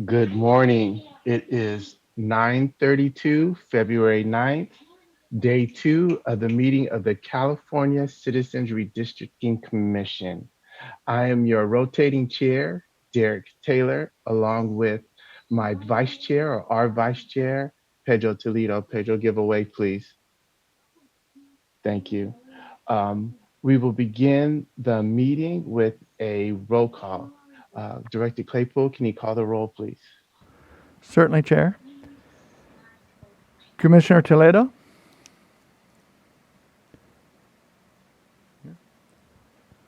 Good morning. It is 9:32, February 9th, day two of the meeting of the California Citizens Redistricting Commission. I am your rotating chair, Derek Taylor, along with my vice chair or our vice chair, Pedro Toledo. Pedro, give away, please. Thank you. We will begin the meeting with a roll call. Director Claypool, can you call the roll, please? Certainly, Chair. Commissioner Toledo?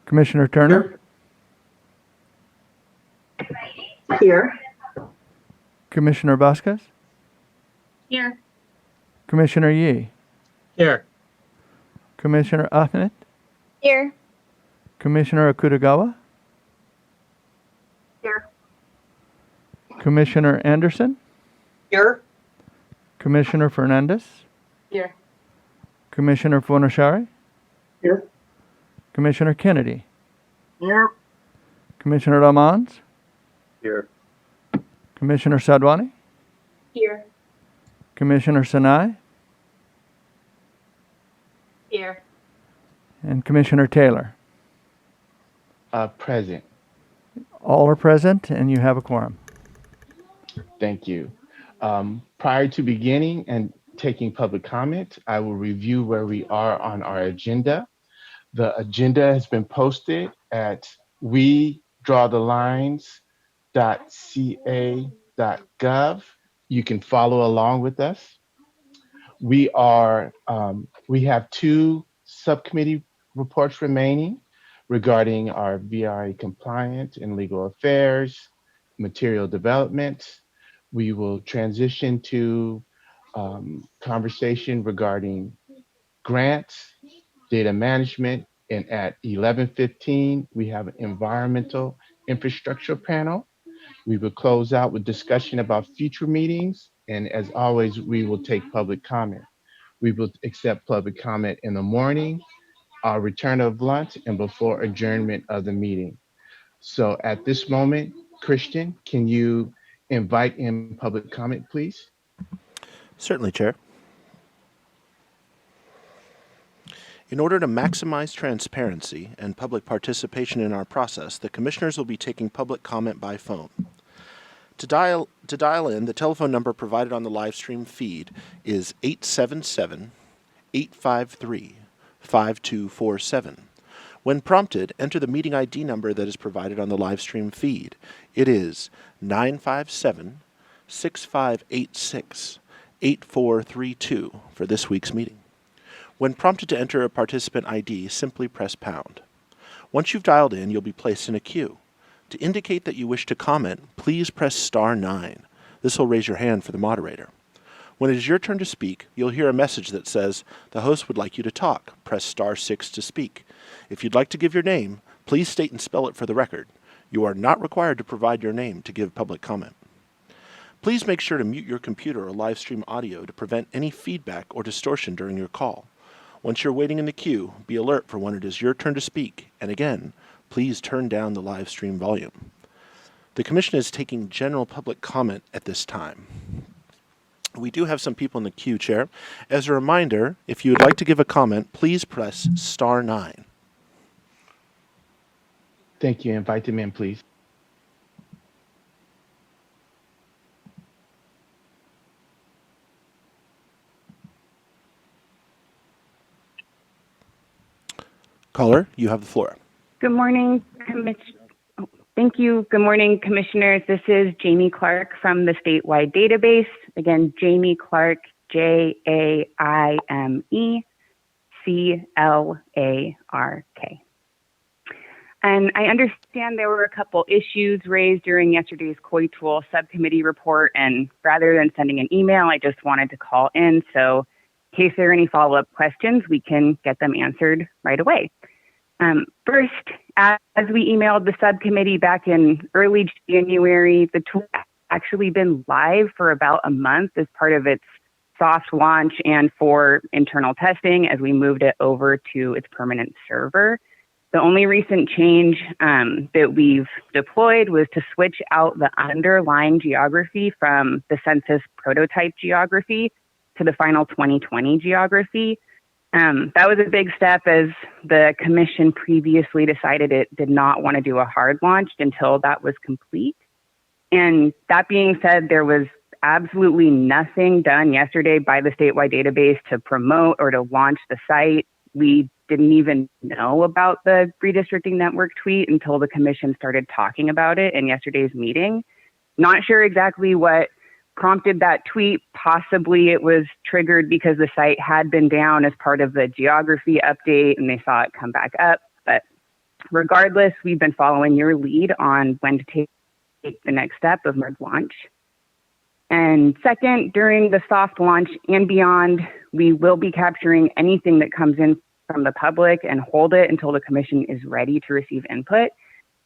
Commissioner Turner? Here. Here. Commissioner Vasquez? Here. Commissioner Yee? Here. Commissioner Ahmed? Here. Commissioner Akutagawa? Here. Commissioner Anderson? Here. Commissioner Fernandez? Here. Commissioner Fonashari? Here. Commissioner Kennedy? Here. Commissioner Lamons? Here. Commissioner Sadwani? Here. Commissioner Sinai? Here. And Commissioner Taylor. Present. All are present and you have a quorum. Thank you. Prior to beginning and taking public comment, I will review where we are on our agenda. The agenda has been posted at wedrawthelines.ca.gov. You can follow along with us. We have two subcommittee reports remaining regarding our VRA compliant and legal affairs, material development. We will transition to conversation regarding grants, data management, and at 11:15, we have an environmental infrastructure panel. We will close out with discussion about future meetings, and as always, we will take public comment. We will accept public comment in the morning, our return of lunch, and before adjournment of the meeting. So at this moment, Christian, can you invite in public comment, please? Certainly, Chair. In order to maximize transparency and public participation in our process, the Commissioners will be taking public comment by phone. To dial in, the telephone number provided on the live stream feed is 877-853-5247. When prompted, enter the meeting ID number that is provided on the live stream feed. It is 957-6586-8432 for this week's meeting. When prompted to enter a participant ID, simply press pound. Once you've dialed in, you'll be placed in a queue. To indicate that you wish to comment, please press *9. This will raise your hand for the moderator. When it is your turn to speak, you'll hear a message that says, "The host would like you to talk. Press *6 to speak." If you'd like to give your name, please state and spell it for the record. You are not required to provide your name to give public comment. Please make sure to mute your computer or live stream audio to prevent any feedback or distortion during your call. Once you're waiting in the queue, be alert for when it is your turn to speak, and again, please turn down the live stream volume. The Commission is taking general public comment at this time. We do have some people in the queue, Chair. As a reminder, if you would like to give a comment, please press *9. Thank you. Invite them in, please. Caller, you have the floor. Good morning, Thank you. Good morning, Commissioners. This is Jamie Clark from the statewide database. Again, Jamie Clark, JAIMECLARK. And I understand there were a couple issues raised during yesterday's COI Tool subcommittee report, and rather than sending an email, I just wanted to call in. So in case there are any follow-up questions, we can get them answered right away. First, as we emailed the subcommittee back in early January, the tool has actually been live for about a month as part of its soft launch and for internal testing as we moved it over to its permanent server. The only recent change that we've deployed was to switch out the underlying geography from the census prototype geography to the final 2020 geography. That was a big step as the commission previously decided it did not want to do a hard launch until that was complete. And that being said, there was absolutely nothing done yesterday by the statewide database to promote or to launch the site. We didn't even know about the redistricting network tweet until the commission started talking about it in yesterday's meeting. Not sure exactly what prompted that tweet. Possibly it was triggered because the site had been down as part of the geography update and they saw it come back up. But regardless, we've been following your lead on when to take the next step of merge launch. And second, during the soft launch and beyond, we will be capturing anything that comes in from the public and hold it until the commission is ready to receive input.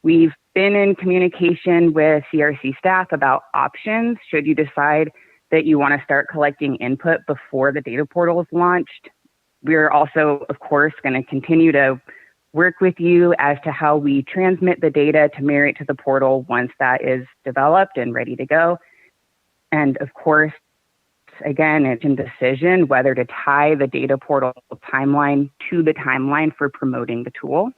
We've been in communication with CRC staff about options should you decide that you want to start collecting input before the data portal is launched. We're also, of course, going to continue to work with you as to how we transmit the data to marry it to the portal once that is developed and ready to go. And of course, again, it's a decision whether to tie the data portal timeline to the timeline for promoting the tool.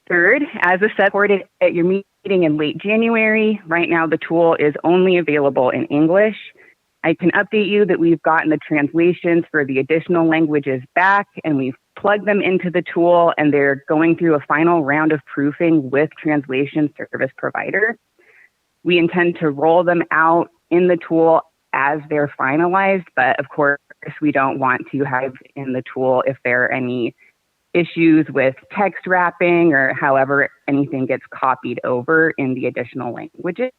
Third, as was reported at your meeting in late January, right now the tool is only available in English. I can update you that we've gotten the translations for the additional languages back and we've plugged them into the tool and they're going through a final round of proofing with translation service provider. We intend to roll them out in the tool as they're finalized, but of course we don't want to have in the tool if there are any issues with text wrapping or however anything gets copied over in the additional languages.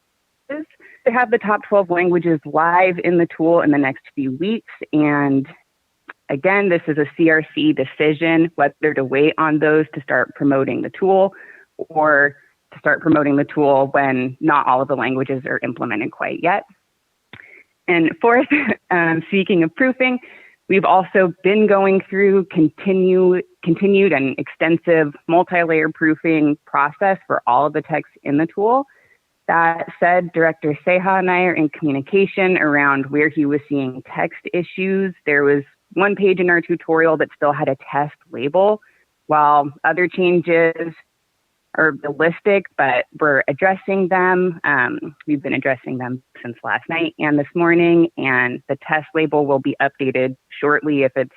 To have the top 12 languages live in the tool in the next few weeks. And again, this is a CRC decision whether to wait on those to start promoting the tool or to start promoting the tool when not all of the languages are implemented quite yet. And fourth, speaking of proofing, we've also been going through continued and extensive multi-layer proofing process for all of the text in the tool. That said, Director Seha and I are in communication around where he was seeing text issues. There was one page in our tutorial that still had a test label, while other changes are ballistic, but we're addressing them. We've been addressing them since last night and this morning, and the test label will be updated shortly if it's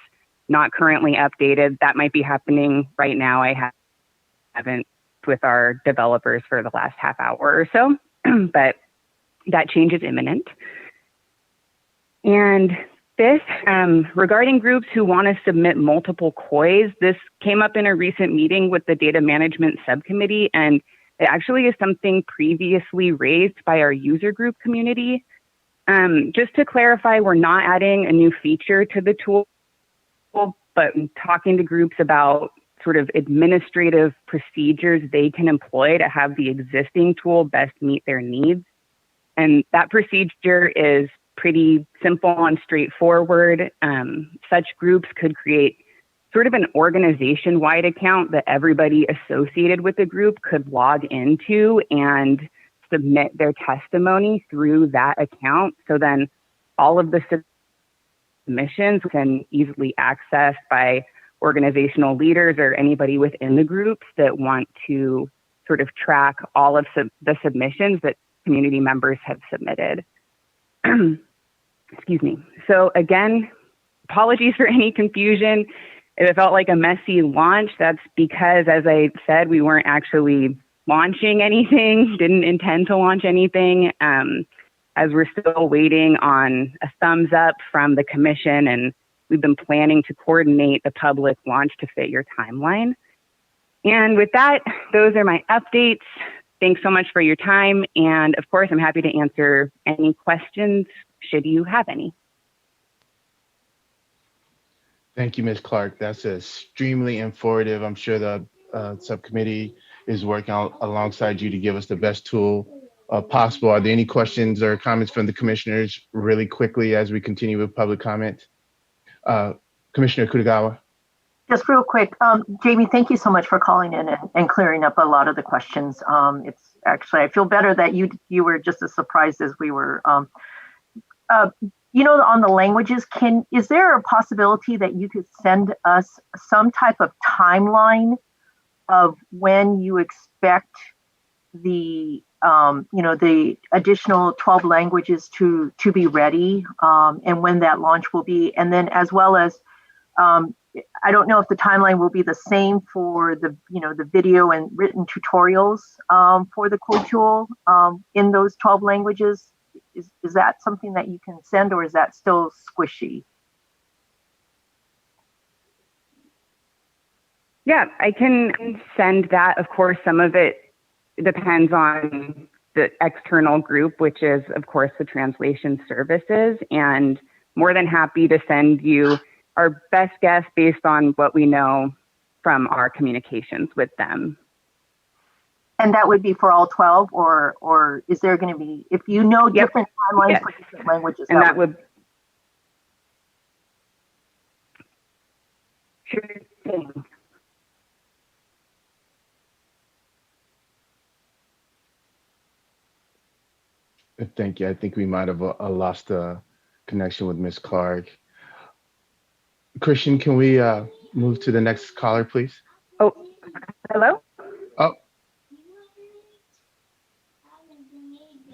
not currently updated. That might be happening right now. I haven't with our developers for the last half hour or so, but that change is imminent. And this, regarding groups who want to submit multiple COIs, this came up in a recent meeting with the data management subcommittee, and it actually is something previously raised by our user group community. Just to clarify, we're not adding a new feature to the tool, but talking to groups about sort of administrative procedures they can employ to have the existing tool best meet their needs. And that procedure is pretty simple and straightforward. Such groups could create sort of an organization-wide account that everybody associated with the group could log into and submit their testimony through that account. So then all of the submissions can easily accessed by organizational leaders or anybody within the groups that want to sort of track all of the submissions that community members have submitted. Excuse me. So again, apologies for any confusion. If it felt like a messy launch, that's because, as I said, we weren't actually launching anything, didn't intend to launch anything, as we're still waiting on a thumbs up from the commission, and we've been planning to coordinate the public launch to fit your timeline. And with that, those are my updates. Thanks so much for your time. And of course, I'm happy to answer any questions should you have any. Thank you, Ms. Clark. That's extremely informative. I'm sure the subcommittee is working alongside you to give us the best tool possible. Are there any questions or comments from the commissioners really quickly as we continue with public comment? Commissioner Kutagawa. Just real quick, Jamie, thank you so much for calling in and clearing up a lot of the questions. It's actually, I feel better that you were just as surprised as we were. Uh, on the languages, is there a possibility that you could send us some type of timeline of when you expect the additional 12 languages to be ready, and when that launch will be, and then as well as um, I don't know if the timeline will be the same for the video and written tutorials for the core tool in those 12 languages. Is that something that you can send, or is that still squishy? Yeah, I can send that. Of course, some of it depends on the external group, which is, of course, the translation services, and more than happy to send you our best guess based on what we know from our communications with them. And that would be for all 12, or is there going to be, if you know different timelines Yes. for different languages? And that would sure thing. Thank you. I think we might have lost a connection with Ms. Clark. Christian, can we move to the next caller, please? Oh, hello?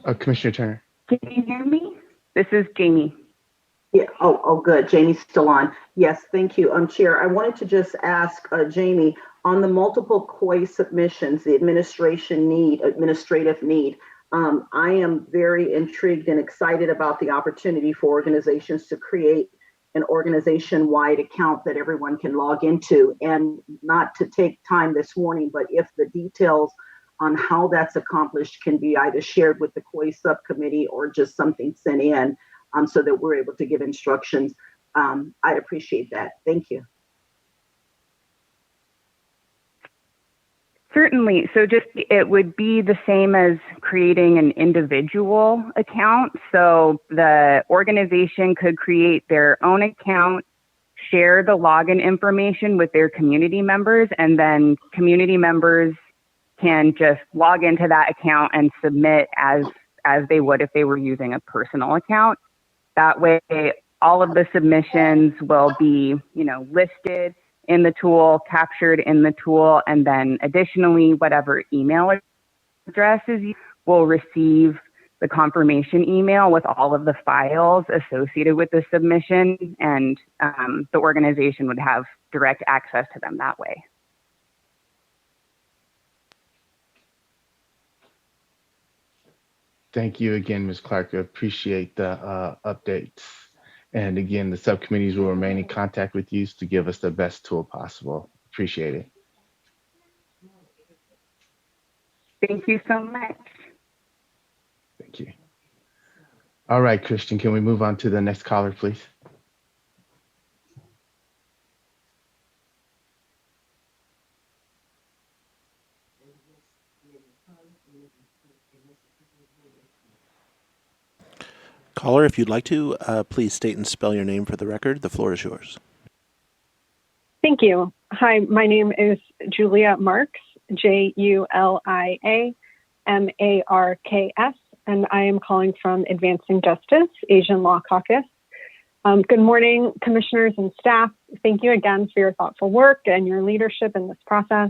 Oh, Commissioner Turner. Can you hear me? This is Jamie. Yeah. Oh, good. Jamie's still on. Yes, thank you. Chair, I wanted to just ask Jamie on the multiple COI submissions, the administrative need. I am very intrigued and excited about the opportunity for organizations to create an organization-wide account that everyone can log into, and not to take time this morning, but if the details on how that's accomplished can be either shared with the COI subcommittee or just something sent in, so that we're able to give instructions. I'd appreciate that. Thank you. Certainly. So it would be the same as creating an individual account. So the organization could create their own account, share the login information with their community members, and then community members can just log into that account and submit as they would if they were using a personal account. That way, all of the submissions will be, listed in the tool, captured in the tool, and then additionally, whatever email addresses you will receive the confirmation email with all of the files associated with the submission, and the organization would have direct access to them that way. Thank you again, Ms. Clark. I appreciate the updates. And again, the subcommittees will remain in contact with you to give us the best tool possible. Appreciate it. Thank you so much. Thank you. All right, Christian, can we move on to the next caller, please? Caller, if you'd like to, please state and spell your name for the record. The floor is yours. Thank you. Hi, my name is Julia Marks, JuliaMarks, and I am calling from Advancing Justice, Asian Law Caucus. Good morning, commissioners and staff. Thank you again for your thoughtful work and your leadership in this process.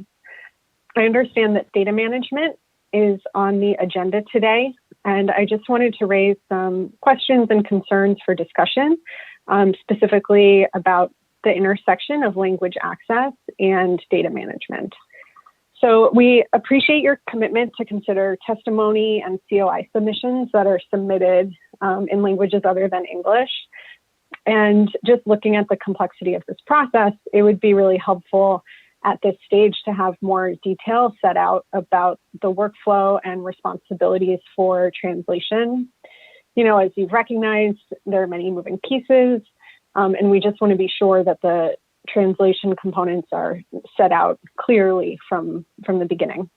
I understand that data management is on the agenda today, and I just wanted to raise some questions and concerns for discussion, specifically about the intersection of language access and data management. So we appreciate your commitment to consider testimony and COI submissions that are submitted in languages other than English. And just looking at the complexity of this process, it would be really helpful at this stage to have more details set out about the workflow and responsibilities for translation. As you've recognized, there are many moving pieces, and we just want to be sure that the translation components are set out clearly from the beginning.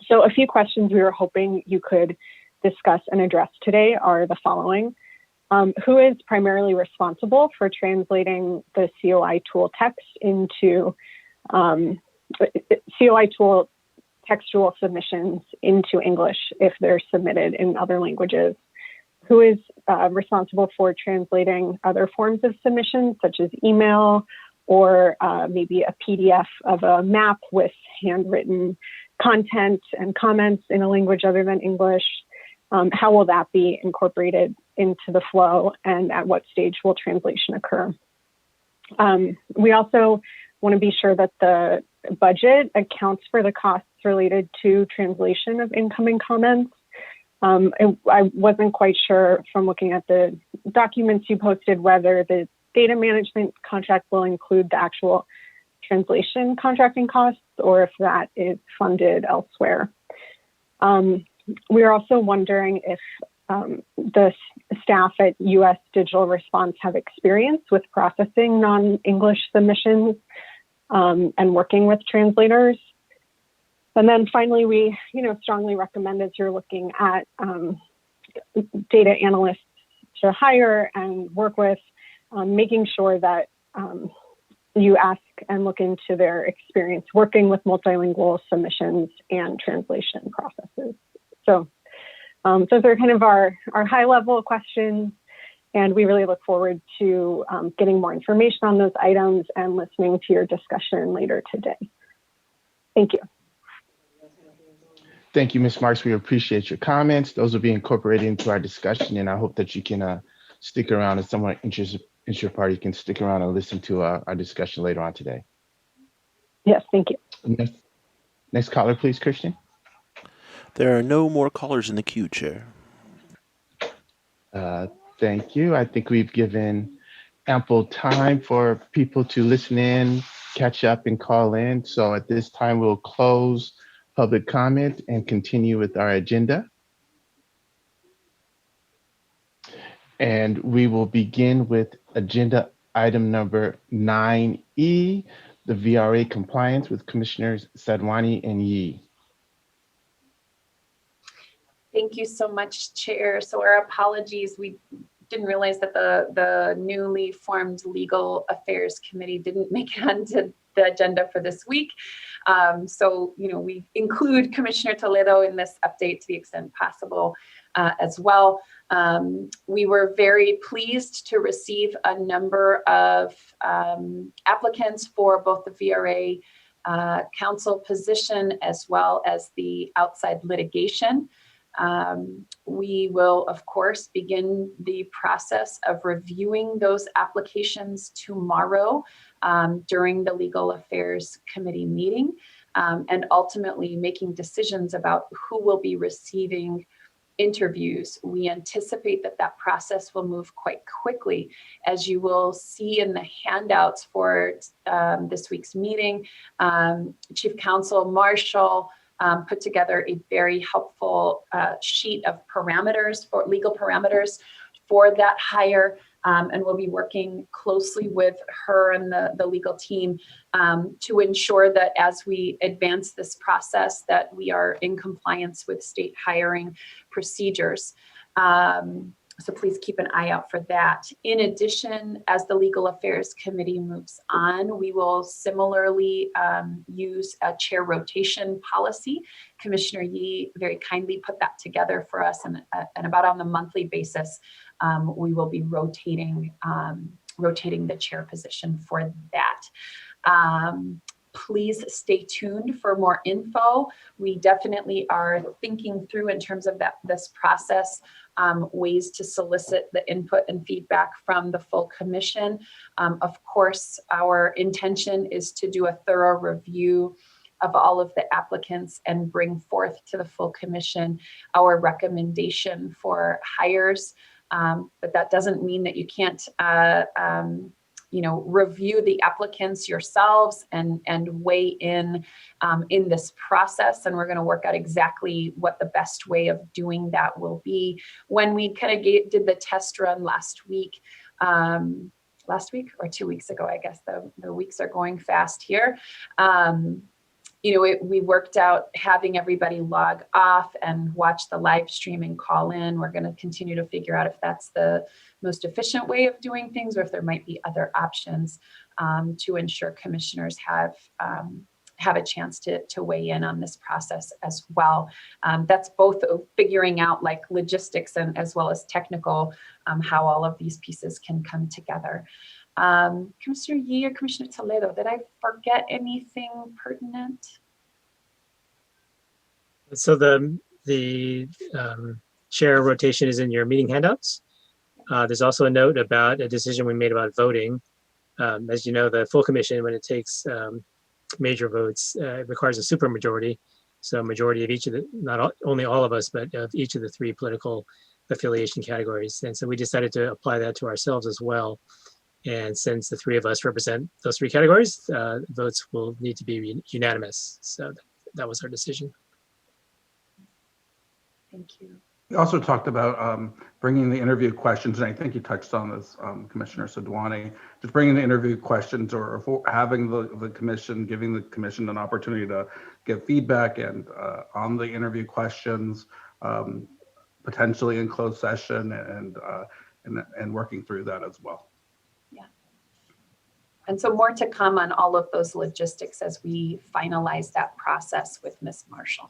So a few questions we were hoping you could discuss and address today are the following. Who is primarily responsible for translating the COI tool text into COI tool textual submissions into English if they're submitted in other languages? Who is responsible for translating other forms of submissions, such as email or maybe a PDF of a map with handwritten content and comments in a language other than English? How will that be incorporated into the flow, and at what stage will translation occur? We also want to be sure that the budget accounts for the costs related to translation of incoming comments. I wasn't quite sure from looking at the documents you posted whether the data management contract will include the actual translation contracting costs or if that is funded elsewhere. We are also wondering if the staff at U.S. Digital Response have experience with processing non-English submissions and working with translators. And then finally, we strongly recommend, as you're looking at data analysts to hire and work with, making sure that you ask and look into their experience working with multilingual submissions and translation processes. So those are kind of our high level questions, and we really look forward to getting more information on those items and listening to your discussion later today. Thank you. Thank you, Ms. Marks. We appreciate your comments. Those will be incorporated into our discussion, and I hope that you can stick around, and someone interested party can stick around and listen to our discussion later on today. Yes, thank you. Next caller, please, Christian. There are no more callers in the queue, Chair. Thank you. I think we've given ample time for people to listen in, catch up, and call in. So at this time, we'll close public comment and continue with our agenda. And we will begin with agenda item number 9E, the VRA compliance with Commissioners Sadwani and Yee. Thank you so much, Chair. So our apologies. We didn't realize that the newly formed Legal Affairs Committee didn't make it onto the agenda for this week. So, we include Commissioner Toledo in this update to the extent possible as well. We were very pleased to receive a number of applicants for both the VRA counsel position as well as the outside litigation. We will, of course, begin the process of reviewing those applications tomorrow during the Legal Affairs Committee meeting, and ultimately making decisions about who will be receiving interviews. We anticipate that process will move quite quickly. As you will see in the handouts for this week's meeting, Chief Counsel Marshall put together a very helpful sheet of parameters, for legal parameters for that hire, and we'll be working closely with her and the legal team to ensure that as we advance this process that we are in compliance with state hiring procedures. So please keep an eye out for that. In addition, as the Legal Affairs Committee moves on, we will similarly use a chair rotation policy. Commissioner Yee very kindly put that together for us, and about on a monthly basis, we will be rotating the chair position for that. Please stay tuned for more info. We definitely are thinking through, in terms of this process, ways to solicit the input and feedback from the full commission. Of course, our intention is to do a thorough review of all of the applicants and bring forth to the full commission our recommendation for hires. But that doesn't mean that you can't review the applicants yourselves and weigh in this process. And we're going to work out exactly what the best way of doing that will be. When we kind of did the test run last week or 2 weeks ago, I guess the weeks are going fast here. we worked out having everybody log off and watch the live stream and call in. We're going to continue to figure out if that's the most efficient way of doing things, or if there might be other options to ensure commissioners have a chance to weigh in on this process as well. That's both figuring out like logistics and as well as technical, how all of these pieces can come together. Commissioner Yee or Commissioner Toledo, did I forget anything pertinent? So the chair rotation is in your meeting handouts. There's also a note about a decision we made about voting. As you know, the full commission, when it takes major votes, it requires a supermajority. So a majority of each of the, not only all of us, but of each of the 3 political affiliation categories. And so we decided to apply that to ourselves as well. And since the 3 of us represent those 3 categories, votes will need to be unanimous. So that was our decision. Thank you. We also talked about bringing the interview questions, and I think you touched on this, Commissioner Sadwani, just bringing the interview questions or having the commission, giving the commission an opportunity to give feedback and on the interview questions, potentially in closed session, and working through that as well. Yeah. And so more to come on all of those logistics as we finalize that process with Ms. Marshall.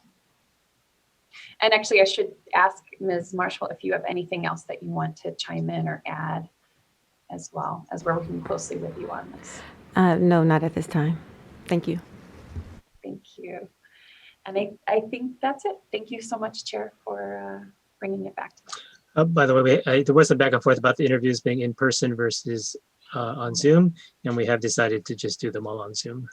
And actually, I should ask Ms. Marshall if you have anything else that you want to chime in or add as well, as we're working closely with you on this. No, not at this time. Thank you. Thank you. And I think that's it. Thank you so much, Chair, for bringing it back to us. By the way, there was some back and forth about the interviews being in person versus on Zoom, and we have decided to just do them all on Zoom.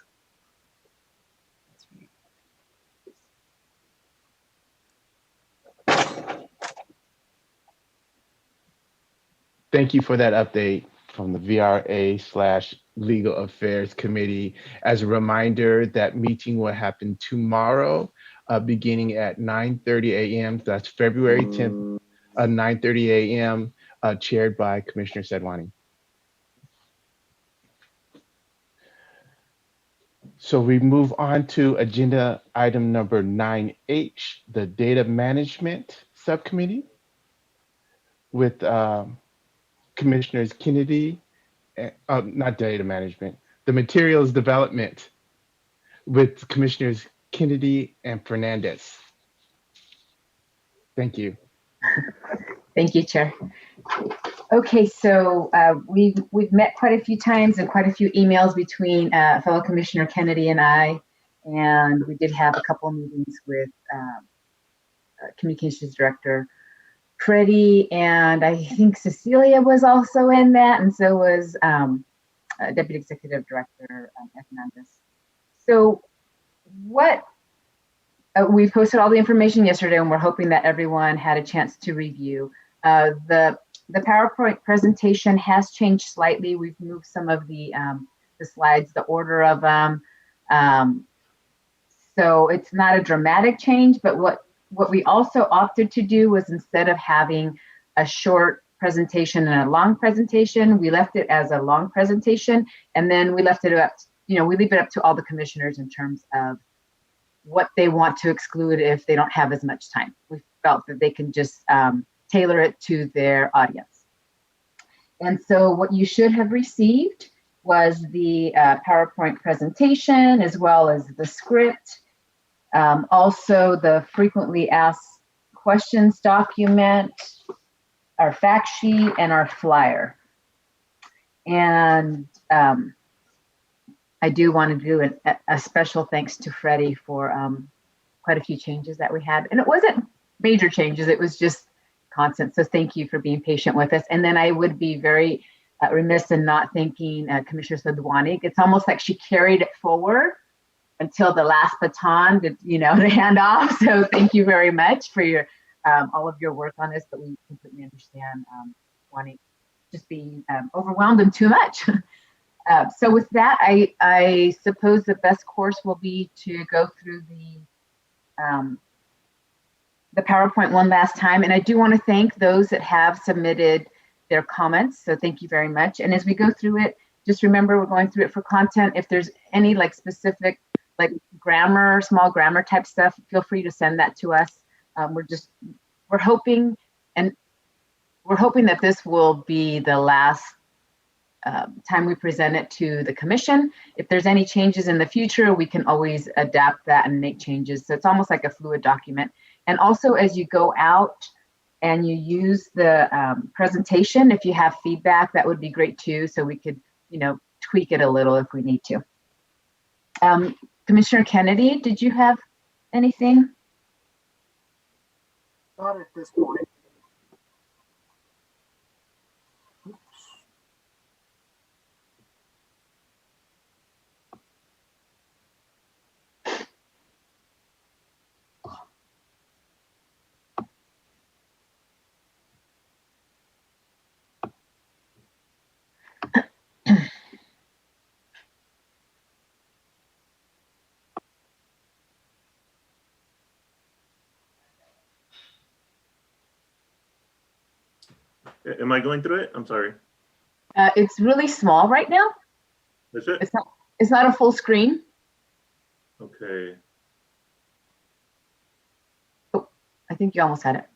Thank you for that update from the VRA/Legal Affairs Committee. As a reminder, that meeting will happen tomorrow, beginning at 9:30 a.m. That's February 10th, 9:30 a.m., chaired by Commissioner Sadwani. So we move on to agenda item number 9H, the Data Management Subcommittee with Commissioners Kennedy, not data management, the materials development with Commissioners Kennedy and Fernandez. Thank you. Thank you, Chair. Okay, so we've met quite a few times and quite a few emails between fellow Commissioner Kennedy and I, and we did have a couple of meetings with Communications Director Freddie, and I think Cecilia was also in that, and so was Deputy Executive Director Fernandez. So what we posted all the information yesterday, and we're hoping that everyone had a chance to review. The PowerPoint presentation has changed slightly. We've moved some of the slides, the order of them. So it's not a dramatic change, but what we also opted to do was, instead of having a short presentation and a long presentation, we left it as a long presentation, and then we left it up, we leave it up to all the commissioners in terms of what they want to exclude if they don't have as much time. We felt that they can just tailor it to their audience. And so what you should have received was the PowerPoint presentation, as well as the script. Also, the frequently asked questions document, our fact sheet, and our flyer. And I do want to do a special thanks to Freddie for quite a few changes that we had. And it wasn't major changes, it was just constant. So thank you for being patient with us. And then I would be very remiss in not thanking Commissioner Sadwani. It's almost like she carried it forward until the last baton to hand off. So thank you very much for your all of your work on this, but we completely understand wanting just being overwhelmed and too much. So with that, I suppose the best course will be to go through the PowerPoint one last time. And I do want to thank those that have submitted their comments. So thank you very much. And as we go through it, just remember we're going through it for content. If there's any specific like grammar, small grammar type stuff, feel free to send that to us. We're hoping that this will be the last time we present it to the commission. If there's any changes in the future, we can always adapt that and make changes. So it's almost like a fluid document. And also, as you go out and you use the presentation, if you have feedback, that would be great too. So we could, tweak it a little if we need to. Commissioner Kennedy, did you have anything? Not at this point. Am I going through it? I'm sorry. It's really small right now. Is it? It's not a full screen. Okay. Oh, I think you almost had it.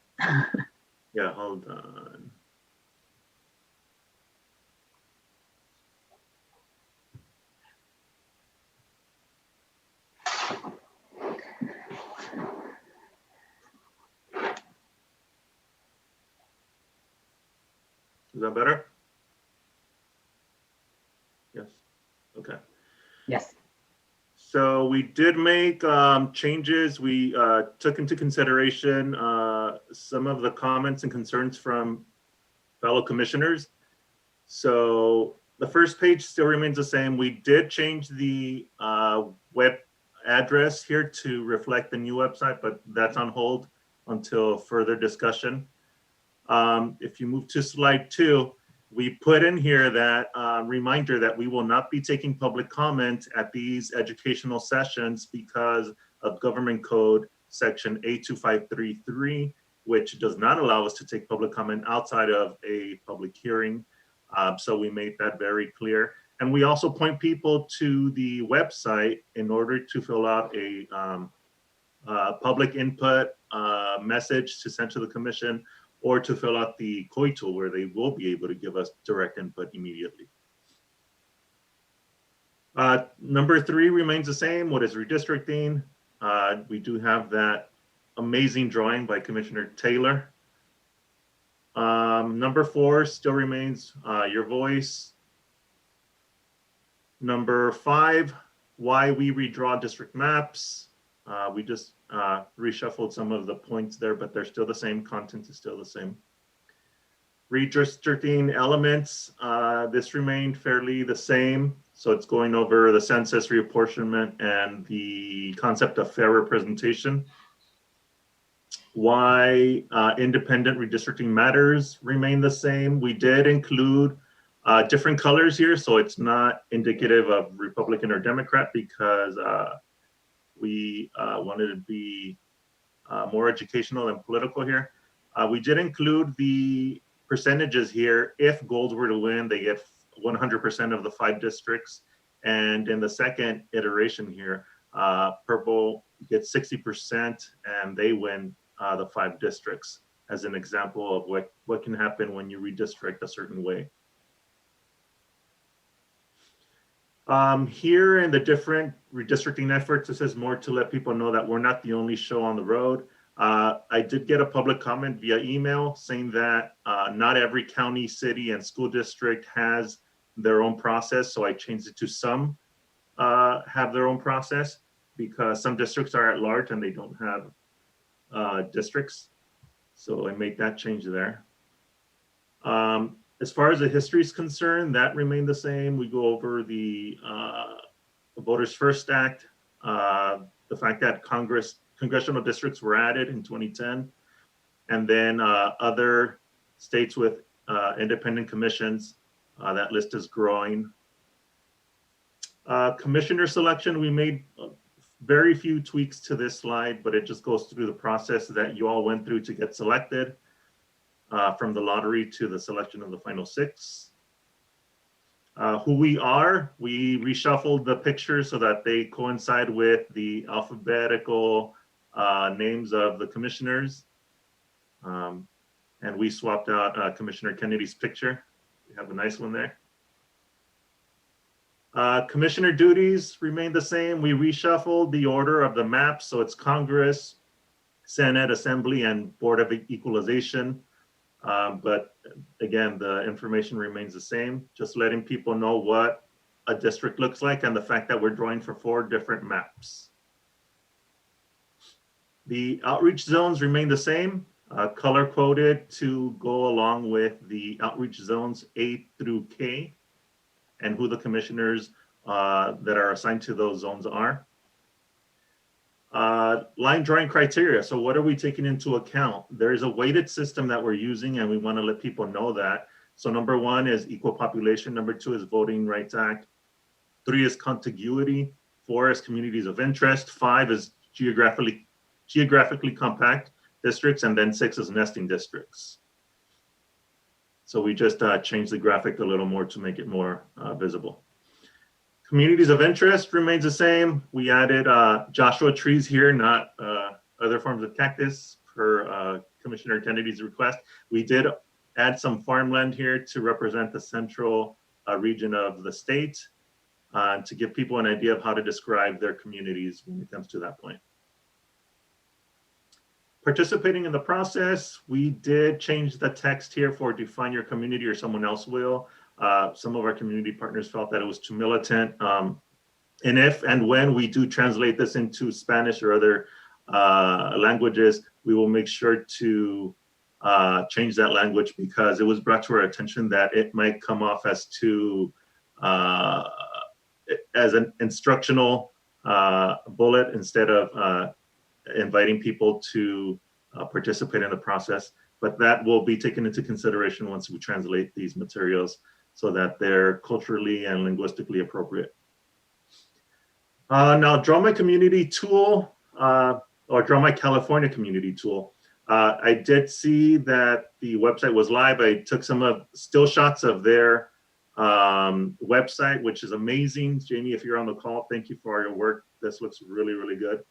Yeah, hold on. Is that better? Yes. Okay. Yes. So we did make changes. We took into consideration some of the comments and concerns from fellow commissioners. So the first page still remains the same. We did change the web address here to reflect the new website, but that's on hold until further discussion. If you move to slide 2, we put in here that reminder that we will not be taking public comment at these educational sessions because of Government Code Section 82533, which does not allow us to take public comment outside of a public hearing. So we made that very clear. And we also point people to the website in order to fill out a public input message to send to the commission, or to fill out the COI tool where they will be able to give us direct input immediately. Number 3 remains the same. What is redistricting? We do have that amazing drawing by Commissioner Taylor. Number 4 still remains your voice. Number 5, why we redraw district maps. We just reshuffled some of the points there, but they're still the same. Content is still the same. Redistricting elements, this remained fairly the same. So it's going over the census reapportionment and the concept of fair representation. Why independent redistricting matters remain the same. We did include different colors here, so it's not indicative of Republican or Democrat, because we wanted to be more educational and political here. We did include the percentages here. If Gold were to win, they get 100% of the 5 districts. And in the second iteration here, Purple gets 60% and they win the 5 districts, as an example of what can happen when you redistrict a certain way. Here in the different redistricting efforts, this is more to let people know that we're not the only show on the road. I did get a public comment via email saying that not every county, city, and school district has their own process. So I changed it to some have their own process, because some districts are at large and they don't have districts. So I made that change there. As far as the history is concerned, that remained the same. We go over the Voters First Act, the fact that congressional districts were added in 2010, and then other states with independent commissions. That list is growing. Commissioner selection, we made very few tweaks to this slide, but it just goes through the process that you all went through to get selected. From the lottery to the selection of the final 6. Who we are, we reshuffled the pictures so that they coincide with the alphabetical names of the commissioners. And we swapped out Commissioner Kennedy's picture. We have a nice one there. Commissioner duties remain the same. We reshuffled the order of the maps, so it's Congress, Senate, Assembly, and Board of Equalization. But again, the information remains the same, just letting people know what a district looks like and the fact that we're drawing for 4 different maps. The outreach zones remain the same, color coded to go along with the outreach zones A through K and who the commissioners that are assigned to those zones are. Line drawing criteria. So what are we taking into account? There is a weighted system that we're using and we want to let people know that. So number 1 is equal population. Number 2 is Voting Rights Act. 3 is contiguity. 4 is communities of interest. 5 is geographically compact districts. And then 6 is nesting districts. So we just changed the graphic a little more to make it more visible. Communities of interest remains the same. We added Joshua trees here, not other forms of cactus per Commissioner Kennedy's request. We did add some farmland here to represent the central region of the state to give people an idea of how to describe their communities when it comes to that point. Participating in the process, we did change the text here for define your community or someone else will. Some of our community partners felt that it was too militant. And if and when we do translate this into Spanish or other languages, we will make sure to change that language because it was brought to our attention that it might come off as too, as an instructional bullet instead of inviting people to participate in the process. But that will be taken into consideration once we translate these materials so that they're culturally and linguistically appropriate. Now, Draw My Community tool, or Draw My California Community tool. I did see that the website was live. I took some still shots of their website, which is amazing. Jamie, if you're on the call, thank you for your work. This looks really, really good.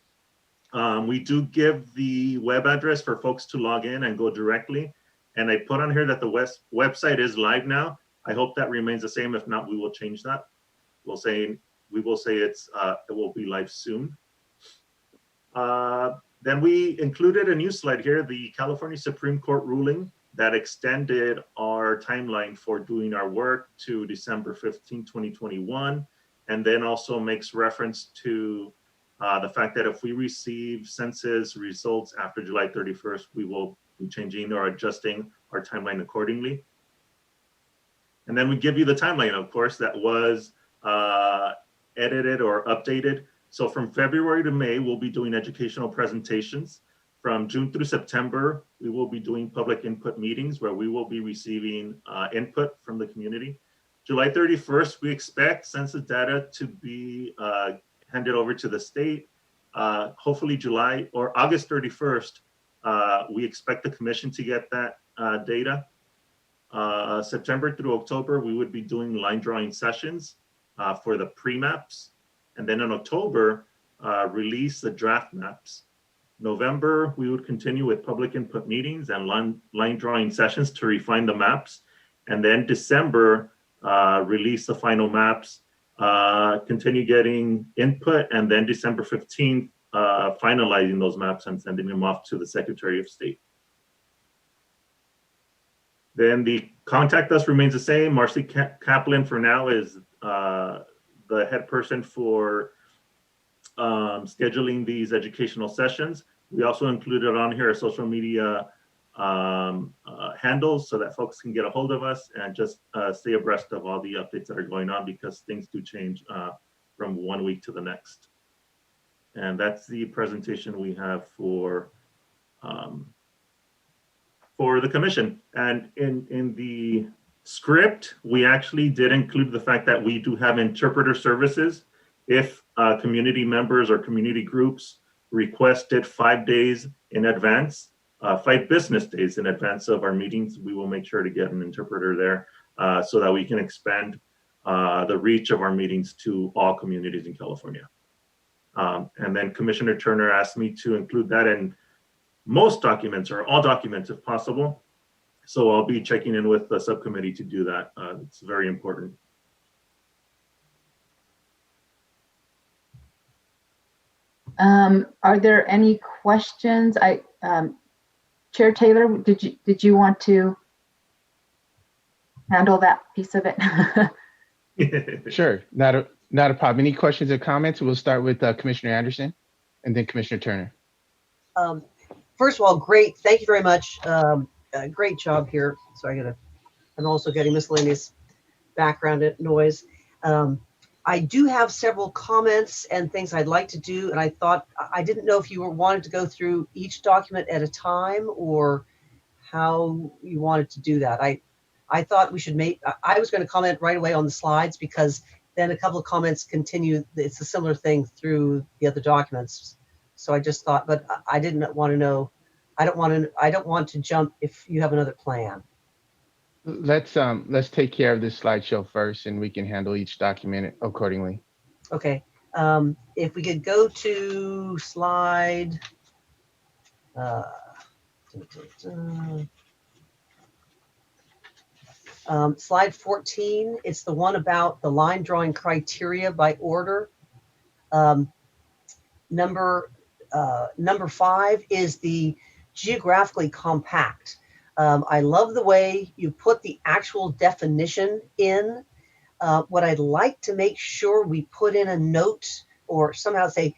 We do give the web address for folks to log in and go directly. And I put on here that the website is live now. I hope that remains the same. If not, we will change that. We will say it will be live soon. Then we included a new slide here, the California Supreme Court ruling that extended our timeline for doing our work to December 15, 2021, and then also makes reference to the fact that if we receive census results after July 31st, we will be changing or adjusting our timeline accordingly. And then we give you the timeline, of course, that was edited or updated. So from February to May, we'll be doing educational presentations. From June through September, we will be doing public input meetings where we will be receiving input from the community. July 31st, we expect census data to be handed over to the state. Hopefully July or August 31st, we expect the commission to get that data. September through October, we would be doing line drawing sessions for the pre-maps. And then in October, release the draft maps. November, we would continue with public input meetings and line drawing sessions to refine the maps. And then December, release the final maps, continue getting input, and then December 15th, finalizing those maps and sending them off to the Secretary of State. Then the contact us remains the same. Marcy Kaplan for now is the head person for scheduling these educational sessions. We also included on here a social media handles so that folks can get a hold of us and just stay abreast of all the updates that are going on because things do change from one week to the next. And that's the presentation we have for the commission. And in the script, we actually did include the fact that we do have interpreter services. If community members or community groups requested 5 days in advance, 5 business days in advance of our meetings, we will make sure to get an interpreter there so that we can expand the reach of our meetings to all communities in California. And then Commissioner Turner asked me to include that in most documents or all documents if possible. So I'll be checking in with the subcommittee to do that. It's very important. Are there any questions? Chair Taylor, did you want to handle that piece of it? Sure, not a problem. Any questions or comments? We'll start with Commissioner Anderson and then Commissioner Turner. First of all, great. Thank you very much. Great job here. So I'm also getting miscellaneous background noise. I do have several comments and things I'd like to do, and I thought I didn't know if you wanted to go through each document at a time or how you wanted to do that. I thought we should I was going to comment right away on the slides because then a couple of comments continue. It's a similar thing through the other documents. So I just thought, but I didn't want to know. I don't want to jump if you have another plan. Let's take care of this slideshow first, and we can handle each document accordingly. Okay. If we could go to slide. Slide 14, it's the one about the line drawing criteria by order. Number 5 is the geographically compact. I love the way you put the actual definition in. What I'd like to make sure we put in a note or somehow say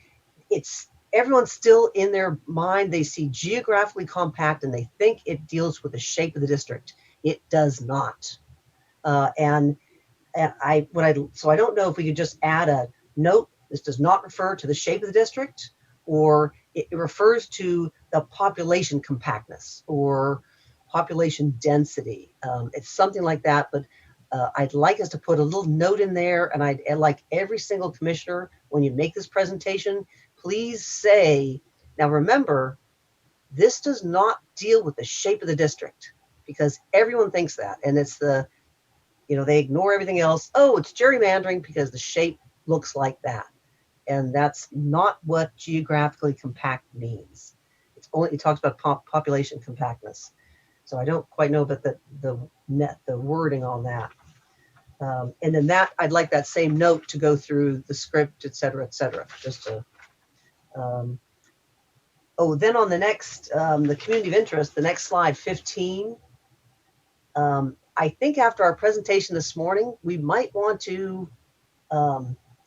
everyone's still in their mind. They see geographically compact and they think it deals with the shape of the district. It does not. So I don't know if we could just add a note. This does not refer to the shape of the district, or it refers to the population compactness or population density. It's something like that, but I'd like us to put a little note in there, and I'd like every single commissioner, when you make this presentation, please say, now remember, this does not deal with the shape of the district, because everyone thinks that, and it's they ignore everything else. Oh, it's gerrymandering because the shape looks like that. And that's not what geographically compact means. It talks about population compactness. So I don't quite know about the wording on that. And then I'd like that same note to go through the script, et cetera, just to, then on the next, the community of interest, the next slide, 15. I think after our presentation this morning, we might want to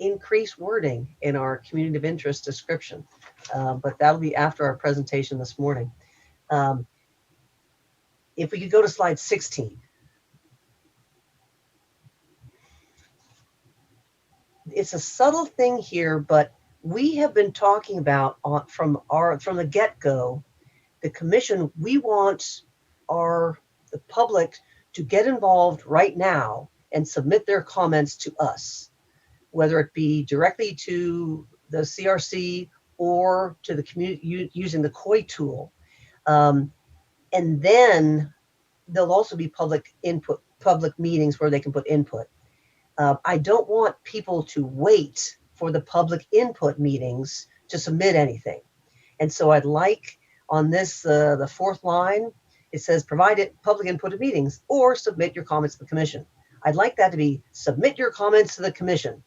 increase wording in our community of interest description, but that'll be after our presentation this morning. If we could go to slide 16. It's a subtle thing here, but we have been talking about from the get-go, the commission, we want the public to get involved right now and submit their comments to us, whether it be directly to the CRC or to the community using the COI tool. And then there'll also be public meetings where they can put input. I don't want people to wait for the public input meetings to submit anything. And so I'd like on this, the fourth line, it says provide public input at meetings or submit your comments to the commission. I'd like that to be submit your comments to the commission,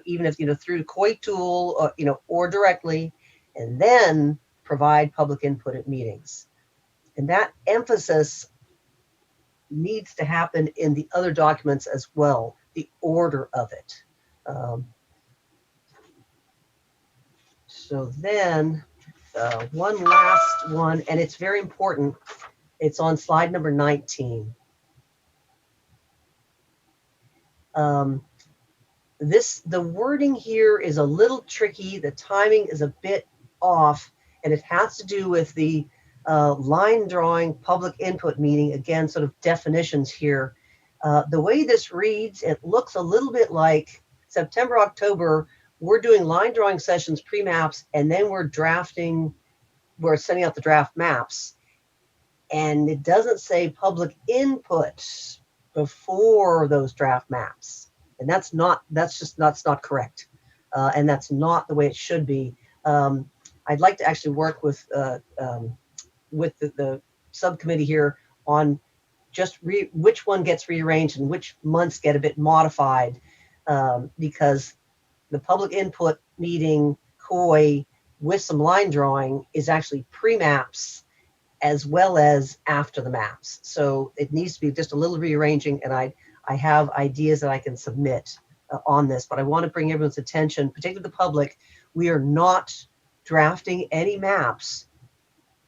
even if, through the COI tool, or directly, and then provide public input at meetings. And that emphasis needs to happen in the other documents as well, the order of it. So then one last one, and it's very important. It's on slide number 19. The wording here is a little tricky. The timing is a bit off, and it has to do with the line drawing public input meeting. Again, sort of definitions here. The way this reads, it looks a little bit like September, October, we're doing line drawing sessions, pre-maps, and then we're sending out the draft maps. And it doesn't say public input before those draft maps. And that's not correct. And that's not the way it should be. I'd like to actually work with the subcommittee here on just which one gets rearranged and which months get a bit modified, because the public input meeting COI with some line drawing is actually pre-maps as well as after the maps. So it needs to be just a little rearranging, and I have ideas that I can submit on this, but I want to bring everyone's attention, particularly the public. We are not drafting any maps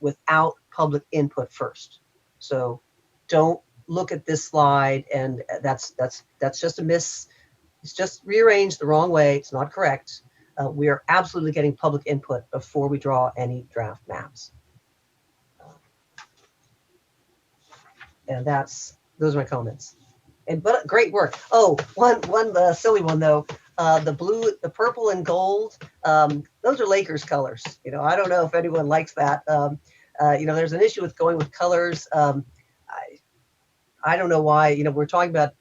without public input first. So don't look at this slide and that's just a miss. It's just rearranged the wrong way. It's not correct. We are absolutely getting public input before we draw any draft maps. And those are my comments. But great work. Oh, one silly one though. The purple and gold. Those are Lakers colors. I don't know if anyone likes that. There's an issue with going with colors. I don't know why. We're talking about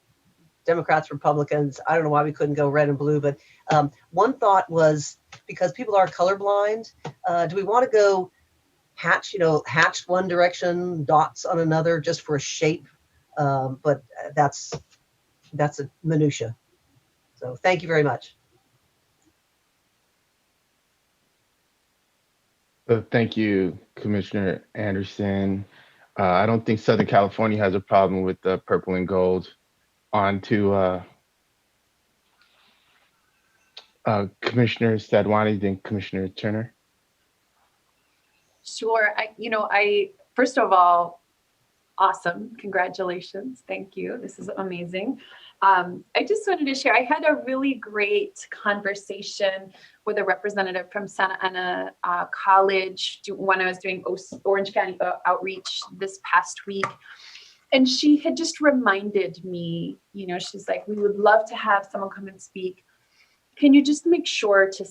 Democrats, Republicans. I don't know why we couldn't go red and blue. But one thought was, because people are colorblind, do we want to go hatched one direction, dots on another, just for a shape? But that's a minutia. So thank you very much. Thank you, Commissioner Anderson. I don't think Southern California has a problem with the purple and gold. On to Commissioner Sadwani, then Commissioner Turner. Sure. I first of all, awesome. Congratulations. Thank you. This is amazing. I just wanted to share, I had a really great conversation with a representative from Santa Ana College when I was doing Orange County outreach this past week. And she had just reminded me, she's like, we would love to have someone come and speak. Can you just make sure to,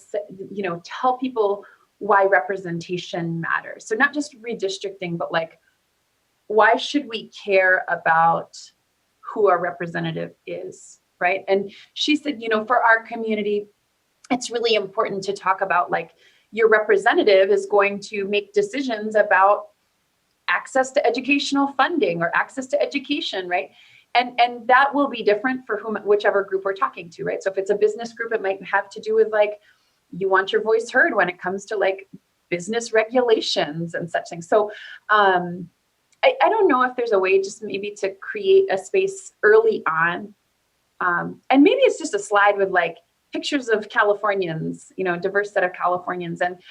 tell people why representation matters? So not just redistricting, but like, why should we care about who our representative is, right? And she said, for our community, it's really important to talk about, like, your representative is going to make decisions about access to educational funding or access to education, right? And that will be different for whichever group we're talking to, right? So if it's a business group, it might have to do with, like, you want your voice heard when it comes to, like, business regulations and such things. So I don't know if there's a way just maybe to create a space early on. And maybe it's just a slide with, like, pictures of Californians, diverse set of Californians. And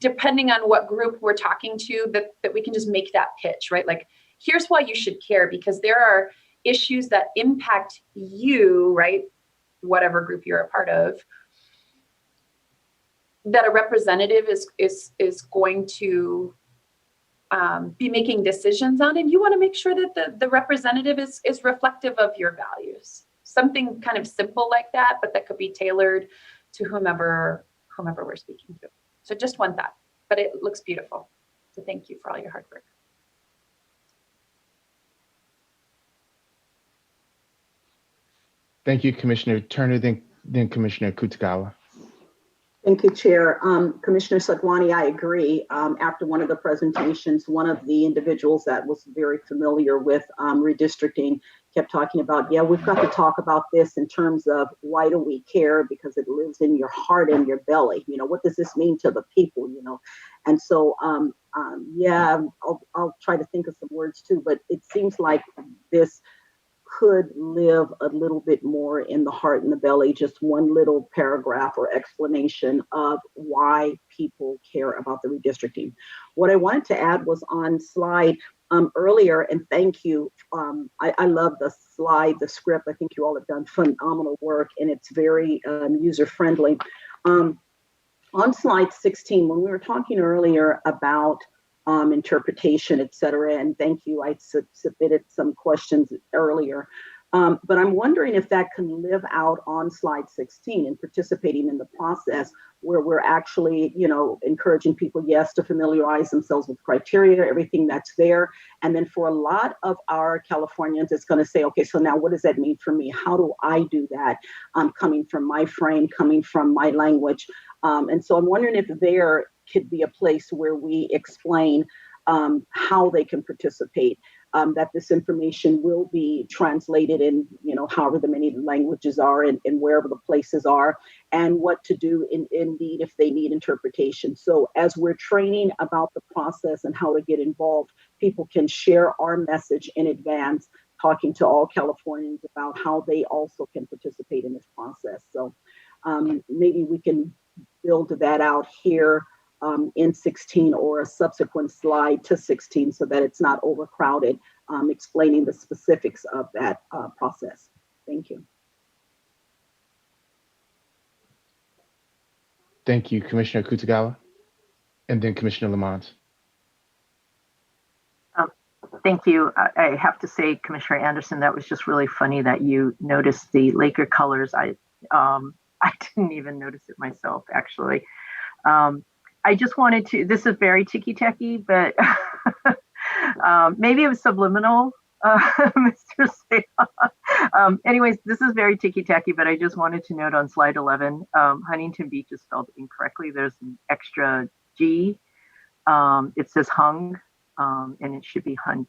depending on what group we're talking to, that we can just make that pitch, right? Like, here's why you should care, because there are issues that impact you, right? Whatever group you're a part of, that a representative is going to be making decisions on, and you want to make sure that the representative is reflective of your values. Something kind of simple like that, but that could be tailored to whomever we're speaking to. So just one thought, but it looks beautiful. So thank you for all your hard work. Thank you, Commissioner Turner, then Commissioner Kutagawa. Thank you, Chair. Commissioner Sadwani, I agree. After one of the presentations, one of the individuals that was very familiar with redistricting kept talking about, yeah, we've got to talk about this in terms of why do we care, because it lives in your heart and your belly. What does this mean to the people, And so, yeah, I'll try to think of some words too, but it seems like this could live a little bit more in the heart and the belly, just one little paragraph or explanation of why people care about the redistricting. What I wanted to add was on slide earlier, and thank you. I love the slide, the script. I think you all have done phenomenal work, and it's very user-friendly. On slide 16, when we were talking earlier about interpretation, et cetera. And thank you, I submitted some questions earlier. But I'm wondering if that can live out on slide 16 and participating in the process where we're actually, encouraging people, yes, to familiarize themselves with criteria, everything that's there. And then for a lot of our Californians, it's going to say, okay, so now what does that mean for me? How do I do that? Coming from my frame, coming from my language. And so I'm wondering if there could be a place where we explain how they can participate. That this information will be translated in, however the many languages are and wherever the places are, and what to do indeed if they need interpretation. So as we're training about the process and how to get involved, people can share our message in advance, talking to all Californians about how they also can participate in this process. So maybe we can build that out here in 16 or a subsequent slide to 16 so that it's not overcrowded, explaining the specifics of that process. Thank you. Thank you, Commissioner Kutagawa, and then Commissioner Lamont. Thank you. I have to say, Commissioner Anderson, that was just really funny that you noticed the Laker colors. I didn't even notice it myself, actually. I just wanted to, this is very ticky-tacky, but maybe it was subliminal, Mr. Seah. Anyways, this is very ticky-tacky, but I just wanted to note on slide 11, Huntington Beach is spelled incorrectly. There's an extra G. It says hung, and it should be hunt.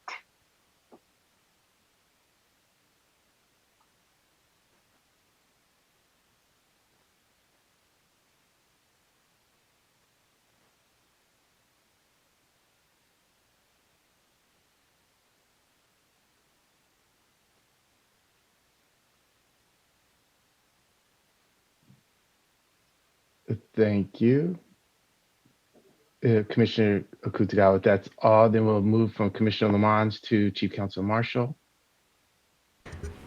Thank you. Commissioner Kutagawa, that's all. Then we'll move from Commissioner Lamont to Chief Counsel Marshall.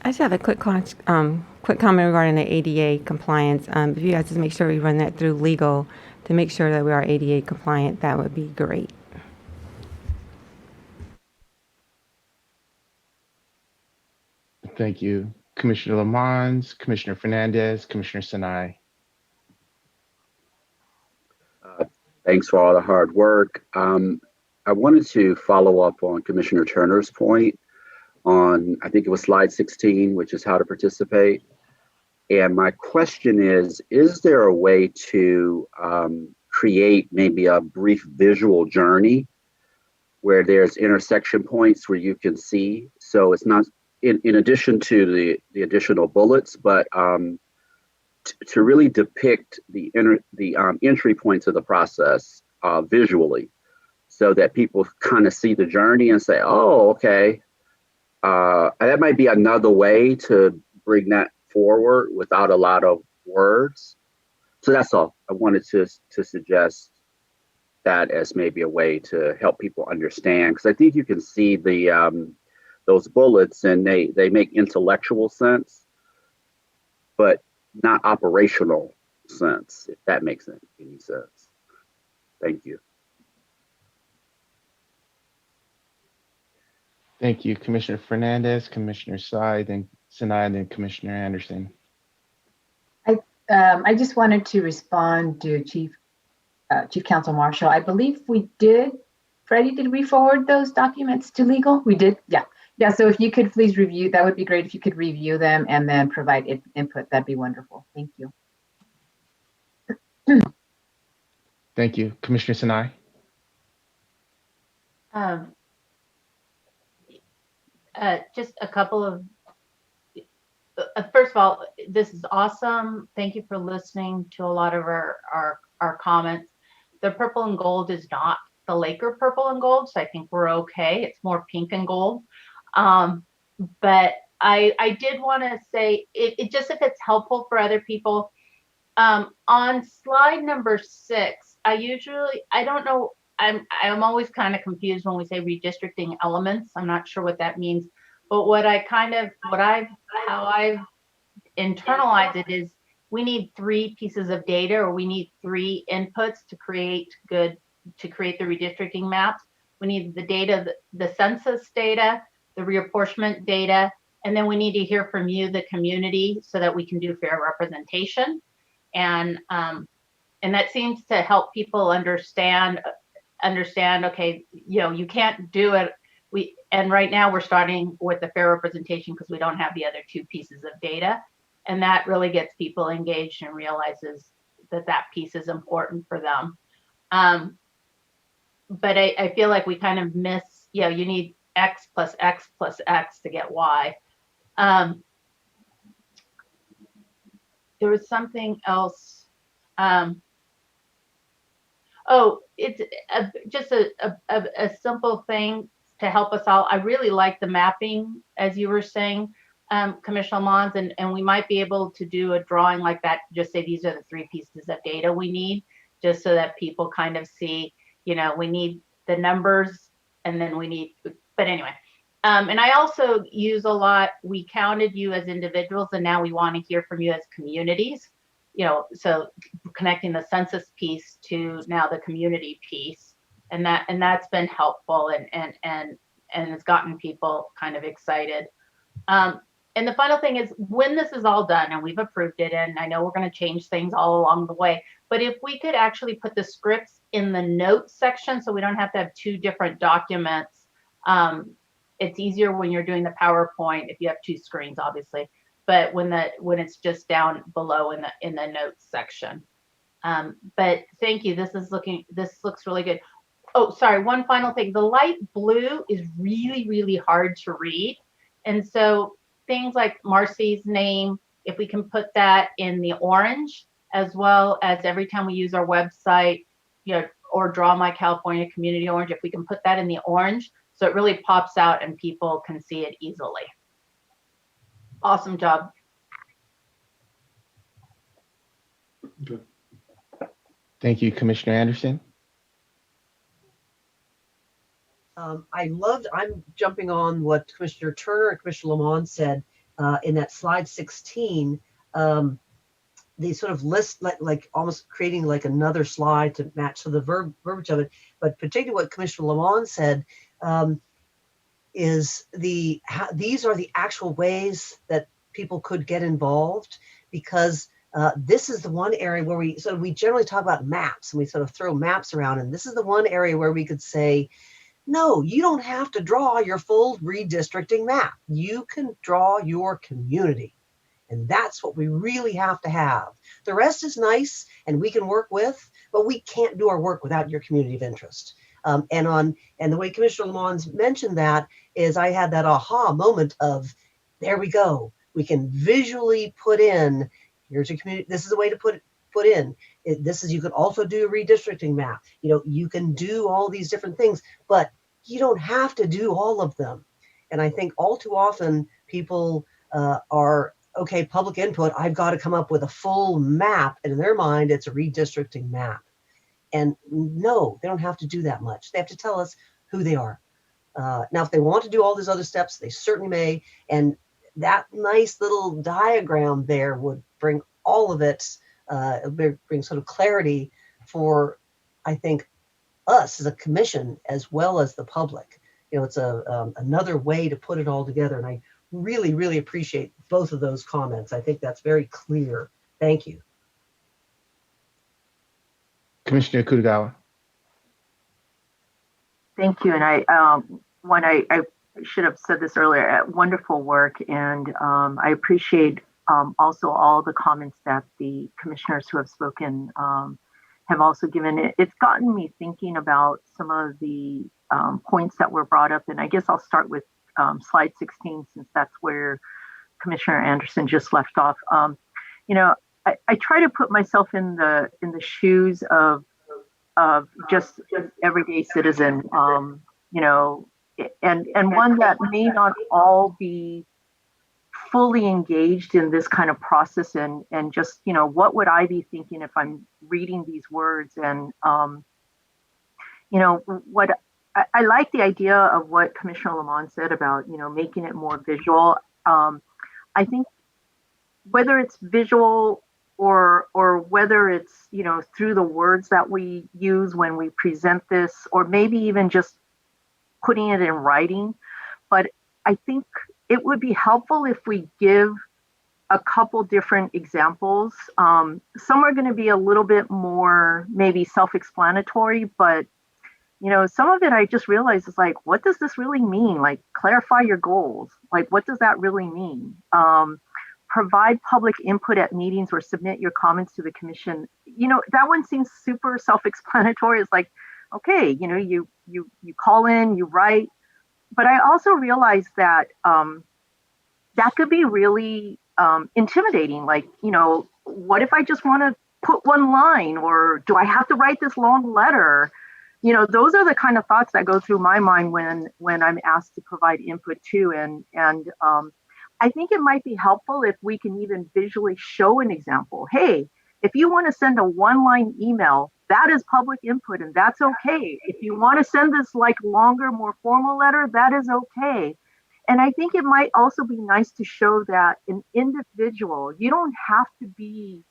I just have a quick comment regarding the ADA compliance. If you guys just make sure we run that through legal to make sure that we are ADA compliant, that would be great. Thank you. Commissioner Lamont, Commissioner Fernandez, Commissioner Sinai. Thanks for all the hard work. I wanted to follow up on Commissioner Turner's point on, I think it was slide 16, which is how to participate. And my question is there a way to create maybe a brief visual journey where there's intersection points where you can see? So it's not in addition to the additional bullets, but to really depict the entry points of the process visually, so that people kind of see the journey and say, oh, okay, that might be another way to bring that forward without a lot of words. So that's all. I wanted to suggest that as maybe a way to help people understand, because I think you can see the those bullets and they make intellectual sense, but not operational sense, if that makes any sense. Thank you. Thank you, Commissioner Fernandez, Commissioner Sinai, and then Commissioner Anderson. I just wanted to respond to Chief Counsel Marshall. I believe we did. Freddie, did we forward those documents to legal? We did. Yeah. Yeah. So if you could please review, that would be great. If you could review them and then provide input, that'd be wonderful. Thank you. Thank you, Commissioner Sinai. Just a couple of, first of all, this is awesome. Thank you for listening to a lot of our comments. The purple and gold is not the Laker purple and gold, so I think we're okay. It's more pink and gold. But I did want to say, it just if it's helpful for other people, on slide number 6, I don't know, I'm always kind of confused when we say redistricting elements. I'm not sure what that means, but how I've internalized it is we need 3 pieces of data, or we need 3 inputs to create the redistricting maps. We need the data, the census data, the reapportionment data, And then we need to hear from you, the community, so that we can do fair representation. And that seems to help people understand, okay, you can't do it. And right now we're starting with the fair representation because we don't have the other two pieces of data. And that really gets people engaged and realizes that piece is important for them. But I feel like we kind of miss, you need X plus X plus X to get Y. There was something else. It's just a simple thing to help us all. I really like the mapping, as you were saying, Commissioner Mons, and we might be able to do a drawing like that, just say these are the 3 pieces of data we need, just so that people kind of see, we need the numbers, and then we need, but anyway. And I also use a lot, we counted you as individuals, and now we want to hear from you as communities. So connecting the census piece to now the community piece, and that's been helpful, and it's gotten people kind of excited. And the final thing is, when this is all done and we've approved it, and I know we're going to change things all along the way, but if we could actually put the scripts in the notes section, so we don't have to have 2 different documents. It's easier when you're doing the PowerPoint if you have 2 screens, obviously. But when it's just down below in the notes section. But thank you. This looks really good. Oh, sorry. One final thing. The light blue is really, really hard to read, and so things like Marcy's name, if we can put that in the orange, as well as every time we use our website, or Draw My California Community Orange, if we can put that in the orange, so it really pops out and people can see it easily. Awesome job. Good. Thank you, Commissioner Anderson. I'm jumping on what Commissioner Turner and Commissioner Lamont said in that slide 16. They sort of list like almost creating like another slide to match to the verbiage of it. But particularly what Commissioner Lamont said is these are the actual ways that people could get involved, because this is the one area where we generally talk about maps, and we sort of throw maps around, and this is the one area where we could say, no, you don't have to draw your full redistricting map. You can draw your community. And that's what we really have to have. The rest is nice and we can work with, but we can't do our work without your community of interest. And the way Commissioner Lamont mentioned that is, I had that aha moment of, there we go. We can visually put in, here's your community. This is a way to put in. You can also do a redistricting map. You can do all these different things, but you don't have to do all of them. And I think all too often people are, okay, public input, I've got to come up with a full map. And in their mind, it's a redistricting map. And no, they don't have to do that much. They have to tell us who they are. Now, if they want to do all these other steps, they certainly may. And that nice little diagram there would bring all of it, bring sort of clarity for, I think, us as a commission as well as the public. It's another way to put it all together. And I really, really appreciate both of those comments. I think that's very clear. Thank you. Commissioner Kutagawa. Thank you. And I should have said this earlier, wonderful work. And I appreciate also all the comments that the commissioners who have spoken have also given. It's gotten me thinking about some of the points that were brought up. And I guess I'll start with slide 16, since that's where Commissioner Anderson just left off. I try to put myself in the shoes of just everyday citizen, and one that may not all be fully engaged in this kind of process, and just, what would I be thinking if I'm reading these words? And what I like the idea of what Commissioner Lamont said about, making it more visual. I think whether it's visual or whether it's, through the words that we use when we present this, or maybe even just putting it in writing, but I think it would be helpful if we give a couple different examples. Some are going to be a little bit more maybe self-explanatory, but some of it I just realized is like, what does this really mean? Like, clarify your goals. Like, what does that really mean? Provide public input at meetings or submit your comments to the commission. That one seems super self-explanatory. It's like, okay, you call in, you write. But I also realized that that could be really intimidating. Like, what if I just want to put one line, or do I have to write this long letter? Those are the kind of thoughts that go through my mind when I'm asked to provide input too. And I think it might be helpful if we can even visually show an example. Hey, if you want to send a one-line email, that is public input, and that's okay. If you want to send this like longer, more formal letter, that is okay. And I think it might also be nice to show that an individual, you don't have to be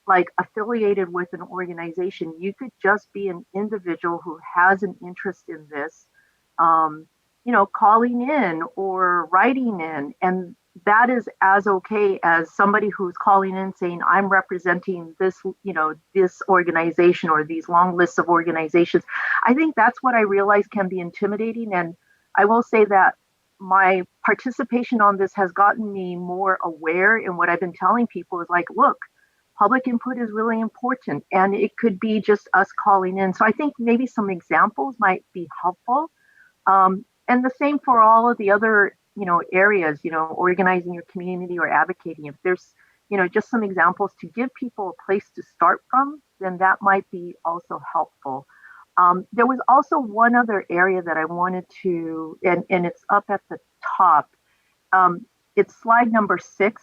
like affiliated with an organization. You could just be an individual who has an interest in this, calling in or writing in. And that is as okay as somebody who's calling in saying, I'm representing this, this organization or these long lists of organizations. I think that's what I realize can be intimidating. And I will say that my participation on this has gotten me more aware. And what I've been telling people is like, look, public input is really important, and it could be just us calling in. So I think maybe some examples might be helpful. And the same for all of the other, areas, organizing your community or advocating. If there's, just some examples to give people a place to start from, then that might be also helpful. There was also one other area that I wanted to, and it's up at the top. It's slide number 6.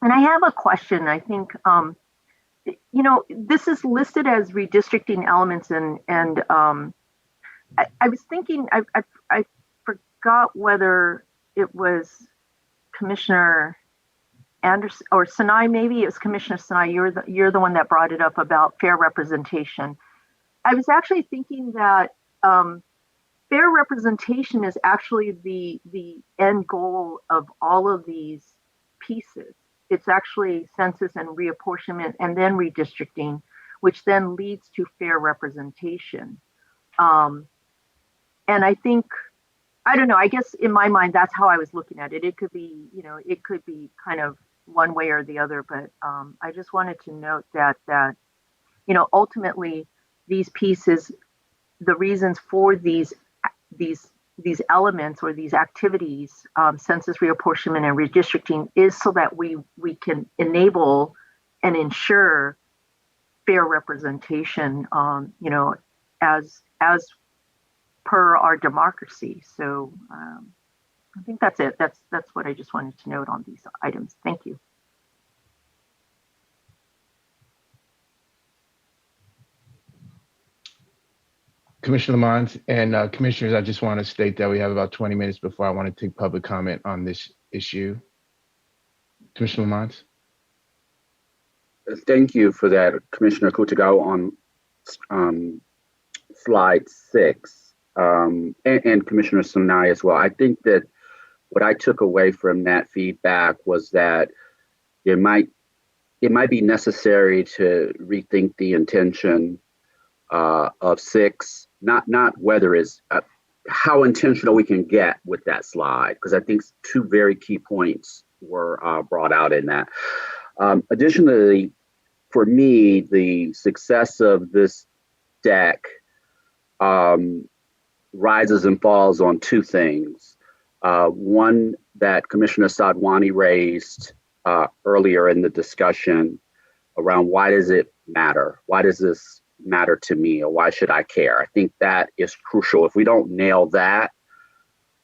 And I have a question. I think, this is listed as redistricting elements, and I was thinking, I forgot whether it was Commissioner Anderson or Sinai. Maybe it was Commissioner Sinai. You're the one that brought it up about fair representation. I was actually thinking that fair representation is actually the end goal of all of these pieces. It's actually census and reapportionment and then redistricting, which then leads to fair representation. And I think, I don't know, I guess in my mind, that's how I was looking at it. It could be, it could be kind of one way or the other, but I just wanted to note that, ultimately these pieces, the reasons for these elements or these activities, census reapportionment and redistricting, is so that we can enable and ensure fair representation, as per our democracy. So I think that's it. That's what I just wanted to note on these items. Thank you. Commissioner Lamont and commissioners, I just want to state that we have about 20 minutes before I want to take public comment on this issue. Commissioner Lamont. Thank you for that, Commissioner Kutagawa, on slide 6, and Commissioner Sinai as well. I think that what I took away from that feedback was that it might be necessary to rethink the intention of 6, not whether it's how intentional we can get with that slide, because I think 2 very key points were brought out in that. Additionally, for me, the success of this deck rises and falls on 2 things. One that Commissioner Sadwani raised earlier in the discussion around, why does it matter? Why does this matter to me, or why should I care? I think that is crucial. If we don't nail that,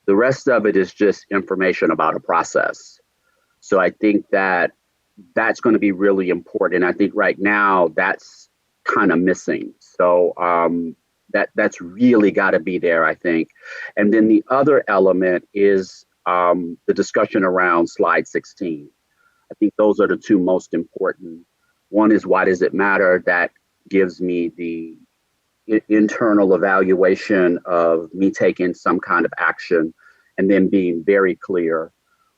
the rest of it is just information about a process. So I think that that's going to be really important. I think right now that's kind of missing. So that's really got to be there, I think. And then the other element is the discussion around slide 16. I think those are the 2 most important. One is, why does it matter? That gives me the internal evaluation of me taking some kind of action, and then being very clear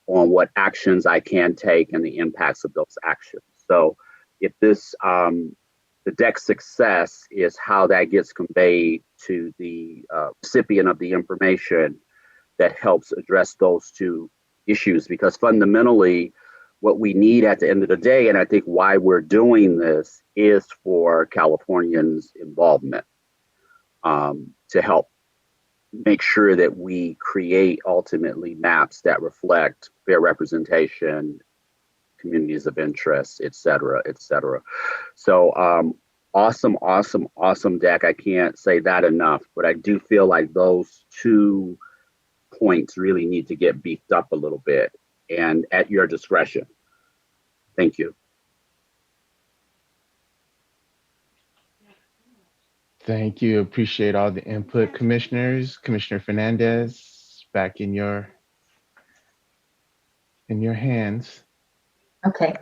on what actions I can take and the impacts of those actions. So if this, the deck success is how that gets conveyed to the recipient of the information that helps address those two issues, because fundamentally what we need at the end of the day, and I think why we're doing this, is for Californians' involvement to help make sure that we create ultimately maps that reflect fair representation, communities of interest, et cetera, et cetera. So awesome, awesome, awesome deck. I can't say that enough, but I do feel like those two points really need to get beefed up a little bit, and at your discretion. Thank you. Thank you. Appreciate all the input, commissioners. Commissioner Fernandez, back in your hands. Okay.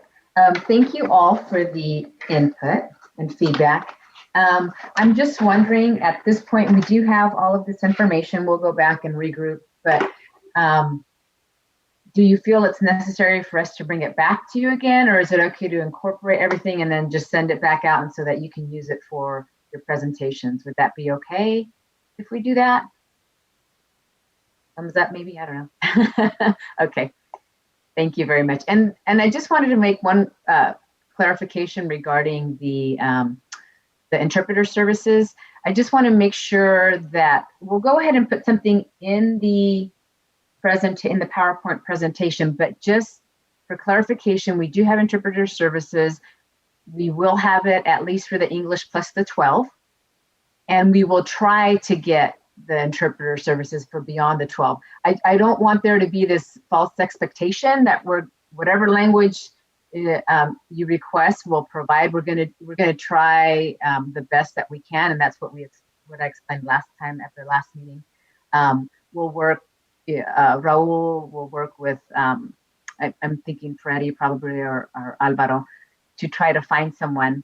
Thank you all for the input and feedback. I'm just wondering, at this point, we do have all of this information. We'll go back and regroup, but do you feel it's necessary for us to bring it back to you again, or is it okay to incorporate everything and then just send it back out and so that you can use it for your presentations? Would that be okay if we do that? Is that maybe, I don't know. Okay. Thank you very much. And I just wanted to make one clarification regarding the interpreter services. I just want to make sure that we'll go ahead and put something in the PowerPoint presentation, but just for clarification, we do have interpreter services. We will have it at least for the English plus the 12, and we will try to get the interpreter services for beyond the 12. I don't want there to be this false expectation that whatever language you request we'll provide. We're gonna try the best that we can, and that's what I explained last time at the last meeting. We'll work. Raul will work with. I'm thinking Freddie probably or Alvaro to try to find someone,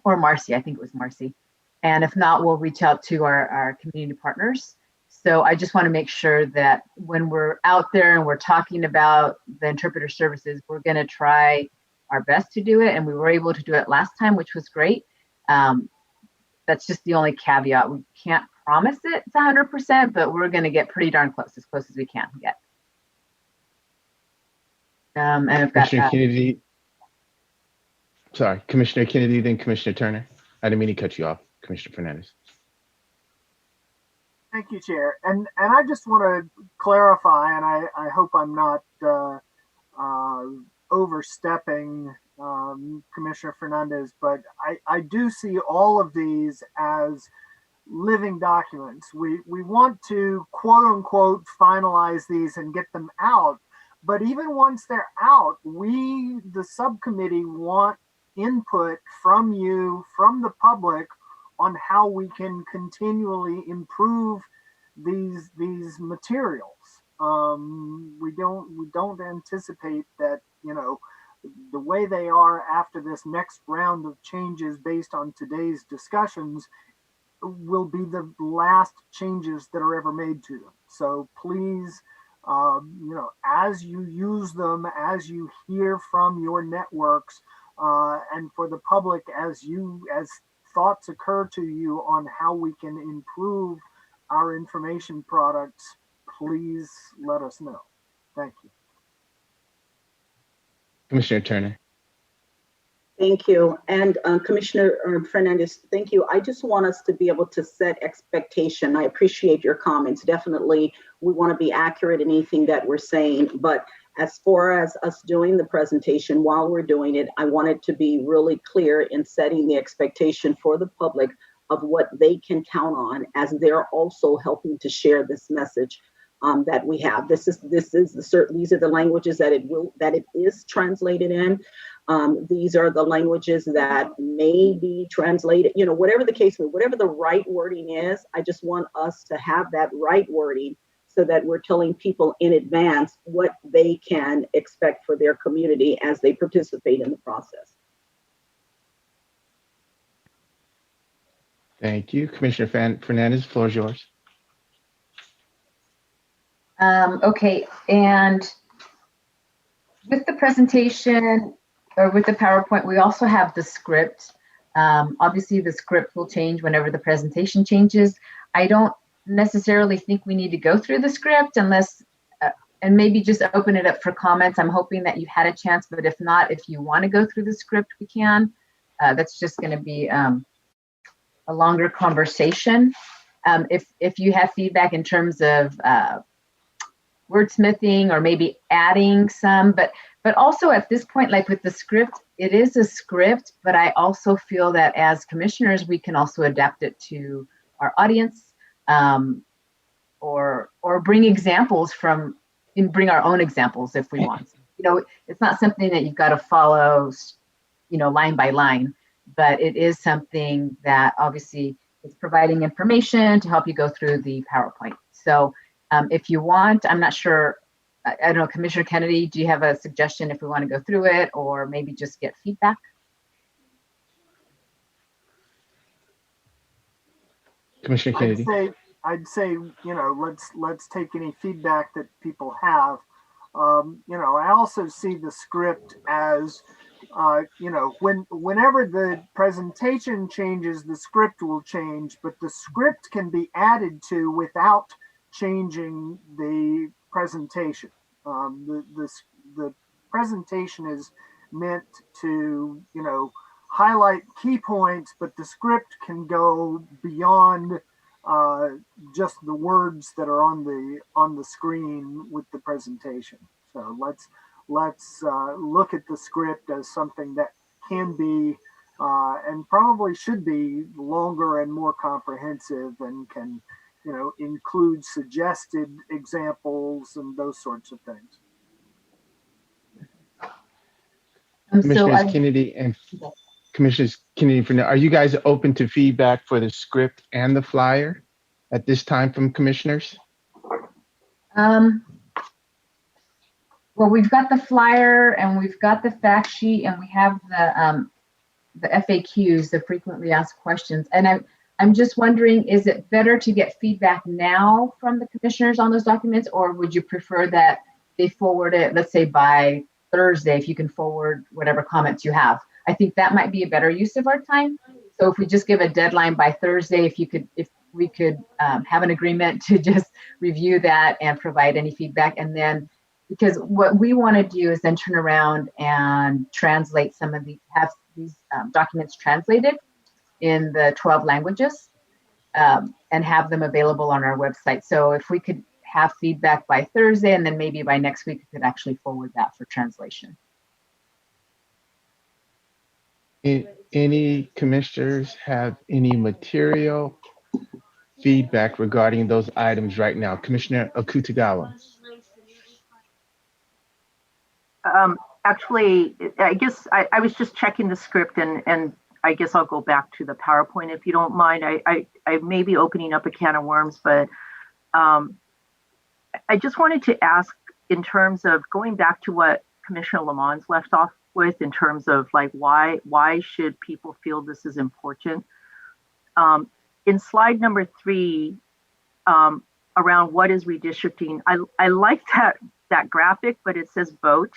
or Marcy. I think it was Marcy. And if not, we'll reach out to our community partners. So I just want to make sure that when we're out there and we're talking about the interpreter services, we're going to try our best to do it. And we were able to do it last time, which was great. That's just the only caveat. We can't promise it's 100%, but we're going to get pretty darn close as we can get. And I've got Commissioner Kennedy. Sorry, Commissioner Kennedy, then Commissioner Turner. I didn't mean to cut you off, Commissioner Fernandez. Thank you, Chair. And I just want to clarify, and I hope I'm not overstepping Commissioner Fernandez, but I do see all of these as living documents. We want to quote unquote finalize these and get them out. But even once they're out, we, the subcommittee, want input from you, from the public, on how we can continually improve these materials. We don't anticipate that, you know, the way they are after this next round of changes based on today's discussions will be the last changes that are ever made to them. So please, you know, as you use them, as you hear from your networks, and for the public, as thoughts occur to you on how we can improve our information products, please let us know. Thank you. Commissioner Turner. Thank you. And Commissioner Fernandez, thank you. I just want us to be able to set expectation. I appreciate your comments. Definitely, we want to be accurate in anything that we're saying. But as far as us doing the presentation, while we're doing it, I want it to be really clear in setting the expectation for the public of what they can count on as they're also helping to share this message that we have. These are the languages that it is translated in. These are the languages that may be translated, you know, whatever the case, whatever the right wording is, I just want us to have that right wording so that we're telling people in advance what they can expect for their community as they participate in the process. Thank you. Commissioner Fernandez, the floor is yours. Okay, and With the presentation or with the PowerPoint, we also have the script. Obviously, the script will change whenever the presentation changes. I don't necessarily think we need to go through the script unless, and maybe just open it up for comments. I'm hoping that you had a chance, but if not, if you want to go through the script, we can. That's just going to be a longer conversation. If you have feedback in terms of wordsmithing or maybe adding some, but also at this point, like with the script, it is a script, but I also feel that as commissioners, we can also adapt it to our audience, or bring examples from, and bring our own examples if we want. You know, it's not something that you've got to follow, you know, line by line, but it is something that obviously is providing information to help you go through the PowerPoint. So if you want, I'm not sure, I don't know, Commissioner Kennedy, do you have a suggestion if we want to go through it or maybe just get feedback? Commissioner Kennedy. I'd say, you know, let's take any feedback that people have. You know, I also see the script as, you know, whenever the presentation changes, the script will change, but the script can be added to without changing the presentation. The presentation is meant to, you know, highlight key points, but the script can go beyond just the words that are on the screen with the presentation. So let's look at the script as something that can be and probably should be longer and more comprehensive, and can, you know, include suggested examples and those sorts of things. Commissioners Kennedy and Commissioners Kennedy, are you guys open to feedback for the script and the flyer at this time from commissioners? Well, we've got the flyer and we've got the fact sheet and we have the FAQs, the frequently asked questions. And I'm just wondering, is it better to get feedback now from the commissioners on those documents, or would you prefer that they forward it, let's say by Thursday, if you can forward whatever comments you have? I think that might be a better use of our time. So if we just give a deadline by Thursday, if we could have an agreement to just review that and provide any feedback. And then, because what we want to do is then turn around and translate some of these, have these documents translated in the 12 languages, and have them available on our website. So if we could have feedback by Thursday, and then maybe by next week, we could actually forward that for translation. Any commissioners have any material feedback regarding those items right now? Commissioner Okutagawa. Actually, I guess I was just checking the script, and I guess I'll go back to the PowerPoint if you don't mind. I may be opening up a can of worms, but I just wanted to ask, in terms of going back to what Commissioner Lamons left off with, in terms of like why should people feel this is important? In slide number 3, around what is redistricting, I like that graphic, but it says vote.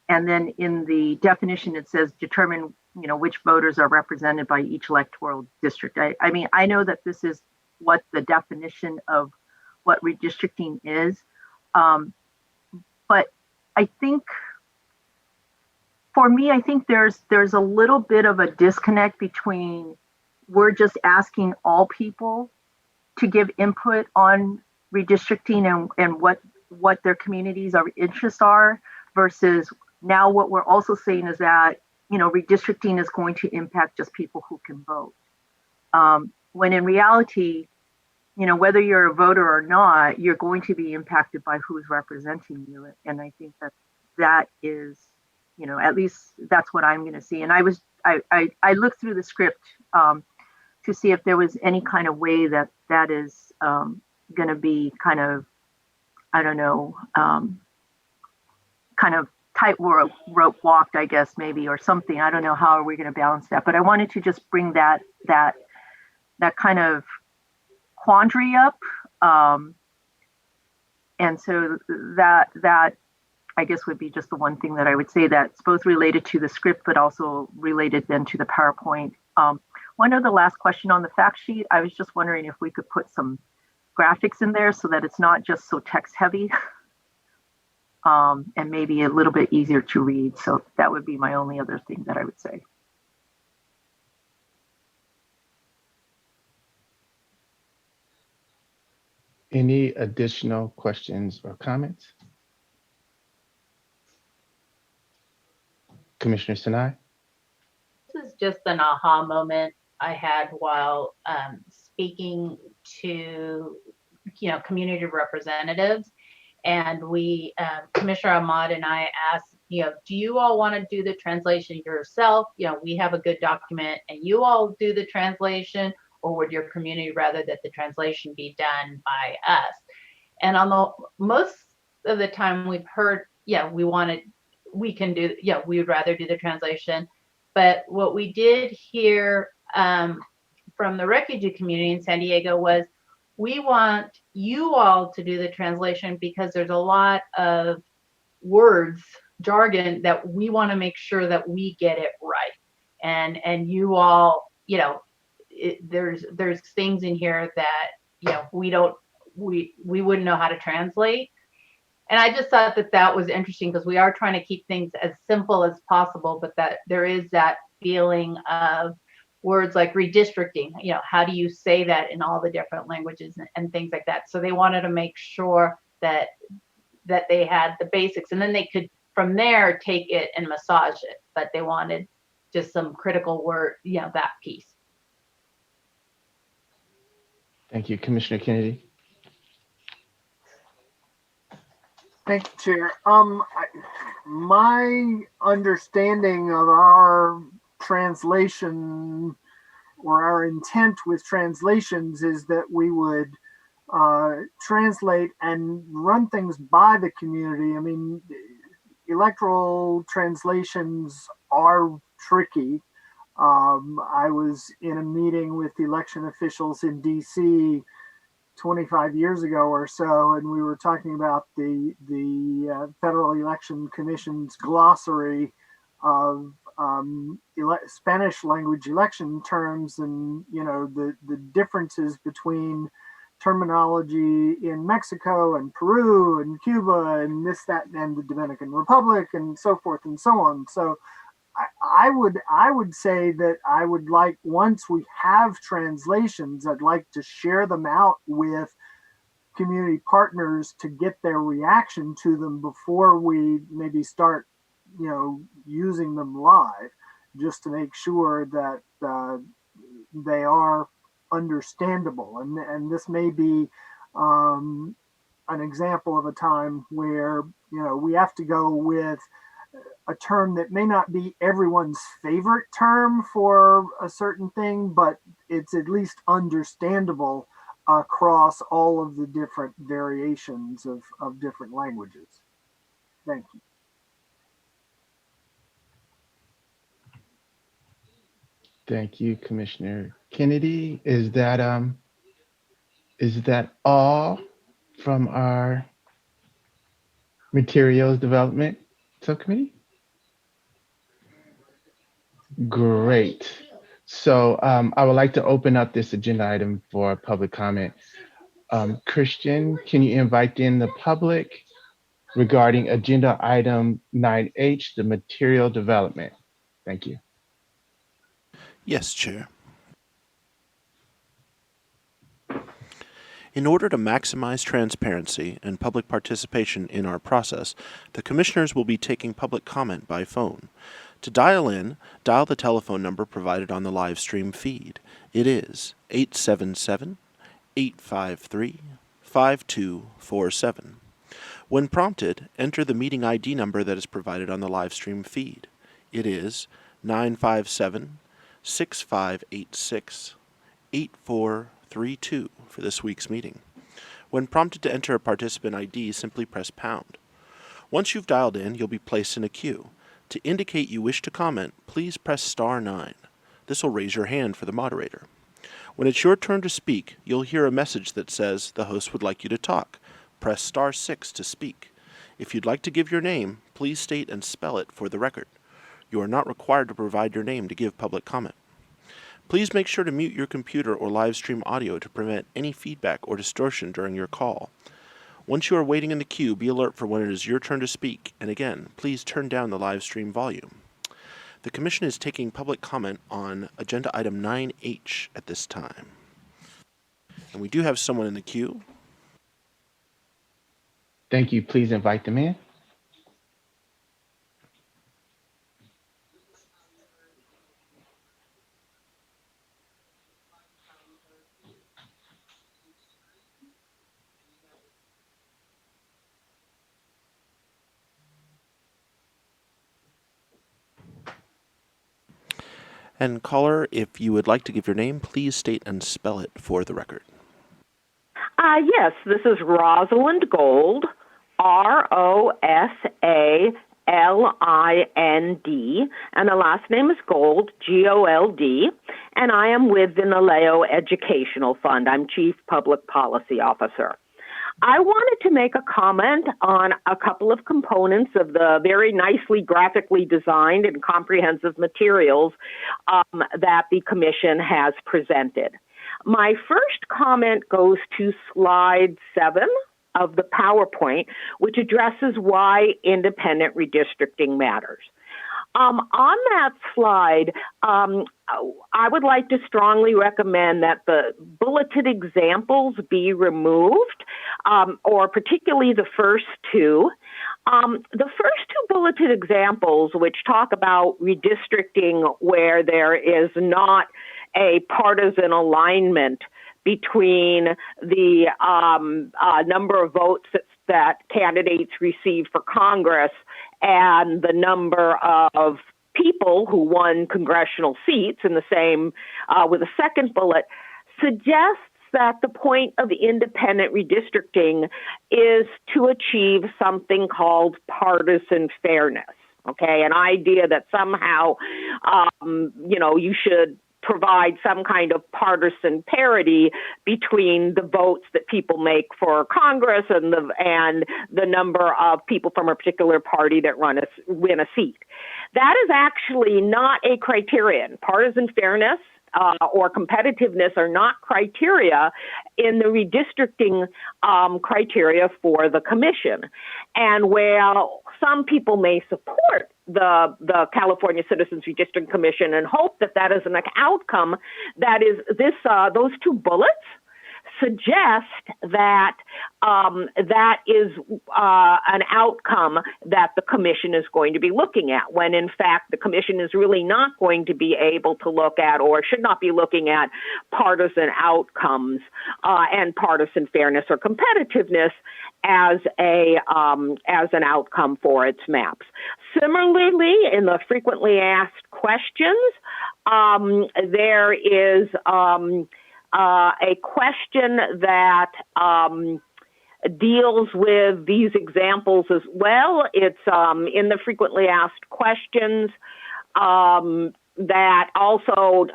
And then in the definition, it says determine, you know, which voters are represented by each electoral district. I mean, I know that this is what the definition of what redistricting is. But I think, for me, I think there's a little bit of a disconnect between, we're just asking all people to give input on redistricting and what their communities or interests are, versus now what we're also saying is that, you know, redistricting is going to impact just people who can vote. When in reality, you know, whether you're a voter or not, you're going to be impacted by who's representing you. And I think that is, you know, at least that's what I'm going to see. And I looked through the script to see if there was any kind of way that is going to be kind of, I don't know, kind of tightrope walked, I guess, maybe, or something. I don't know how are we going to balance that, but I wanted to just bring that kind of quandary up, and so that I guess would be just the one thing that I would say that's both related to the script, but also related then to the PowerPoint. One other last question on the fact sheet. I was just wondering if we could put some graphics in there so that it's not just so text heavy and maybe a little bit easier to read. So that would be my only other thing that I would say. Any additional questions or comments? Commissioner Sinai? This is just an aha moment I had while speaking to, community representatives. And we, Commissioner Ahmad and I asked, do you all want to do the translation yourself? We have a good document and you all do the translation, or would your community rather that the translation be done by us? And on the most of the time we've heard, we would rather do the translation. But what we did hear from the refugee community in San Diego was, we want you all to do the translation because there's a lot of words, jargon, that we want to make sure that we get it right. And you all, there's things in here that, we wouldn't know how to translate. And I just thought that was interesting because we are trying to keep things as simple as possible, but that there is that feeling of words like redistricting, how do you say that in all the different languages and things like that. So they wanted to make sure that they had the basics, and then they could from there take it and massage it, but they wanted just some critical word, that piece. Thank you. Commissioner Kennedy? Thank you, Chair. My understanding of our translation or our intent with translations is that we would translate and run things by the community. I mean, electoral translations are tricky. I was in a meeting with election officials in DC 25 years ago or so, and we were talking about the Federal Election Commission's glossary of Spanish language election terms, and the differences between terminology in Mexico and Peru and Cuba and this, that, and the Dominican Republic and so forth and so on. So I would say that I would like, once we have translations, I'd like to share them out with community partners to get their reaction to them before we maybe start, using them live, just to make sure that they are understandable. And this may be an example of a time where, we have to go with a term that may not be everyone's favorite term for a certain thing, but it's at least understandable across all of the different variations of different languages. Thank you. Thank you, Commissioner Kennedy. Is that all from our materials development subcommittee? Great. So I would like to open up this agenda item for public comment. Christian, can you invite in the public regarding agenda item 9H, the material development? Thank you. Yes, Chair. In order to maximize transparency and public participation in our process, the Commissioners will be taking public comment by phone. To dial in, dial the telephone number provided on the live stream feed. It is 877-853-5247. When prompted, enter the meeting ID number that is provided on the live stream feed. It is 957-6586-8432 for this week's meeting. When prompted to enter a participant ID, simply press pound. Once you've dialed in, you'll be placed in a queue. To indicate you wish to comment, please press star 9. This will raise your hand for the moderator. When it's your turn to speak, you'll hear a message that says the host would like you to talk. Press star 6 to speak. If you'd like to give your name, please state and spell it for the record. You are not required to provide your name to give public comment. Please make sure to mute your computer or live stream audio to prevent any feedback or distortion during your call. Once you are waiting in the queue, be alert for when it is your turn to speak, and again, please turn down the live stream volume. The Commission is taking public comment on Agenda Item 9H at this time. And we do have someone in the queue. Thank you. Please invite them in. And caller, if you would like to give your name, please state and spell it for the record. Yes, this is Rosalind Gold, Rosalind, and the last name is Gold, Gold, and I am with the NALEO Educational Fund. I'm Chief Public Policy Officer. I wanted to make a comment on a couple of components of the very nicely graphically designed and comprehensive materials that the Commission has presented. My first comment goes to slide 7 of the PowerPoint, which addresses why independent redistricting matters. On that slide, I would like to strongly recommend that the bulleted examples be removed, or particularly the first two. The first two bulleted examples, which talk about redistricting where there is not a partisan alignment between the number of votes that candidates receive for Congress and the number of people who won congressional seats in the same, with a second bullet, suggests that the point of independent redistricting is to achieve something called partisan fairness. Okay, an idea that somehow, you should provide some kind of partisan parity between the votes that people make for Congress and the number of people from a particular party that win a seat. That is actually not a criterion. Partisan fairness or competitiveness are not criteria in the redistricting criteria for the Commission. And while some people may support the California Citizens Redistricting Commission and hope that that is an outcome, that is those two bullets suggest that that is an outcome that the Commission is going to be looking at, when in fact the Commission is really not going to be able to look at, or should not be looking at, partisan outcomes and partisan fairness or competitiveness as an outcome for its maps. Similarly, in the frequently asked questions, there is a question that deals with these examples as well. It's in the frequently asked questions that also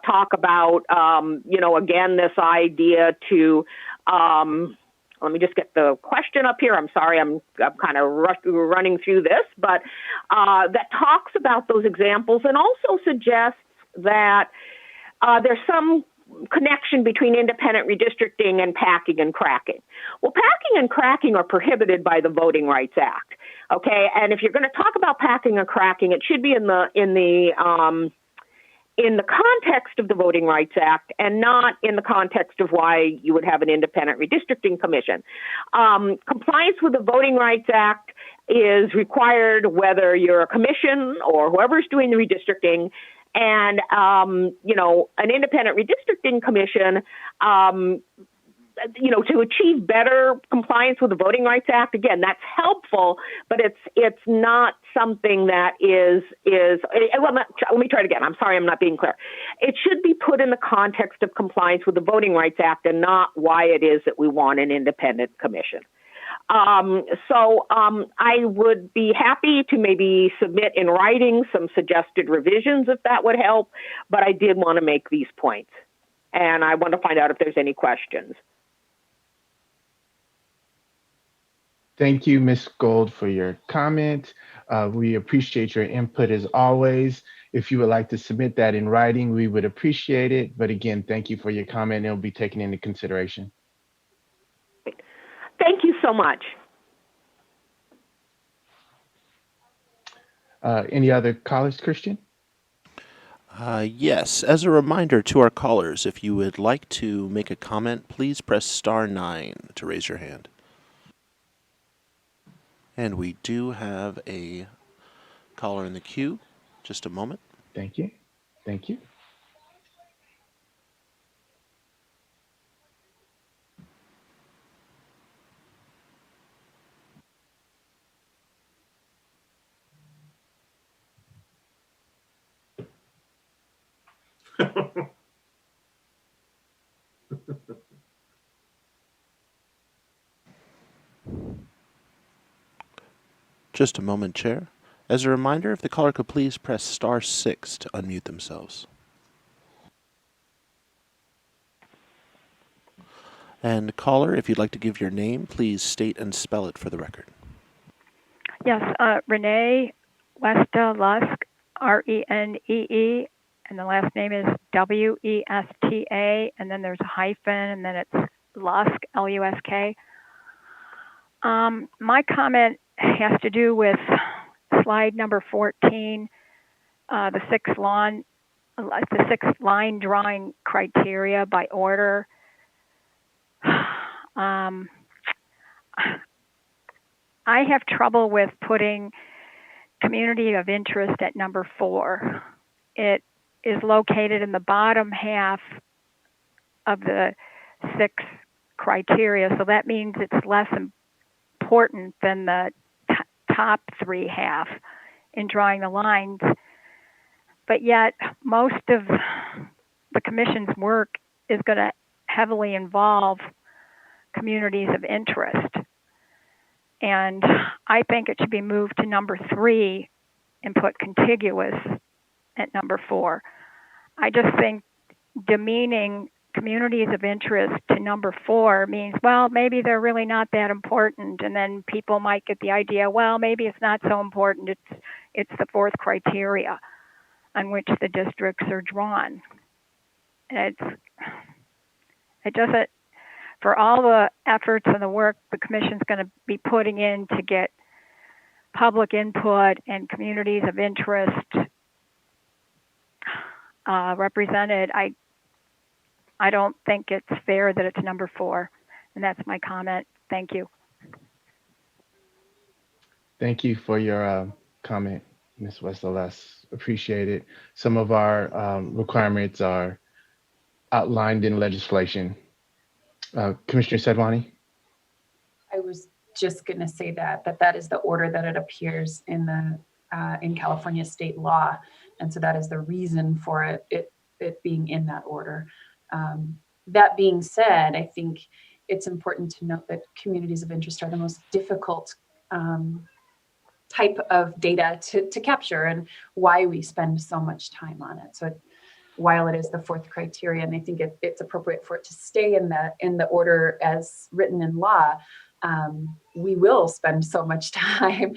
talk about, again, this idea to, let me just get the question up here. I'm sorry, I'm kind of running through this, but that talks about those examples and also suggests that there's some connection between independent redistricting and packing and cracking. Well, packing and cracking are prohibited by the Voting Rights Act. Okay, and if you're going to talk about packing and cracking, it should be in the context of the Voting Rights Act and not in the context of why you would have an independent redistricting commission. Compliance with the Voting Rights Act is required whether you're a commission or whoever's doing the redistricting. And, an independent redistricting commission, to achieve better compliance with the Voting Rights Act, again, that's helpful, but it's not something that let me try it again. I'm sorry, I'm not being clear. It should be put in the context of compliance with the Voting Rights Act and not why it is that we want an independent commission. I would be happy to maybe submit in writing some suggested revisions if that would help, but I did want to make these points. And I want to find out if there's any questions. Thank you, Ms. Gold, for your comment. We appreciate your input as always. If you would like to submit that in writing, we would appreciate it. But again, thank you for your comment. It'll be taken into consideration. Thank you so much. Any other callers, Christian? Yes, as a reminder to our callers, if you would like to make a comment, please press *9 to raise your hand. And we do have a caller in the queue. Just a moment. Thank you. Thank you. Just a moment, Chair. As a reminder, if the caller could please press *6 to unmute themselves. And caller, if you'd like to give your name, please state and spell it for the record. Yes, Renee Westa Lusk, Renee, and the last name is Westa, and then there's a hyphen, and then it's Lusk, Lusk. My comment has to do with slide number 14, the six line drawing criteria by order. I have trouble with putting community of interest at number 4. It is located in the bottom half of the 6 criteria, so that means it's less important than the top 3 half in drawing the lines. But yet, most of the Commission's work is going to heavily involve communities of interest. And I think it should be moved to number 3 and put contiguous at number 4. I just think demeaning communities of interest to number 4 means, well, maybe they're really not that important. And then people might get the idea, well, maybe it's not so important. It's the 4th criteria on which the districts are drawn. And it doesn't, for all the efforts and the work the Commission's going to be putting in to get public input and communities of interest represented, I don't think it's fair that it's number 4. And that's my comment. Thank you. Thank you for your comment, Ms. Westeles. Appreciate it. Some of our requirements are outlined in legislation. Commissioner Sedwani? I was just going to say that is the order that it appears in the in California state law, and so that is the reason for it being in that order. That being said, I think it's important to note that communities of interest are the most difficult type of data to capture, and why we spend so much time on it. So while it is the 4th criteria, and I think it's appropriate for it to stay in the order as written in law, we will spend so much time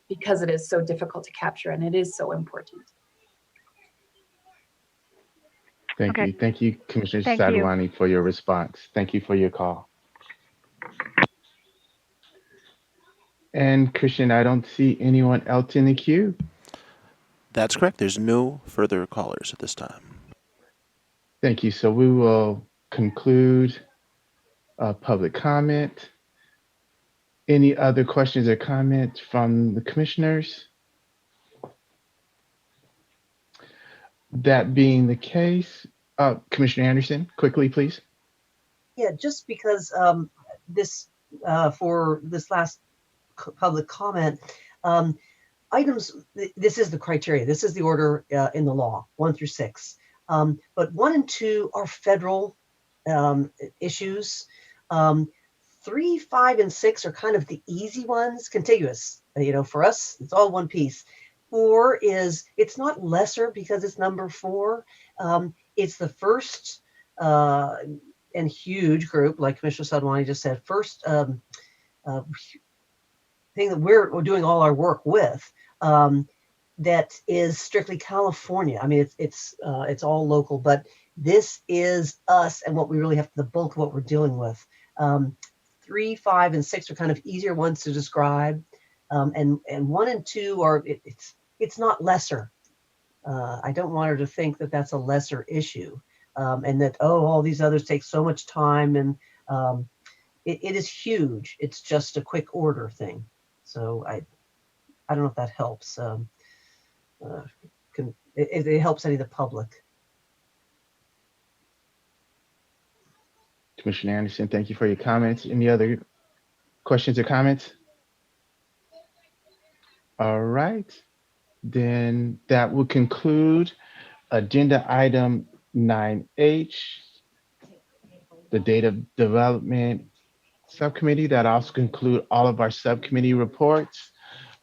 because it is so difficult to capture and it is so important. Thank you. Thank you, Commissioner Sadwani, for your response. Thank you for your call. And Christian, I don't see anyone else in the queue. That's correct. There's no further callers at this time. Thank you. So we will conclude public comment. Any other questions or comments from the commissioners? That being the case, Commissioner Anderson, quickly, please. Yeah, just because for this last public comment, items, this is the criteria, this is the order in the law, 1 through 6. But 1 and 2 are federal issues. 3, 5, and 6 are kind of the easy ones, contiguous. For us, it's all one piece. 4 is, it's not lesser because it's number 4. It's the first and huge group, like Commissioner Sadwani just said, first thing that we're doing all our work with, that is strictly California. I mean, it's all local, but this is us and what we really have, the bulk of what we're dealing with. 3, 5, and 6 are kind of easier ones to describe, and 1 and 2 are it's not lesser. I don't want her to think that that's a lesser issue, and that all these others take so much time, and it is huge. It's just a quick order thing. So I don't know if that helps. It helps any of the public. Commissioner Anderson, thank you for your comments. Any other questions or comments? All right, then that will conclude agenda item 9H, the Data Development Subcommittee. That also conclude all of our subcommittee reports.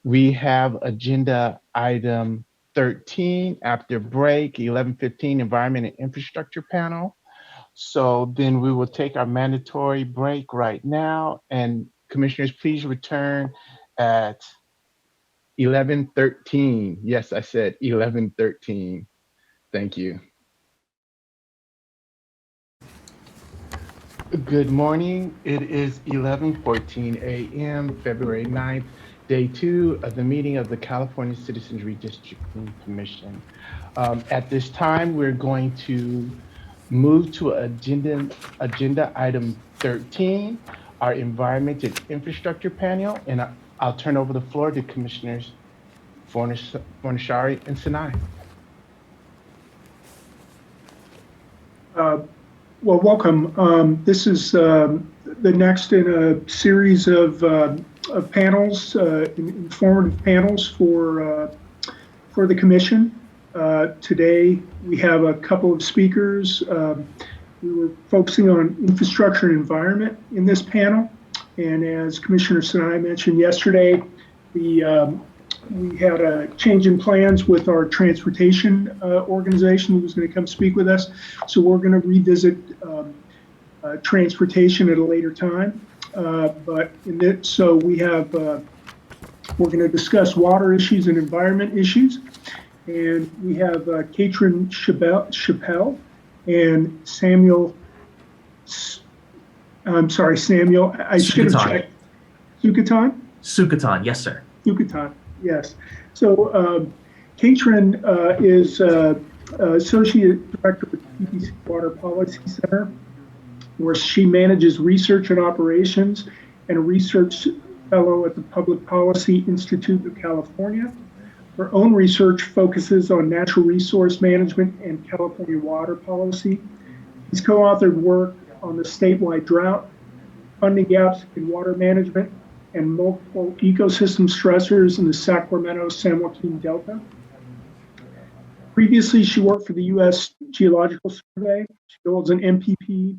We have agenda item 13 after break, 11:15 Environment and Infrastructure Panel. So then we will take our mandatory break right now. And commissioners, please return at 11:13. Yes, I said 11:13. Thank you. Good morning. It is 11:14 a.m., February 9th, day 2 of the meeting of the California Citizens Redistricting Commission. At this time, we're going to move to agenda item 13, our Environment and Infrastructure Panel, and I'll turn over the floor to Commissioners Fornashari and Sinai. Well, welcome. This is the next in a series of panels, informative panels for the commission. Today, we have a couple of speakers. We were focusing on infrastructure and environment in this panel. And as Commissioner Sinai mentioned yesterday, we had a change in plans with our transportation organization who was going to come speak with us. So we're going to revisit transportation at a later time. So we have, we're going to discuss water issues and environment issues. And we have Katrin Chappelle and Samuel, I'm sorry, Samuel, I should have checked. Sukatan? Sukatan, yes, sir. Sukatan, yes. So Katrin is Associate Director of the PPC Water Policy Center, where she manages research and operations, and a research fellow at the Public Policy Institute of California. Her own research focuses on natural resource management and California water policy. She's co-authored work on the statewide drought, funding gaps in water management, and multiple ecosystem stressors in the Sacramento-San Joaquin Delta. Previously, she worked for the U.S. Geological Survey. She holds an MPP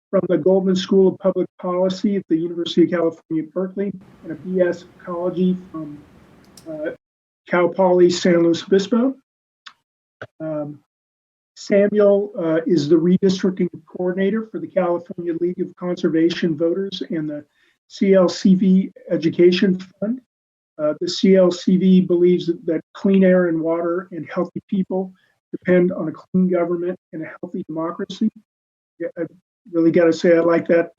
from the Goldman School of Public Policy at the University of California, Berkeley, and a BS Ecology from Cal Poly San Luis Obispo. Samuel is the redistricting coordinator for the California League of Conservation Voters and the CLCV Education Fund. The CLCV believes that clean air and water and healthy people depend on a clean government and a healthy democracy. Yeah, I really got to say I like that.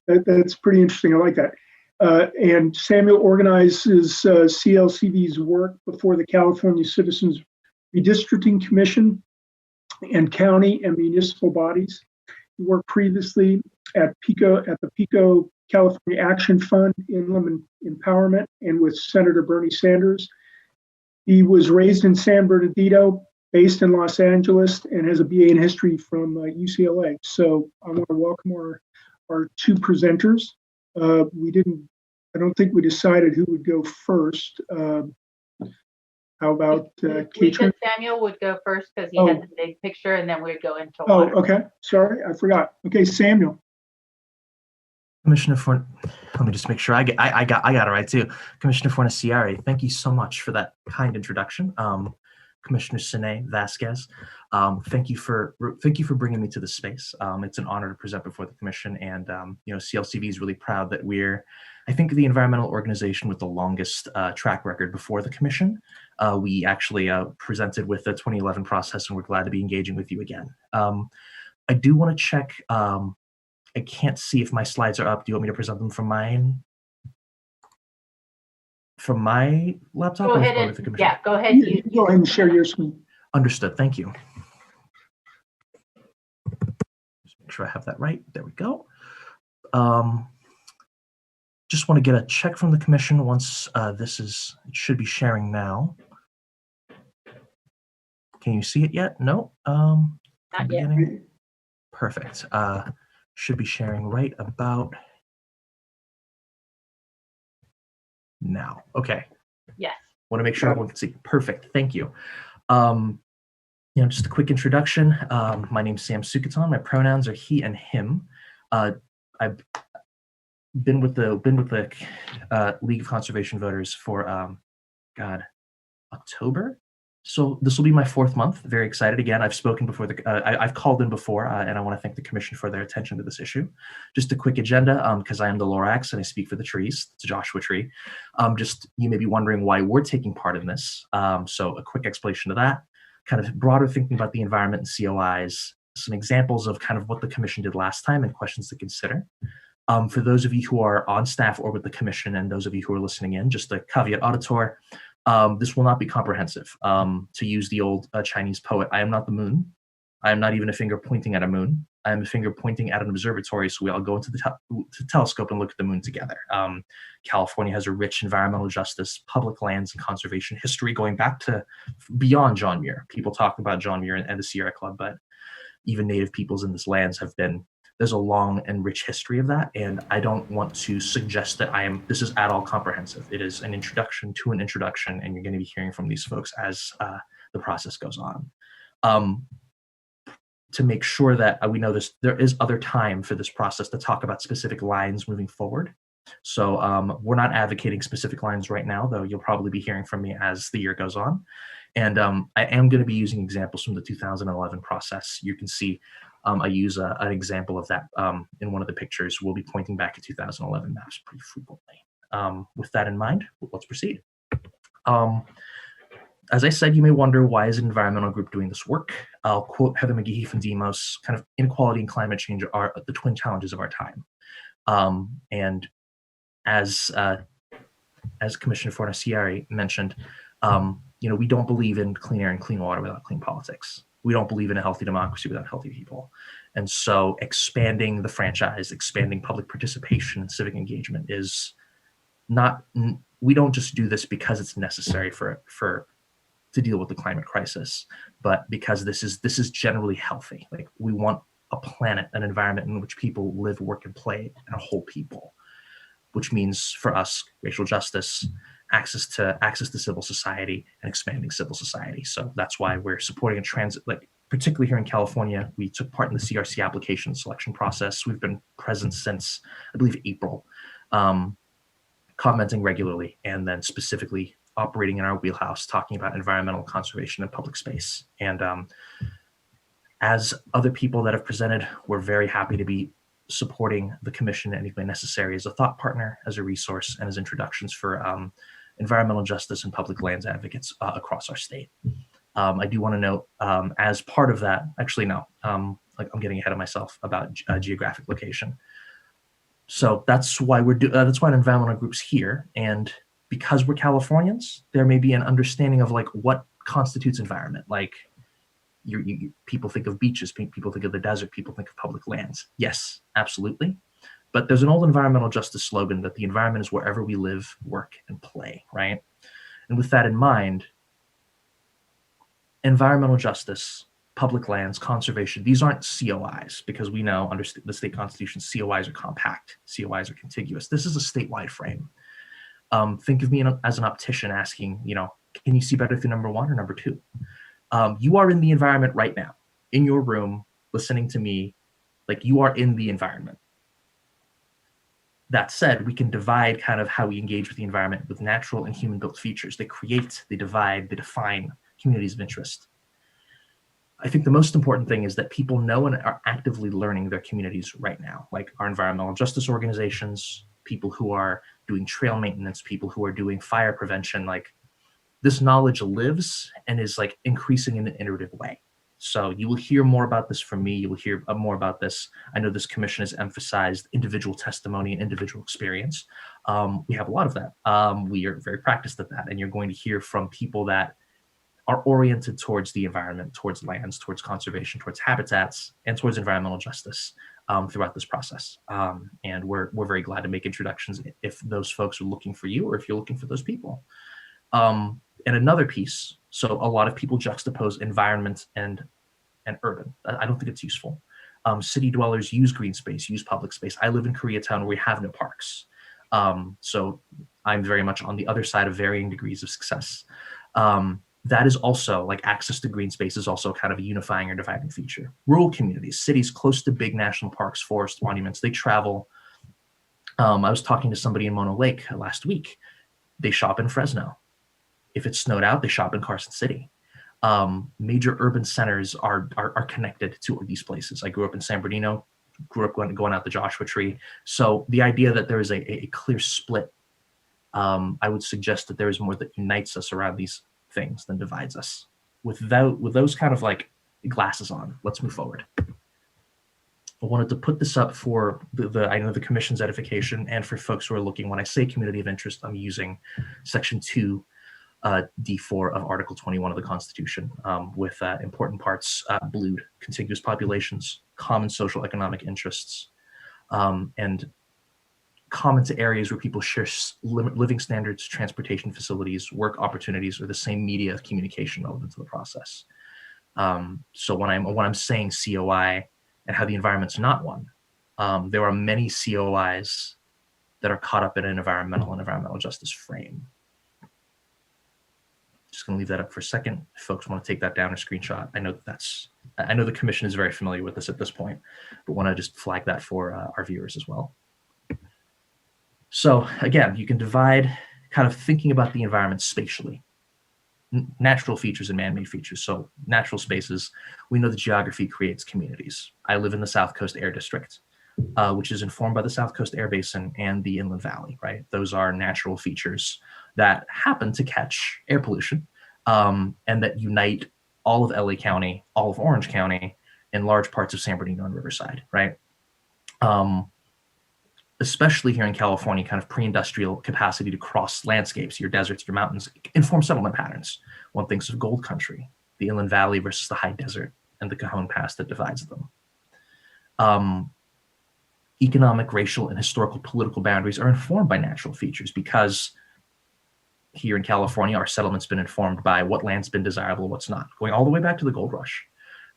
That's pretty interesting. I like that. And Samuel organizes CLCV's work before the California Citizens Redistricting Commission and county and municipal bodies. He worked previously at the PICO California Action Fund, Inland Empowerment, and with Senator Bernie Sanders. He was raised in San Bernardino, based in Los Angeles, and has a BA in history from UCLA. So I want to welcome our two presenters. I don't think we decided who would go first. How about Katrin? Samuel would go first because he had the big picture, and then we'd go into water. Okay. Sorry, I forgot. Okay, Samuel. Commissioner let me just make sure I got it right too. Commissioner Fornasiari, thank you so much for that kind introduction. Commissioner Sine Vasquez, thank you for bringing me to this space. It's an honor to present before the commission, and CLCV is really proud that we're I think the environmental organization with the longest track record before the commission. We actually presented with the 2011 process, and we're glad to be engaging with you again. I do want to check. I can't see if my slides are up. Do you want me to present them from my laptop? Go or ahead with the and, commission? yeah, go ahead. You go ahead and share your screen. Understood. Thank you. Just make sure I have that right. There we go. Just want to get a check from the commission once it should be sharing now. Can you see it yet? No. Not yet. Perfect. Should be sharing right about now. Okay. Yes. Want to make sure everyone can see. Perfect. Thank you. Just a quick introduction. My name's Sam Sukatan. My pronouns are he and him. I've been with the League of Conservation Voters for October. So this will be my 4th month. Very excited. Again, I've spoken before. I've called in before, and I want to thank the commission for their attention to this issue. Just a quick agenda, because I am the Lorax and I speak for the trees. It's a Joshua tree. You may be wondering why we're taking part in this. So a quick explanation of that. Kind of broader thinking about the environment and COIs. Some examples of kind of what the commission did last time and questions to consider. For those of you who are on staff or with the commission, and those of you who are listening in, just a caveat auditor. This will not be comprehensive. To use the old Chinese poet, I am not the moon. I am not even a finger pointing at a moon. I am a finger pointing at an observatory, so we all go into the telescope and look at the moon together. California has a rich environmental justice, public lands, and conservation history going back to beyond John Muir. People talk about John Muir and the Sierra Club, but even native peoples in this lands there's a long and rich history of that, and I don't want to suggest that this is at all comprehensive. It is an introduction to an introduction, and you're going to be hearing from these folks as the process goes on. To make sure that we know there is other time for this process to talk about specific lines moving forward. So we're not advocating specific lines right now, though you'll probably be hearing from me as the year goes on. And I am going to be using examples from the 2011 process. You can see I use an example of that in one of the pictures. We'll be pointing back at 2011 maps pretty frequently. With that in mind, let's proceed. As I said, you may wonder, why is an environmental group doing this work? I'll quote Heather McGehee from Demos, kind of inequality and climate change are the twin challenges of our time. And as Commissioner Fornaciari mentioned, we don't believe in clean air and clean water without clean politics. We don't believe in a healthy democracy without healthy people. And so expanding the franchise, expanding public participation and civic engagement is not, we don't just do this because it's necessary to deal with the climate crisis, but because this is generally healthy. Like, we want a planet, an environment in which people live, work, and play, and a whole people, which means for us, racial justice, access to civil society, and expanding civil society. So that's why we're supporting a transit, particularly here in California. We took part in the CRC application selection process. We've been present since, I believe, April, commenting regularly, and then specifically operating in our wheelhouse, talking about environmental conservation and public space. And as other people that have presented, we're very happy to be supporting the commission in any way necessary as a thought partner, as a resource, and as introductions for environmental justice and public lands advocates across our state. I do want to note, as part of that, actually, no, I'm getting ahead of myself about geographic location. So that's why that's why an environmental group's here. And because we're Californians, there may be an understanding of what constitutes environment. People think of beaches, people think of the desert, people think of public lands. Yes, absolutely. But there's an old environmental justice slogan that the environment is wherever we live, work, and play, right? And with that in mind, environmental justice, public lands, conservation, these aren't COIs, because we know under the state constitution, COIs are compact, COIs are contiguous. This is a statewide frame. Think of me as an optician asking, can you see better through number 1 or number 2? You are in the environment right now, in your room, listening to me, you are in the environment. That said, we can divide kind of how we engage with the environment with natural and human-built features. They create, they divide, they define communities of interest. I think the most important thing is that people know and are actively learning their communities right now, like our environmental justice organizations, people who are doing trail maintenance, people who are doing fire prevention. Like, this knowledge lives and is like increasing in an iterative way. So you will hear more about this from me. You will hear more about this. I know this commission has emphasized individual testimony and individual experience. We have a lot of that. We are very practiced at that. And you're going to hear from people that are oriented towards the environment, towards lands, towards conservation, towards habitats, and towards environmental justice throughout this process. And we're very glad to make introductions if those folks are looking for you or if you're looking for those people. And another piece, so a lot of people juxtapose environment and urban. I don't think it's useful. City dwellers use green space, use public space. I live in Koreatown where we have no parks. So I'm very much on the other side of varying degrees of success. That is also, like, access to green space is also kind of a unifying or dividing feature. Rural communities, cities close to big national parks, forests, monuments, they travel. I was talking to somebody in Mono Lake last week. They shop in Fresno. If it's snowed out, they shop in Carson City. Major urban centers are connected to these places. I grew up in San Bernardino, grew up going out the Joshua Tree. So the idea that there is a clear split, I would suggest that there is more that unites us around these things than divides us. With those kind of like glasses on, let's move forward. I wanted to put this up for I know the commission's edification and for folks who are looking. When I say community of interest, I'm using section 2. D4 of Article 21 of the Constitution, with important parts, blued, contiguous populations, common social economic interests, and common to areas where people share living standards, transportation facilities, work opportunities, or the same media of communication relevant to the process. So when I'm saying COI and how the environment's not one, there are many COIs that are caught up in an environmental justice frame. Just going to leave that up for a second. If folks want to take that down or screenshot, I know the commission is very familiar with this at this point, but want to just flag that for our viewers as well. So again, you can divide kind of thinking about the environment spatially, natural features and man-made features. So natural spaces, we know the geography creates communities. I live in the South Coast Air District, which is informed by the South Coast Air Basin and the Inland Valley, right? Those are natural features that happen to catch air pollution, and that unite all of LA County, all of Orange County, and large parts of San Bernardino and Riverside, right? Especially here in California, kind of pre-industrial capacity to cross landscapes, your deserts, your mountains, inform settlement patterns. One thinks of Gold Country, the Inland Valley versus the high desert, and the Cajon Pass that divides them. Economic, racial, and historical political boundaries are informed by natural features because here in California, our settlement's been informed by what land's been desirable, what's not, going all the way back to the gold rush.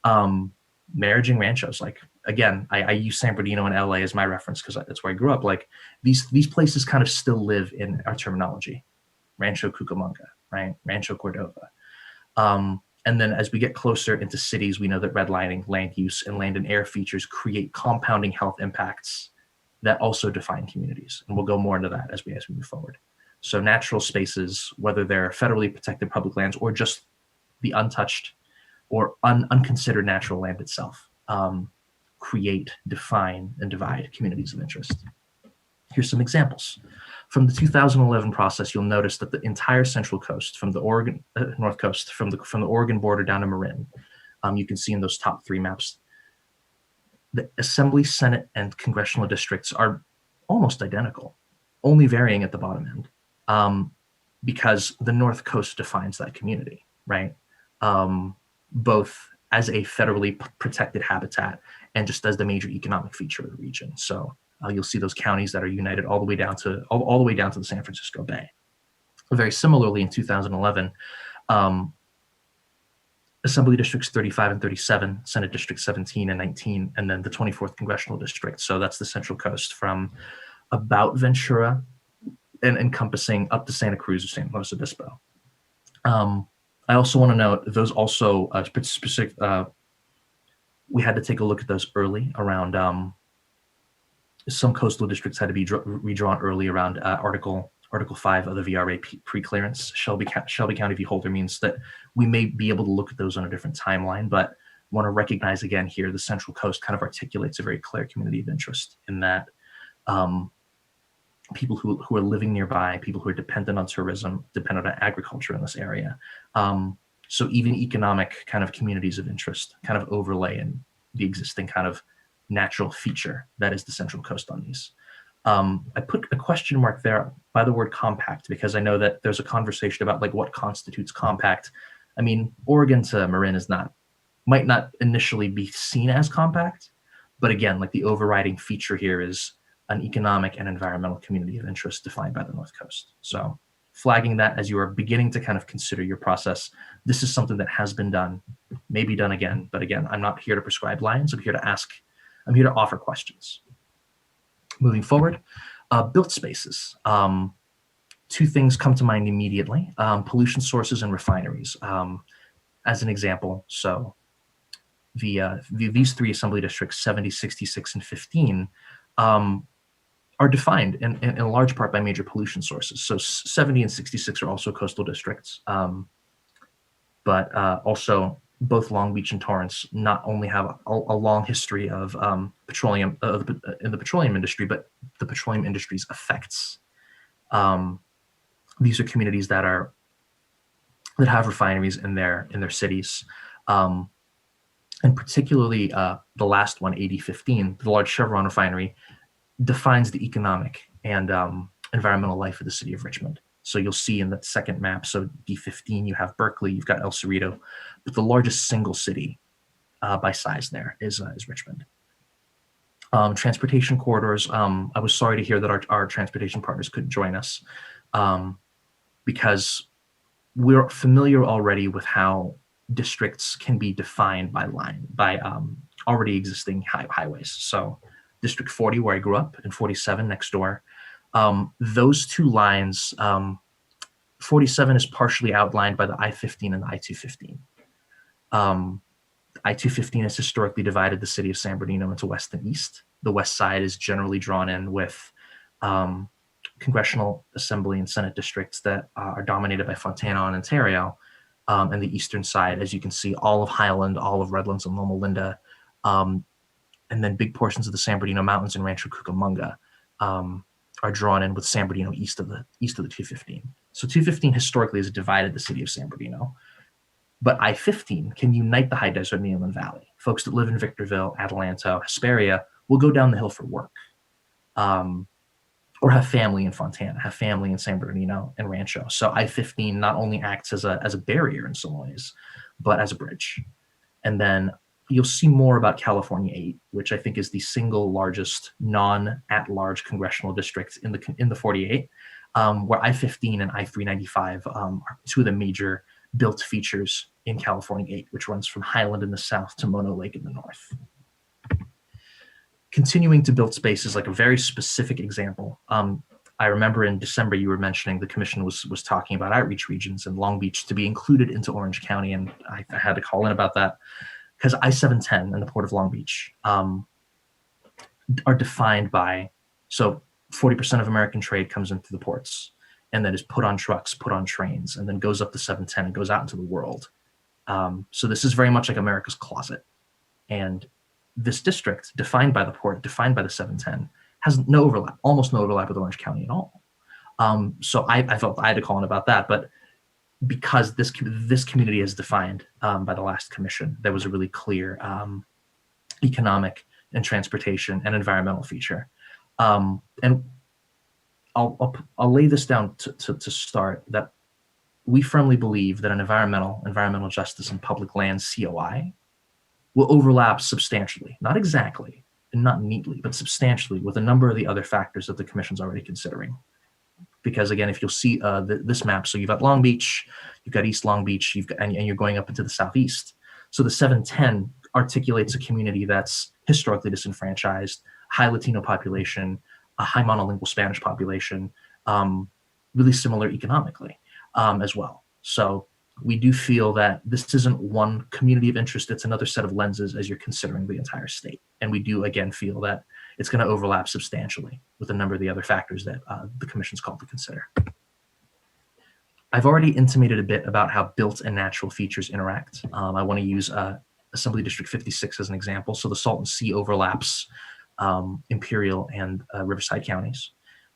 Marriaging ranchos, like, again, I use San Bernardino and LA as my reference because that's where I grew up. Like, these places kind of still live in our terminology. Rancho Cucamonga, right? Rancho Cordova. And then as we get closer into cities, we know that redlining, land use, and land and air features create compounding health impacts that also define communities. And we'll go more into that as we move forward. So natural spaces, whether they're federally protected public lands or just the untouched or unconsidered natural land itself, create, define, and divide communities of interest. Here's some examples. From the 2011 process, you'll notice that the entire Central Coast, from the Oregon North Coast, from the Oregon border down to Marin, you can see in those top 3 maps, the Assembly, Senate, and congressional districts are almost identical, only varying at the bottom end, because the North Coast defines that community, right? Both as a federally protected habitat and just as the major economic feature of the region. So you'll see those counties that are united all the way down to the San Francisco Bay. Very similarly, in 2011, Assembly Districts 35 and 37, Senate District 17 and 19, and then the 24th Congressional District. So that's the Central Coast from about Ventura and encompassing up to Santa Cruz or San Luis Obispo. I also want to note those also specific. We had to take a look at those early around. Some coastal districts had to be redrawn early around Article 5 of the VRA pre-clearance. Shelby County v. Holder means that we may be able to look at those on a different timeline, but want to recognize again here the Central Coast kind of articulates a very clear community of interest in that people who are living nearby, people who are dependent on tourism, dependent on agriculture in this area. So even economic kind of communities of interest kind of overlay in the existing kind of natural feature that is the Central Coast on these. I put a question mark there by the word compact because I know that there's a conversation about like what constitutes compact. I mean, Oregon to Marin might not initially be seen as compact, but again, like the overriding feature here is an economic and environmental community of interest defined by the North Coast. So flagging that as you are beginning to kind of consider your process, this is something that has been done, may be done again, but again, I'm not here to prescribe lines. I'm here to offer questions. Moving forward, built spaces. Two things come to mind immediately, pollution sources and refineries. As an example, so these three assembly districts, 70, 66, and 15, are defined in large part by major pollution sources. So 70 and 66 are also coastal districts, but also both Long Beach and Torrance not only have a long history of petroleum in the petroleum industry, but the petroleum industry's effects. These are communities that have refineries in their cities, and particularly the last one, 8015, the large Chevron refinery, defines the economic and environmental life of the city of Richmond. So you'll see in the second map, so D15, you have Berkeley, you've got El Cerrito, but the largest single city by size there is Richmond. Transportation corridors, I was sorry to hear that our transportation partners couldn't join us because we're familiar already with how districts can be defined by already existing highways. So District 40, where I grew up, and 47 next door. Those two lines, 47 is partially outlined by the I-15 and the I-215. I-215 has historically divided the city of San Bernardino into west and east. The west side is generally drawn in with congressional assembly and senate districts that are dominated by Fontana and Ontario. And the eastern side, as you can see, all of Highland, all of Redlands and Loma Linda, and then big portions of the San Bernardino Mountains and Rancho Cucamonga are drawn in with San Bernardino east of the 215. So 215 historically has divided the city of San Bernardino, but I-15 can unite the high desert and the Inland Valley. Folks that live in Victorville, Adelanto, Hesperia will go down the hill for work, or have family in Fontana, have family in San Bernardino and Rancho. So I-15 not only acts as a barrier in some ways, but as a bridge. And then you'll see more about California 8, which I think is the single largest non-at-large congressional district in the 48, where I-15 and I-395 are two of the major built features in California 8, which runs from Highland in the south to Mono Lake in the north. Continuing to build spaces, like a very specific example. I remember in December you were mentioning the commission was talking about outreach regions and Long Beach to be included into Orange County, and I had to call in about that because I-710 and the Port of Long Beach are defined by, so 40% of American trade comes in through the ports and then is put on trucks, put on trains, and then goes up the 710 and goes out into the world. So this is very much like America's closet. And this district, defined by the port, defined by the 710, has no overlap, almost no overlap with Orange County at all. So I felt I had to call in about that, but because this community is defined by the last commission, there was a really clear economic and transportation and environmental feature. And I'll lay this down to start, that we firmly believe that an environmental justice and public lands COI will overlap substantially, not exactly and not neatly, but substantially with a number of the other factors that the commission's already considering. Because again, if you'll see this map, so you've got Long Beach, you've got East Long Beach, and you're going up into the southeast. So the 710 articulates a community that's historically disenfranchised, high Latino population, a high monolingual Spanish population, really similar economically as well. So we do feel that this isn't one community of interest, it's another set of lenses as you're considering the entire state. And we do, again, feel that it's going to overlap substantially with a number of the other factors that the commission's called to consider. I've already intimated a bit about how built and natural features interact. I want to use Assembly District 56 as an example. So the Salton Sea overlaps Imperial and Riverside counties.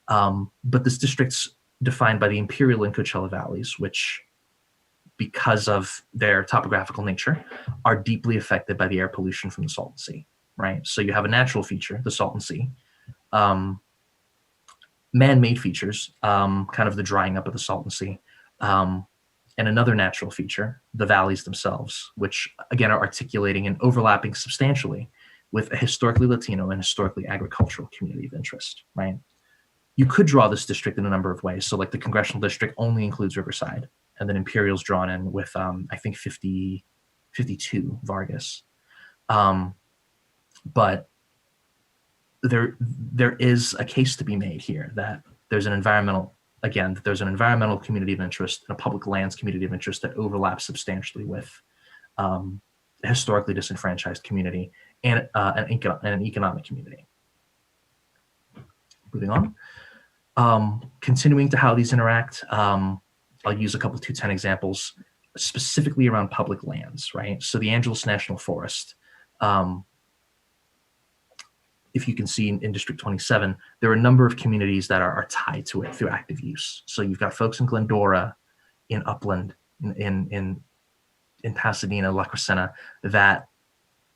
But this district's defined by the Imperial and Coachella Valleys, which, because of their topographical nature, are deeply affected by the air pollution from the Salton Sea, right? So you have a natural feature, the Salton Sea, man-made features, kind of the drying up of the Salton Sea, and another natural feature, the valleys themselves, which again are articulating and overlapping substantially with a historically Latino and historically agricultural community of interest, right? You could draw this district in a number of ways. So like the congressional district only includes Riverside, and then Imperial's drawn in with, I think 52 Vargas. But there is a case to be made here that there's an environmental community of interest and a public lands community of interest that overlaps substantially with a historically disenfranchised community and an economic community. Moving on. Continuing to how these interact, I'll use a couple of 210 examples, specifically around public lands, right? So the Angeles National Forest, if you can see in District 27, there are a number of communities that are tied to it through active use. So you've got folks in Glendora, in Upland, in Pasadena, La Crescenta, that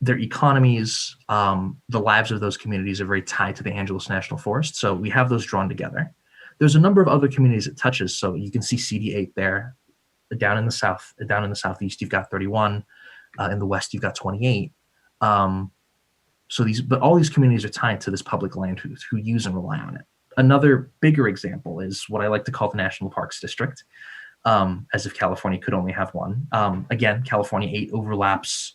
their economies, the lives of those communities are very tied to the Angeles National Forest. So we have those drawn together. There's a number of other communities it touches. So you can see CD8 there, down in the south, down in the southeast, you've got 31. In the west, you've got 28. But all these communities are tied to this public land who use and rely on it. Another bigger example is what I like to call the National Parks District, as if California could only have one. Again, California 8 overlaps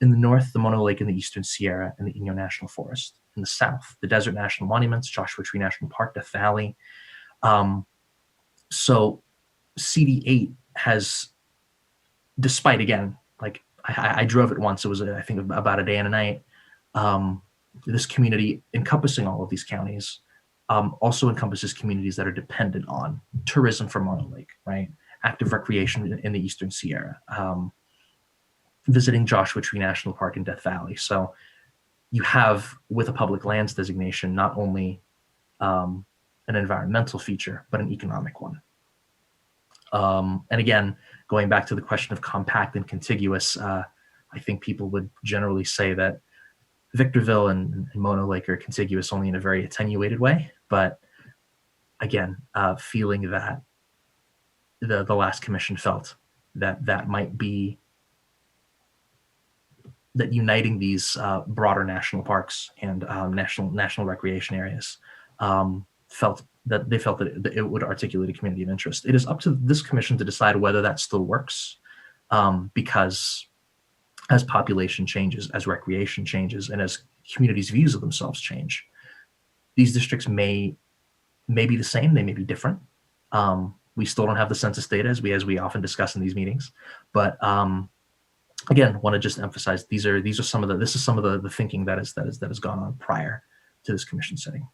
in the north, the Mono Lake and the Eastern Sierra and the Inyo National Forest. In the south, the Desert National Monuments, Joshua Tree National Park, Death Valley. So CD8 has, despite, again, like I drove it once, it was I think about a day and a night. This community encompassing all of these counties also encompasses communities that are dependent on tourism from Mono Lake, right? Active recreation in the Eastern Sierra, visiting Joshua Tree National Park in Death Valley. So you have, with a public lands designation, not only an environmental feature, but an economic one. And again, going back to the question of compact and contiguous, I think people would generally say that Victorville and Mono Lake are contiguous only in a very attenuated way. But again, feeling that the last commission felt that might be, that uniting these broader national parks and national recreation areas felt that it would articulate a community of interest. It is up to this commission to decide whether that still works, because as population changes, as recreation changes, and as communities' views of themselves change, these districts may be the same, they may be different. We still don't have the census data as we often discuss in these meetings, but again, want to just emphasize this is some of the thinking that has gone on prior to this commission setting.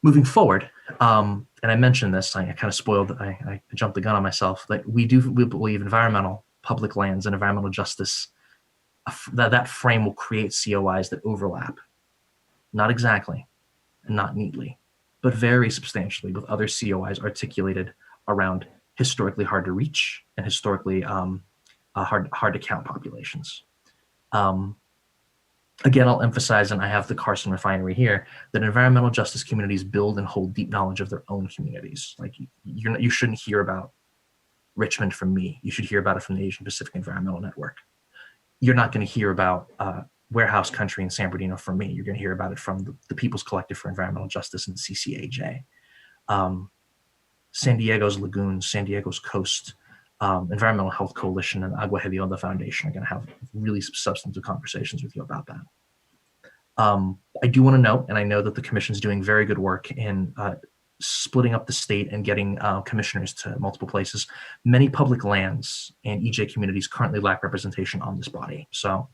Moving forward, and I mentioned this, I kind of spoiled, I jumped the gun on myself, that we believe environmental, public lands, and environmental justice, that frame will create COIs that overlap, not exactly and not neatly, but very substantially with other COIs articulated around historically hard to reach and historically hard to count populations. Again, I'll emphasize, and I have the Carson Refinery here, that environmental justice communities build and hold deep knowledge of their own communities. Like you shouldn't hear about Richmond from me. You should hear about it from the Asian Pacific Environmental Network. You're not going to hear about Warehouse Country in San Bernardino from me. You're going to hear about it from the People's Collective for Environmental Justice and CCAJ. San Diego's Lagoons, San Diego's Coast, Environmental Health Coalition, and Agua Hedionda Foundation are going to have really substantive conversations with you about that. I do want to note, and I know that the commission's doing very good work in splitting up the state and getting commissioners to multiple places. Many public lands and EJ communities currently lack representation on this body. So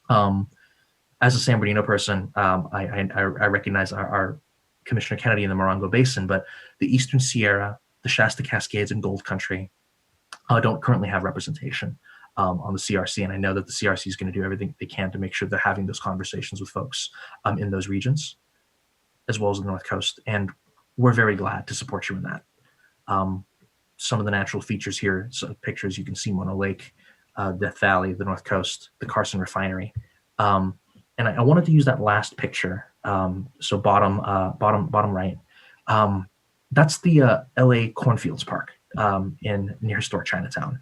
as a San Bernardino person, I recognize our Commissioner Kennedy in the Morongo Basin, but the Eastern Sierra, the Shasta Cascades, and Gold Country don't currently have representation on the CRC, and I know that the CRC is going to do everything they can to make sure they're having those conversations with folks in those regions, as well as the North Coast. And we're very glad to support you in that. Some of the natural features here, some pictures, you can see Mono Lake, Death Valley, the North Coast, the Carson Refinery. And I wanted to use that last picture. So bottom right. That's the LA Cornfields Park in near historic Chinatown.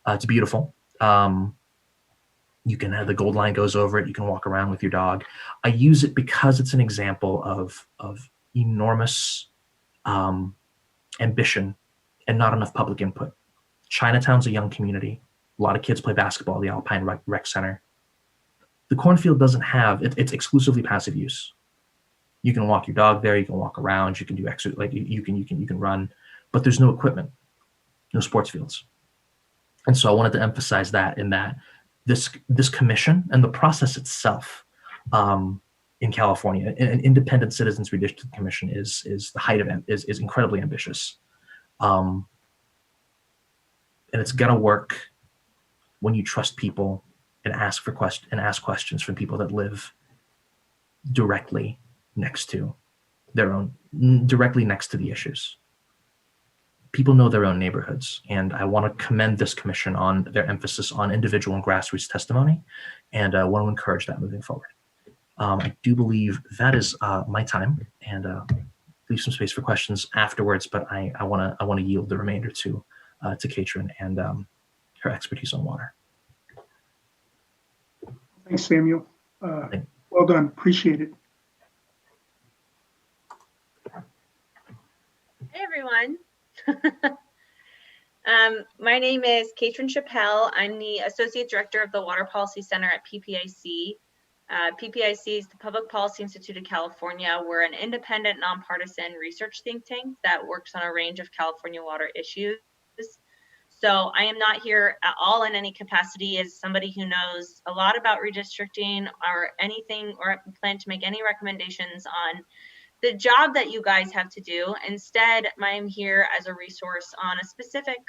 It's beautiful. You can have the Gold Line goes over it. You can walk around with your dog. I use it because it's an example of enormous ambition and not enough public input. Chinatown's a young community. A lot of kids play basketball at the Alpine Rec Center. The cornfield doesn't have, it's exclusively passive use. You can walk your dog there, you can walk around, you can do exercise, like you can run, but there's no equipment, no sports fields. And so I wanted to emphasize that in that this commission and the process itself in California, an independent citizens redistricting commission is the height of is incredibly ambitious. And it's gonna work when you trust people and ask questions from people that live directly next to the issues. People know their own neighborhoods, and I want to commend this commission on their emphasis on individual and grassroots testimony, and I want to encourage that moving forward. I do believe that is my time, and leave some space for questions afterwards, but I want to yield the remainder to Katrin and her expertise on water. Thanks, Samuel. Well done. Appreciate it. Hey, everyone. My name is Katrin Chappelle. I'm the Associate Director of the Water Policy Center at PPIC. PPIC is the Public Policy Institute of California. We're an independent, nonpartisan research think tank that works on a range of California water issues. So I am not here at all in any capacity as somebody who knows a lot about redistricting or anything, or plan to make any recommendations on the job that you guys have to do. Instead, I'm here as a resource on a specific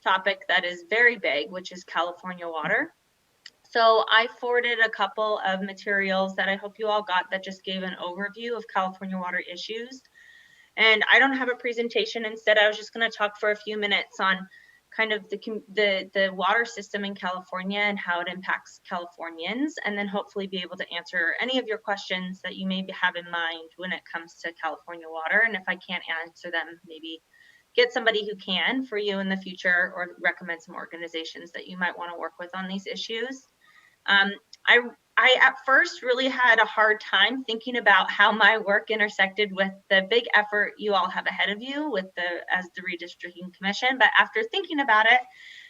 topic that is very big, which is California water. So I forwarded a couple of materials that I hope you all got that just gave an overview of California water issues. And I don't have a presentation. Instead, I was just going to talk for a few minutes on kind of the water system in California and how it impacts Californians, and then hopefully be able to answer any of your questions that you may have in mind when it comes to California water. And if I can't answer them, maybe get somebody who can for you in the future, or recommend some organizations that you might want to work with on these issues. I at first really had a hard time thinking about how my work intersected with the big effort you all have ahead of you with as the Redistricting Commission. But after thinking about it,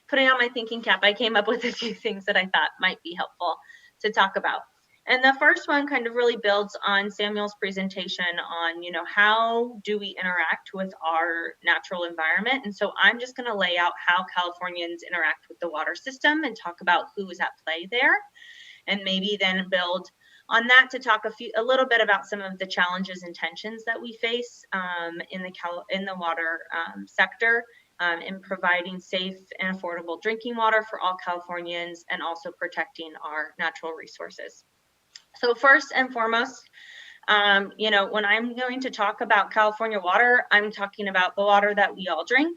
putting on my thinking cap, I came up with a few things that I thought might be helpful to talk about. And the first one kind of really builds on Samuel's presentation on, how do we interact with our natural environment? And so I'm just going to lay out how Californians interact with the water system and talk about who is at play there. And maybe then build on that to talk a little bit about some of the challenges and tensions that we face in the water sector in providing safe and affordable drinking water for all Californians, and also protecting our natural resources. So first and foremost, when I'm going to talk about California water, I'm talking about the water that we all drink,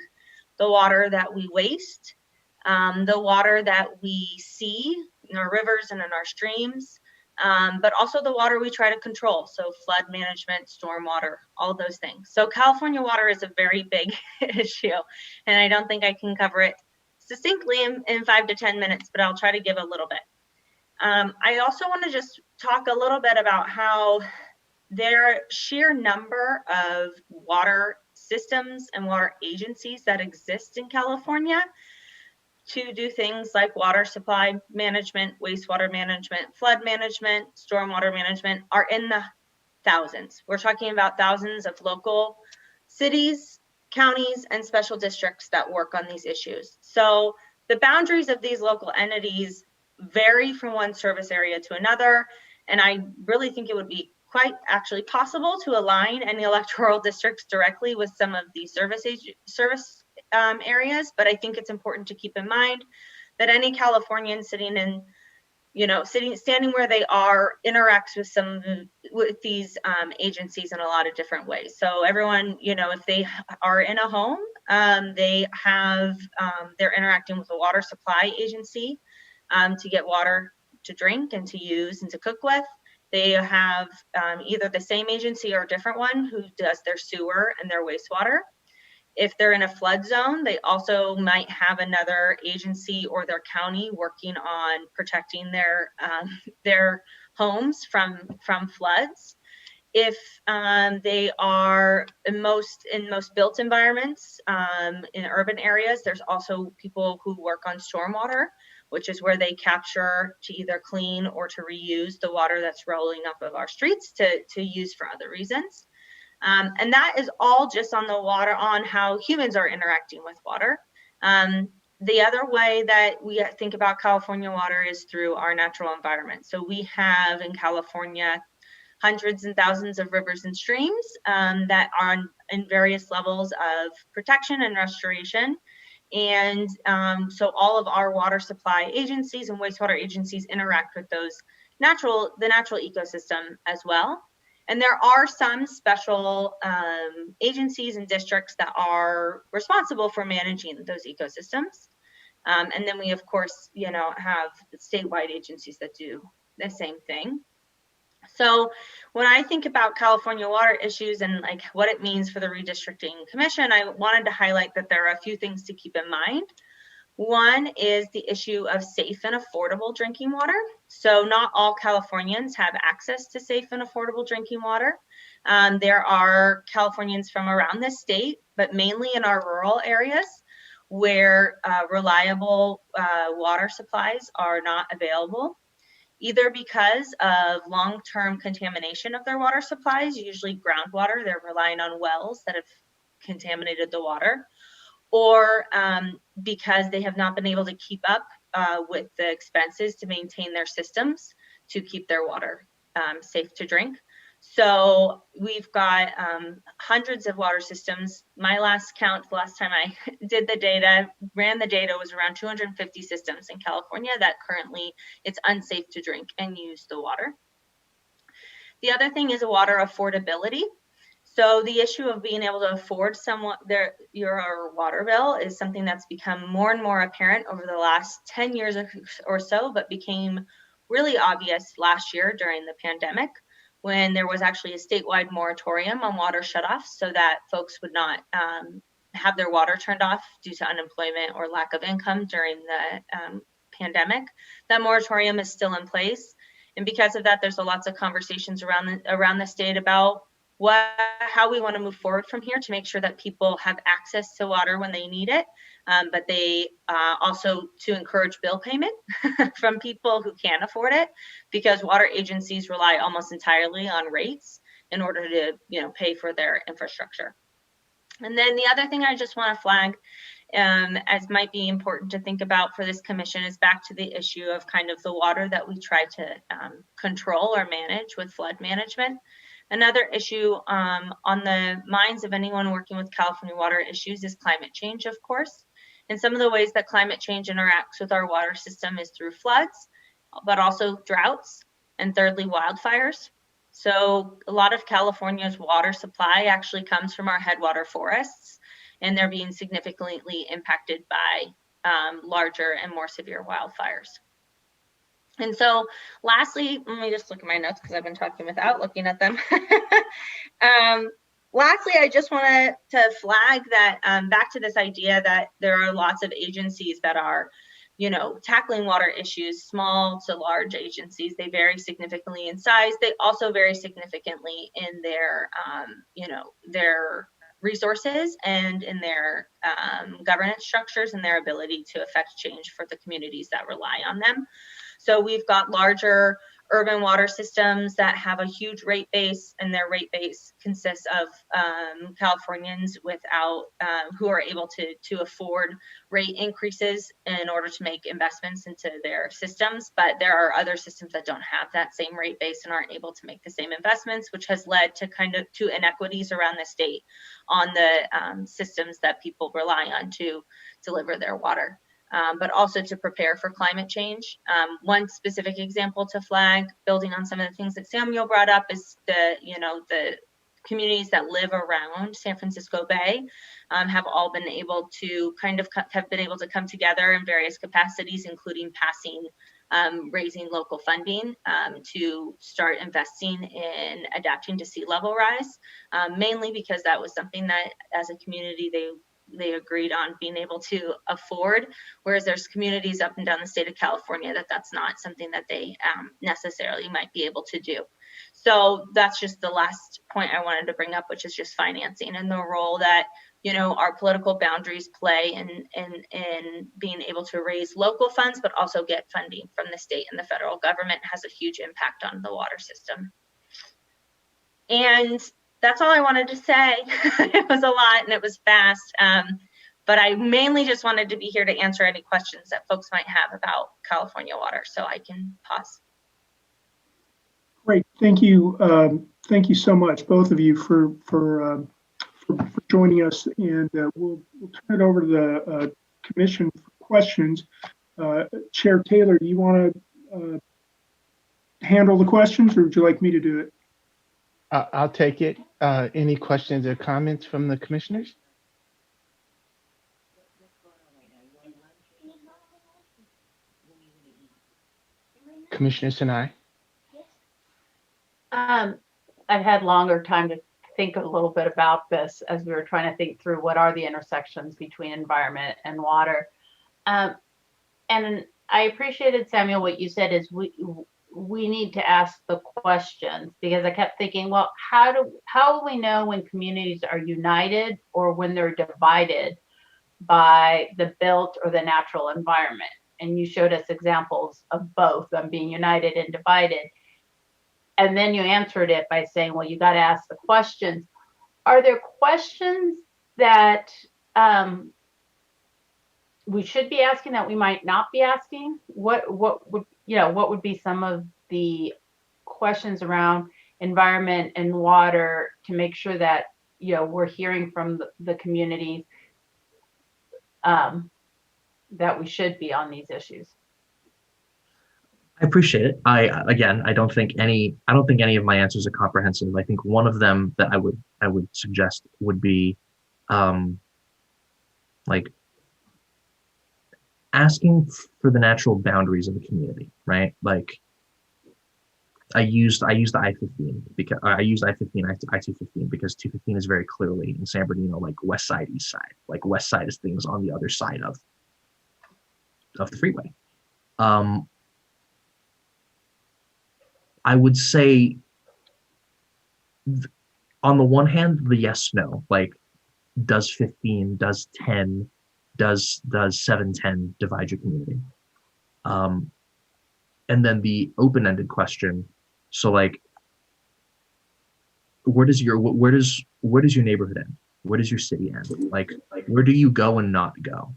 the water that we waste, the water that we see in our rivers and in our streams, but also the water we try to control. So flood management, stormwater, all those things. So California water is a very big issue, and I don't think I can cover it succinctly in 5 to 10 minutes, but I'll try to give a little bit. I also want to just talk a little bit about how their sheer number of water systems and water agencies that exist in California to do things like water supply management, wastewater management, flood management, stormwater management are in the thousands. We're talking about thousands of local cities, counties, and special districts that work on these issues. So the boundaries of these local entities vary from one service area to another. And I really think it would be quite actually possible to align any electoral districts directly with some of these service areas, but I think it's important to keep in mind that any Californian sitting in standing where they are interacts with these agencies in a lot of different ways. So everyone, if they are in a home, they're interacting with a water supply agency to get water to drink and to use and to cook with. They have either the same agency or a different one who does their sewer and their wastewater. If they're in a flood zone, they also might have another agency or their county working on protecting their homes from floods. If they are in most built environments, in urban areas, there's also people who work on stormwater, which is where they capture to either clean or to reuse the water that's rolling off of our streets to use for other reasons. And that is all just on the water, on how humans are interacting with water. The other way that we think about California water is through our natural environment. So we have in California hundreds and thousands of rivers and streams that are in various levels of protection and restoration. And so all of our water supply agencies and wastewater agencies interact with the natural ecosystem as well. And there are some special agencies and districts that are responsible for managing those ecosystems. And then we, of course, have statewide agencies that do the same thing. So when I think about California water issues and like what it means for the Redistricting Commission, I wanted to highlight that there are a few things to keep in mind. One is the issue of safe and affordable drinking water. So not all Californians have access to safe and affordable drinking water. There are Californians from around the state, but mainly in our rural areas where reliable water supplies are not available, either because of long-term contamination of their water supplies, usually groundwater. They're relying on wells that have contaminated the water, or because they have not been able to keep up with the expenses to maintain their systems to keep their water safe to drink. So we've got hundreds of water systems. My last count, the last time I ran the data, was around 250 systems in California that currently it's unsafe to drink and use the water. The other thing is water affordability. So the issue of being able to afford your water bill is something that's become more and more apparent over the last 10 years or so, but became really obvious last year during the pandemic, when there was actually a statewide moratorium on water shutoffs so that folks would not have their water turned off due to unemployment or lack of income during the pandemic. That moratorium is still in place. And because of that, there's lots of conversations around the state about how we want to move forward from here to make sure that people have access to water when they need it, but they also to encourage bill payment from people who can't afford it, because water agencies rely almost entirely on rates in order to pay for their infrastructure. And then the other thing I just want to flag as might be important to think about for this commission is back to the issue of kind of the water that we try to control or manage with flood management. Another issue on the minds of anyone working with California water issues is climate change, of course. And some of the ways that climate change interacts with our water system is through floods, but also droughts, and thirdly, wildfires. So a lot of California's water supply actually comes from our headwater forests, and they're being significantly impacted by larger and more severe wildfires. And so lastly, let me just look at my notes because I've been talking without looking at them. Lastly, I just want to flag that back to this idea that there are lots of agencies that are, tackling water issues, small to large agencies. They vary significantly in size. They also vary significantly in their, their resources and in their governance structures and their ability to affect change for the communities that rely on them. So we've got larger urban water systems that have a huge rate base, and their rate base consists of Californians who are able to afford rate increases in order to make investments into their systems. But there are other systems that don't have that same rate base and aren't able to make the same investments, which has led to to inequities around the state on the systems that people rely on to deliver their water. but also to prepare for climate change. One specific example to flag, building on some of the things that Samuel brought up, is the communities that live around San Francisco Bay have all been able to come together in various capacities, including raising local funding to start investing in adapting to sea level rise, mainly because that was something that as a community they agreed on being able to afford, whereas there's communities up and down the state of California that's not something that they necessarily might be able to do. So that's just the last point I wanted to bring up, which is just financing and the role that our political boundaries play in being able to raise local funds, but also get funding from the state and the federal government has a huge impact on the water system. And that's all I wanted to say. It was a lot and it was fast, but I mainly just wanted to be here to answer any questions that folks might have about California water, so I can pause. Great, thank you. Thank you so much, both of you, for joining us, and we'll turn it over to the commission for questions. Chair Taylor, do you want to handle the questions, or would you like me to do it? I'll take it. Any questions or comments from the commissioners? Commissioner Sinai? I've had longer time to think a little bit about this as we were trying to think through what are the intersections between environment and water. And I appreciated, Samuel, what you said is we need to ask the questions, because I kept thinking, well, how will we know when communities are united or when they're divided by the built or the natural environment? And you showed us examples of both, them being united and divided. And then you answered it by saying, well, you got to ask the questions. Are there questions that we should be asking that we might not be asking? What would be some of the questions around environment and water to make sure that we're hearing from the communities that we should be on these issues? I appreciate it. I don't think any of my answers are comprehensive. I think one of them that I would suggest would be like asking for the natural boundaries of the community, right? Like I used the I-15 because I used I-15, I-215 because 215 is very clearly in San Bernardino, like west side, east side. Like west side is things on the other side of the freeway. I would say on the one hand, the yes, no, like does 15, does 10, does 710 divide your community? And then the open-ended question, so like where does your neighborhood end? Where does your city end? Like where do you go and not go?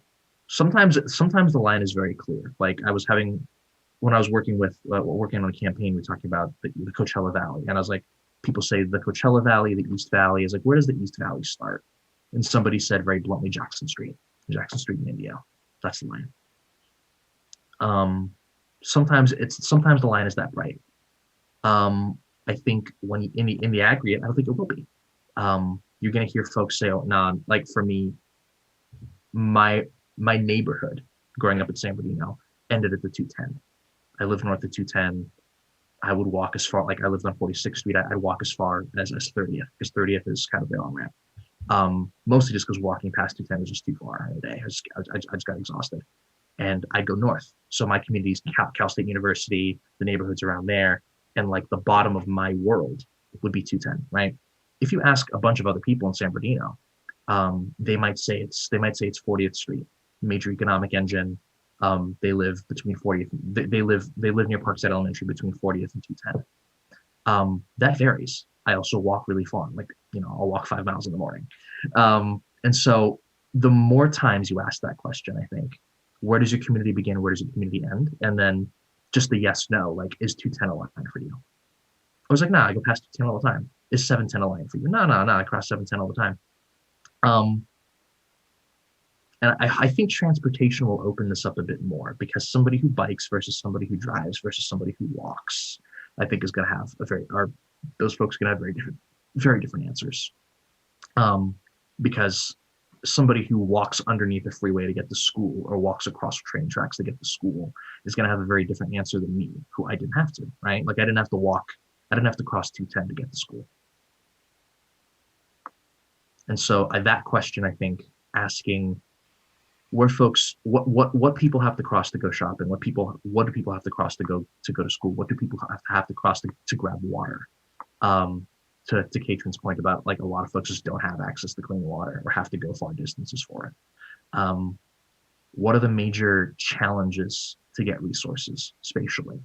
Sometimes the line is very clear. Like when I was working on a campaign, we were talking about the Coachella Valley, and I was like, people say the Coachella Valley, the East Valley is like, where does the East Valley start? And somebody said very bluntly, Jackson Street in Indio. That's the line. Sometimes the line is that bright. I think when in the aggregate, I don't think it will be. You're gonna hear folks say, "Oh, nah." Like for me, my neighborhood growing up in San Bernardino ended at the 210. I lived north of 210. I would walk as far, like I lived on 46th Street. I'd walk as far as 30th, because 30th is kind of the on ramp. Mostly just because walking past 210 was just too far in a day. I just got exhausted. And I'd go north. So my community's Cal State University, the neighborhoods around there, and like the bottom of my world would be 210, right? If you ask a bunch of other people in San Bernardino, they might say it's 40th Street, major economic engine. They live between 40th. They live near Parkside Elementary between 40th and 210. That varies. I also walk really far. Like I'll walk 5 miles in the morning. And so the more times you ask that question, I think, where does your community begin? Where does your community end? And then just the yes, no, like, is 210 a line for you? I was like, nah, I go past 210 all the time. Is 710 a line for you? No, I cross 710 all the time. And I think transportation will open this up a bit more, because somebody who bikes versus somebody who drives versus somebody who walks, I think is going to have those folks are going to have very different answers. Because somebody who walks underneath a freeway to get to school or walks across train tracks to get to school is going to have a very different answer than me, who I didn't have to, right? Like I didn't have to walk, I didn't have to cross 210 to get to school. And so that question, I think, asking where folks, what people have to cross to go shopping, what do people have to cross to go to school, what do people have to cross to grab water? To Katrin's point about, like, a lot of folks just don't have access to clean water or have to go far distances for it. What are the major challenges to get resources spatially?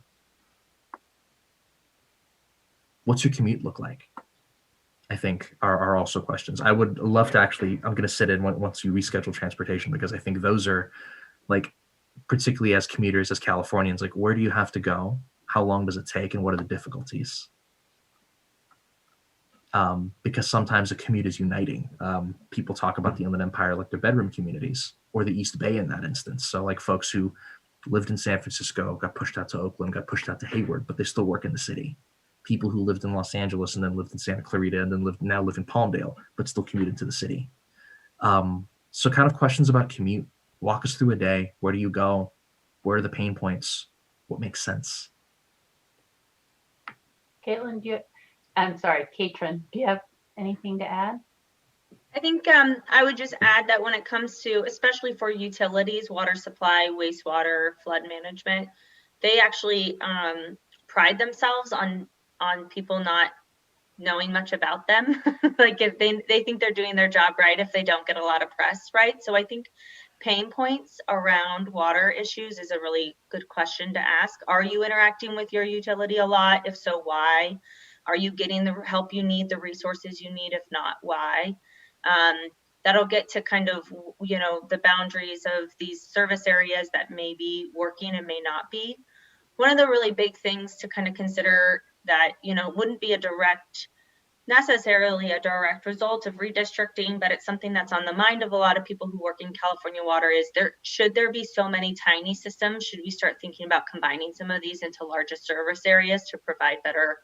What's your commute look like? I think are also questions. I would love to I'm going to sit in once you reschedule transportation, because I think those are, like, particularly as commuters, as Californians, like, where do you have to go? How long does it take? And what are the difficulties? Because sometimes a commute is uniting. People talk about the Inland Empire like their bedroom communities, or the East Bay in that instance. So, like, folks who lived in San Francisco, got pushed out to Oakland, got pushed out to Hayward, but they still work in the city. People who lived in Los Angeles and then lived in Santa Clarita and then now live in Palmdale, but still commuted to the city. So kind of questions about commute. Walk us through a day. Where do you go? Where are the pain points? What makes sense? Caitlin, Katrin, do you have anything to add? I think I would just add that when it comes to, especially for utilities, water supply, wastewater, flood management, they actually pride themselves on people not knowing much about them. Like, if they think they're doing their job right if they don't get a lot of press, right? So I think pain points around water issues is a really good question to ask. Are you interacting with your utility a lot? If so, why? Are you getting the help you need, the resources you need? If not, why? That'll get to kind of, the boundaries of these service areas that may be working and may not be. One of the really big things to kind of consider that, wouldn't be necessarily a direct result of redistricting, but it's something that's on the mind of a lot of people who work in California water, is should there be so many tiny systems? Should we start thinking about combining some of these into larger service areas to provide better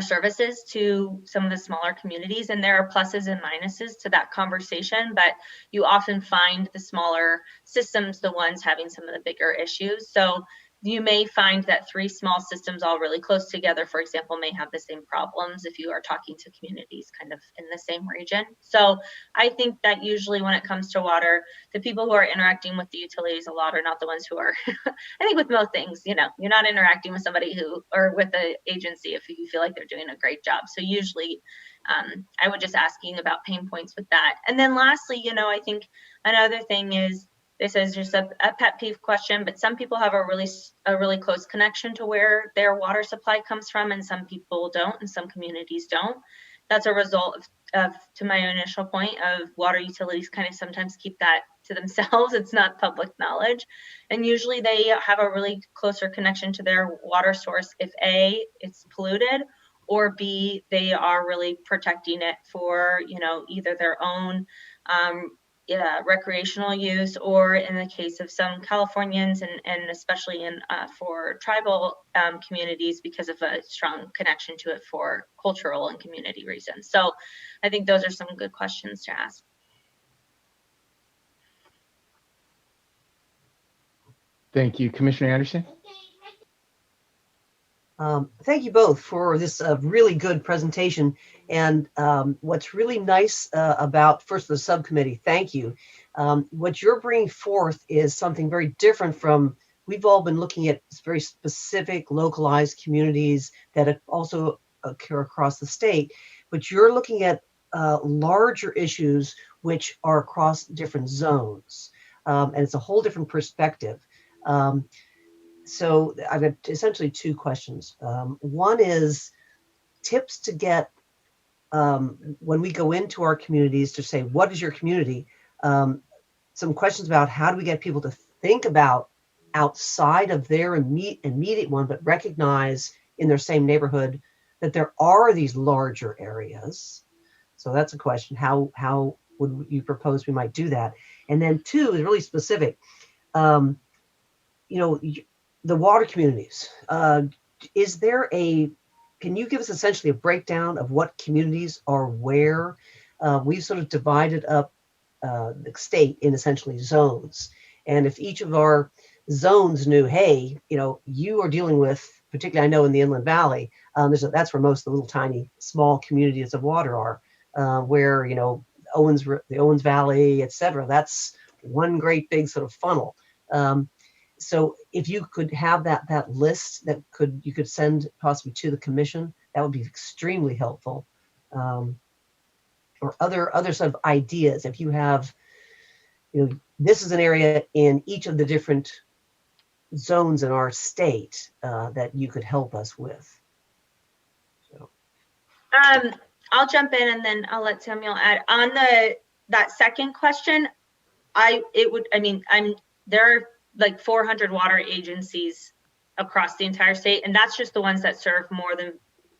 services to some of the smaller communities? And there are pluses and minuses to that conversation, but you often find the smaller systems the ones having some of the bigger issues. So you may find that 3 small systems all really close together, for example, may have the same problems if you are talking to communities kind of in the same region. So I think that usually when it comes to water, the people who are interacting with the utilities a lot are not the ones who are, I think with most things, you're not interacting with somebody or with the agency if you feel like they're doing a great job. So usually I would just asking about pain points with that. And then lastly, I think another thing is, this is just a pet peeve question, but some people have a really close connection to where their water supply comes from, and some people don't, and some communities don't. That's a result of, to my initial point, of water utilities kind of sometimes keep that to themselves. It's not public knowledge. And usually they have a really closer connection to their water source if A, it's polluted, or B, they are really protecting it for, either their own recreational use, or in the case of some Californians and especially for tribal communities, because of a strong connection to it for cultural and community reasons. So I think those are some good questions to ask. Thank you. Commissioner Anderson? Thank you both for this really good presentation. And what's really nice about, first, the subcommittee, thank you. What you're bringing forth is something very different from, we've all been looking at very specific localized communities that also occur across the state, but you're looking at larger issues which are across different zones. And it's a whole different perspective. So I've got essentially 2 questions. One is tips to get, when we go into our communities, to say, what is your community? Some questions about how do we get people to think about outside of their immediate one, but recognize in their same neighborhood that there are these larger areas. So that's a question. How would you propose we might do that? And then 2 is really specific. The water communities. Can you give us essentially a breakdown of what communities are where? We've sort of divided up the state in essentially zones. And if each of our zones knew, hey, you are dealing with, particularly I know in the Inland Valley, that's where most of the little tiny small communities of water are, where, the Owens Valley, et cetera. That's one great big sort of funnel. So if you could have that list you could send possibly to the commission, that would be extremely helpful. Or other sort of ideas. If you have, this is an area in each of the different zones in our state that you could help us with. So. I'll jump in and then I'll let Samuel add on that second question. There are like 400 water agencies across the entire state, and that's just the ones that serve more than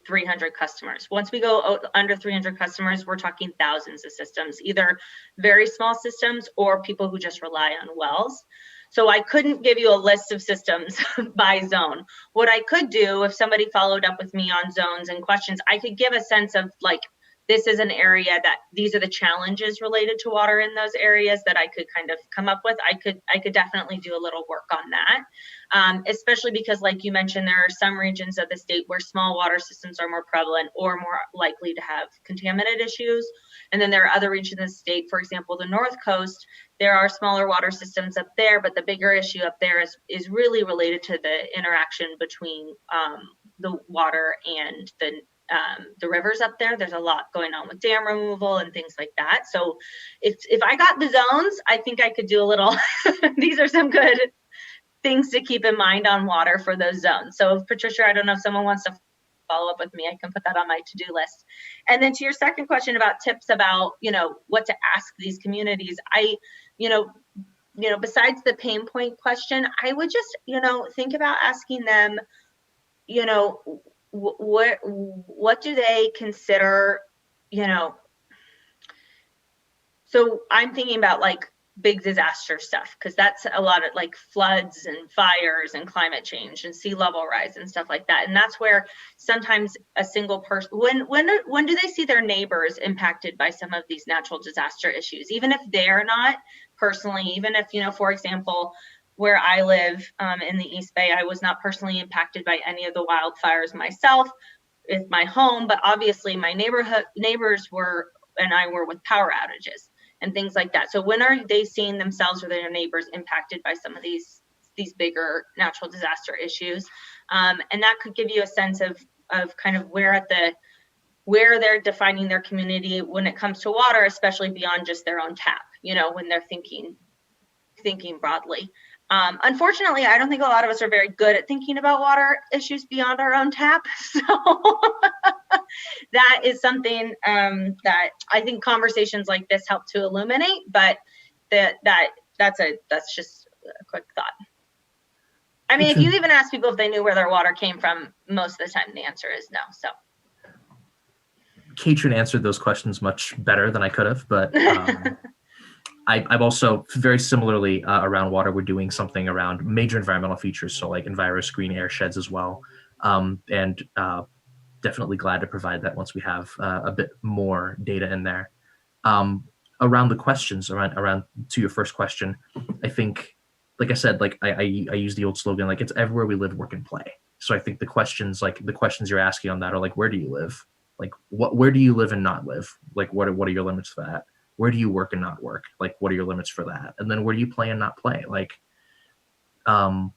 300 customers. Once we go under 300 customers, we're talking thousands of systems, either very small systems or people who just rely on wells. So I couldn't give you a list of systems by zone. What I could do, if somebody followed up with me on zones and questions, I could give a sense of like, this is an area that these are the challenges related to water in those areas that I could kind of come up with. I could definitely do a little work on that, especially because, like you mentioned, there are some regions of the state where small water systems are more prevalent or more likely to have contaminant issues. And then there are other regions of the state, for example, the North Coast, there are smaller water systems up there, but the bigger issue up there is really related to the interaction between the water and the rivers up there. There's a lot going on with dam removal and things like that. So if I got the zones, I think I could do a little, these are some good things to keep in mind on water for those zones. So Patricia, I don't know if someone wants to follow up with me, I can put that on my to-do list. And then to your second question about tips about, what to ask these communities, besides the pain point question, I would just, think about asking them, what do they consider, so I'm thinking about like big disaster stuff, because that's a lot of like floods and fires and climate change and sea level rise and stuff like that. And that's where sometimes a single person, when do they see their neighbors impacted by some of these natural disaster issues, even if they're not personally, even if, for example, where I live in the East Bay, I was not personally impacted by any of the wildfires myself with my home, but obviously my neighbors were, and I were with power outages and things like that. So when are they seeing themselves or their neighbors impacted by some of these bigger natural disaster issues? And that could give you a sense of kind of where they're defining their community when it comes to water, especially beyond just their own tap, when they're thinking broadly. Unfortunately, I don't think a lot of us are very good at thinking about water issues beyond our own tap. So that is something that I think conversations like this help to illuminate, but that's just a quick thought. I mean, if you even ask people if they knew where their water came from, most of the time the answer is no. So Katrin answered those questions much better than I could have, but I'm also very similarly around water. We're doing something around major environmental features, so like EnviroScreen airsheds as well, and definitely glad to provide that once we have a bit more data in there. Around the questions, around to your first question, I think, like I said, like I use the old slogan, like it's everywhere we live, work, and play. So I think the questions you're asking on that are like, where do you live? Like where do you live and not live? Like what are your limits for that? Where do you work and not work? Like, what are your limits for that? And then where do you play and not play? Like, to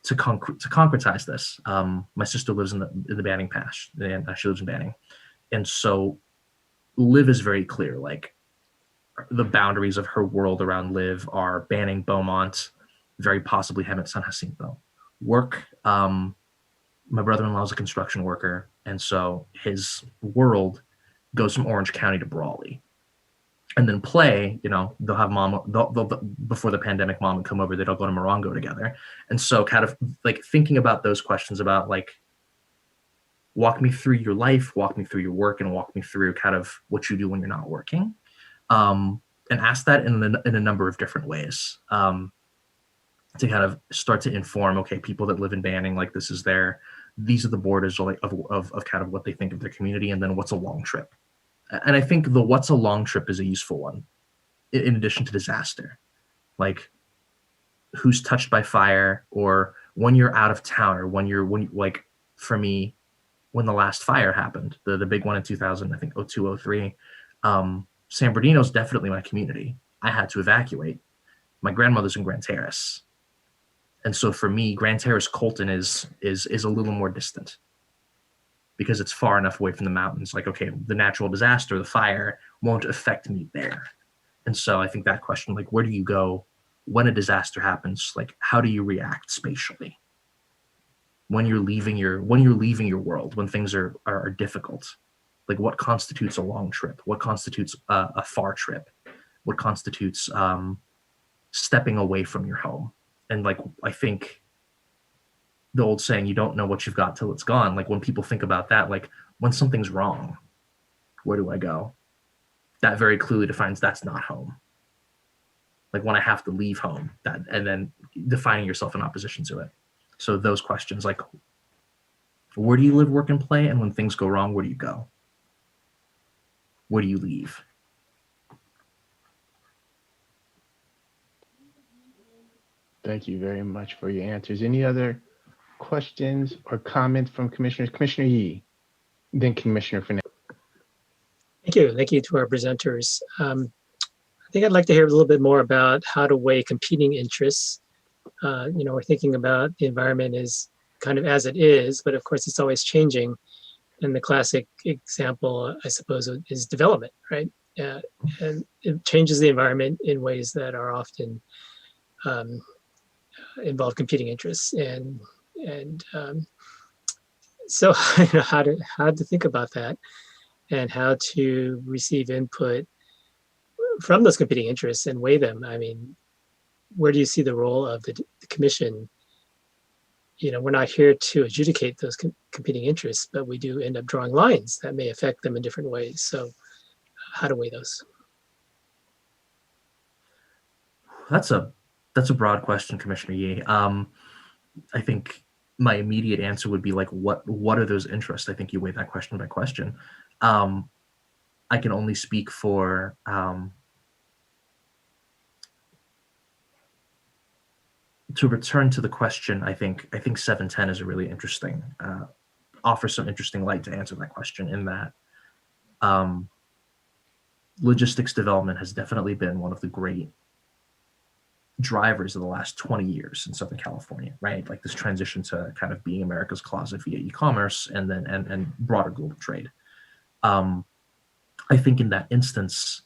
concretize this, my sister lives in the Banning Pass, and she lives in Banning. And so Liv is very clear, like the boundaries of her world around Liv are Banning, Beaumont, very possibly San Jacinto. Work, my brother-in-law is a construction worker, and so his world goes from Orange County to Brawley. And then play, they'll have before the pandemic, mom would come over, they'd all go to Morongo together. And so kind of like thinking about those questions about like, walk me through your life, walk me through your work, and walk me through kind of what you do when you're not working. ask that in a number of different ways, to kind of start to inform, okay, people that live in Banning, like these are the borders of kind of what they think of their community, and then what's a long trip. And I think the what's a long trip is a useful one, in addition to disaster. Like, who's touched by fire, or when you're out of town, or when like, for me, when the last fire happened, the big one in 2000, I think 02, 03, San Bernardino's definitely my community. I had to evacuate. My grandmother's in Grand Terrace. And so for me, Grand Terrace Colton is a little more distant, because it's far enough away from the mountains. Like, okay, the natural disaster, the fire, won't affect me there. And so I think that question, like, where do you go when a disaster happens? Like, how do you react spatially when you're leaving your world, when things are difficult? Like, what constitutes a long trip? What constitutes a far trip? What constitutes stepping away from your home? And like, I think the old saying, you don't know what you've got till it's gone. Like, when people think about that, like, when something's wrong, where do I go? That very clearly defines that's not home. Like, when I have to leave home, that, and then defining yourself in opposition to it. So those questions, like, where do you live, work, and play? And when things go wrong, where do you go? Where do you leave? Thank you very much for your answers. Any other questions or comments from commissioners? Commissioner Yee, then Commissioner Fernandez. Thank you to our presenters. I think I'd like to hear a little bit more about how to weigh competing interests. We're thinking about the environment is kind of as it is, but of course it's always changing. And the classic example, I suppose, is development, right? And it changes the environment in ways that are often involve competing interests. So how to think about that, and how to receive input from those competing interests and weigh them. I mean, where do you see the role of the commission? We're not here to adjudicate those competing interests, but we do end up drawing lines that may affect them in different ways. So how to weigh those? That's a broad question, Commissioner Yee. I think my immediate answer would be like, what are those interests? I think you weigh that question by question. I can only speak for to return to the question. I think 710 is a really interesting, offers some interesting light to answer that question, in that logistics development has definitely been one of the great drivers of the last 20 years in Southern California, right? Like, this transition to kind of being America's closet via e-commerce, and then and broader global trade. I think in that instance,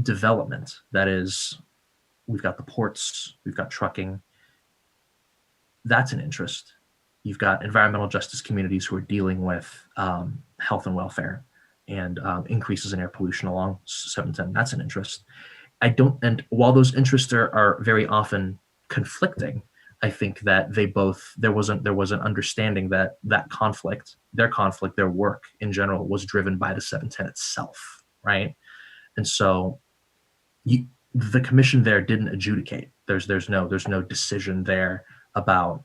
development, that is, we've got the ports, we've got trucking, that's an interest. You've got environmental justice communities who are dealing with health and welfare and increases in air pollution along 710, that's an interest. And while those interests are very often conflicting, I think that there was an understanding that conflict, their work in general, was driven by the 710 itself, right? And so the commission there didn't adjudicate. There's no decision there about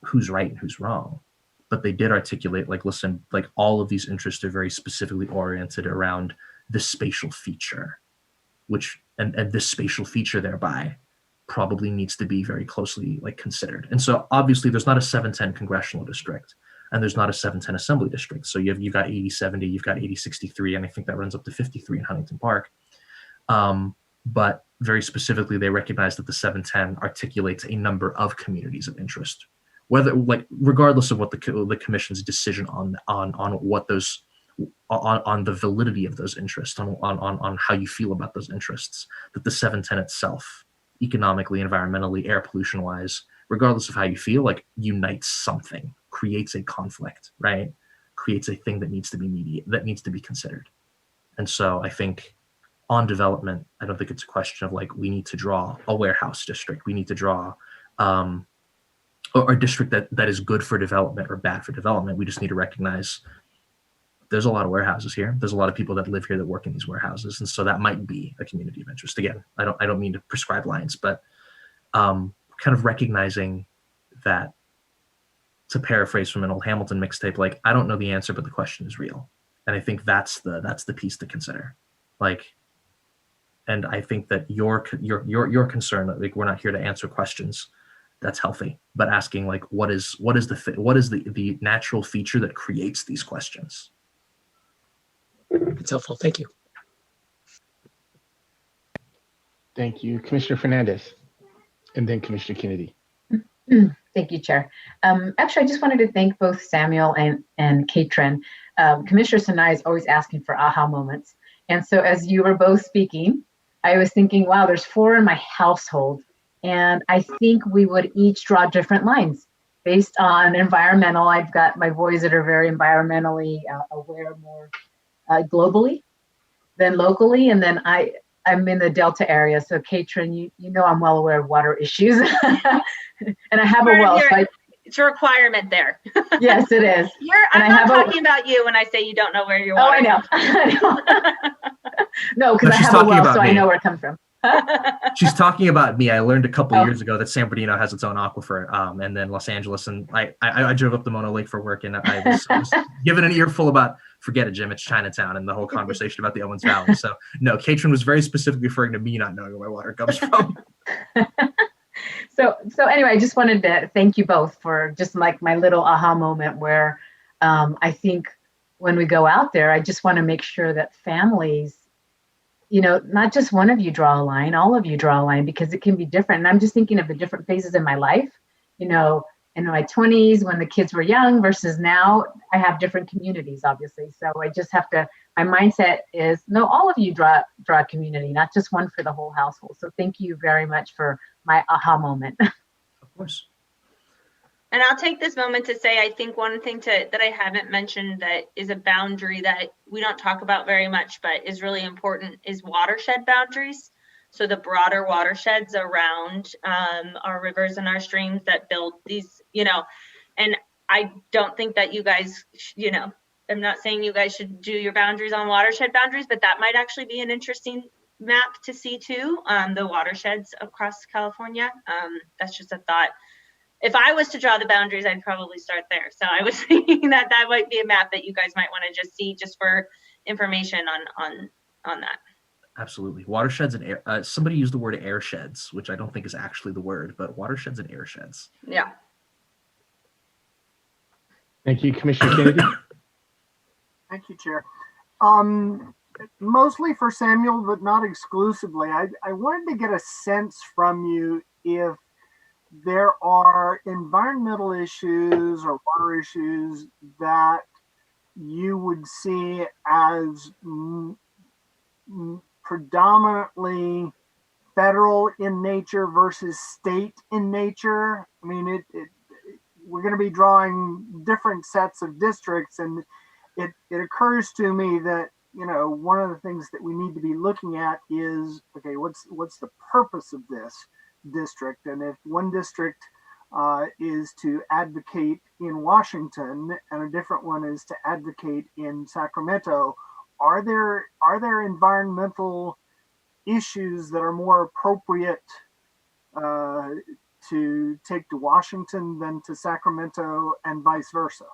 who's right and who's wrong, but they did articulate, like, listen, like, all of these interests are very specifically oriented around this spatial feature, which and this spatial feature thereby probably needs to be very closely, like, considered. And so obviously there's not a 710 congressional district, and there's not a 710 assembly district. So you've got 8070, you've got 8063, and I think that runs up to 53 in Huntington Park. But very specifically, they recognize that the 710 articulates a number of communities of interest, whether, like, regardless of what the commission's decision on what those on the validity of those interests, on how you feel about those interests, that the 710 itself, economically, environmentally, air pollution wise, regardless of how you feel, like, unites something, creates a conflict, right? Creates a thing that needs to be considered. And so I think on development, I don't think it's a question of, like, we need to draw a warehouse district, we need to draw or a district that is good for development or bad for development. We just need to recognize there's a lot of warehouses here. There's a lot of people that live here that work in these warehouses, and so that might be a community of interest. Again, I don't mean to prescribe lines, but kind of recognizing that, to paraphrase from an old Hamilton mixtape, like, I don't know the answer, but the question is real. And I think that's the piece to consider. Like, and I think that your concern, like, we're not here to answer questions, that's healthy, but asking, like, what is the natural feature that creates these questions? It's helpful. Thank you. Thank you, Commissioner Fernandez, and then Commissioner Kennedy. Thank you, Chair. Actually, I just wanted to thank both Samuel and Katrin. Commissioner Sinai is always asking for aha moments. And so as you were both speaking, I was thinking, wow, there's 4 in my household. And I think we would each draw different lines based on environmental. I've got my boys that are very environmentally aware more globally than locally. And then I'm in the Delta area. So Katrin, you know I'm well aware of water issues. And I have a well. So it's a requirement there. Yes, it is. I'm not talking about you when I say you don't know where your water comes from. I know. No, because I have a well, so I know where it comes from. She's talking about me. I learned a couple of years ago that San Bernardino has its own aquifer, and then Los Angeles. And I drove up the Mono Lake for work, and I was given an earful about, forget it, Jim, it's Chinatown, and the whole conversation about the Owens Valley. So no, Katrin was very specifically referring to me not knowing where my water comes from. So anyway, I just wanted to thank you both for just like my little aha moment where I think when we go out there, I just want to make sure that families, not just one of you draw a line, all of you draw a line, because it can be different. And I'm just thinking of the different phases in my life, in my 20s when the kids were young versus now. I have different communities, obviously. So I just have to, my mindset is, no, all of you draw a community, not just one for the whole household. So thank you very much for my aha moment. Of course. And I'll take this moment to say, I think one thing that I haven't mentioned that is a boundary that we don't talk about very much, but is really important, is watershed boundaries. So the broader watersheds around our rivers and our streams that build these, and I don't think that you guys, I'm not saying you guys should do your boundaries on watershed boundaries, but that might actually be an interesting map to see too, the watersheds across California. That's just a thought. If I was to draw the boundaries, I'd probably start there. So I was thinking that might be a map that you guys might want to just see, just for information on that. Absolutely. Watersheds and air. Somebody used the word airsheds, which I don't think is actually the word, but watersheds and airsheds. Yeah. Thank you, Commissioner Kennedy. Thank you, Chair. Mostly for Samuel, but not exclusively. I wanted to get a sense from you if there are environmental issues or water issues that you would see as predominantly federal in nature versus state in nature. I mean, we're going to be drawing different sets of districts, and it occurs to me that one of the things that we need to be looking at is, okay, what's the purpose of this district? And if one district is to advocate in Washington and a different one is to advocate in Sacramento, are there environmental issues that are more appropriate to take to Washington than to Sacramento, and vice versa?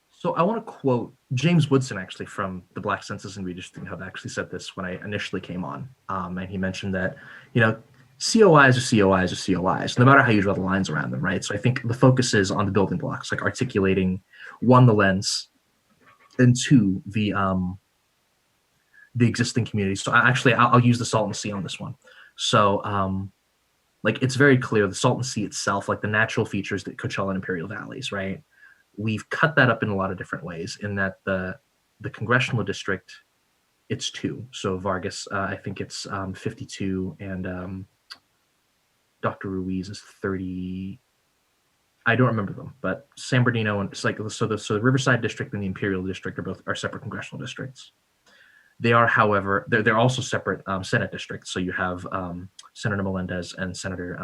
So I want to quote James Woodson, actually, from the Black Census and Redistricting Hub, actually said this when I initially came on. And he mentioned that, COIs are COIs are COIs, no matter how you draw the lines around them, right? So I think the focus is on the building blocks, like articulating, one, the lens, and two, the existing community. So I'll use the Salton Sea on this one. So it's very clear the Salton Sea itself, like the natural features that Coachella and Imperial Valleys, right? We've cut that up in a lot of different ways, in that the congressional district, it's 2. So Vargas, I think it's 52, and Dr. Ruiz is 30. I don't remember them, but San Bernardino and it's like so the Riverside district and the Imperial district are separate congressional districts. They are, however, they're also separate Senate districts. So you have Senator Melendez and Senator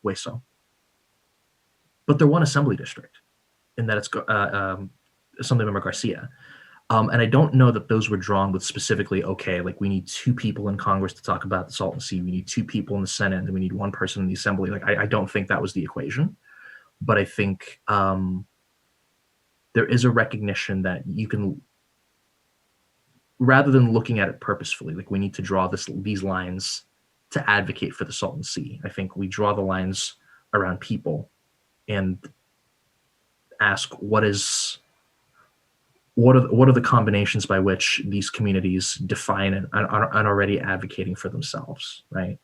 Hueso, but they're one assembly district in that it's Assembly Member Garcia. And I don't know that those were drawn with specifically, okay, like we need 2 people in Congress to talk about the Salton Sea, we need 2 people in the Senate, and we need 1 person in the Assembly. Like I don't think that was the equation, but I think there is a recognition that you can, rather than looking at it purposefully, like we need to draw these lines to advocate for the Salton Sea. I think we draw the lines around people and ask what are the combinations by which these communities define and are already advocating for themselves, right?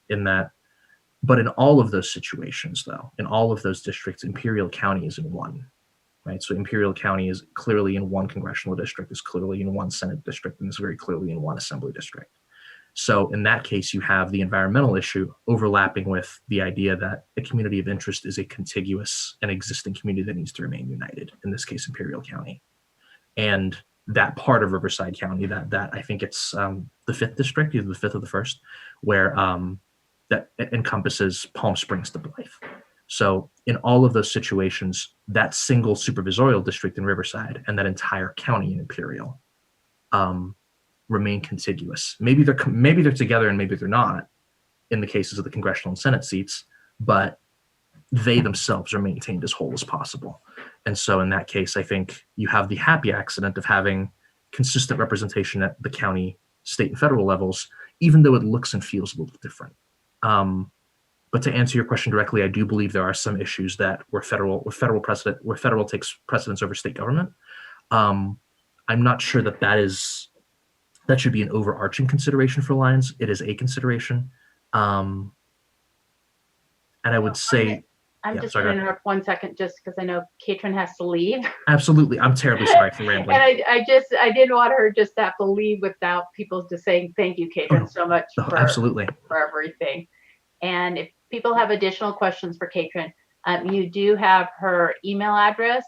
But in all of those situations, though, in all of those districts, Imperial County is in one, right? So Imperial County is clearly in 1 congressional district, is clearly in 1 Senate district, and is very clearly in 1 Assembly district. So in that case, you have the environmental issue overlapping with the idea that a community of interest is a contiguous and existing community that needs to remain united, in this case, Imperial County. And that part of Riverside County, that I think it's the 5th district, either the 5th or the 1st, where that encompasses Palm Springs to Blythe. So in all of those situations, that single supervisorial district in Riverside and that entire county in Imperial remain contiguous. Maybe they're together and maybe they're not in the cases of the congressional and Senate seats, but they themselves are maintained as whole as possible. And so in that case, I think you have the happy accident of having consistent representation at the county, state, and federal levels, even though it looks and feels a little different. But to answer your question directly, I do believe there are some issues that where federal takes precedence over state government. I'm not sure that should be an overarching consideration for lines. It is a consideration. And I would say, I'm just going to interrupt 1 second, just because I know Katrin has to leave. Absolutely, I'm terribly sorry for rambling. And I didn't want her just to have to leave without people just saying thank you, Katrin, so much absolutely for everything. And if people have additional questions for Katrin, you do have her email address,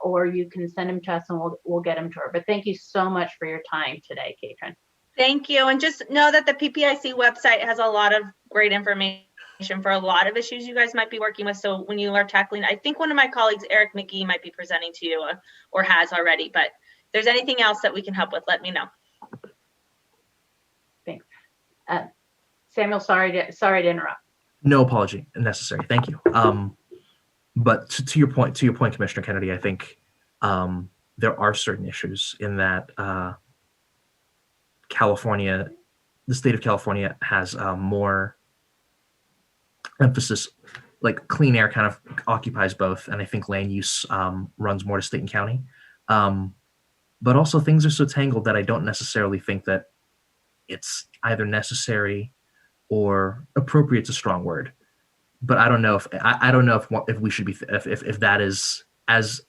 or you can send them to us, and we'll get them to her. But thank you so much for your time today, Katrin. Thank you, and just know that the PPIC website has a lot of great information for a lot of issues you guys might be working with. So when you are tackling, I think one of my colleagues, Eric McGee, might be presenting to you or has already, but if there's anything else that we can help with, let me know. Thanks. Samuel, sorry to interrupt. No apology necessary. Thank you. But to your point, Commissioner Kennedy, I think there are certain issues in that the state of California has more emphasis, like clean air kind of occupies both, and I think land use runs more to state and county. But also things are so tangled that I don't necessarily think that it's either necessary or appropriate's a strong word. But I don't know if we should be if that is as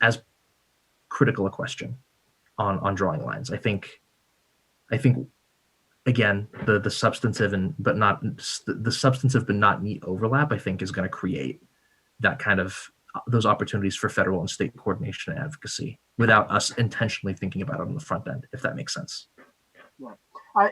critical a question on drawing lines. I think again the substantive but not neat overlap, I think, is going to create that kind of those opportunities for federal and state coordination and advocacy without us intentionally thinking about it on the front end, if that makes sense. Yeah.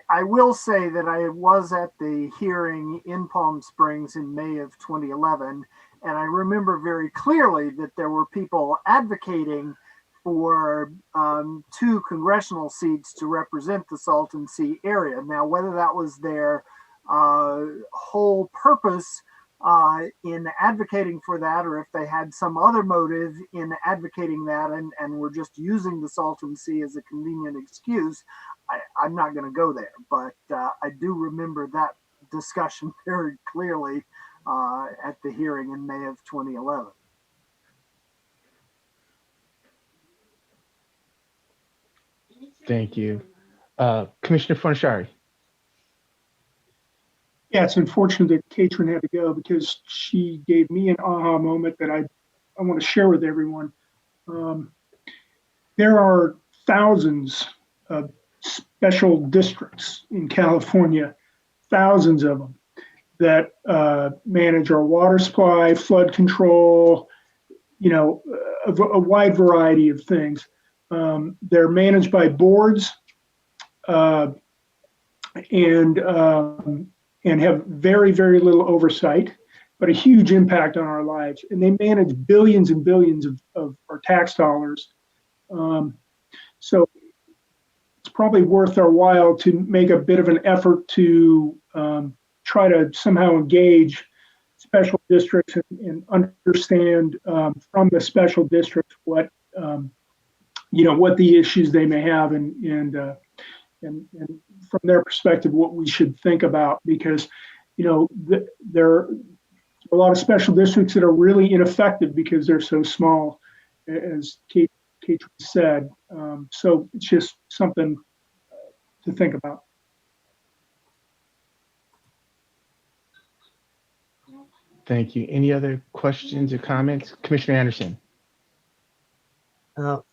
I will say that I was at the hearing in Palm Springs in May of 2011, and I remember very clearly that there were people advocating for 2 congressional seats to represent the Salton Sea area. Now, whether that was their whole purpose in advocating for that, or if they had some other motive in advocating that and were just using the Salton Sea as a convenient excuse, I'm not going to go there. But I do remember that discussion very clearly at the hearing in May of 2011. Thank you. Commissioner Fornashari. Yeah, it's unfortunate that Katrin had to go because she gave me an aha moment that I want to share with everyone. There are thousands of special districts in California, thousands of them, that manage our water supply, flood control, a wide variety of things. They're managed by boards and have very, very little oversight, but a huge impact on our lives. And they manage billions and billions of our tax dollars. So probably worth our while to make a bit of an effort to try to somehow engage special districts and understand from the special districts what what the issues they may have and from their perspective what we should think about, because there are a lot of special districts that are really ineffective because they're so small, as Kate said. So it's just something to think about. Thank you. Any other questions or comments? Commissioner Anderson. I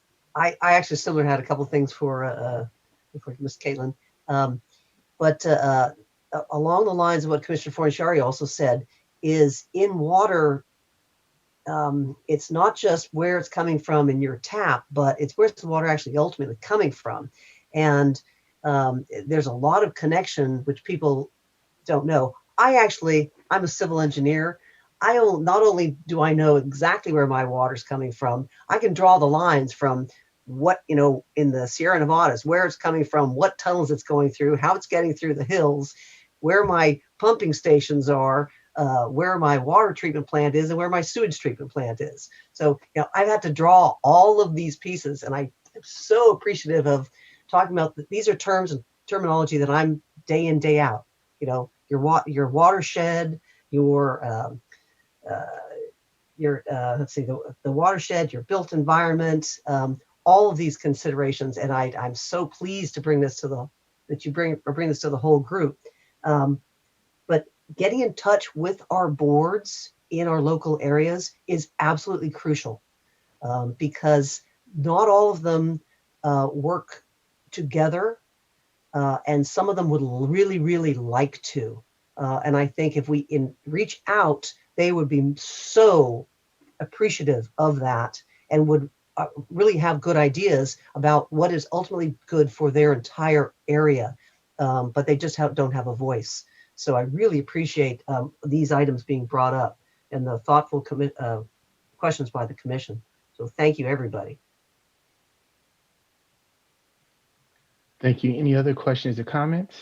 actually similar had a couple things for Ms. Caitlin. But along the lines of what Commissioner Fornashari also said, is in water, it's not just where it's coming from in your tap, but it's where's the water actually ultimately coming from. And there's a lot of connection, which people don't know. I'm a civil engineer. Not only do I know exactly where my water's coming from, I can draw the lines from what, in the Sierra Nevadas, where it's coming from, what tunnels it's going through, how it's getting through the hills, where my pumping stations are, where my water treatment plant is, and where my sewage treatment plant is. So, I've had to draw all of these pieces, and I'm so appreciative of talking about these are terms and terminology that I'm day in, day out. Your watershed, your let's see, the watershed, your built environment, all of these considerations, and I'm so pleased to bring this to bring this to the whole group. But getting in touch with our boards in our local areas is absolutely crucial, because not all of them work together, and some of them would really, really like to. And I think if we reach out, they would be so appreciative of that and would really have good ideas about what is ultimately good for their entire area. But they just don't have a voice. So I really appreciate these items being brought up and the thoughtful questions by the commission. So thank you, everybody. Thank you. Any other questions or comments?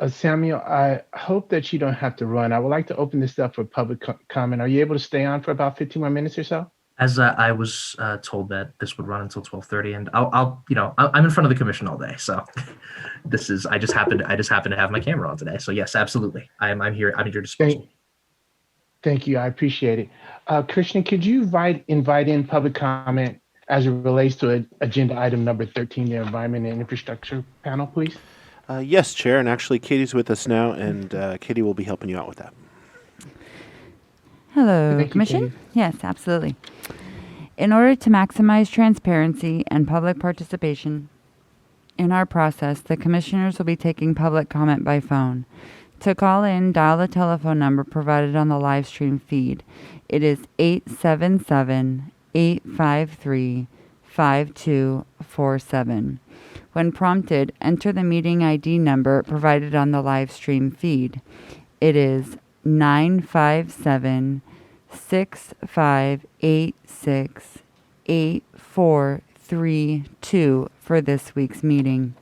Samuel, I hope that you don't have to run. I would like to open this up for public comment. Are you able to stay on for about 15 more minutes or so? As I was told that this would run until 12:30, and I'm in front of the commission all day, so I just happen to have my camera on today. So yes, absolutely, I'm here. I'm at your disposal. Thank you. I appreciate it. Christian, could you invite in public comment as it relates to agenda item number 13, the Environment and Infrastructure panel, please? Yes, Chair, and actually Katie's with us now, and Katie will be helping you out with that. Hello, Thank you, Commission. Katie. Yes, absolutely. In order to maximize transparency and public participation in our process, the Commissioners will be taking public comment by phone. To call in, dial the telephone number provided on the live stream feed. It is 877-853-5247. When prompted, enter the meeting ID number provided on the live stream feed. It is 957-6586-8432 for this week's meeting.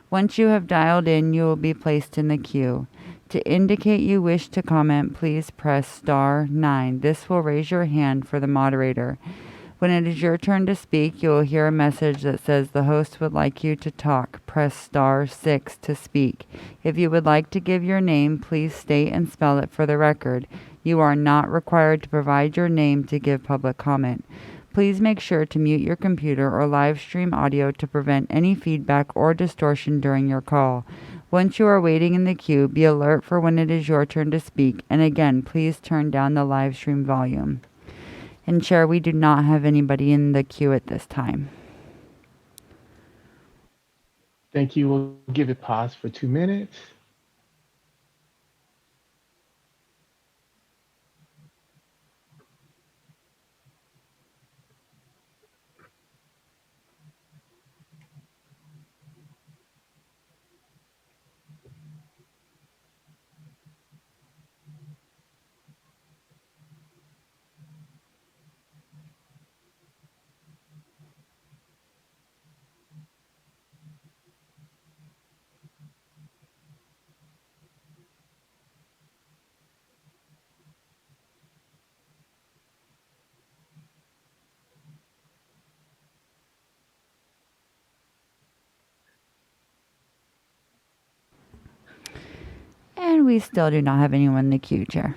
Once you have dialed in, you will be placed in the queue. To indicate you wish to comment, please press star 9. This will raise your hand for the moderator. When it is your turn to speak, you will hear a message that says the host would like you to talk. Press star 6 to speak. If you would like to give your name, please state and spell it for the record. You are not required to provide your name to give public comment. Please make sure to mute your computer or live stream audio to prevent any feedback or distortion during your call. Once you are waiting in the queue, be alert for when it is your turn to speak, and again, please turn down the live stream volume. And Chair, we do not have anybody in the queue at this time. Thank you. We'll give it pause for 2 minutes. And we still do not have anyone in the queue, Chair.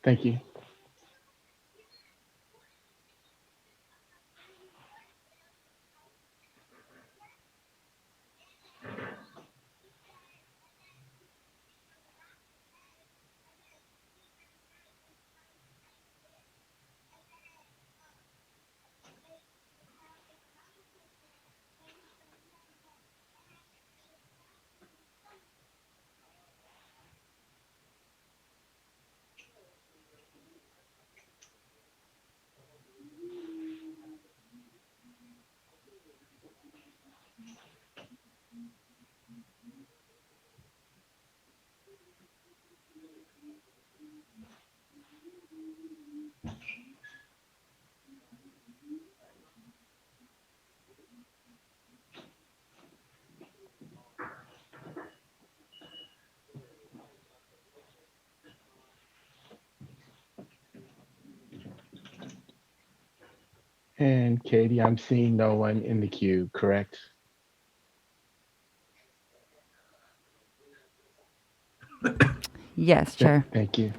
Thank you. And Katie, I'm seeing no one in the queue, correct? Yes, Chair. Thank you.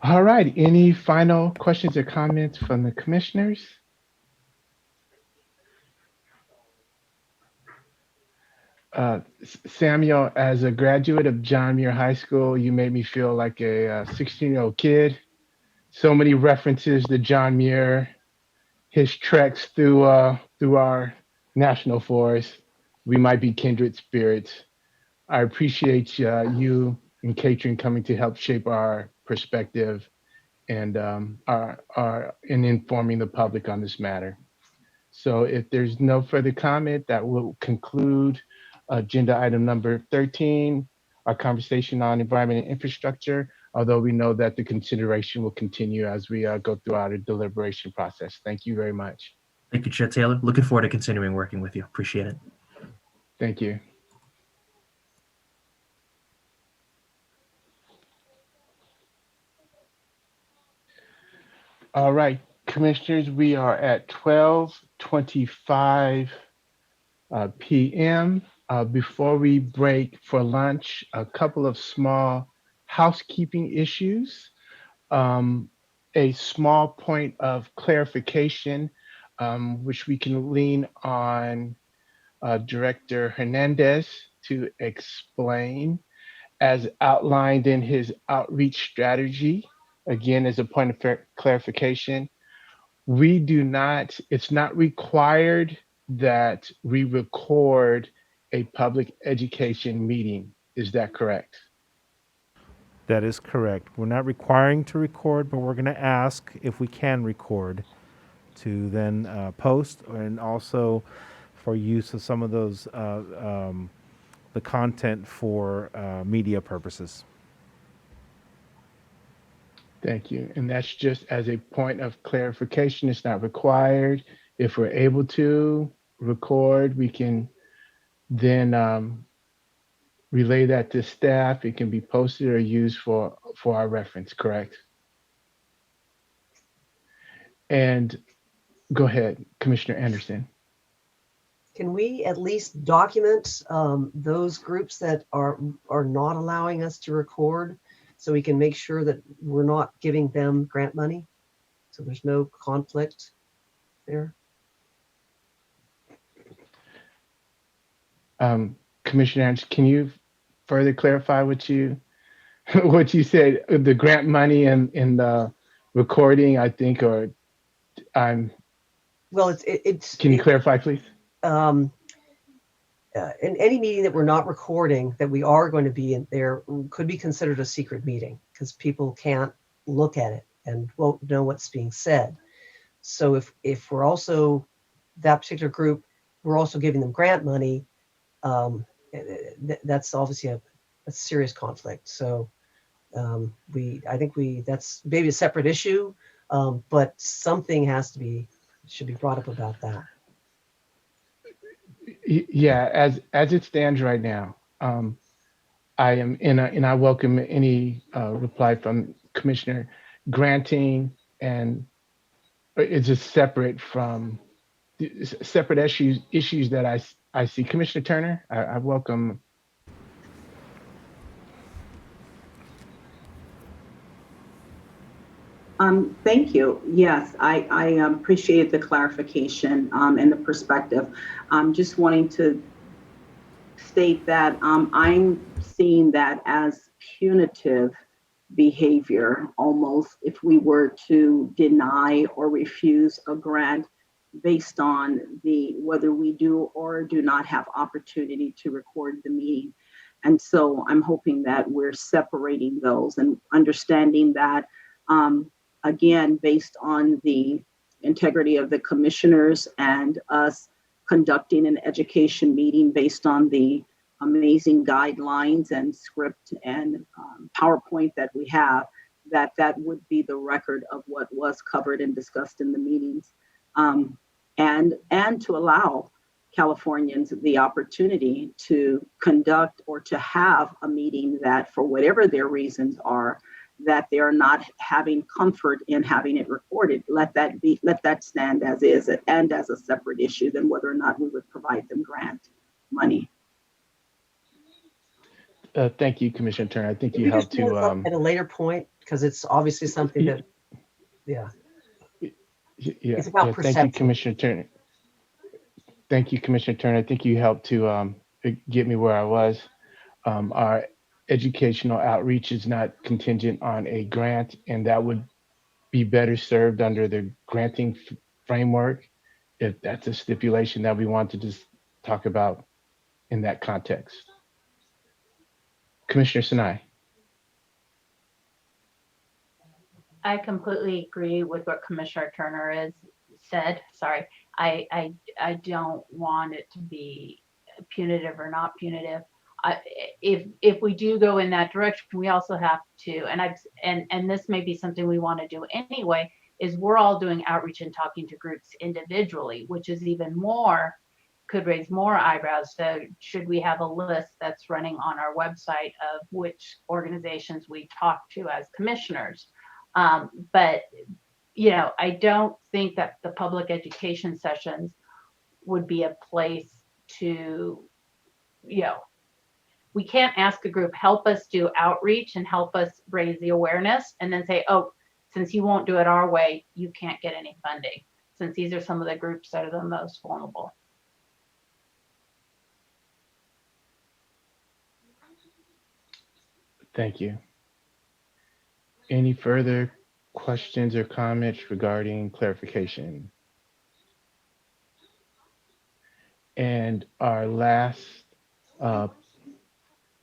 All right. Any final questions or comments from the commissioners? Samuel, as a graduate of John Muir High School, you made me feel like a 16-year-old kid. So many references to John Muir, his treks through our national forest. We might be kindred spirits. I appreciate you and Katrin coming to help shape our perspective and our in informing the public on this matter. So if there's no further comment, that will conclude agenda item number 13, our conversation on environment and infrastructure, although we know that the consideration will continue as we go through our deliberation process. Thank you very much. Thank you, Chair Taylor. Looking forward to continuing working with you. Appreciate it. Thank you. All right, commissioners, we are at 12:25 p.m. Before we break for lunch, a couple of small housekeeping issues. A small point of clarification, which we can lean on Director Hernandez to explain, as outlined in his outreach strategy. Again, as a point of clarification, it's not required that we record a public education meeting. Is that correct? That is correct. We're not requiring to record, but we're going to ask if we can record to then post, and also for use of some of those, the content for media purposes. Thank you. And that's just as a point of clarification. It's not required. If we're able to record, we can then relay that to staff. It can be posted or used for our reference, correct? And go ahead, Commissioner Anderson. Can we at least document those groups that are not allowing us to record, so we can make sure that we're not giving them grant money, so there's no conflict there? Commissioner Anderson, can you further clarify what you what you said? The grant money and in the recording, I think, or I'm. Well, Can you clarify, please? In any meeting that we're not recording, that we are going to be in there, could be considered a secret meeting because people can't look at it and won't know what's being said. So if we're also, that particular group, we're also giving them grant money, that's obviously a serious conflict. So I think that's maybe a separate issue, but something should be brought up about that. Yeah, as it stands right now, I am and I welcome any reply from Commissioner. Granting and it's just separate from separate issues that I see Commissioner Turner. I welcome. Thank you. Yes, I appreciate the clarification and the perspective. Just wanting to state that I'm seeing that as punitive behavior, almost, if we were to deny or refuse a grant based on the whether we do or do not have opportunity to record the meeting. And so I'm hoping that we're separating those and understanding that, again, based on the integrity of the commissioners and us conducting an education meeting based on the amazing guidelines and script and PowerPoint that we have, that would be the record of what was covered and discussed in the meetings, and to allow Californians the opportunity to conduct or to have a meeting that, for whatever their reasons are, that they are not having comfort in having it recorded. Let that stand as is and as a separate issue than whether or not we would provide them grant money. Thank you, Commissioner Turner. I think If you you helped just bring to. this up at a later point, because it's obviously something that, Yeah. it's about Thank you, perception. Commissioner Turner. Thank you, Commissioner Turner. I think you helped to get me where I was. Our educational outreach is not contingent on a grant, and that would be better served under the granting framework if that's a stipulation that we want to just talk about in that context. Commissioner Sinai. I completely agree with what Commissioner Turner has said. Sorry, I don't want it to be punitive or not punitive. If we do go in that direction, we also have to, and this may be something we want to do anyway, is we're all doing outreach and talking to groups individually, which is even more, could raise more eyebrows. So should we have a list that's running on our website of which organizations we talk to as commissioners? But I don't think that the public education sessions would be a place to, we can't ask a group, help us do outreach and help us raise the awareness, and then say, oh, since you won't do it our way, you can't get any funding, since these are some of the groups that are the most vulnerable. Thank you. Any further questions or comments regarding clarification? And our last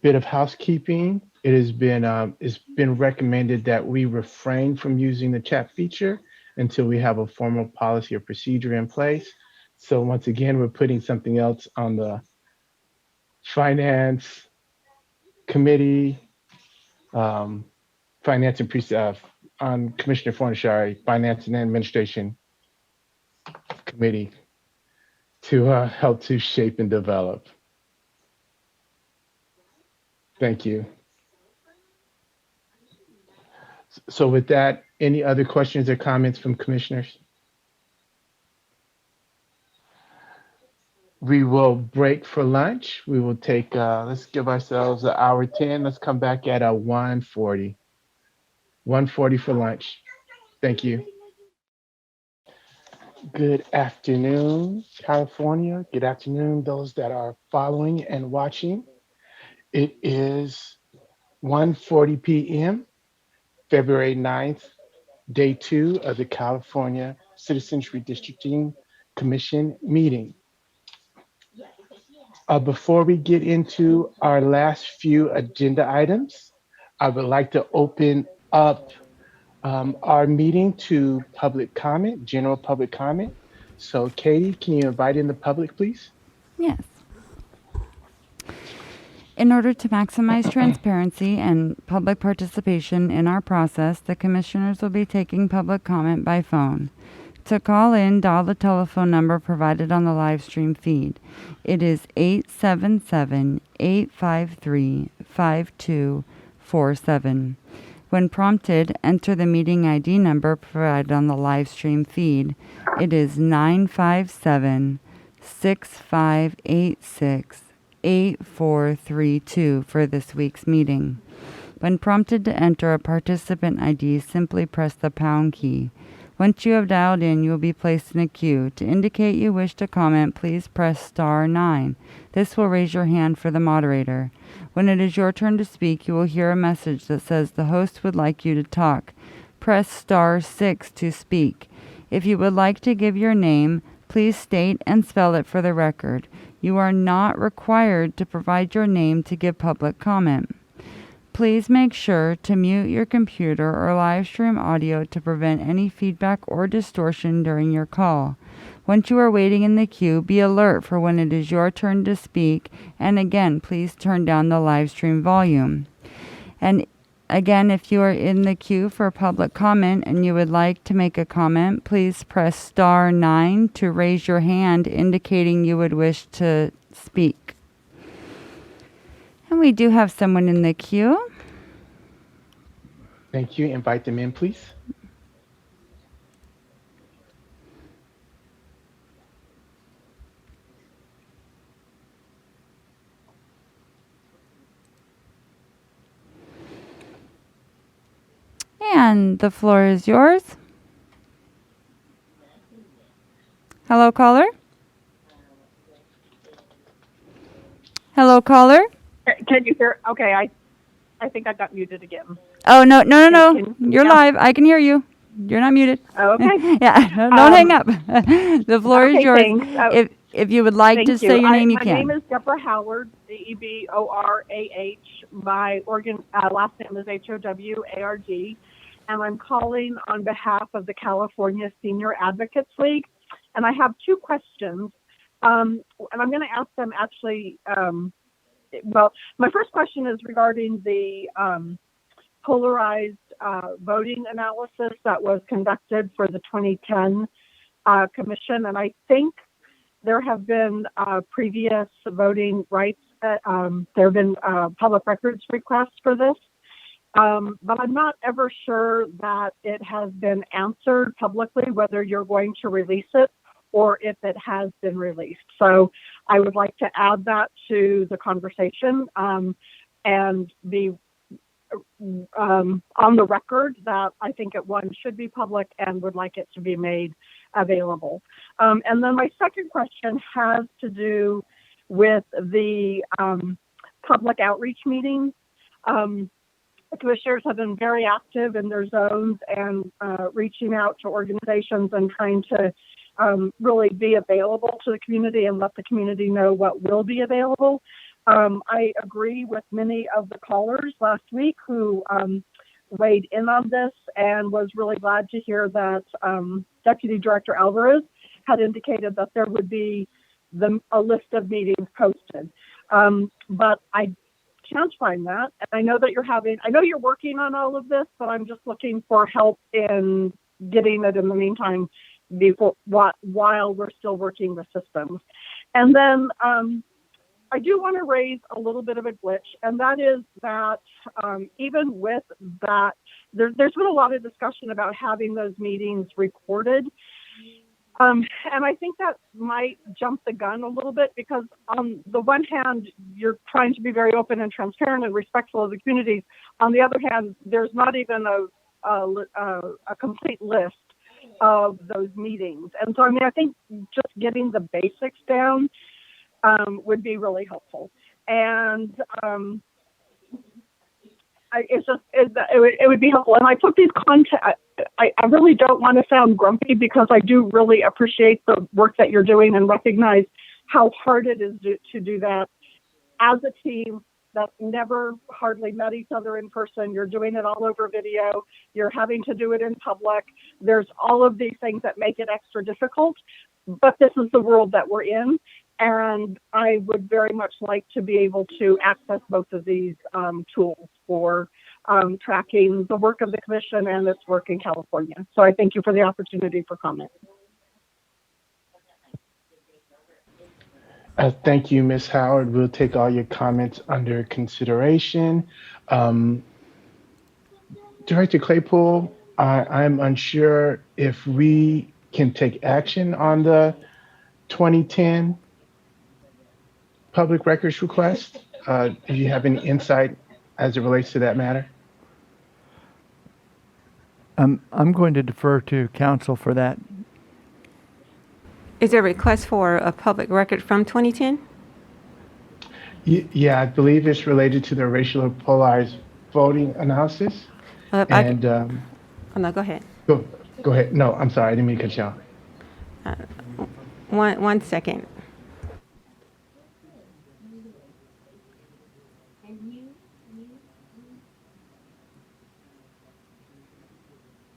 bit of housekeeping, it's been recommended that we refrain from using the chat feature until we have a formal policy or procedure in place. So once again, we're putting something else on the finance committee, finance and on Commissioner Fornashari, finance and administration committee to help to shape and develop. Thank you. So with that, any other questions or comments from commissioners? We will break for lunch. We will take, let's give ourselves an hour 10. Let's come back at 1:40. 1:40 for lunch. Thank you. Good afternoon, California. Good afternoon, those that are following and watching. It is 1:40 p.m., February 9th, day 2 of the California Citizens Redistricting Commission meeting. Before we get into our last few agenda items, I would like to open up our meeting to public comment, general public comment. So Katie, can you invite in the public, please? Yes. In order to maximize transparency and public participation in our process, the commissioners will be taking public comment by phone. To call in, dial the telephone number provided on the live stream feed. It is 877-853-5247. When prompted, enter the meeting ID number provided on the live stream feed. It is 957 6586-8432 for this week's meeting. When prompted to enter a participant ID, simply press the pound key. Once you have dialed in, you will be placed in a queue. To indicate you wish to comment, please press star 9. This will raise your hand for the moderator. When it is your turn to speak, you will hear a message that says the host would like you to talk. Press star 6 to speak. If you would like to give your name, please state and spell it for the record. You are not required to provide your name to give public comment. Please make sure to mute your computer or live stream audio to prevent any feedback or distortion during your call. Once you are waiting in the queue, be alert for when it is your turn to speak, and again, please turn down the live stream volume. And again, if you are in the queue for public comment and you would like to make a comment, please press star 9 to raise your hand, indicating you would wish to speak. And we do have someone in the queue. Thank you. Invite them in, please. And the floor is yours. Hello, caller? Hello, caller? Can you hear? Okay, I think I got muted again. Oh, no. Can You're live. I can hear you. You're not muted. Okay. Yeah, don't hang up. The floor is yours. Thanks. If you would like to say your name, you my can. My name is Deborah Howard, DeBorah. My last name is HOWARD, and I'm calling on behalf of the California Senior Advocates League. And I have two questions, and I'm going to ask them actually. Well, my first question is regarding the polarized voting analysis that was conducted for the 2010 commission. And I think there have been previous voting rights. There have been public records requests for this. But I'm not ever sure that it has been answered publicly, whether you're going to release it or if it has been released. So I would like to add that to the conversation and be on the record that I think one should be public and would like it to be made available. And then my second question has to do with the public outreach meetings. The commissioners have been very active in their zones and reaching out to organizations and trying to really be available to the community and let the community know what will be available. I agree with many of the callers last week who weighed in on this and was really glad to hear that Deputy Director Alvarez had indicated that there would be a list of meetings posted. But I can't find that. And I know that I know you're working on all of this, but I'm just looking for help in getting it in the meantime while we're still working the systems. And then I do want to raise a little bit of a glitch, and that is that even with that, there's been a lot of discussion about having those meetings recorded. And I think that might jump the gun a little bit because on the one hand, you're trying to be very open and transparent and respectful of the communities. On the other hand, there's not even a complete list of those meetings. And so, I mean, I think just getting the basics down would be really helpful. And it would be helpful. And I put these I really don't want to sound grumpy because I do really appreciate the work that you're doing and recognize how hard it is to do that as a team that never hardly met each other in person. You're doing it all over video. You're having to do it in public. There's all of these things that make it extra difficult, but this is the world that we're in. And I would very much like to be able to access both of these tools for tracking the work of the commission and its work in California. So I thank you for the opportunity for comment. Thank you, Ms. Howard. We'll take all your comments under consideration. Director Claypool, I'm unsure if we can take action on the 2010 public records request. Do you have any insight as it relates to that matter? I'm going to defer to counsel for that. Is there a request for a public record from 2010? Yeah, I believe it's related to the racial polarized voting analysis. And oh, no, go ahead. go ahead. No, I'm sorry. I didn't mean to cut you off. One second.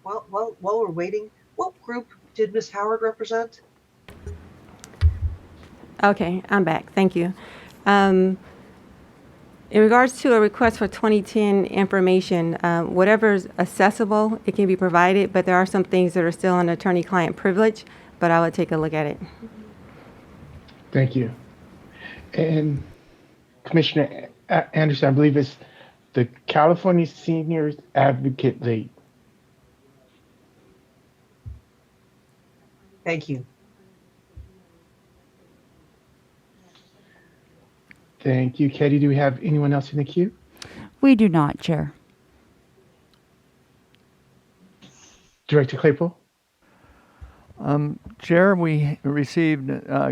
While we're waiting, what group did Ms. Howard represent? Okay, I'm back. Thank you. In regards to a request for 2010 information, whatever's accessible, it can be provided, but there are some things that are still on attorney-client privilege, but I would take a look at it. Thank you. And Commissioner Anderson, I believe it's the California Seniors Advocate League. Thank you. Thank you, Katie. Do we have anyone else in the queue? We do not, Chair. Director Claypool? Chair, we received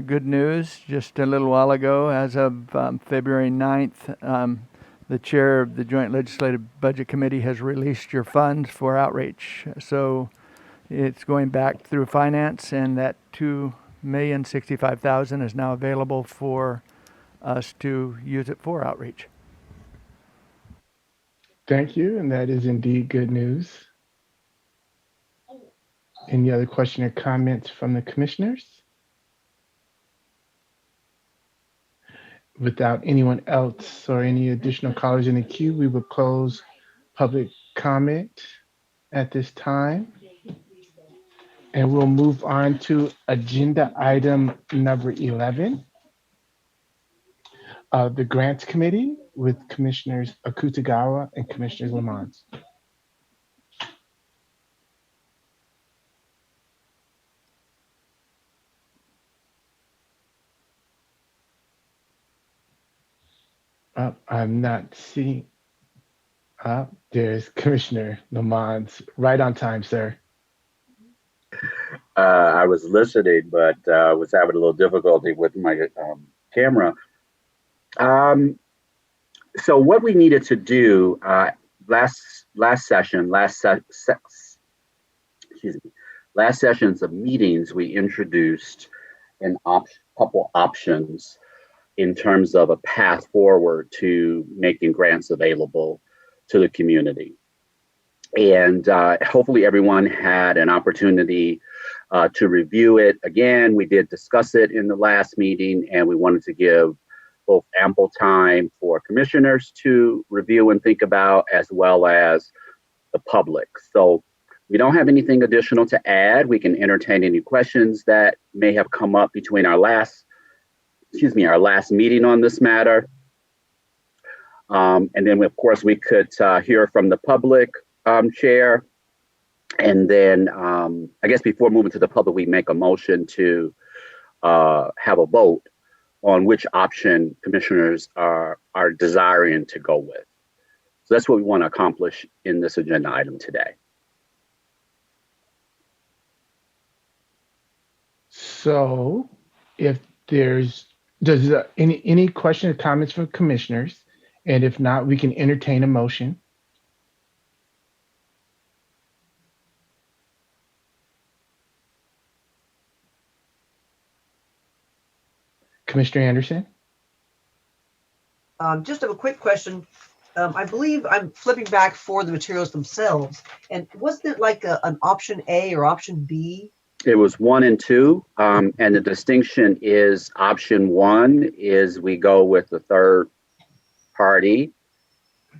good news just a little while ago. As of February 9th, the chair of the Joint Legislative Budget Committee has released your funds for outreach. So it's going back through finance, and that $2,065,000 is now available for us to use it for outreach. Thank you, and that is indeed good news. Any other question or comments from the commissioners? Without anyone else or any additional callers in the queue, we will close public comment at this time. And we'll move on to agenda item number 11. The Grants Committee with Commissioners Akutagawa and Commissioner Lamont. I'm not seeing. There's Commissioner Lamont. Right on time, sir. I was listening, but was having a little difficulty with my camera. So what we needed to do last sessions of meetings, we introduced couple options in terms of a path forward to making grants available to the community. And hopefully everyone had an opportunity to review it. Again, we did discuss it in the last meeting, and we wanted to give both ample time for commissioners to review and think about, as well as the public. So we don't have anything additional to add. We can entertain any questions that may have come up between our last meeting on this matter. And then, of course, we could hear from the public, Chair. And then I guess before moving to the public, we make a motion to have a vote on which option commissioners are desiring to go with. So that's what we want to accomplish in this agenda item today. So if there's any questions or comments from commissioners, and if not, we can entertain a motion. Commissioner Anderson? Just a quick question. I believe I'm flipping back for the materials themselves. And wasn't it like an option A or option B? It was 1 and 2. And the distinction is option 1 is we go with the third party.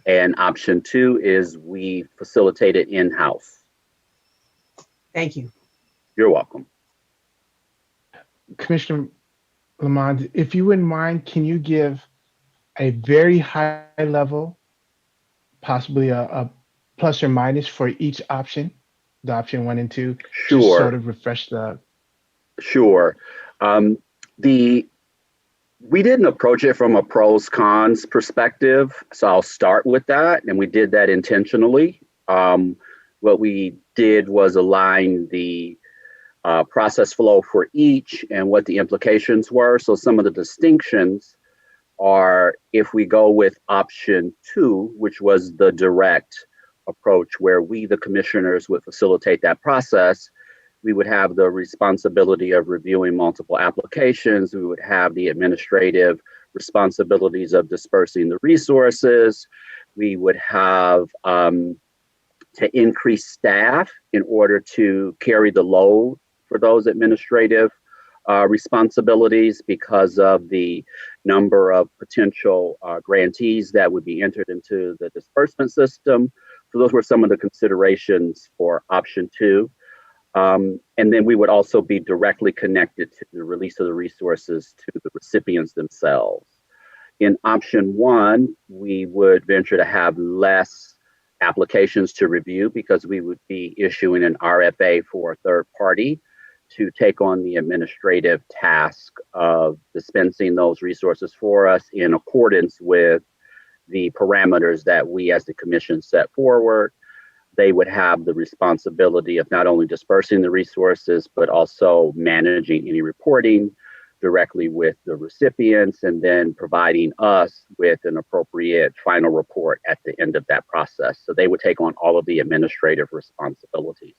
And option 2 is we facilitate it in-house. Thank you. You're welcome. Commissioner Lamont, if you wouldn't mind, can you give a very high level, possibly a plus or minus for each option, the option 1 and 2? Sure. Just sort of refresh the. Sure. We didn't approach it from a pros cons perspective, so I'll start with that, and we did that intentionally. What we did was align the process flow for each and what the implications were. So some of the distinctions are if we go with option 2, which was the direct approach where we, the commissioners, would facilitate that process, we would have the responsibility of reviewing multiple applications. We would have the administrative responsibilities of dispersing the resources. We would have to increase staff in order to carry the load for those administrative responsibilities because of the number of potential grantees that would be entered into the disbursement system. So those were some of the considerations for option 2. And then we would also be directly connected to the release of the resources to the recipients themselves. In option 1, we would venture to have less applications to review because we would be issuing an RFA for a third party to take on the administrative task of dispensing those resources for us in accordance with the parameters that we as the commission set forward. They would have the responsibility of not only dispersing the resources, but also managing any reporting directly with the recipients and then providing us with an appropriate final report at the end of that process. So they would take on all of the administrative responsibilities.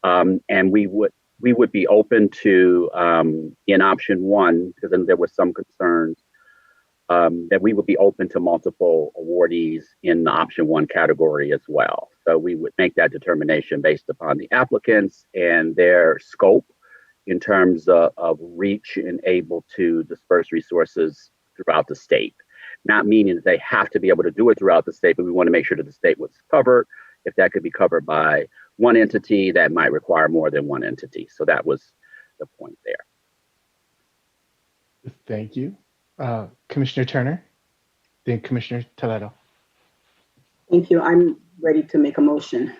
And we would be open to, in option 1, because then there was some concerns, that we would be open to multiple awardees in the option 1 category as well. So we would make that determination based upon the applicants and their scope in terms of reach and able to disperse resources throughout the state. Not meaning that they have to be able to do it throughout the state, but we want to make sure that the state was covered. If that could be covered by one entity, that might require more than one entity. So that was the point there. Thank you. Commissioner Turner, then Commissioner Toledo. Thank you. I'm ready to make a motion.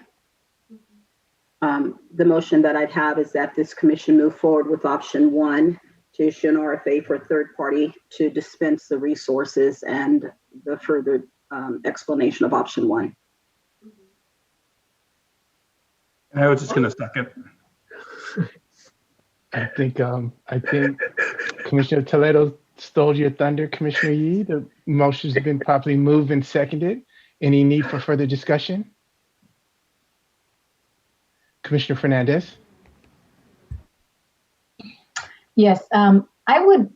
The motion that I'd have is that this commission move forward with option 1 to issue an RFA for a third party to dispense the resources and the further explanation of option 1. And I was just going to second. I think Commissioner Toledo stole your thunder, Commissioner Yee. The motions have been properly moved and seconded. Any need for further discussion? Commissioner Fernandez? Yes, I would,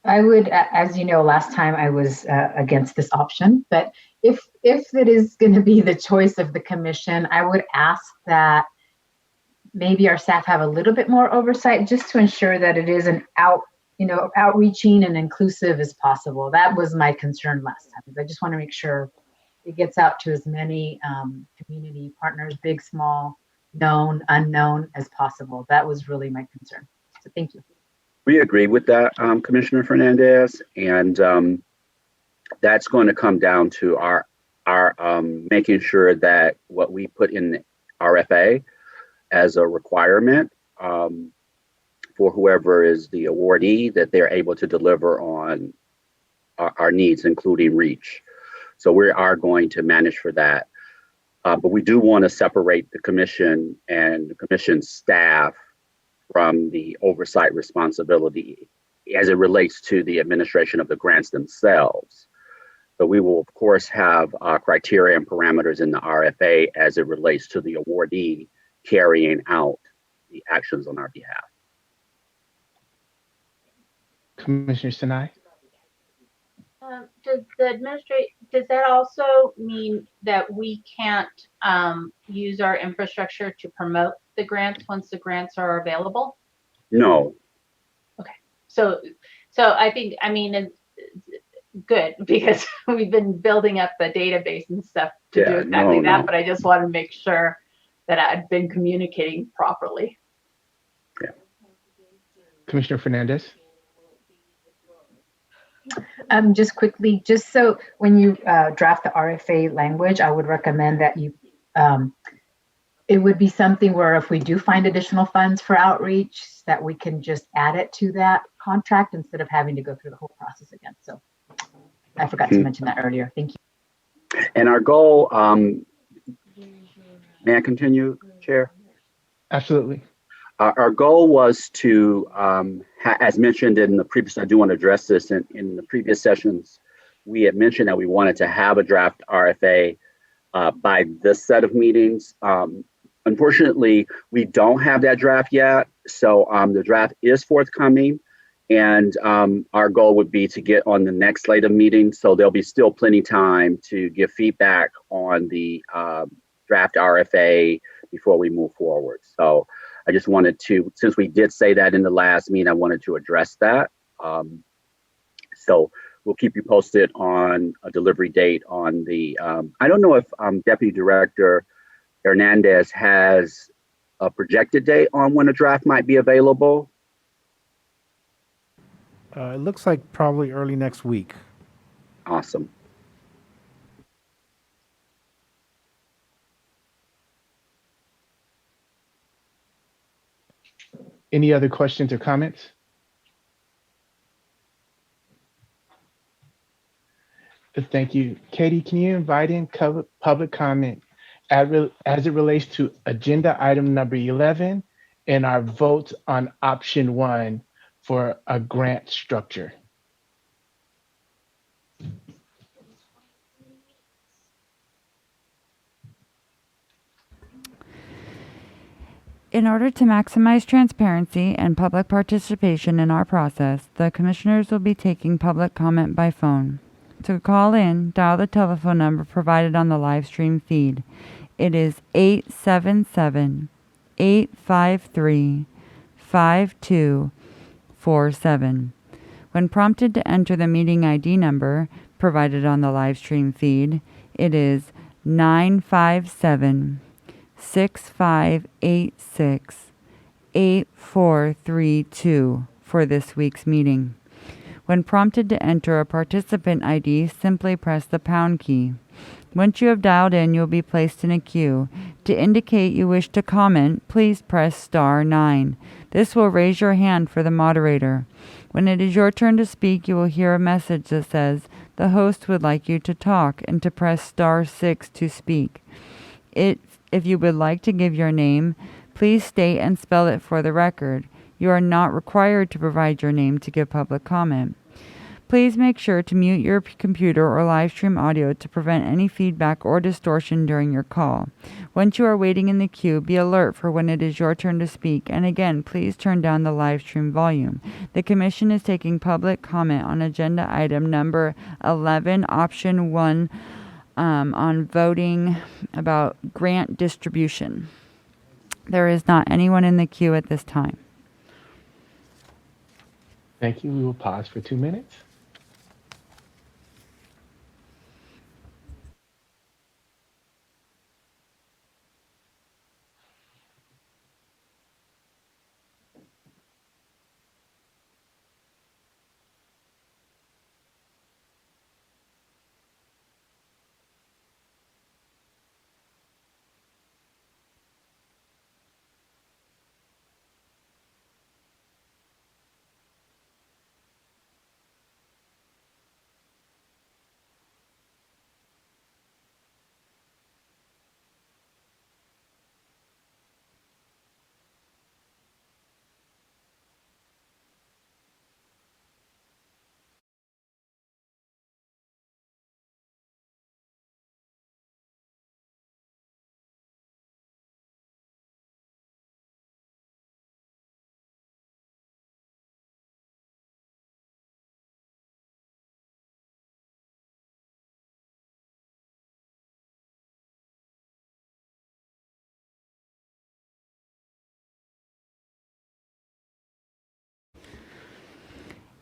as you know, last time I was against this option, but if it is going to be the choice of the commission, I would ask that maybe our staff have a little bit more oversight just to ensure that it is an outreaching and inclusive as possible. That was my concern last time. I just want to make sure it gets out to as many community partners, big, small, known, unknown, as possible. That was really my concern. So thank you. We agree with that, Commissioner Fernandez, and that's going to come down to our making sure that what we put in the RFA as a requirement for whoever is the awardee, that they're able to deliver on our needs, including reach. So we are going to manage for that. But we do want to separate the commission and the commission staff from the oversight responsibility as it relates to the administration of the grants themselves. So we will, of course, have criteria and parameters in the RFA as it relates to the awardee carrying out the actions on our behalf. Commissioner Sinai? Does that also mean that we can't use our infrastructure to promote the grants once the grants are available? No. Okay. So I think, it's good because we've been building up the database and stuff to do exactly that, but I just want to make sure that I've been communicating properly. Yeah. Commissioner Fernandez? Just quickly, just so when you draft the RFA language, I would recommend that you it would be something where if we do find additional funds for outreach, that we can just add it to that contract instead of having to go through the whole process again. So I forgot to mention that earlier. Thank you. And our goal, may I continue, Chair? Absolutely. Our goal was to, as mentioned in the previous, I do want to address this in the previous sessions, we had mentioned that we wanted to have a draft RFA by this set of meetings. Unfortunately, we don't have that draft yet. So the draft is forthcoming. And our goal would be to get on the next slate of meetings. So there'll be still plenty time to give feedback on the draft RFA before we move forward. So I just wanted to, since we did say that in the last meeting, I wanted to address that. So we'll keep you posted on a delivery date on the, I don't know if Deputy Director Hernandez has a projected date on when a draft might be available. It looks like probably early next week. Awesome. Any other questions or comments? Thank you. Katie, can you invite in public comment as it relates to agenda item number 11 and our vote on option 1 for a grant structure? In order to maximize transparency and public participation in our process, the commissioners will be taking public comment by phone. To call in, dial the telephone number provided on the live stream feed. It is 877-853-5247. When prompted to enter the meeting ID number provided on the live stream feed, it is 957-6586-8432 for this week's meeting. When prompted to enter a participant ID, simply press the pound key. Once you have dialed in, you'll be placed in a queue. To indicate you wish to comment, please press star 9. This will raise your hand for the moderator. When it is your turn to speak, you will hear a message that says, "The host would like you to talk," and to press star 6 to speak. If you would like to give your name, please state and spell it for the record. You are not required to provide your name to give public comment. Please make sure to mute your computer or live stream audio to prevent any feedback or distortion during your call. Once you are waiting in the queue, be alert for when it is your turn to speak, and again, please turn down the live stream volume. The Commission is taking public comment on agenda item number 11, option 1, on voting about grant distribution. There is not anyone in the queue at this time. Thank you. We will pause for 2 minutes.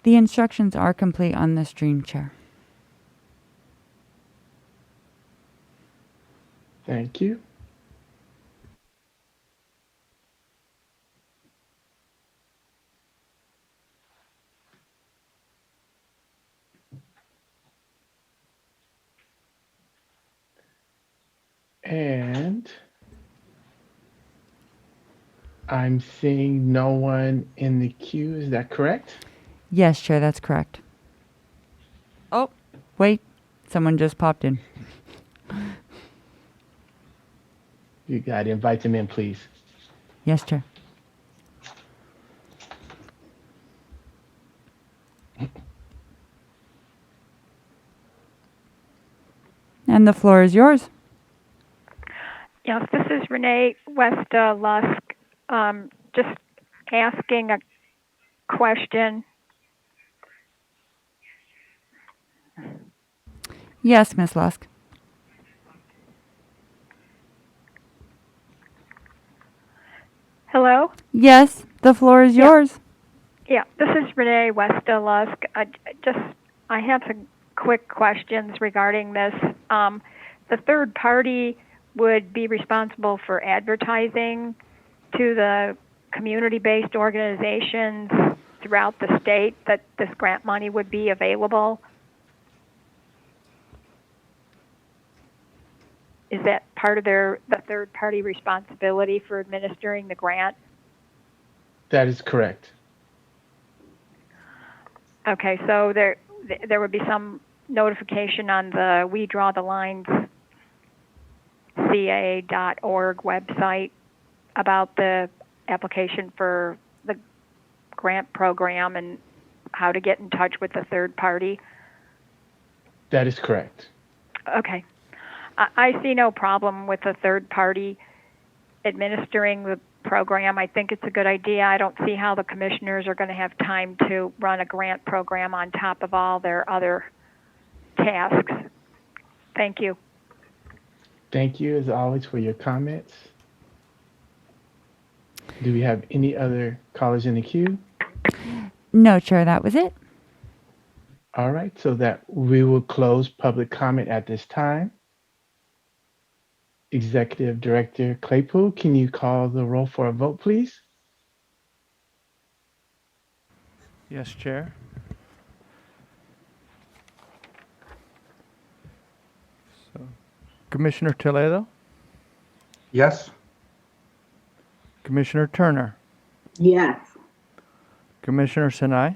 The instructions are complete on the stream, Chair. Thank you. And I'm seeing no one in the queue. Is that correct? Yes, Chair, that's correct. Oh, wait. Someone just popped in. You got to invite them in, please. Yes, Chair. And the floor is yours. Yes, this is Renee West Lusk. Just asking a question. Yes, Ms. Lusk. Hello? Yes, the floor is yours. Yeah, this is Renee West Lusk. I have some quick questions regarding this. The third party would be responsible for advertising to the community-based organizations throughout the state that this grant money would be available. Is that part of the third party responsibility for administering the grant? That is correct. Okay, so there would be some notification on the We Draw the Lines CA.org website about the application for the grant program and how to get in touch with the third party? That is correct. Okay. I see no problem with the third party administering the program. I think it's a good idea. I don't see how the commissioners are going to have time to run a grant program on top of all their other tasks. Thank you. Thank you, as always, for your comments. Do we have any other callers in the queue? No, Chair, that was it. All right, so that we will close public comment at this time. Executive Director Claypool, can you call the roll for a vote, please? Yes, Chair. So, Commissioner Toledo, Yes. Commissioner Turner, Yes. Commissioner Sinai,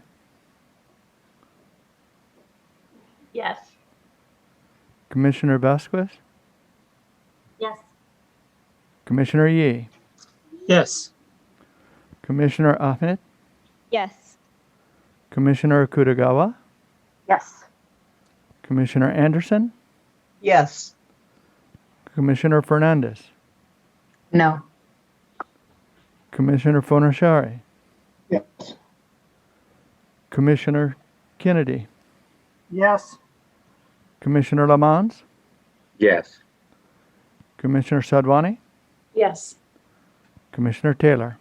Yes. Commissioner Vasquez, Yes. Commissioner Yee, Yes. Commissioner Ahmed, Yes. Commissioner Akutagawa, Yes. Commissioner Anderson, Yes. Commissioner Fernandez, No. Commissioner Fonashari, Yes. Commissioner Kennedy, Yes. Commissioner Lamont, Yes. Commissioner Sadwani, Yes. Commissioner Taylor.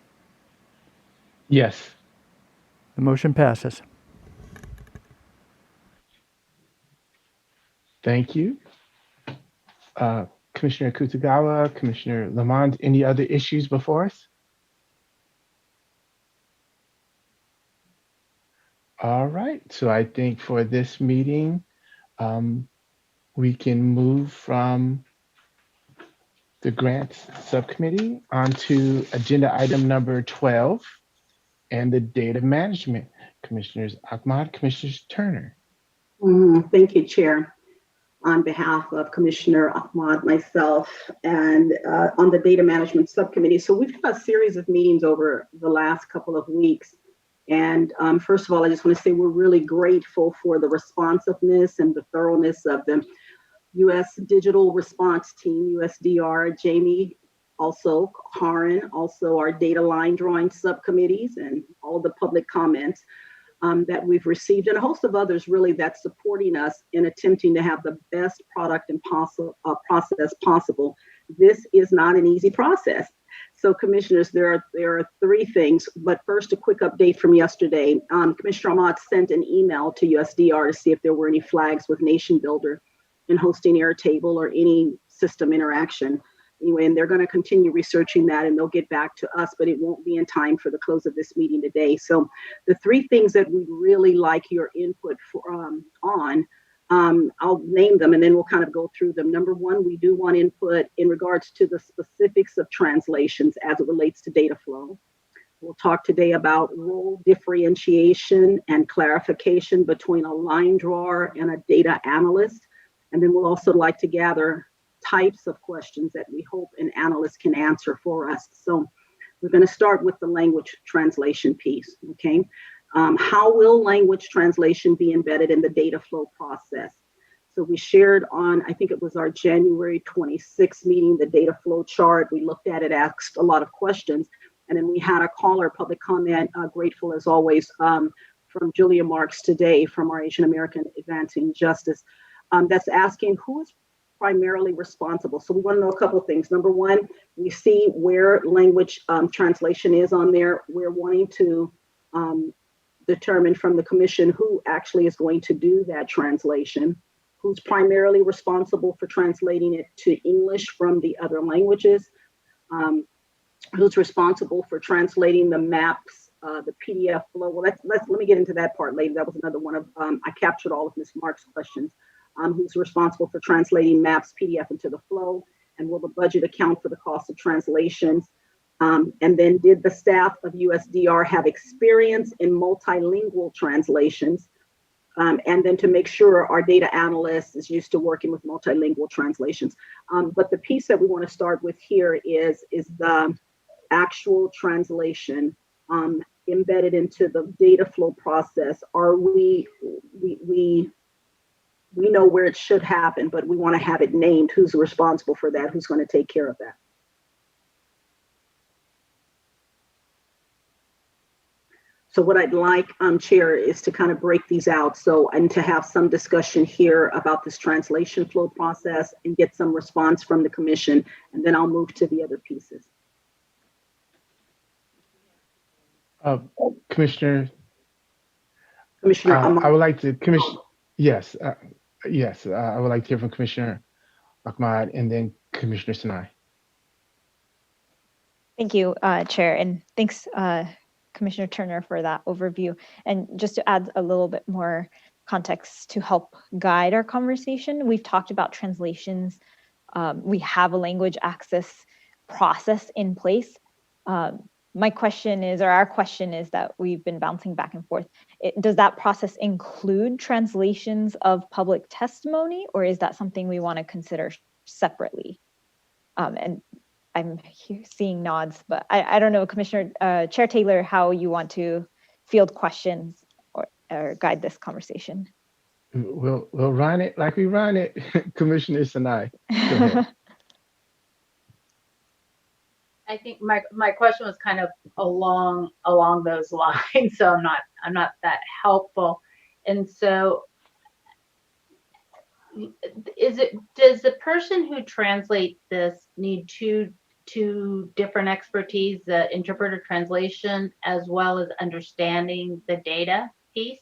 Yes. The motion passes. Thank you. Commissioner Kutagawa, Commissioner Lamont, any other issues before us? All right, so I think for this meeting, we can move from the grants subcommittee onto agenda item number 12 and the data management. Commissioners Ahmad, Commissioner Turner. Thank you, Chair. On behalf of Commissioner Ahmad, myself, and on the Data Management Subcommittee. So we've had a series of meetings over the last couple of weeks. And first of all, I just want to say we're really grateful for the responsiveness and the thoroughness of the U.S. Digital Response Team, USDR, Jamie, also Karin, also our data line drawing subcommittees, and all the public comments that we've received, and a host of others really that's supporting us in attempting to have the best product and process possible. This is not an easy process. So commissioners, there are three things, but first a quick update from yesterday. Commissioner Ahmad sent an email to USDR to see if there were any flags with Nation Builder and hosting Airtable or any system interaction. Anyway, and they're going to continue researching that and they'll get back to us, but it won't be in time for the close of this meeting today. So the three things that we'd really like your input for, on I'll name them and then we'll kind of go through them. Number one, we do want input in regards to the specifics of translations as it relates to data flow. We'll talk today about role differentiation and clarification between a line drawer and a data analyst. And then we'll also like to gather types of questions that we hope an analyst can answer for us. So we're going to start with the language translation piece, okay? How will language translation be embedded in the data flow process? So we shared on, I think it was our January 26th meeting, the data flow chart. We looked at it, asked a lot of questions, and then we had a caller public comment, grateful as always, from Julia Marks today from our Asian American Advancing Justice, that's asking who is primarily responsible. So we want to know a couple of things. Number one, we see where language translation is on there. We're wanting to determine from the commission who actually is going to do that translation, who's primarily responsible for translating it to English from the other languages, who's responsible for translating the maps, the PDF flow. Well, let me get into that part later. That was another one of, I captured all of Ms. Mark's questions. Who's responsible for translating maps, PDF into the flow, and will the budget account for the cost of translations? And then did the staff of USDR have experience in multilingual translations? And then to make sure our data analyst is used to working with multilingual translations. But the piece that we want to start with here is the actual translation embedded into the data flow process. Are we know where it should happen, but we want to have it named. Who's responsible for that? Who's going to take care of that? So what I'd like, Chair, is to kind of break these out. And to have some discussion here about this translation flow process and get some response from the commission. And then I'll move to the other pieces. Commissioner, Commissioner, I would like to, yes, I would like to hear from Commissioner Ahmad and then Commissioner Sinai. Thank you, Chair, and thanks, Commissioner Turner, for that overview. And just to add a little bit more context to help guide our conversation, we've talked about translations. We have a language access process in place. My question is, or our question is, that we've been bouncing back and forth. Does that process include translations of public testimony, or is that something we want to consider separately? And I'm seeing nods, but I don't know, Commissioner Chair Taylor, how you want to field questions or guide this conversation. We'll run it like we run it, Commissioner Sinai. Go ahead. I think my question was kind of along those lines, so I'm not that helpful. And so, does the person who translates this need two different expertise, the interpreter translation as well as understanding the data piece?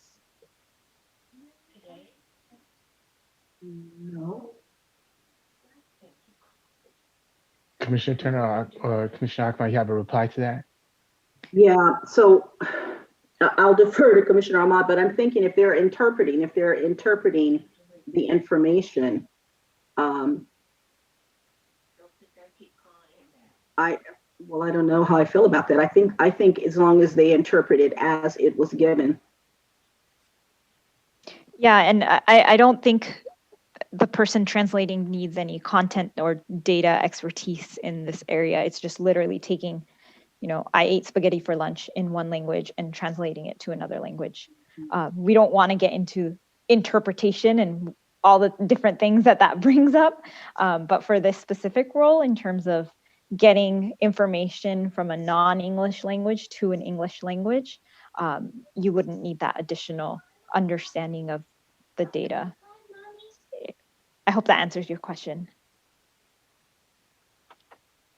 No. Commissioner Turner or Commissioner Ahmad, you have a reply to that? Yeah, so I'll defer to Commissioner Ahmad, but I'm thinking if they're interpreting the information, I don't know how I feel about that. I think as long as they interpret it as it was given. Yeah, and I don't think the person translating needs any content or data expertise in this area. It's just literally taking, I ate spaghetti for lunch in one language and translating it to another language. We don't want to get into interpretation and all the different things that brings up. But for this specific role, in terms of getting information from a non-English language to an English language, you wouldn't need that additional understanding of the data. I hope that answers your question.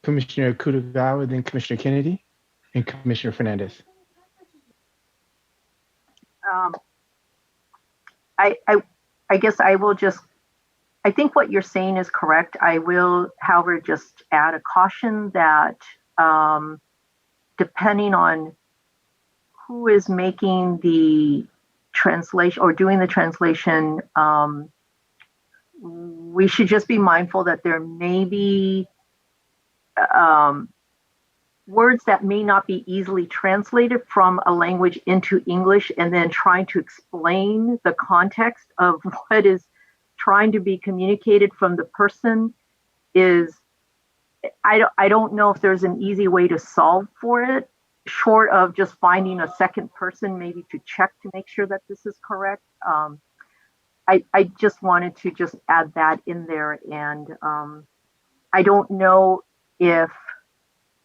Commissioner Kutagawa, then Commissioner Kennedy, and Commissioner Fernandez. I guess I will just, I think what you're saying is correct. I will, however, just add a caution that depending on who is making the translation or doing the translation, we should just be mindful that there may be words that may not be easily translated from a language into English, and then trying to explain the context of what is trying to be communicated from the person is, I don't know if there's an easy way to solve for it, short of just finding a second person maybe to check to make sure that this is correct. I just wanted to just add that in there. And I don't know if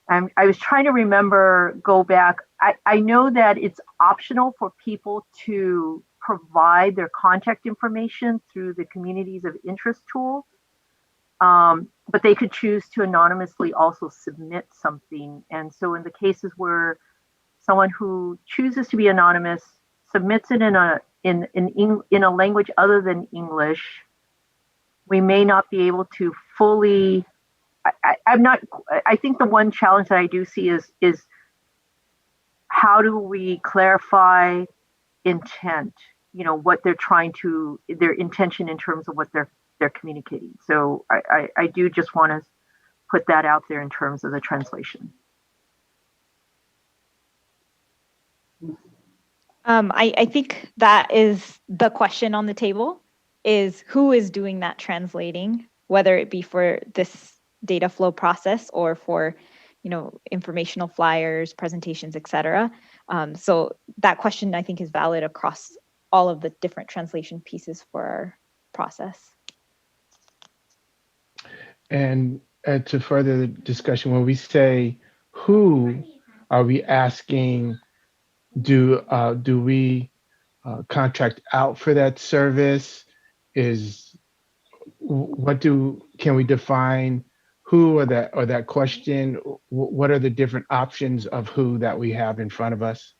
I was trying to remember, go back. I know that it's optional for people to provide their contact information through the communities of interest tool, but they could choose to anonymously also submit something. And so in the cases where someone who chooses to be anonymous submits it in a language other than English, we may not be able to fully. I think the one challenge that I do see is how do we clarify intent? You know, what they're trying to, their intention in terms of what they're communicating. So I do just want to put that out there in terms of the translation. I think that is the question on the table, is who is doing that translating, whether it be for this data flow process or for, you know, informational flyers, presentations, etc. So that question, I think, is valid across all of the different translation pieces for our process. And to further the discussion, when we say who, are we asking, do we contract out for that service? Can we define who, or that question? What are the different options of who that we have in front of us?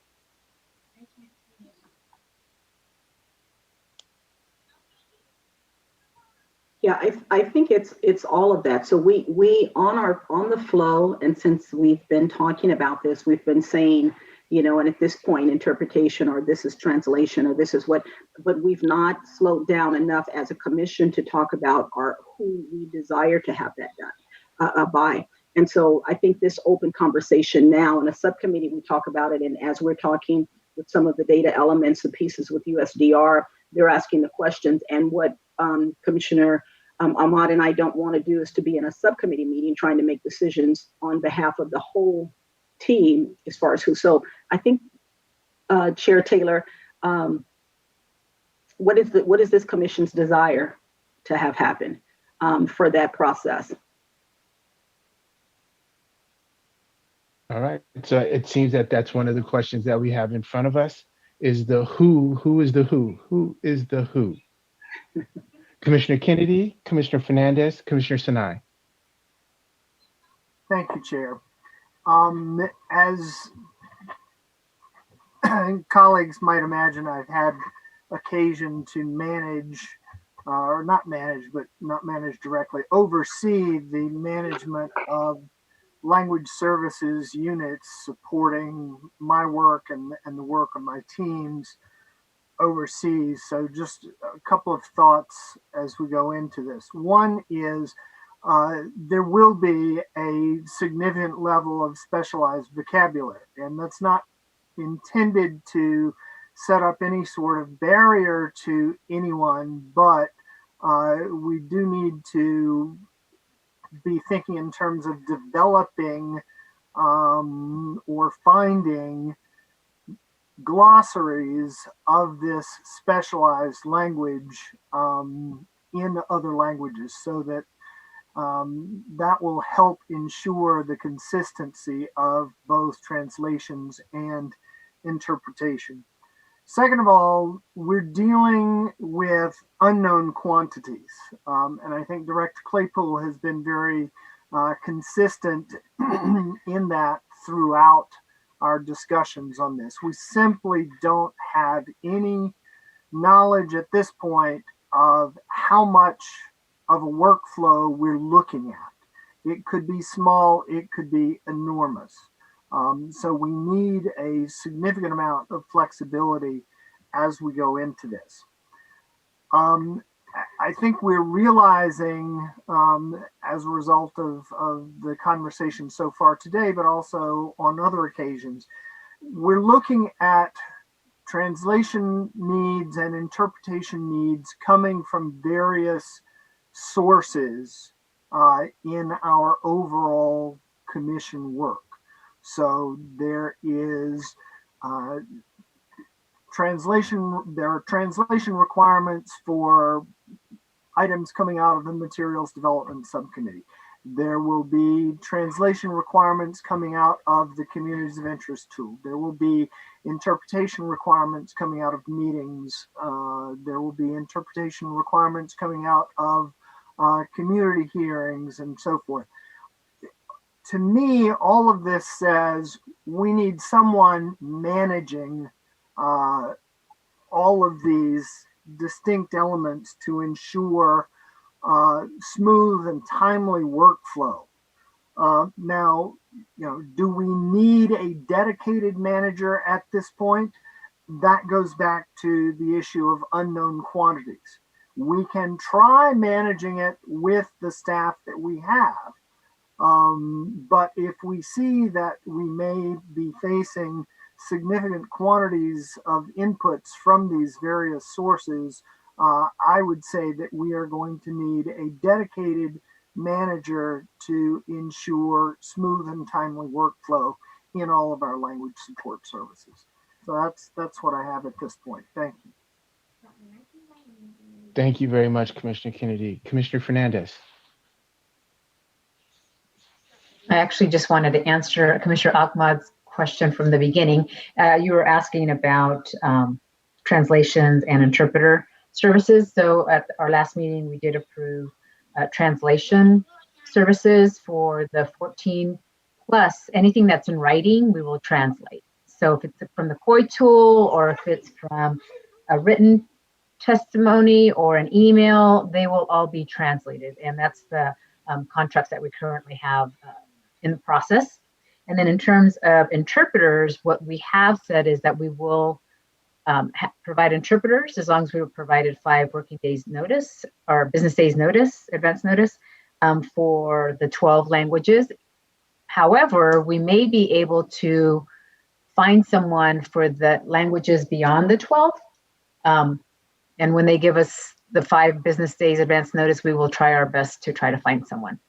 Yeah, I think it's all of that. So we on the flow, and since we've been talking about this, we've been saying, you know, and at this point, interpretation, or this is translation, or this is what, but we've not slowed down enough as a commission to talk about who we desire to have that done by. And so I think this open conversation now in a subcommittee, we talk about it, and as we're talking with some of the data elements and pieces with USDR, they're asking the questions, and what Commissioner Ahmad and I don't want to do is to be in a subcommittee meeting trying to make decisions on behalf of the whole team as far as who. So I think, Chair Taylor, what is this commission's desire to have happen for that process? All right. So it seems that that's one of the questions that we have in front of us, is the who. Who is the who? Who is the who? Commissioner Kennedy, Commissioner Fernandez, Commissioner Sinai. Thank you, Chair. As colleagues might imagine, I've had occasion to manage, or not manage, but not manage directly, oversee the management of language services units supporting my work and the work of my teams overseas. So just a couple of thoughts as we go into this. One is there will be a significant level of specialized vocabulary, and that's not intended to set up any sort of barrier to anyone, but we do need to be thinking in terms of developing or finding glossaries of this specialized language in other languages, so that that will help ensure the consistency of both translations and interpretation. Second of all, we're dealing with unknown quantities. And I think Director Claypool has been very consistent in that throughout our discussions on this. We simply don't have any knowledge at this point of how much of a workflow we're looking at. It could be small, it could be enormous. So we need a significant amount of flexibility as we go into this. I I think we're realizing as a result of the conversation so far today, but also on other occasions, we're looking at translation needs and interpretation needs coming from various sources in our overall commission work. So there is there are translation requirements for items coming out of the Materials Development Subcommittee. There will be translation requirements coming out of the Communities of Interest tool. There will be interpretation requirements coming out of meetings. There will be interpretation requirements coming out of community hearings and so forth. To me, all of this says we need someone managing all of these distinct elements to ensure smooth and timely workflow. Now, do we need a dedicated manager at this point? That goes back to the issue of unknown quantities. We can try managing it with the staff that we have. But if we see that we may be facing significant quantities of inputs from these various sources, I would say that we are going to need a dedicated manager to ensure smooth and timely workflow in all of our language support services. So that's what I have at this point. Thank you. Thank you very much, Commissioner Kennedy. Commissioner Fernandez. I actually just wanted to answer Commissioner Ahmad's question from the beginning. You were asking about translations and interpreter services. So at our last meeting, we did approve translation services for the 14 plus. Anything that's in writing, we will translate. So if it's from the COI tool or if it's from a written testimony or an email, they will all be translated. And that's the contracts that we currently have in the process. And then in terms of interpreters, what we have said is that we will provide interpreters as long as we were provided 5 working days notice or business days notice, advance notice for the 12 languages. However, we may be able to find someone for the languages beyond the 12. And when they give us the 5 business days advance notice, we will try our best to try to find someone.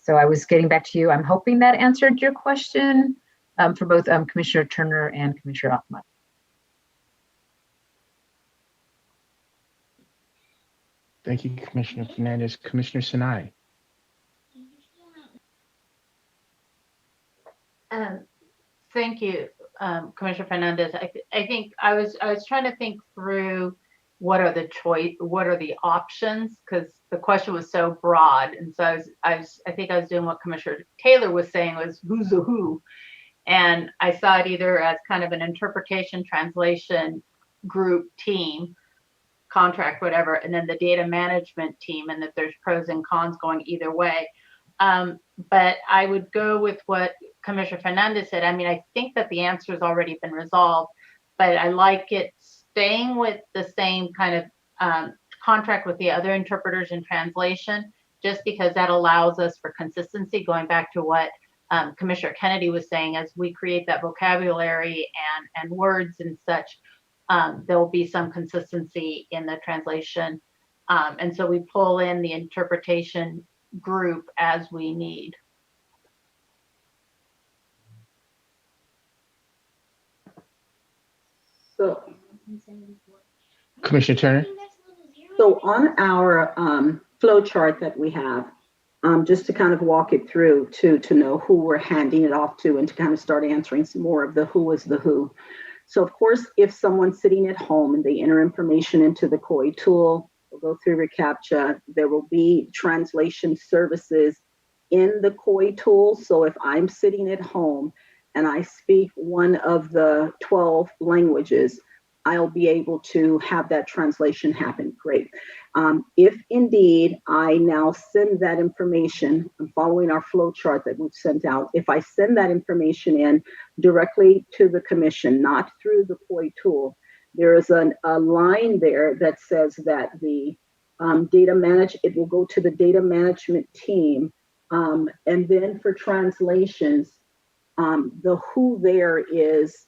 So I was getting back to you. I'm hoping that answered your question for both Commissioner Turner and Commissioner Ahmad. Thank you, Commissioner Fernandez. Commissioner Sinai. Thank you, Commissioner Fernandez. I think I was trying to think through what are the options, because the question was so broad, and so I think I was doing what Commissioner Taylor was saying, was who's the who, and I saw it either as kind of an interpretation, translation group, team, contract, whatever, and then the data management team, and that there's pros and cons going either way. But I would go with what Commissioner Fernandez said. I mean, I think that the answer has already been resolved, but I like it staying with the same kind of contract with the other interpreters and translation, just because that allows us for consistency, going back to what Commissioner Kennedy was saying, as we create that vocabulary and words and such, there will be some consistency in the translation. And so we pull in the interpretation group as we need. So, Commissioner Turner. So on our flow chart that we have, just to kind of walk it through to know who we're handing it off to and to kind of start answering some more of the who is the who. So of course, if someone's sitting at home and they enter information into the COI tool, we'll go through reCAPTCHA, there will be translation services in the COI tool. So if I'm sitting at home and I speak one of the 12 languages, I'll be able to have that translation happen. Great. If indeed I now send that information, I'm following our flow chart that we've sent out. If I send that information in directly to the commission, not through the COI tool, there is a line there that says that the It will go to the data management team. And then for translations, the who there is,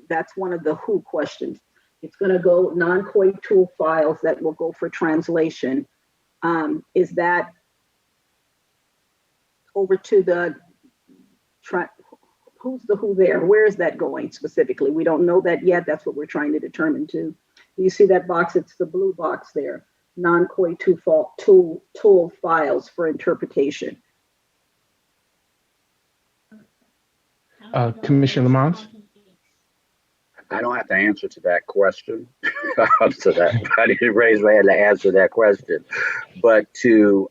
that's one of the who questions. It's going to go non-COI tool files that will go for translation. Is that over to the, who's the who there? Where is that going specifically? We don't know that yet. That's what we're trying to determine too. You see that box? It's the blue box there. Non-COI tool files for interpretation. Commissioner Lamont? I don't have to answer to that question. So that I didn't raise my hand to answer that question, but to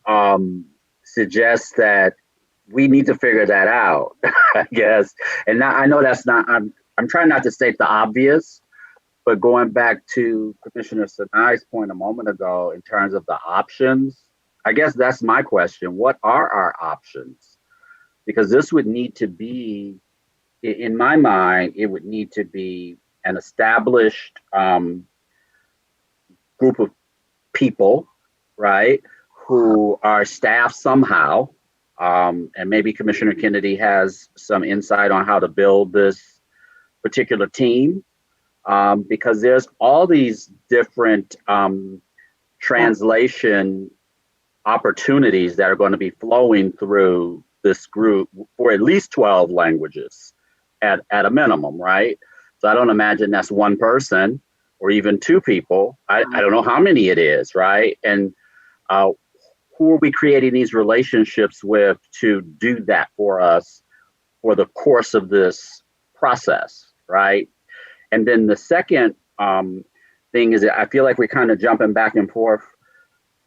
suggest that we need to figure that out, I guess. And now, I know that's not. I'm trying not to state the obvious, but going back to Commissioner Sinai's point a moment ago in terms of the options, I guess that's my question. What are our options? Because this would need to be, in my mind, it would need to be an established group of people, right, who are staffed somehow. And maybe Commissioner Kennedy has some insight on how to build this particular team, because there's all these different translation opportunities that are going to be flowing through this group for at least 12 languages at a minimum, right? So I don't imagine that's one person or even two people. I don't know how many it is, right? And who are we creating these relationships with to do that for us for the course of this process, right? And then the second thing is that I feel like we're kind of jumping back and forth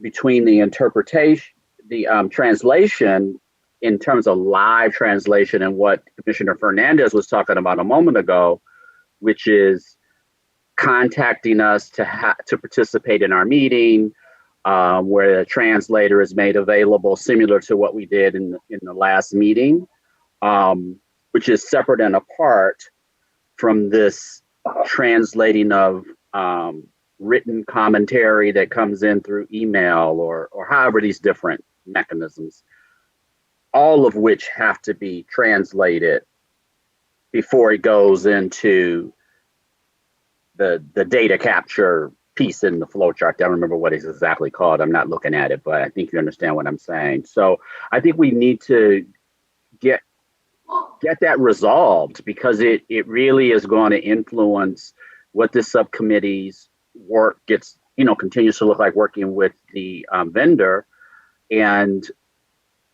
between the interpretation, the translation in terms of live translation and what Commissioner Fernandez was talking about a moment ago, which is contacting us to participate in our meeting, where the translator is made available, similar to what we did in the last meeting, which is separate and apart from this translating of written commentary that comes in through email or however these different mechanisms, all of which have to be translated before it goes into the data capture piece in the flowchart. I don't remember what it's exactly called. I'm not looking at it, but I think you understand what I'm saying. So I think we need to get that resolved, because it really is going to influence what this subcommittee's work gets, continues to look like working with the vendor, and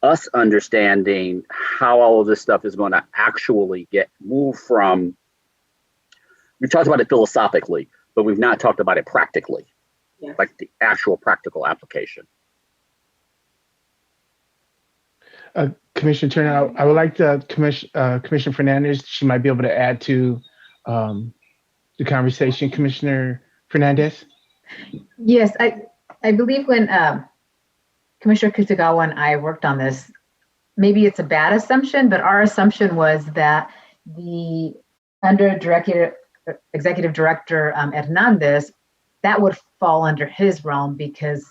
us understanding how all of this stuff is going to actually get moved from. We've talked about it philosophically, but we've not talked about it practically, like the actual practical application. Commissioner Turner, I would like to Commissioner Fernandez. She might be able to add to the conversation. Commissioner Fernandez? Yes, I believe when Commissioner Kusagawa and I worked on this, maybe it's a bad assumption, but our assumption was that the Executive Director Hernandez, that would fall under his realm, because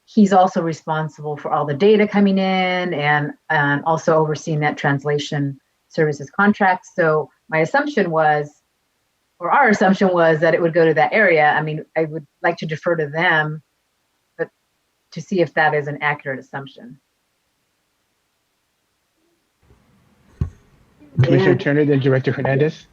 he's also responsible for all the data coming in and also overseeing that translation services contract. So my assumption was, or our assumption was, that it would go to that area. I mean, I would like to defer to them, but to see if that is an accurate assumption. Commissioner Turner, then Director Hernandez.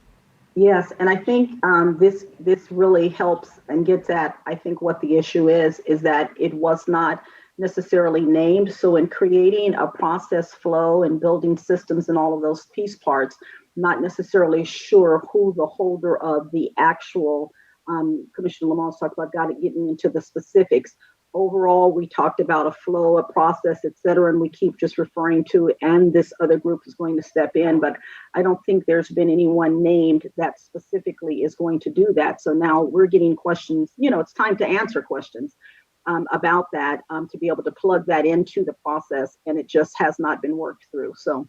Yes, and I think this really helps and gets at, I think, what the issue is that it was not necessarily named. So in creating a process flow and building systems and all of those piece parts, not necessarily sure who the holder of the actual, Commissioner Lamont's talked about getting into the specifics. Overall, we talked about a flow, a process, et cetera, and we keep just referring to, and this other group is going to step in, but I don't think there's been anyone named that specifically is going to do that. So now we're getting questions, it's time to answer questions about that, to be able to plug that into the process, and it just has not been worked through. So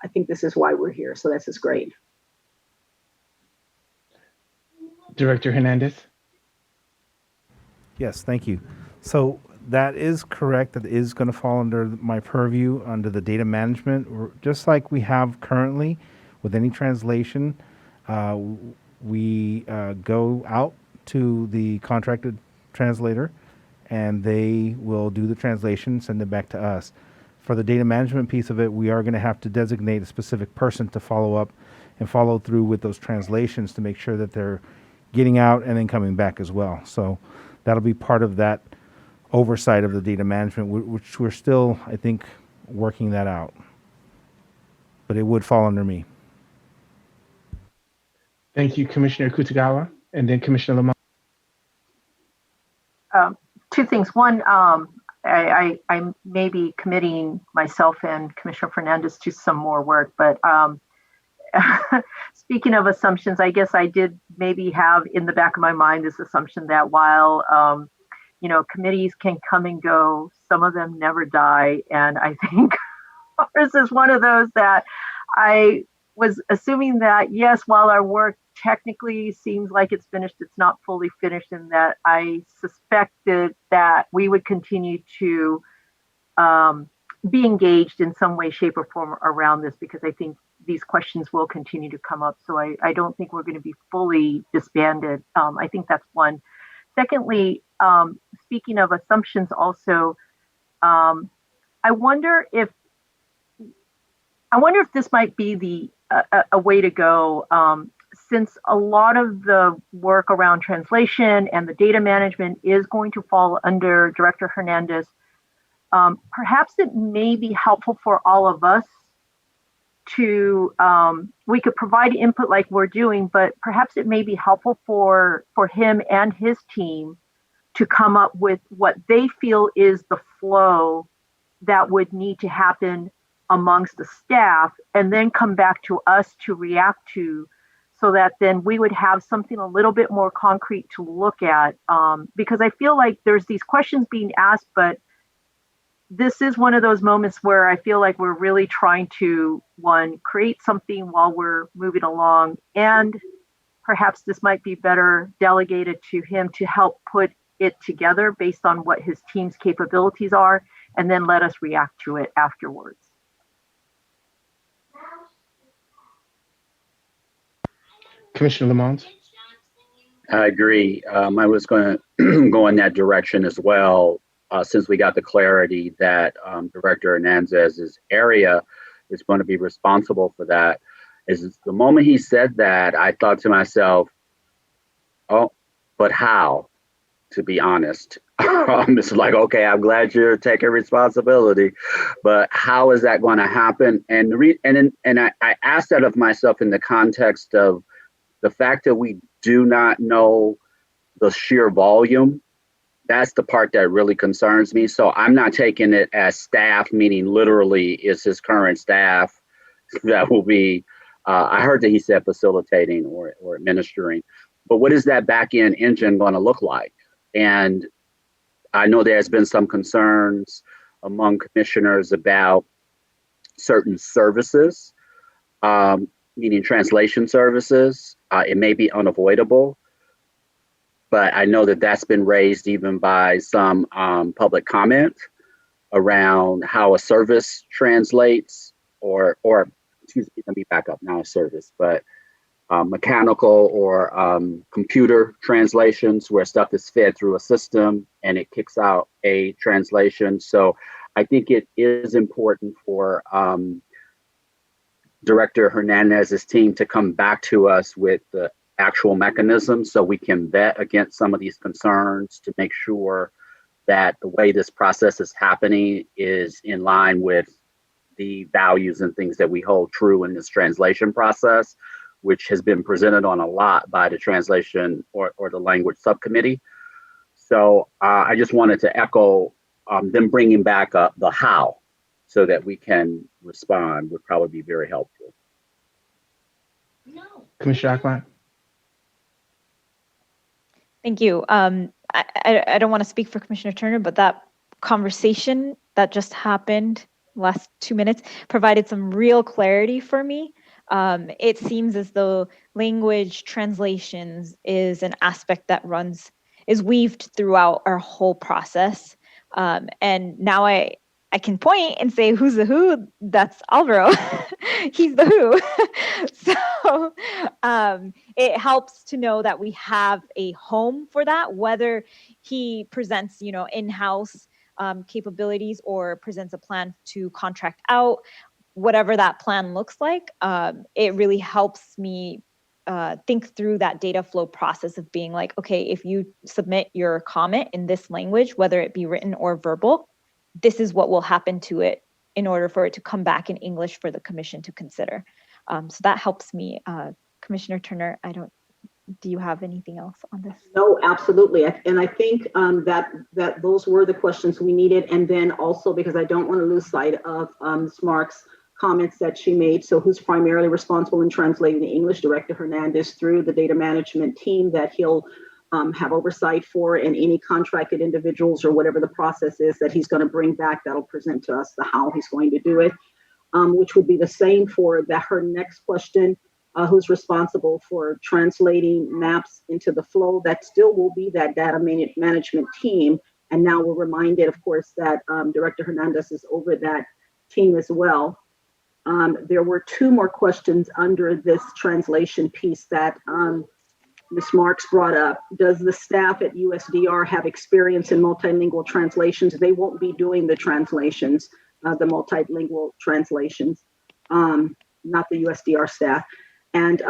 I think this is why we're here. So this is great. Director Hernandez. Yes, thank you. So that is correct. That is going to fall under my purview under the data management, just like we have currently with any translation. We go out to the contracted translator, and they will do the translation, send it back to us. For the data management piece of it, we are going to have to designate a specific person to follow up and follow through with those translations to make sure that they're getting out and then coming back as well. So that'll be part of that oversight of the data management, which we're still, I think, working that out. But it would fall under me. Thank you, Commissioner Kutagawa, and then Commissioner Lamont. Two things. One, I may be committing myself and Commissioner Fernandez to some more work, but speaking of assumptions, I guess I did maybe have in the back of my mind this assumption that while committees can come and go, some of them never die, and I think ours is one of those that I was assuming that yes, while our work technically seems like it's finished, it's not fully finished, and that I suspected that we would continue to be engaged in some way, shape, or form around this, because I think these questions will continue to come up. So I don't think we're going to be fully disbanded. I think that's one. Secondly, speaking of assumptions also, I wonder if this might be a way to go, since a lot of the work around translation and the data management is going to fall under Director Hernandez. Perhaps it may be helpful for all of us to, we could provide input like we're doing, but perhaps it may be helpful for him and his team to come up with what they feel is the flow that would need to happen amongst the staff, and then come back to us to react to, so that then we would have something a little bit more concrete to look at. Because I feel like there's these questions being asked, but this is one of those moments where I feel like we're really trying to, one, create something while we're moving along, and perhaps this might be better delegated to him to help put it together based on what his team's capabilities are, and then let us react to it afterwards. Commissioner Lamont. I agree. I was going to go in that direction as well, since we got the clarity that Director Hernandez's area is going to be responsible for that. Is the moment he said that, I thought to myself, oh, but how? To be honest, it's like, okay, I'm glad you're taking responsibility, but how is that going to happen? And I asked that of myself in the context of the fact that we do not know the sheer volume. That's the part that really concerns me. So I'm not taking it as staff, meaning literally it's his current staff that will be, I heard that he said facilitating or administering, but what is that back end engine going to look like? And I know there's been some concerns among commissioners about certain services, meaning translation services. It may be unavoidable, but I know that that's been raised even by some public comment around how a service translates, or excuse me, let me back up, not a service, but mechanical or computer translations where stuff is fed through a system and it kicks out a translation. So I think it is important for Director Hernandez's team to come back to us with the actual mechanism so we can vet against some of these concerns to make sure that the way this process is happening is in line with the values and things that we hold true in this translation process, which has been presented on a lot by the translation or the language subcommittee. So I just wanted to echo them bringing back up the how so that we can respond would probably be very helpful. Commissioner Ackland. Thank you. I don't want to speak for Commissioner Turner, but that conversation that just happened last 2 minutes provided some real clarity for me. It seems as though language translations is an aspect that runs is weaved throughout our whole process. And now I can point and say, who's the who? That's Alvaro. He's the who. So it helps to know that we have a home for that, whether he presents, in-house capabilities or presents a plan to contract out, whatever that plan looks like. It really helps me think through that data flow process of being like, okay, if you submit your comment in this language, whether it be written or verbal, this is what will happen to it in order for it to come back in English for the commission to consider. So that helps me. Commissioner Turner, do you have anything else on this? No, absolutely. And I think that those were the questions we needed. And then also, because I don't want to lose sight of Mark's comments that she made. So who's primarily responsible in translating the English? Director Hernandez, through the data management team that he'll have oversight for, and any contracted individuals or whatever the process is that he's going to bring back, that'll present to us the how he's going to do it, which would be the same for her next question. Who's responsible for translating maps into the flow? That still will be that data management team. And now we're reminded, of course, that Director Hernandez is over that team as well. There were two more questions under this translation piece that Ms. Marks brought up. Does the staff at USDR have experience in multilingual translations? They won't be doing the translations, the multilingual translations, not the USDR staff. And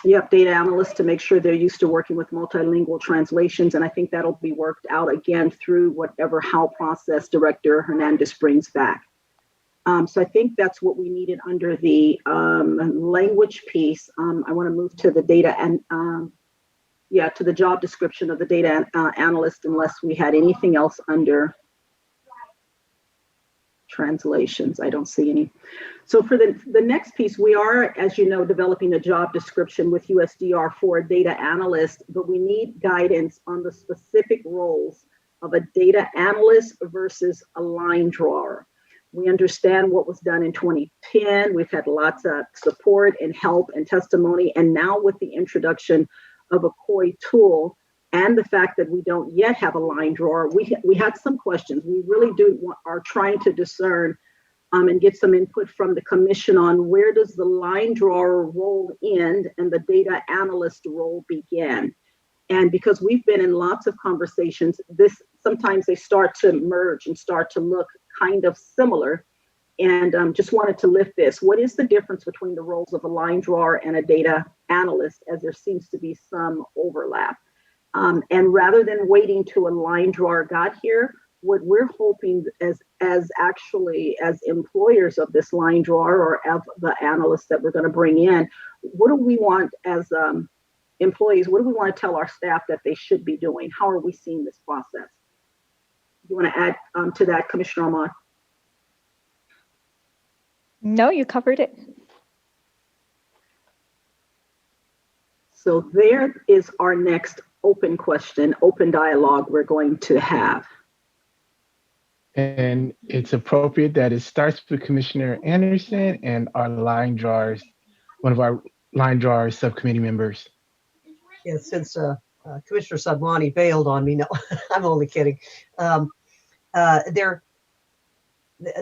you have data analysts to make sure they're used to working with multilingual translations. And I think that'll be worked out again through whatever how process Director Hernandez brings back. So I think that's what we needed under the language piece. I want to move to the data and to the job description of the data analyst, unless we had anything else under translations. I don't see any. So for the next piece, we are, as you know, developing a job description with USDR for a data analyst, but we need guidance on the specific roles of a data analyst versus a line drawer. We understand what was done in 2010. We've had lots of support and help and testimony. And now with the introduction of a COI tool and the fact that we don't yet have a line drawer, we had some questions. We really are trying to discern and get some input from the commission on where does the line drawer role end and the data analyst role begin. And because we've been in lots of conversations, sometimes they start to merge and start to look kind of similar. And just wanted to lift this. What is the difference between the roles of a line drawer and a data analyst, as there seems to be some overlap? And rather than waiting till a line drawer got here, what we're hoping as employers of this line drawer or of the analysts that we're going to bring in, what do we want as employees? What do we want to tell our staff that they should be doing? How are we seeing this process? You want to add to that, Commissioner Ahmad? No, you covered it. So there is our next open question, open dialogue we're going to have. And it's appropriate that it starts with Commissioner Anderson and our line drawers, one of our line drawers subcommittee members. Yeah, since Commissioner Sadwani bailed on me, no, I'm only kidding.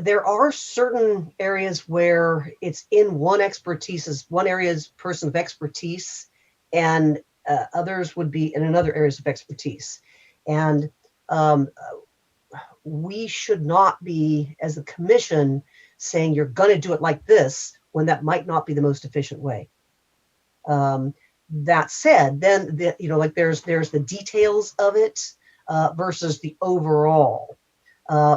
There are certain areas where it's in one area's person of expertise, and others would be in another areas of expertise. And we should not be, as a commission, saying you're going to do it like this when that might not be the most efficient way. That said, then there's the details of it versus the overall.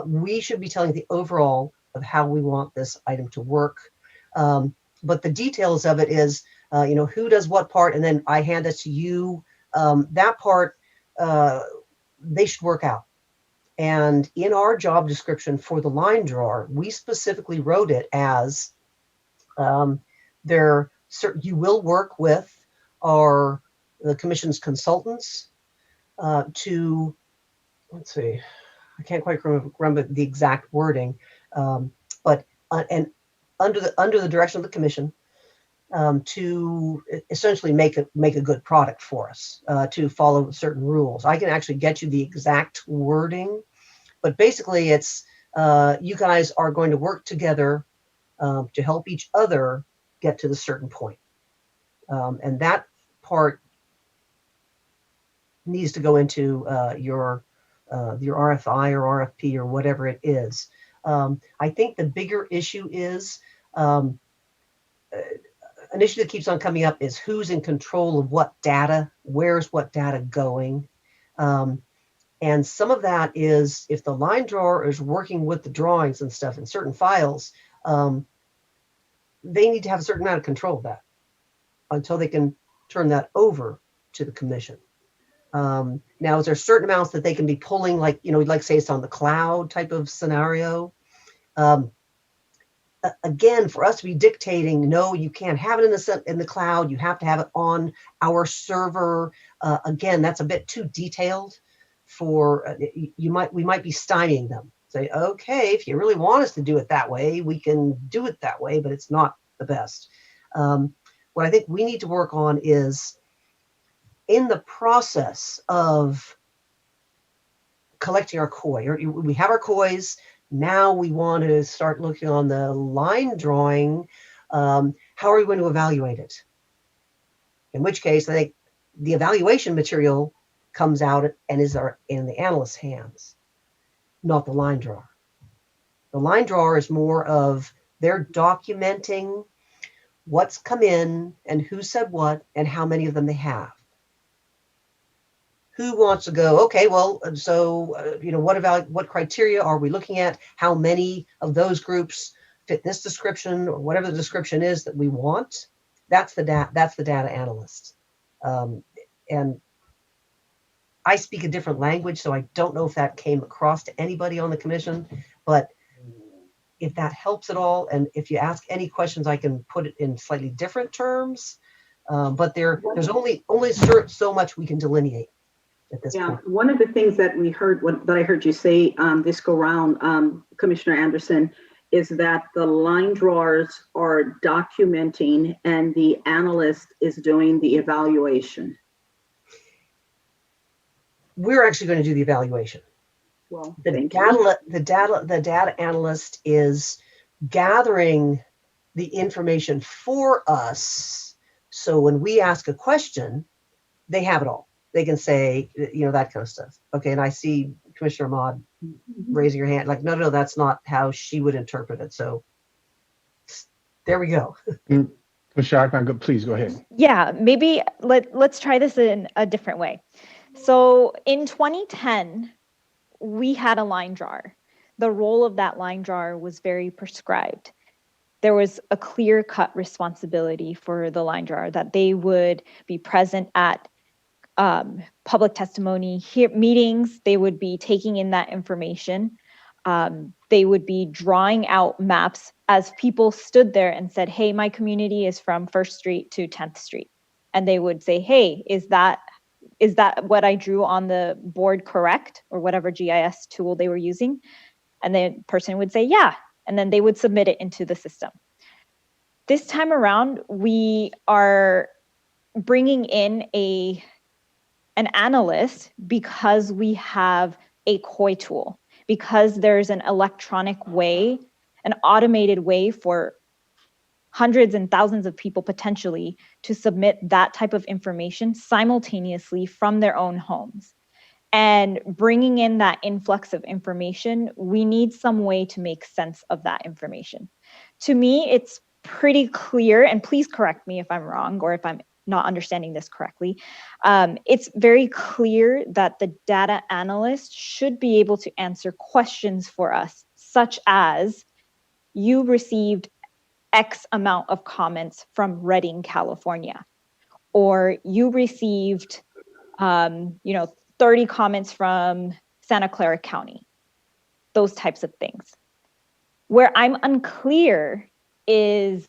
We should be telling the overall of how we want this item to work. But the details of it is, who does what part, and then I hand it to you. That part, they should work out. And in our job description for the line drawer, we specifically wrote it as you will work with the commission's consultants to, let's see, I can't quite remember the exact wording, but and under the direction of the commission, to essentially make a good product for us, to follow certain rules. I can actually get you the exact wording, but basically it's you guys are going to work together to help each other get to the certain point. And that part needs to go into your RFI or RFP or whatever it is. I think the bigger issue is an issue that keeps on coming up is who's in control of what data, where's what data going. And some of that is if the line drawer is working with the drawings and stuff in certain files, they need to have a certain amount of control of that until they can turn that over to the commission. Now, is there certain amounts that they can be pulling, like, like say it's on the cloud type of scenario? Again, for us to be dictating, no, you can't have it in the cloud. You have to have it on our server. Again, that's a bit too detailed for we might be stymieing them. Say, okay, if you really want us to do it that way, we can do it that way, but it's not the best. What I think we need to work on is in the process of collecting our COI, or we have our COIs. Now we want to start looking on the line drawing. How are we going to evaluate it? In which case, I think the evaluation material comes out and is in the analyst's hands, not the line drawer. The line drawer is more of they're documenting what's come in and who said what and how many of them they have. Who wants to go, okay, well, so, what criteria are we looking at? How many of those groups fit this description or whatever the description is that we want? That's the data analyst. And I speak a different language, so I don't know if that came across to anybody on the commission, but if that helps at all, and if you ask any questions, I can put it in slightly different terms, but there's only so much we can delineate. Yeah, one of the things that I heard you say this go round, Commissioner Anderson, is that the line drawers are documenting and the analyst is doing the evaluation. We're actually going to do the evaluation. Well, the data analyst is gathering the information for us. So when we ask a question, they have it all. They can say, that kind of stuff. Okay, and I see Commissioner Ahmad raising your hand, like, no, that's not how she would interpret it. So there we go. Commissioner Ackman, please go ahead. Yeah, maybe let's try this in a different way. So in 2010, we had a line drawer. The role of that line drawer was very prescribed. There was a clear-cut responsibility for the line drawer that they would be present at public testimony meetings. They would be taking in that information. They would be drawing out maps as people stood there and said, hey, my community is from 1st Street to 10th Street. And they would say, hey, is that what I drew on the board correct, or whatever GIS tool they were using? And the person would say, yeah. And then they would submit it into the system. This time around, we are bringing in an analyst because we have a COI tool, because there's an electronic way, an automated way for hundreds and thousands of people potentially to submit that type of information simultaneously from their own homes. And bringing in that influx of information, we need some way to make sense of that information. To me, it's pretty clear, and please correct me if I'm wrong or if I'm not understanding this correctly. It's very clear that the data analyst should be able to answer questions for us, such as, you received X amount of comments from Redding, California, or you received 30 comments from Santa Clara County, those types of things. Where I'm unclear is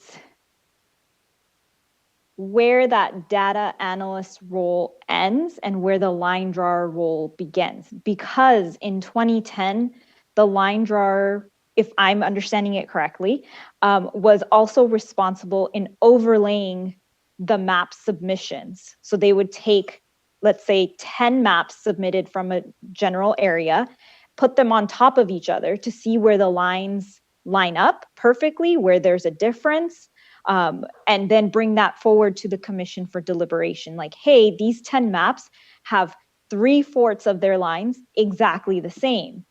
where that data analyst role ends and where the line drawer role begins. Because in 2010, the line drawer if I'm understanding it correctly, was also responsible in overlaying the map submissions. So they would take, let's say, 10 maps submitted from a general area, put them on top of each other to see where the lines line up perfectly, where there's a difference, and then bring that forward to the commission for deliberation. Like, hey, these 10 maps have 3/4 of their lines exactly the same.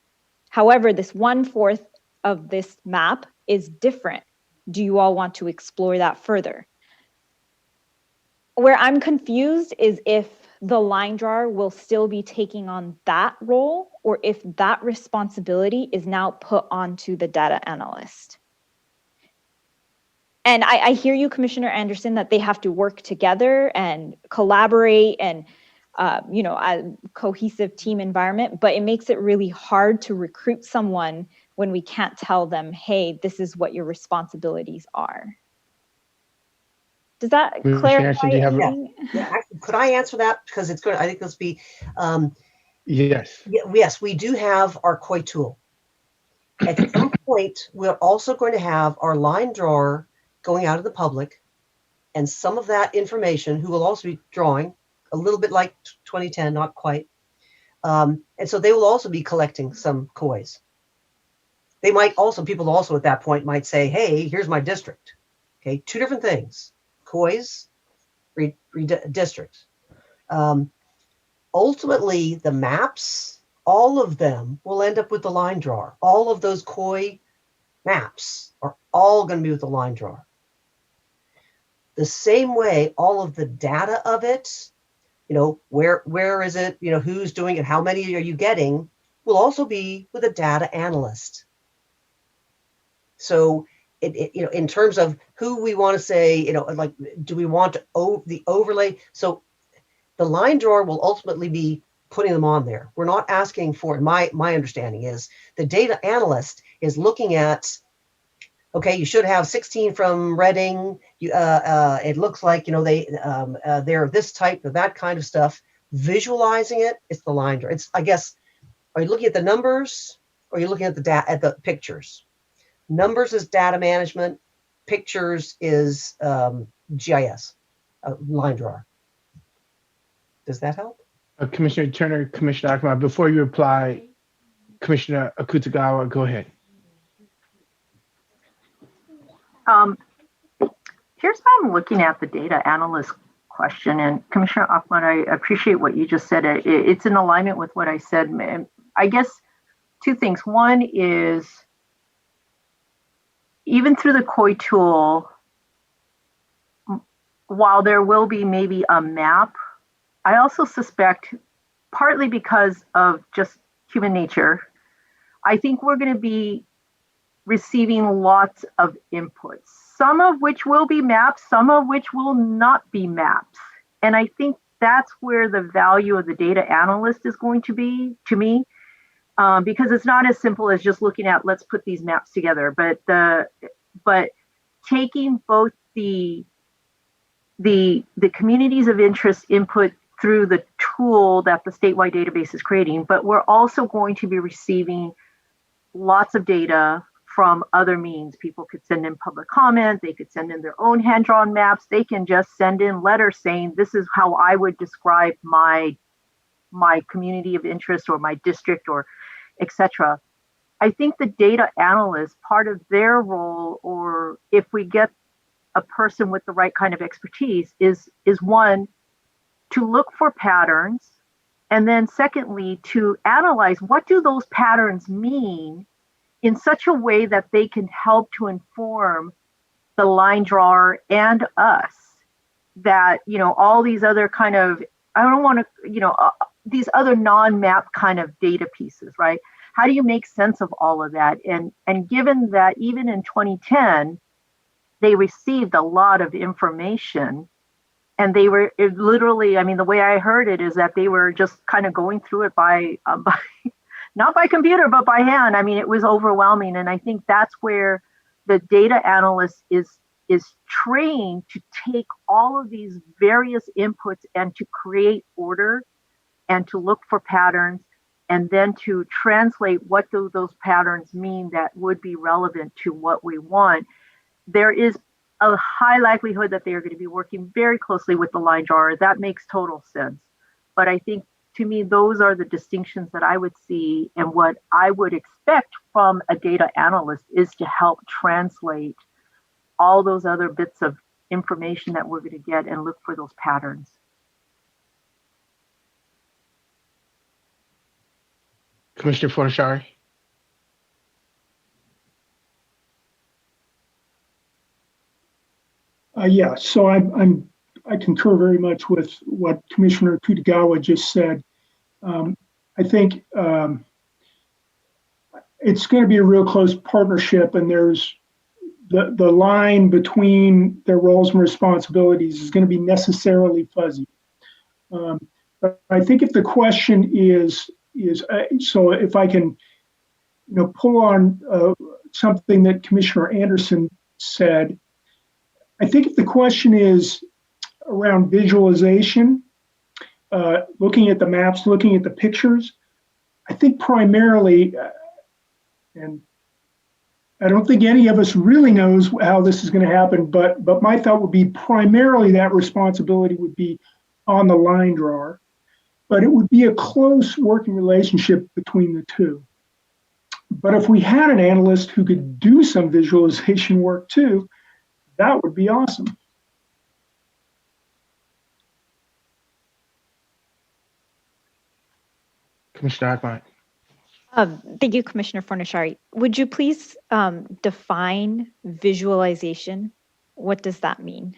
However, this 1/4 of this map is different. Do you all want to explore that further? Where I'm confused is if the line drawer will still be taking on that role, or if that responsibility is now put onto the data analyst. And I hear you, Commissioner Anderson, that they have to work together and collaborate and a cohesive team environment, but it makes it really hard to recruit someone when we can't tell them, hey, this is what your responsibilities are. Does that clarify Anderson, do you have anything? Yeah, actually, could I answer that? Because it's good. I think this be. Yes. Yes, we do have our COI tool. At some point, we're also going to have our line drawer going out to the public, and some of that information, who will also be drawing a little bit like 2010, not quite. And so they will also be collecting some COIs. They might also, people also at that point might say, hey, here's my district. Okay, two different things, COIs, districts. Ultimately, the maps, all of them will end up with the line drawer. All of those COI maps are all going to be with the line drawer. The same way, all of the data of it, where is it, who's doing it, how many are you getting, will also be with a data analyst. So in terms of who we want to say, like, do we want the overlay? So the line drawer will ultimately be putting them on there. We're not asking for it. My understanding is the data analyst is looking at, okay, you should have 16 from Reading. It looks like, they're this type of that kind of stuff. Visualizing it, it's the line drawer. It's, I guess, are you looking at the numbers or are you looking at the pictures? Numbers is data management. Pictures is GIS, line drawer. Does that help? Commissioner Turner, Commissioner Ackerman, before you reply, Commissioner Akutagawa, go ahead. Here's how I'm looking at the data analyst question. And Commissioner Ahmad, I appreciate what you just said. It's in alignment with what I said. I guess two things. One is, even through the COI tool, while there will be maybe a map, I also suspect, partly because of just human nature, I think we're going to be receiving lots of inputs, some of which will be maps, some of which will not be maps. And I think that's where the value of the data analyst is going to be, to me, because it's not as simple as just looking at, let's put these maps together, but taking both the communities of interest input through the tool that the statewide database is creating, but we're also going to be receiving lots of data from other means. People could send in public comment, they could send in their own hand-drawn maps, they can just send in letters saying, this is how I would describe my community of interest or my district or etc. I think the data analyst, part of their role, or if we get a person with the right kind of expertise, is one, to look for patterns, and then secondly, to analyze what do those patterns mean in such a way that they can help to inform the line drawer and us, that, all these other kind of, I don't want to, these other non-map kind of data pieces, right? How do you make sense of all of that? And given that even in 2010, they received a lot of information, and they were literally, I mean, the way I heard it is that they were just kind of going through it by not by computer, but by hand. I mean, it was overwhelming. And I think that's where the data analyst is trained to take all of these various inputs and to create order and to look for patterns and then to translate what do those patterns mean that would be relevant to what we want, there is a high likelihood that they are going to be working very closely with the line drawer. That makes total sense. But I think, to me, those are the distinctions that I would see, and what I would expect from a data analyst is to help translate all those other bits of information that we're going to get and look for those patterns. Commissioner Fornashari? Yeah, so I concur very much with what Commissioner Kutagawa just said. I think it's going to be a real close partnership, and there's the line between their roles and responsibilities is going to be necessarily fuzzy. But I think if the question is so, if I can, pull on something that Commissioner Anderson said, I think if the question is around visualization, looking at the maps, looking at the pictures, I think primarily, and I don't think any of us really knows how this is going to happen, but my thought would be primarily that responsibility would be on the line drawer, but it would be a close working relationship between the two. But if we had an analyst who could do some visualization work too, that would be awesome. Commissioner Arkmont? Thank you, Commissioner Fornashari. Would you please define visualization? What does that mean?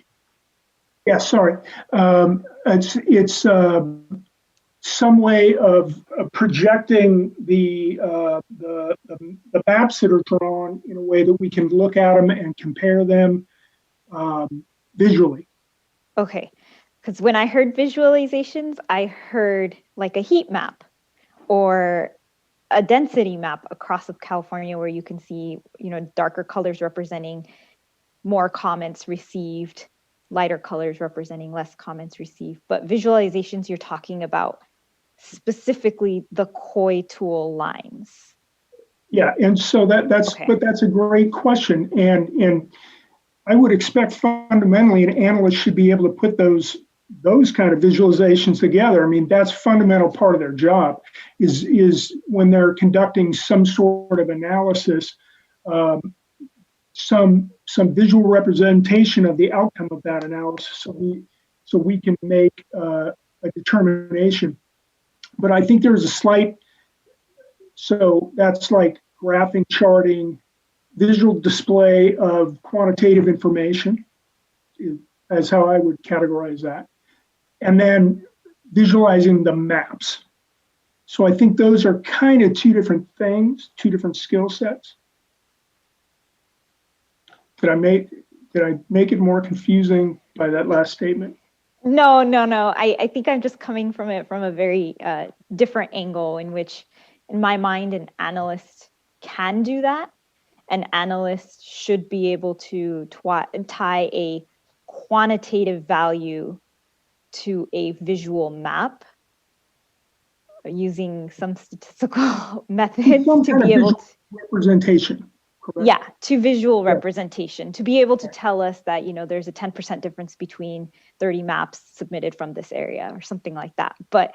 Yeah, sorry. It's some way of projecting the maps that are drawn in a way that we can look at them and compare them visually. Okay, because when I heard visualizations, I heard like a heat map or a density map across of California where you can see, darker colors representing more comments received, lighter colors representing less comments received. But visualizations, you're talking about specifically the COI tool lines. Yeah, and so that's okay. But that's a great question, and I would expect fundamentally an analyst should be able to put those kind of visualizations together. I mean, that's fundamental part of their job is when they're conducting some sort of analysis, some visual representation of the outcome of that analysis, so we can make a determination. But I think there's a slight, so that's like graphing, charting, visual display of quantitative information as how I would categorize that. And then visualizing the maps. So I think those are kind of two different things, two different skill sets. Did I make it more confusing by that last statement? No. I think I'm just coming from it from a very different angle in which, in my mind, an analyst can do that. An analyst should be able to tie a quantitative value to a visual map using some statistical methods to be able to representation. Correct? Yeah, to visual representation, to be able to tell us that, there's a 10% difference between 30 maps submitted from this area or something like that. But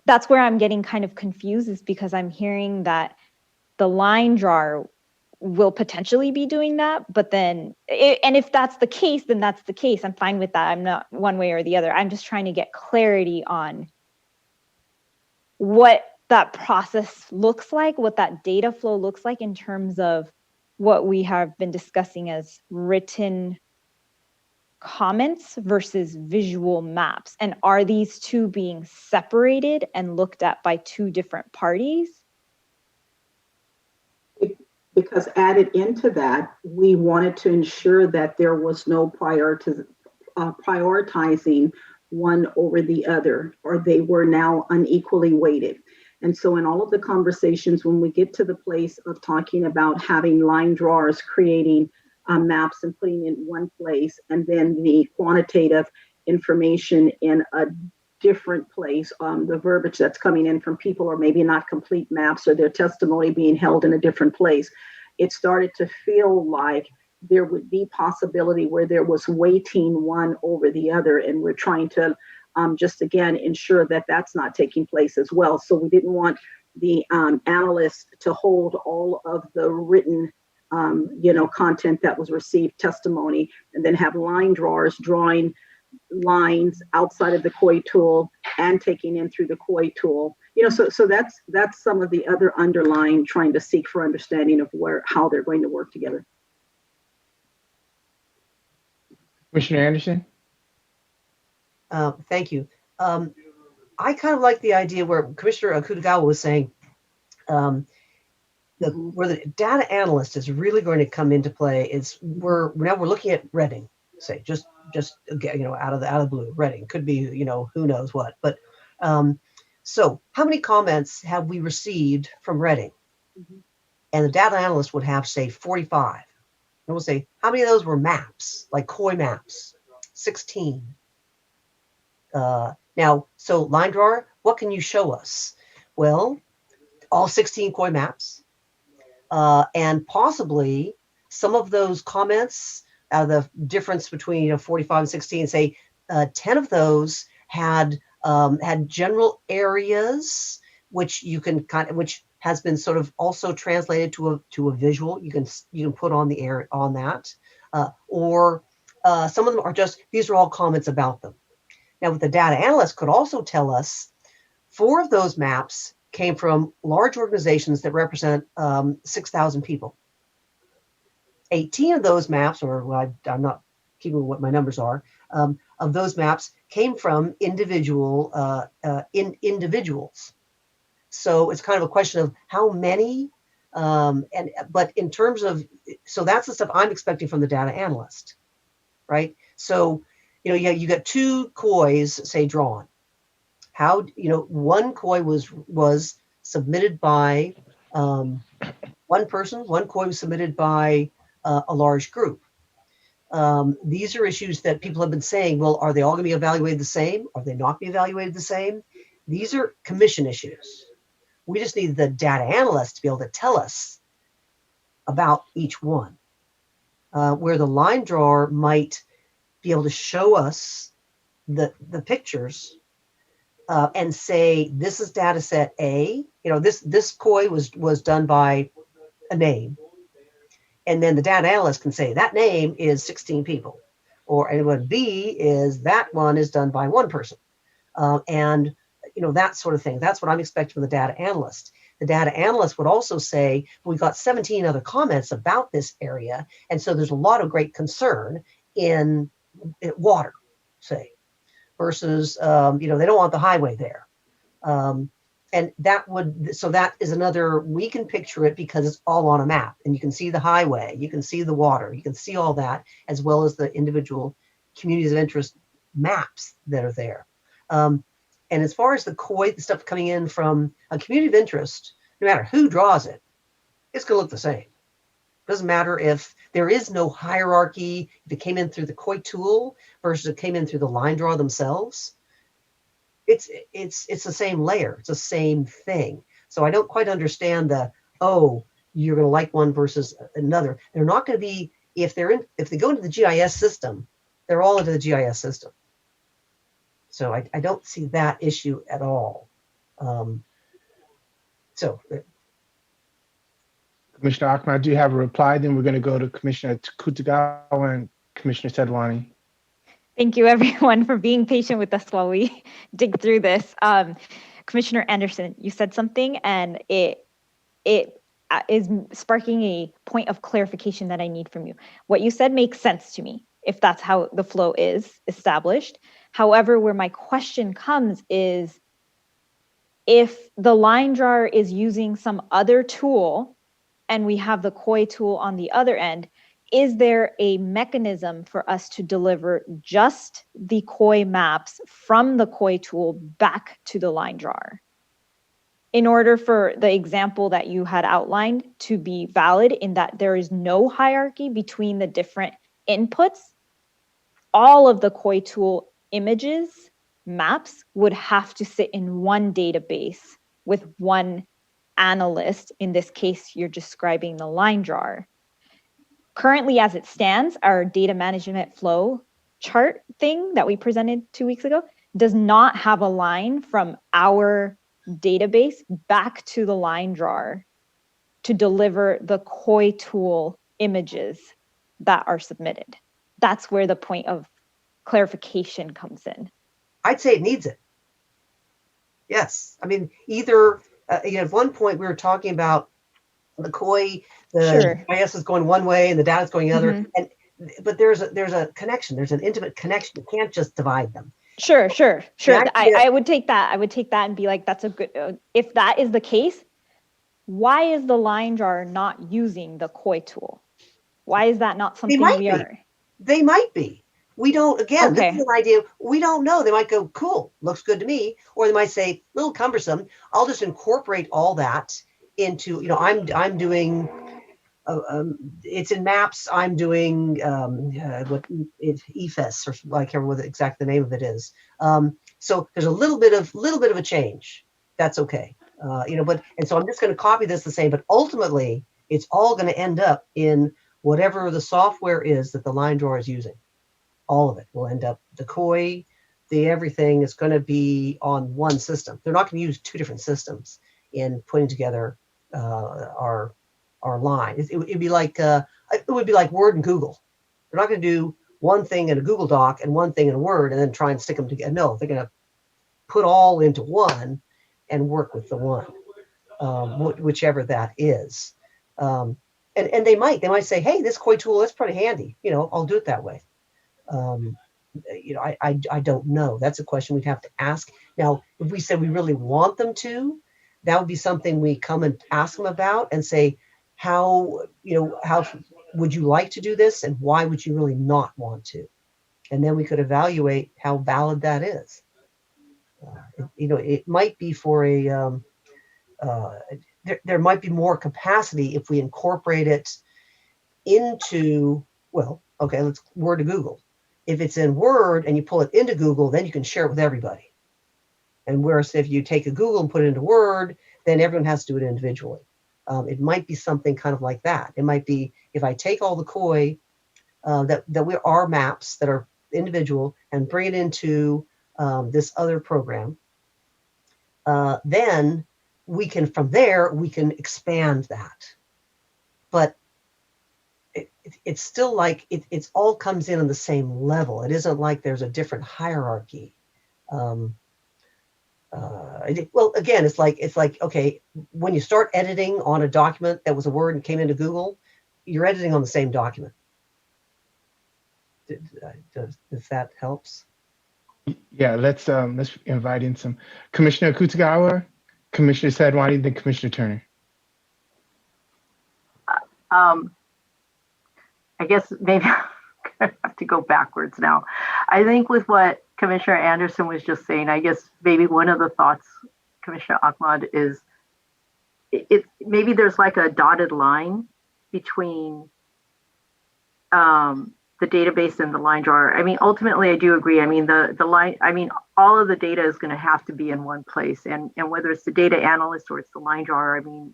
that's where I'm getting kind of confused, is because I'm hearing that the line drawer will potentially be doing that, but then, and if that's the case, then that's the case. I'm fine with that. I'm not one way or the other. I'm just trying to get clarity on what that process looks like, what that data flow looks like in terms of what we have been discussing as written comments versus visual maps. And are these two being separated and looked at by two different parties? Because added into that, we wanted to ensure that there was no prioritizing one over the other, or they were now unequally weighted. And so in all of the conversations, when we get to the place of talking about having line drawers, creating maps and putting in one place, and then the quantitative information in different place. The verbiage that's coming in from people are maybe not complete maps or their testimony being held in a different place. It started to feel like there would be possibility where there was weighting one over the other, and we're trying to just again ensure that that's not taking place as well. So we didn't want the analysts to hold all of the written content that was received testimony, and then have line drawers drawing lines outside of the COI tool and taking in through the COI tool. So that's some of the other underlying trying to seek for understanding of how they're going to work together. Commissioner Anderson? Thank you. I kind of like the idea where Commissioner Akutagawa was saying where the data analyst is really going to come into play is we're looking at Reading, say just out of the blue. Reading could be who knows what, but so how many comments have we received from Reading? Mm-hmm. And the data analyst would have, say, 45. And we'll say, how many of those were maps, like COI maps? 16. Now, so line drawer, what can you show us? Well, all 16 COI maps, and possibly some of those comments, the difference between 45 and 16, say 10 of those had general areas, which you can which has been sort of also translated to a visual. You can put on the air on that, or some of them are just, these are all comments about them. Now, what the data analyst could also tell us, 4 of those maps came from large organizations that represent 6,000 people. 18 of those maps, I'm not keeping what my numbers are, of those maps came from individuals. So it's kind of a question of how many, but in terms of, so that's the stuff I'm expecting from the data analyst, right? So, you got 2 COIs, say, drawn. How, one COI was submitted by one person, one COI was submitted by a large group. These are issues that people have been saying, well, are they all going to be evaluated the same? Are they not be evaluated the same? These are commission issues. We just need the data analyst to be able to tell us about each one, where the line drawer might be able to show us the pictures and say, this is data set A. This COI was done by a name. And then the data analyst can say that name is 16 people. Or anyone B is that one is done by one person. And that sort of thing. That's what I'm expecting from the data analyst. The data analyst would also say, we've got 17 other comments about this area. And so there's a lot of great concern in water, say, versus, they don't want the highway there. And that is another, we can picture it because it's all on a map, and you can see the highway, you can see the water, you can see all that, as well as the individual communities of interest maps that are there. And as far as the COI, the stuff coming in from a community of interest, no matter who draws it, it's going to look the same. Doesn't matter if there is no hierarchy, if it came in through the COI tool versus it came in through the line draw themselves. It's the same layer. It's the same thing. So I don't quite understand you're going to like one versus another. They're not going to be, if they go into the GIS system, they're all into the GIS system. So I don't see that issue at all. Commissioner Akman, do you have a reply? Then we're going to go to Commissioner Kutagawa and Commissioner Sedwani. Thank you, everyone, for being patient with us while we dig through this. Commissioner Anderson, you said something, and it is sparking a point of clarification that I need from you. What you said makes sense to me, if that's how the flow is established. However, where my question comes is, if the line drawer is using some other tool and we have the COI tool on the other end, is there a mechanism for us to deliver just the COI maps from the COI tool back to the line drawer? In order for the example that you had outlined to be valid, in that there is no hierarchy between the different inputs, all of the COI tool images maps would have to sit in one database with one analyst. In this case, you're describing the line drawer. Currently, as it stands, our data management flow chart thing that we presented 2 weeks ago does not have a line from our database back to the line drawer to deliver the COI tool images that are submitted. That's where the point of clarification comes in. I'd say it needs it. Yes. I mean, either, at one point we were talking about the COI, the GIS is going one way and the data is going the other. But there's a connection. There's an intimate connection. You can't just divide them. Sure. I would take that. I would take that and be like, that's a good, if that is the case, why is the line drawer not using the COI tool? Why is that not something we are? They might be. We don't, again, this is an idea, we don't know. They might go, cool, looks good to me. Or they might say, a little cumbersome. I'll just incorporate all that into, I'm doing, it's in maps. I'm doing what it's EFS, or I can't remember what exactly the name of it is. So there's a little bit of a change. That's okay. And so I'm just going to copy this the same, but ultimately it's all going to end up in whatever the software is that the line drawer is using. All of it will end up, the COI, the everything is going to be on one system. They're not going to use two different systems in putting together our line. It would be like Word and Google. They're not going to do one thing in a Google Doc and one thing in a Word and then try and stick them together. No, they're going to put all into one and work with the one, whichever that is. And they might say, hey, this COI tool is pretty handy. I'll do it that way. I don't know. That's a question we'd have to ask. Now, if we said we really want them to, that would be something we come and ask them about and say, how would you like to do this, and why would you really not want to? And then we could evaluate how valid that is. It might be for there might be more capacity if we incorporate it into, let's Word to Google. If it's in Word and you pull it into Google, then you can share it with everybody. And whereas if you take a Google and put it into Word, then everyone has to do it individually. It might be something kind of like that. It might be, if I take all the COI that we are maps that are individual and bring it into this other program, then from there, we can expand that. But it's still like it's all comes in on the same level. It isn't like there's a different hierarchy. Again, it's like, okay, when you start editing on a document that was a Word and came into Google, you're editing on the same document. If that helps. Yeah, let's invite in some Commissioner Kutagawa, Commissioner Sadwani, then Commissioner Turner. I guess maybe I'm gonna have to go backwards now. I think with what Commissioner Anderson was just saying, I guess maybe one of the thoughts, Commissioner Ahmad, is maybe there's like a dotted line between the database and the line drawer. I mean, ultimately, I do agree. I mean, the line, I mean, all of the data is going to have to be in one place, and whether it's the data analyst or it's the line drawer, I mean,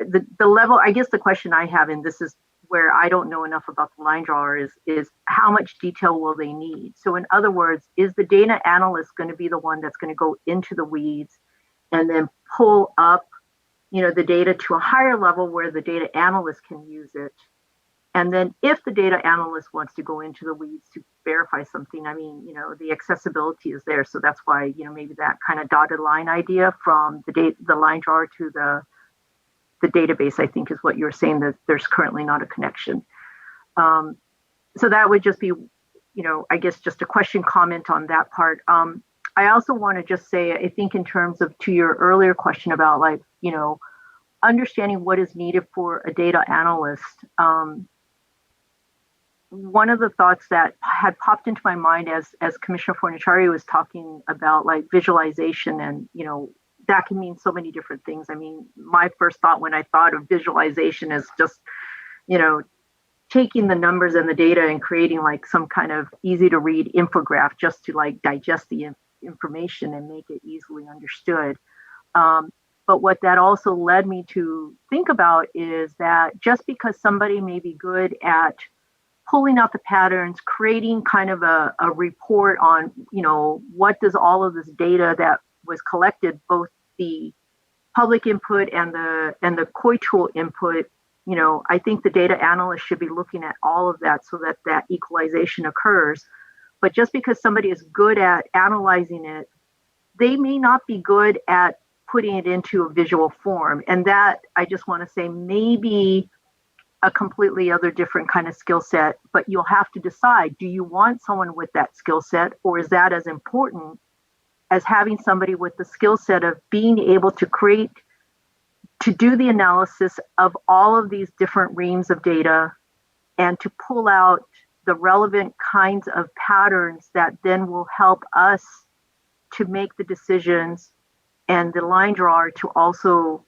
the level, I guess the question I have, and this is where I don't know enough about the line drawer, is how much detail will they need? So in other words, is the data analyst going to be the one that's going to go into the weeds and then pull up, the data to a higher level where the data analyst can use it? And then if the data analyst wants to go into the weeds to verify something, I mean, the accessibility is there. So that's why, maybe that kind of dotted line idea from the line drawer to the database, I think, is what you're saying, that there's currently not a connection. So that would just be, I guess just a question, comment on that part. I also want to just say, I think in terms of to your earlier question about understanding what is needed for a data analyst, one of the thoughts that had popped into my mind as Commissioner Fornaciari was talking about visualization, and that can mean so many different things. I mean, my first thought when I thought of visualization is just, taking the numbers and the data and creating like some kind of easy to read infographic just to like digest the information and make it easily understood. But what that also led me to think about is that just because somebody may be good at pulling out the patterns, creating kind of a report on, what does all of this data that was collected, both the public input and the COI tool input, I think the data analyst should be looking at all of that so that that equalization occurs. But just because somebody is good at analyzing it, they may not be good at putting it into a visual form. And that, I just want to say, maybe a completely other different kind of skill set, but you'll have to decide, do you want someone with that skill set, or is that as important as having somebody with the skill set of being able to do the analysis of all of these different reams of data and to pull out the relevant kinds of patterns that then will help us to make the decisions and the line drawer to also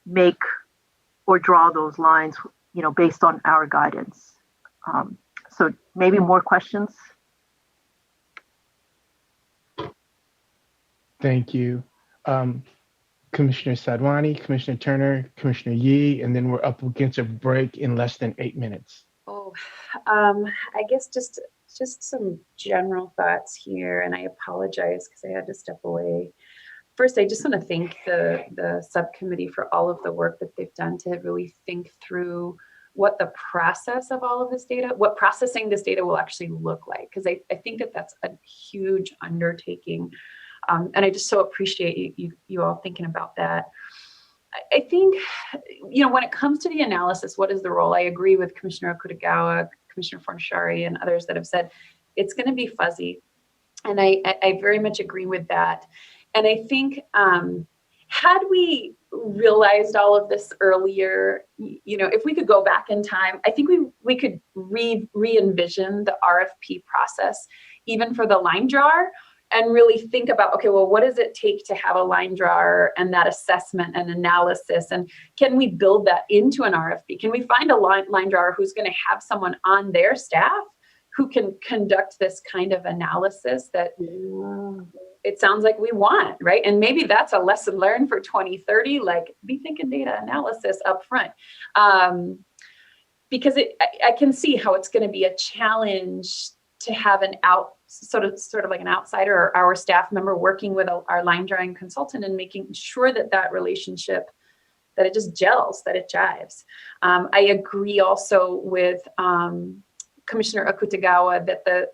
make or draw those lines, based on our guidance. So maybe more questions? Thank you. Commissioner Sadwani, Commissioner Turner, Commissioner Yee, and then we're up against a break in less than 8 minutes. Oh, I guess just some general thoughts here, and I apologize because I had to step away. First, I just want to thank the subcommittee for all of the work that they've done to really think through what the process of all of this data, what processing this data will actually look like, because I think that that's a huge undertaking. And I just so appreciate you all thinking about that. I think, when it comes to the analysis, what is the role? I agree with Commissioner Okutagawa, Commissioner Fornashari, and others that have said it's going to be fuzzy. And I very much agree with that. And I think had we realized all of this earlier, if we could go back in time, I think we could re-envision the RFP process, even for the line drawer, and really think about, okay, well, what does it take to have a line drawer and that assessment and analysis? And can we build that into an RFP? Can we find a line drawer who's going to have someone on their staff who can conduct this kind of analysis that it sounds like we want, right? And maybe that's a lesson learned for 2030, like be thinking data analysis up front. Because I can see how it's going to be a challenge to have sort of like an outsider or our staff member working with our line drawing consultant and making sure that relationship, that it just gels, that it jives. I agree also with Commissioner Okutagawa that the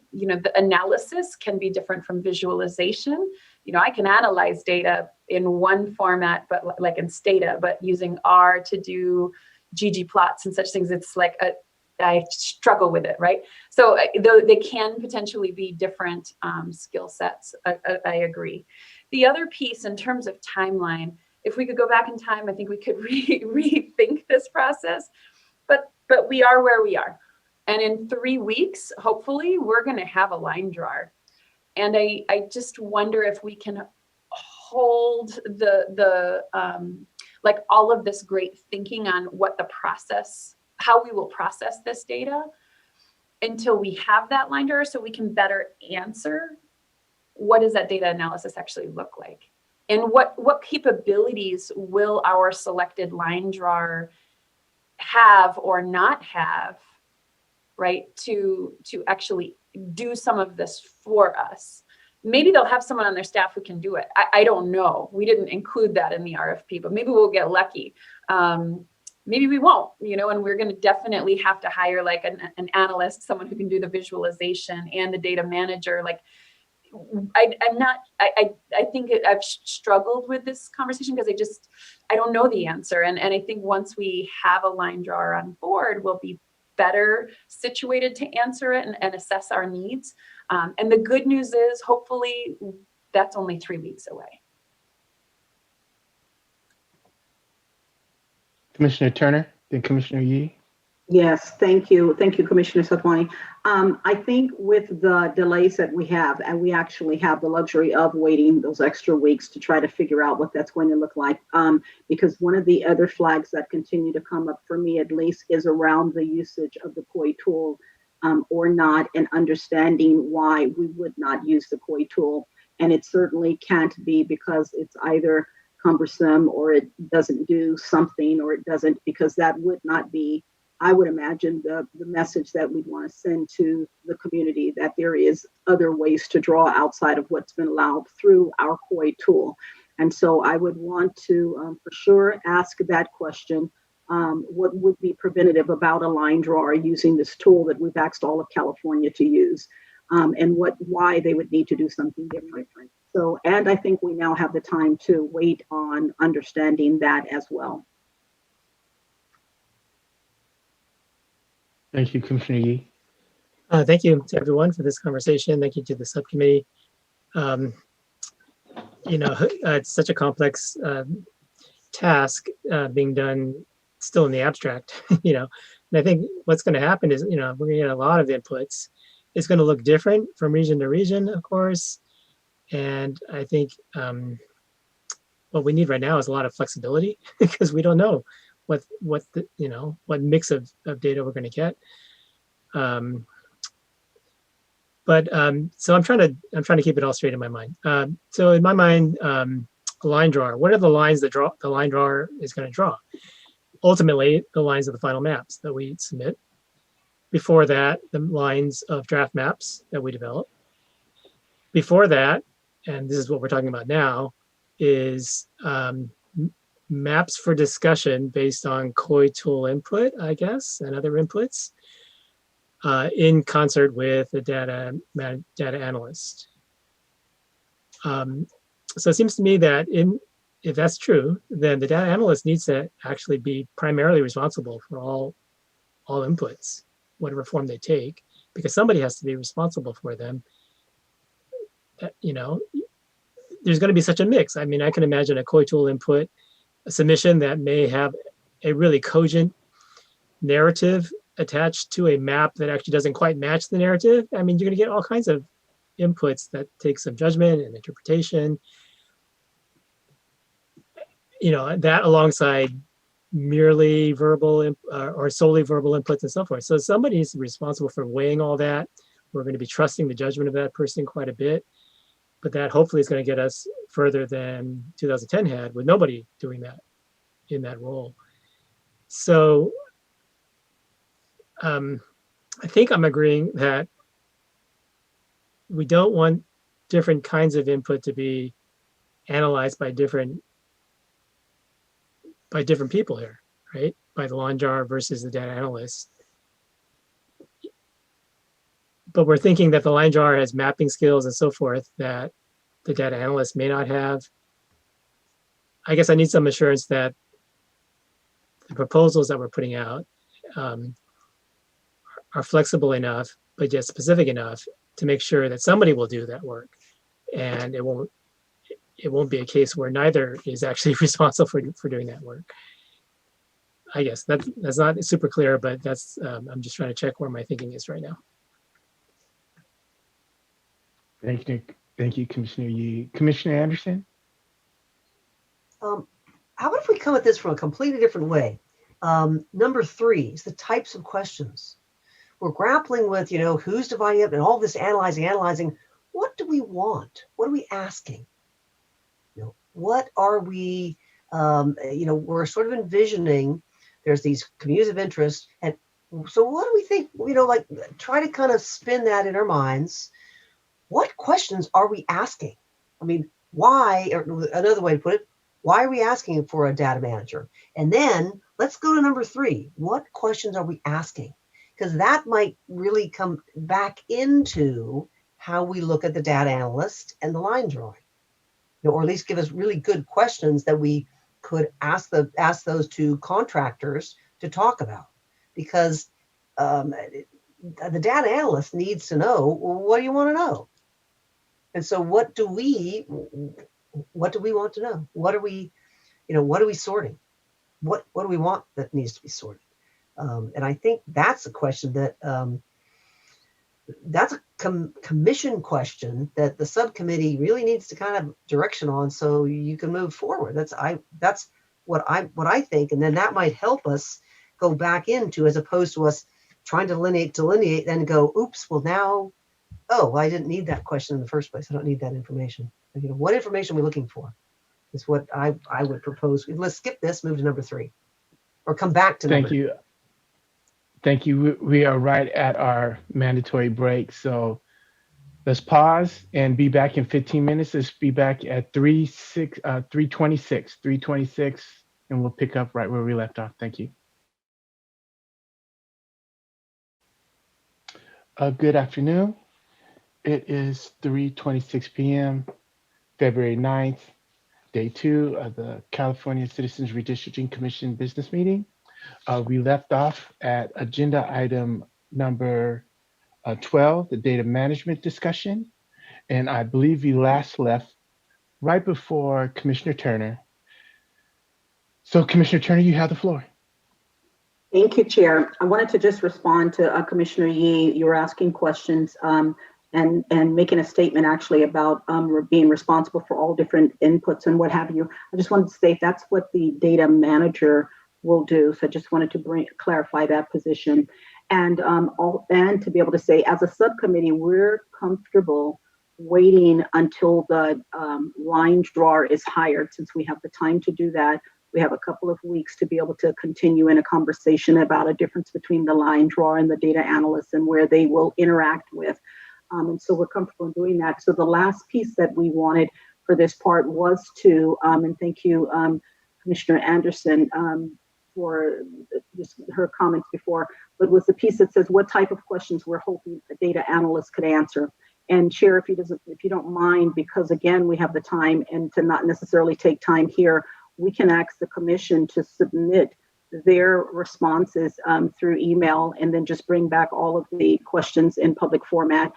analysis can be different from visualization. I can analyze data in one format, but like in Stata, but using R to do ggplots and such things, it's like I struggle with it, right? So though they can potentially be different skill sets, I agree. The other piece in terms of timeline, if we could go back in time, I think we could rethink this process, but we are where we are. And in 3 weeks, hopefully, we're going to have a line drawer. And I just wonder if we can hold like all of this great thinking on what the process, how we will process this data until we have that line drawer, so we can better answer what does that data analysis actually look like, and what capabilities will our selected line drawer have or not have, right, to actually do some of this for us. Maybe they'll have someone on their staff who can do it. I don't know. We didn't include that in the RFP, but maybe we'll get lucky. Maybe we won't, and we're going to definitely have to hire like an analyst, someone who can do the visualization and the data manager. Like, I think I've struggled with this conversation because I don't know the answer. And I think once we have a line drawer on board, we'll be better situated to answer it and assess our needs. And the good news is, hopefully, that's only 3 weeks away. Commissioner Turner, then Commissioner Yee. Yes, thank you. Thank you, Commissioner Satwani. I think with the delays that we have, and we actually have the luxury of waiting those extra weeks to try to figure out what that's going to look like. Because one of the other flags that continue to come up for me, at least, is around the usage of the COI tool or not, and understanding why we would not use the COI tool. And it certainly can't be because it's either cumbersome or it doesn't do something or it doesn't, because that would not be, I would imagine, the message that we'd want to send to the community, that there is other ways to draw outside of what's been allowed through our COI tool. And so I would want to for sure ask that question. What would be preventative about a line drawer using this tool that we've asked all of California to use, and why they would need to do something different. So, and I think we now have the time to wait on understanding that as well. Thank you, Commissioner Yee. Thank you to everyone for this conversation. Thank you to the subcommittee. It's such a complex task being done still in the abstract, and I think what's going to happen is, we're going to get a lot of inputs. It's going to look different from region to region, of course. And I think what we need right now is a lot of flexibility because we don't know what mix of data we're going to get. So I'm trying to keep it all straight in my mind. So in my mind, a line drawer, what are the lines that the line drawer is going to draw? Ultimately, the lines of the final maps that we submit. Before that, the lines of draft maps that we develop. Before that, and this is what we're talking about now, is maps for discussion based on COI tool input, I guess, and other inputs in concert with the data analyst. So it seems to me that if that's true, then the data analyst needs to actually be primarily responsible for all inputs, whatever form they take, because somebody has to be responsible for them. There's going to be such a mix. I mean, I can imagine a COI tool input, a submission that may have a really cogent narrative attached to a map that actually doesn't quite match the narrative. I mean, you're going to get all kinds of inputs that take some judgment and interpretation. That alongside merely verbal or solely verbal inputs and so forth. So somebody is responsible for weighing all that. We're going to be trusting the judgment of that person quite a bit. But that hopefully is going to get us further than 2010 had, with nobody doing that in that role. So I think I'm agreeing that we don't want different kinds of input to be analyzed by different people here, right? By the line jar versus the data analyst. But we're thinking that the line jar has mapping skills and so forth that the data analyst may not have. I guess I need some assurance that the proposals that we're putting out are flexible enough, but yet specific enough to make sure that somebody will do that work, and it won't be a case where neither is actually responsible for doing that work. I guess that's not super clear, but that's I'm just trying to check where my thinking is right now. Thank you, Commissioner Yee. Commissioner Anderson? How about if we come at this from a completely different way? Number 3 is the types of questions. We're grappling with, who's dividing up and all this analyzing. What do we want? What are we asking? What are we, we're sort of envisioning there's these communities of interest. And so what do we think, try to kind of spin that in our minds. What questions are we asking? I mean, why, or another way to put it, why are we asking for a data manager? And then let's go to number 3. What questions are we asking? Because that might really come back into how we look at the data analyst and the line drawing, or at least give us really good questions that we could ask those two contractors to talk about. Because the data analyst needs to know, well, what do you want to know? And so what do we want to know? What are we sorting? What do we want that needs to be sorted? And I think that's a question that that's a commission question that the subcommittee really needs to kind of direction on, so you can move forward. That's what I think, and then that might help us go back into, as opposed to us trying to delineate, then go, oops, well now, oh, I didn't need that question in the first place. I don't need that information. What information are we looking for? Is what I would propose. Let's skip this, move to number 3, or come back to number. Thank you. Thank you. We are right at our mandatory break. So let's pause and be back in 15 minutes. Let's be back at 3:26, and we'll pick up right where we left off. Thank you. Good afternoon. It is 3:26 p.m., February 9th, day 2 of the California Citizens Redistricting Commission business meeting. We left off at agenda item number 12, the data management discussion. And I believe we last left right before Commissioner Turner. So Commissioner Turner, you have the floor. Thank you, Chair. I wanted to just respond to Commissioner Yee. You were asking questions and making a statement actually about being responsible for all different inputs and what have you. I just wanted to state that's what the data manager will do. So I just wanted to clarify that position. And to be able to say, as a subcommittee, we're comfortable waiting until the line drawer is hired, since we have the time to do that. We have a couple of weeks to be able to continue in a conversation about a difference between the line drawer and the data analyst and where they will interact with. And so we're comfortable in doing that. So the last piece that we wanted for this part was to, and thank you, Commissioner Anderson, for just her comments before, but was the piece that says what type of questions we're hoping a data analyst could answer. And Chair, if you don't mind, because again, we have the time and to not necessarily take time here, we can ask the commission to submit their responses through email and then just bring back all of the questions in public format,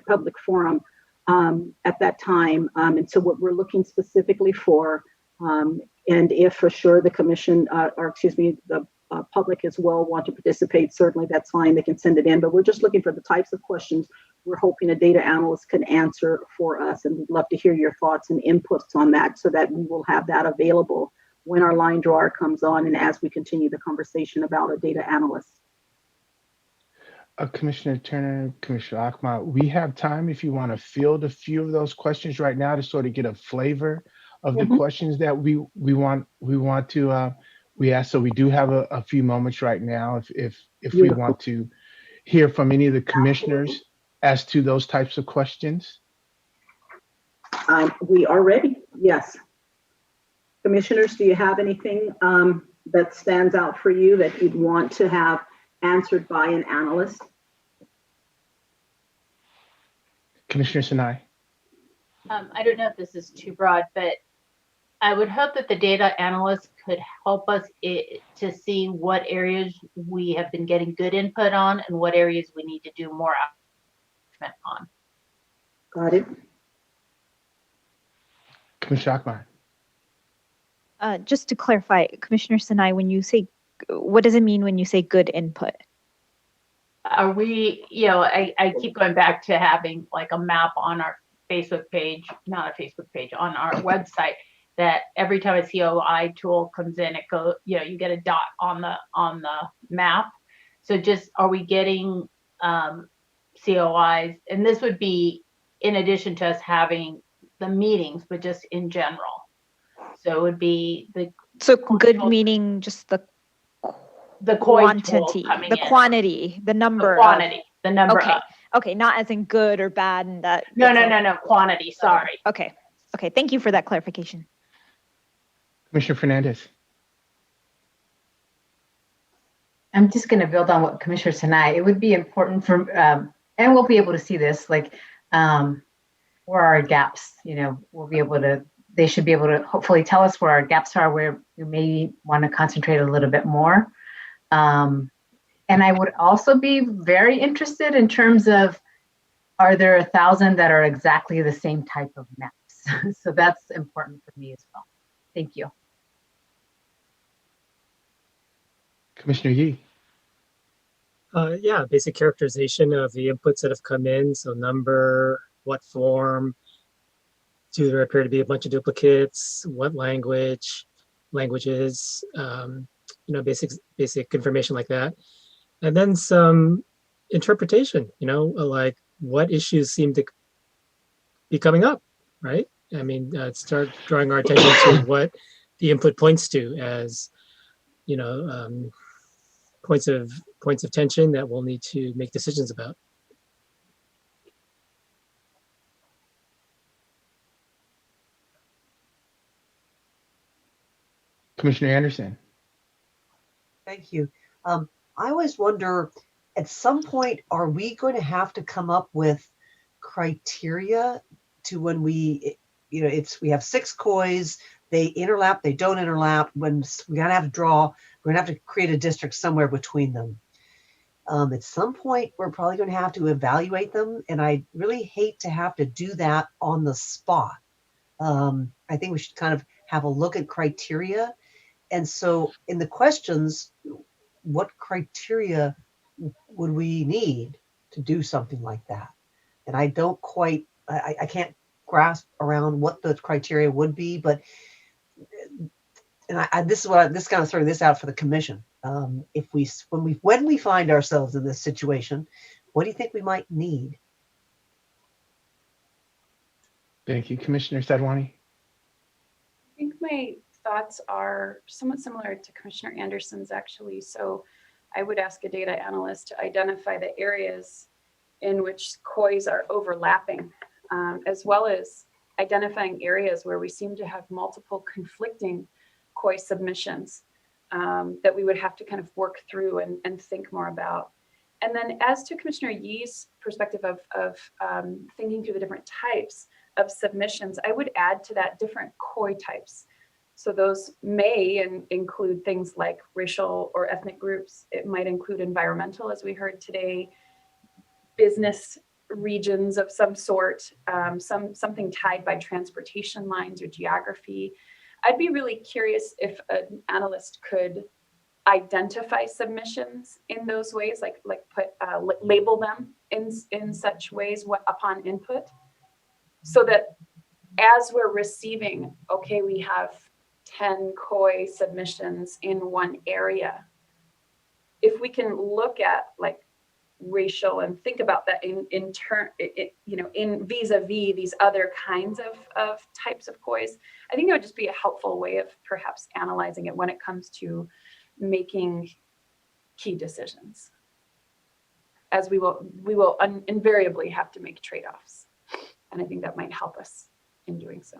public forum at that time. And so what we're looking specifically for, and if for sure the commission, the public as well want to participate, certainly that's fine, they can send it in, but we're just looking for the types of questions we're hoping a data analyst can answer for us. And we'd love to hear your thoughts and inputs on that so that we will have that available when our line drawer comes on and as we continue the conversation about a data analyst. Commissioner Turner, Commissioner Akma, we have time if you want to field a few of those questions right now to sort of get a flavor of the questions that we ask. So we do have a few moments right now if we want to hear from any of the commissioners as to those types of questions. We are ready. Yes. Commissioners, do you have anything that stands out for you that you'd want to have answered by an analyst? Commissioner Sinai. I don't know if this is too broad, but I would hope that the data analyst could help us to see what areas we have been getting good input on and what areas we need to do more on. Got it. Commissioner Akman. Just to clarify, Commissioner Sinai, when you say, what does it mean when you say good input? Are we, I keep going back to having like a map on our Facebook page, not a Facebook page, on our website, that every time a COI tool comes in, it goes, you get a dot on the map. So just, are we getting COIs? And this would be in addition to us having the meetings, but just in general. So it would be good meaning just the quantity, the quantity, the number. The quantity, the number. Okay. Okay, not as in good or bad, and that. No. Quantity. Sorry. Okay. Thank you for that clarification. Commissioner Fernandez. I'm just going to build on what Commissioner Sinai. It would be important for, and we'll be able to see this, like, where our gaps. We'll be able to. They should be able to hopefully tell us where our gaps are, where we may want to concentrate a little bit more. And I would also be very interested in terms of, are there 1,000 that are exactly the same type of maps? So that's important for me as well. Thank you. Commissioner Yee. Yeah, basic characterization of the inputs that have come in. So number, what form, do there appear to be a bunch of duplicates, what languages, basic information like that. And then some interpretation, like what issues seem to be coming up, right? I mean, start drawing our attention to what the input points to as, points of tension that we'll need to make decisions about. Commissioner Anderson. Thank you. I always wonder, at some point, are we going to have to come up with criteria to when we have 6 COIs, they interlap, they don't interlap, when we're going to have to draw, we're going to have to create a district somewhere between them. At some point, we're probably going to have to evaluate them, and I really hate to have to do that on the spot. I think we should kind of have a look at criteria. And so in the questions, what criteria would we need to do something like that? And I don't quite, I can't grasp around what the criteria would be, but, and this is kind of throwing this out for the commission. When we find ourselves in this situation, what do you think we might need? Thank you. Commissioner Sadwani. I think my thoughts are somewhat similar to Commissioner Anderson's, actually. So I would ask a data analyst to identify the areas in which COIs are overlapping, as well as identifying areas where we seem to have multiple conflicting COI submissions that we would have to kind of work through and think more about. And then as to Commissioner Yee's perspective of thinking through the different types of submissions, I would add to that different COI types. So those may include things like racial or ethnic groups. It might include environmental, as we heard today, business regions of some sort, something tied by transportation lines or geography. I'd be really curious if an analyst could identify submissions in those ways, like put label them in such ways upon input, so that as we're receiving, okay, we have 10 COI submissions in one area. If we can look at like racial and think about that in turn, in vis-a-vis these other kinds of types of COIs, I think it would just be a helpful way of perhaps analyzing it when it comes to making key decisions, as we will invariably have to make trade-offs. And I think that might help us in doing so.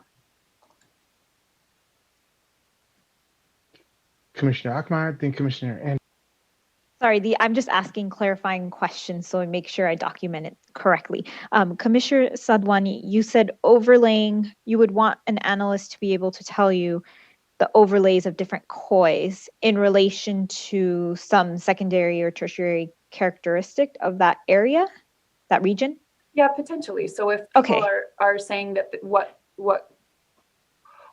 Commissioner Achmad, then Commissioner Anderson. Sorry, I'm just asking clarifying questions so I make sure I document it correctly. Commissioner Sadwani, you said overlaying, you would want an analyst to be able to tell you the overlays of different COIs in relation to some secondary or tertiary characteristic of that area, that region? Yeah, potentially. So if people are saying that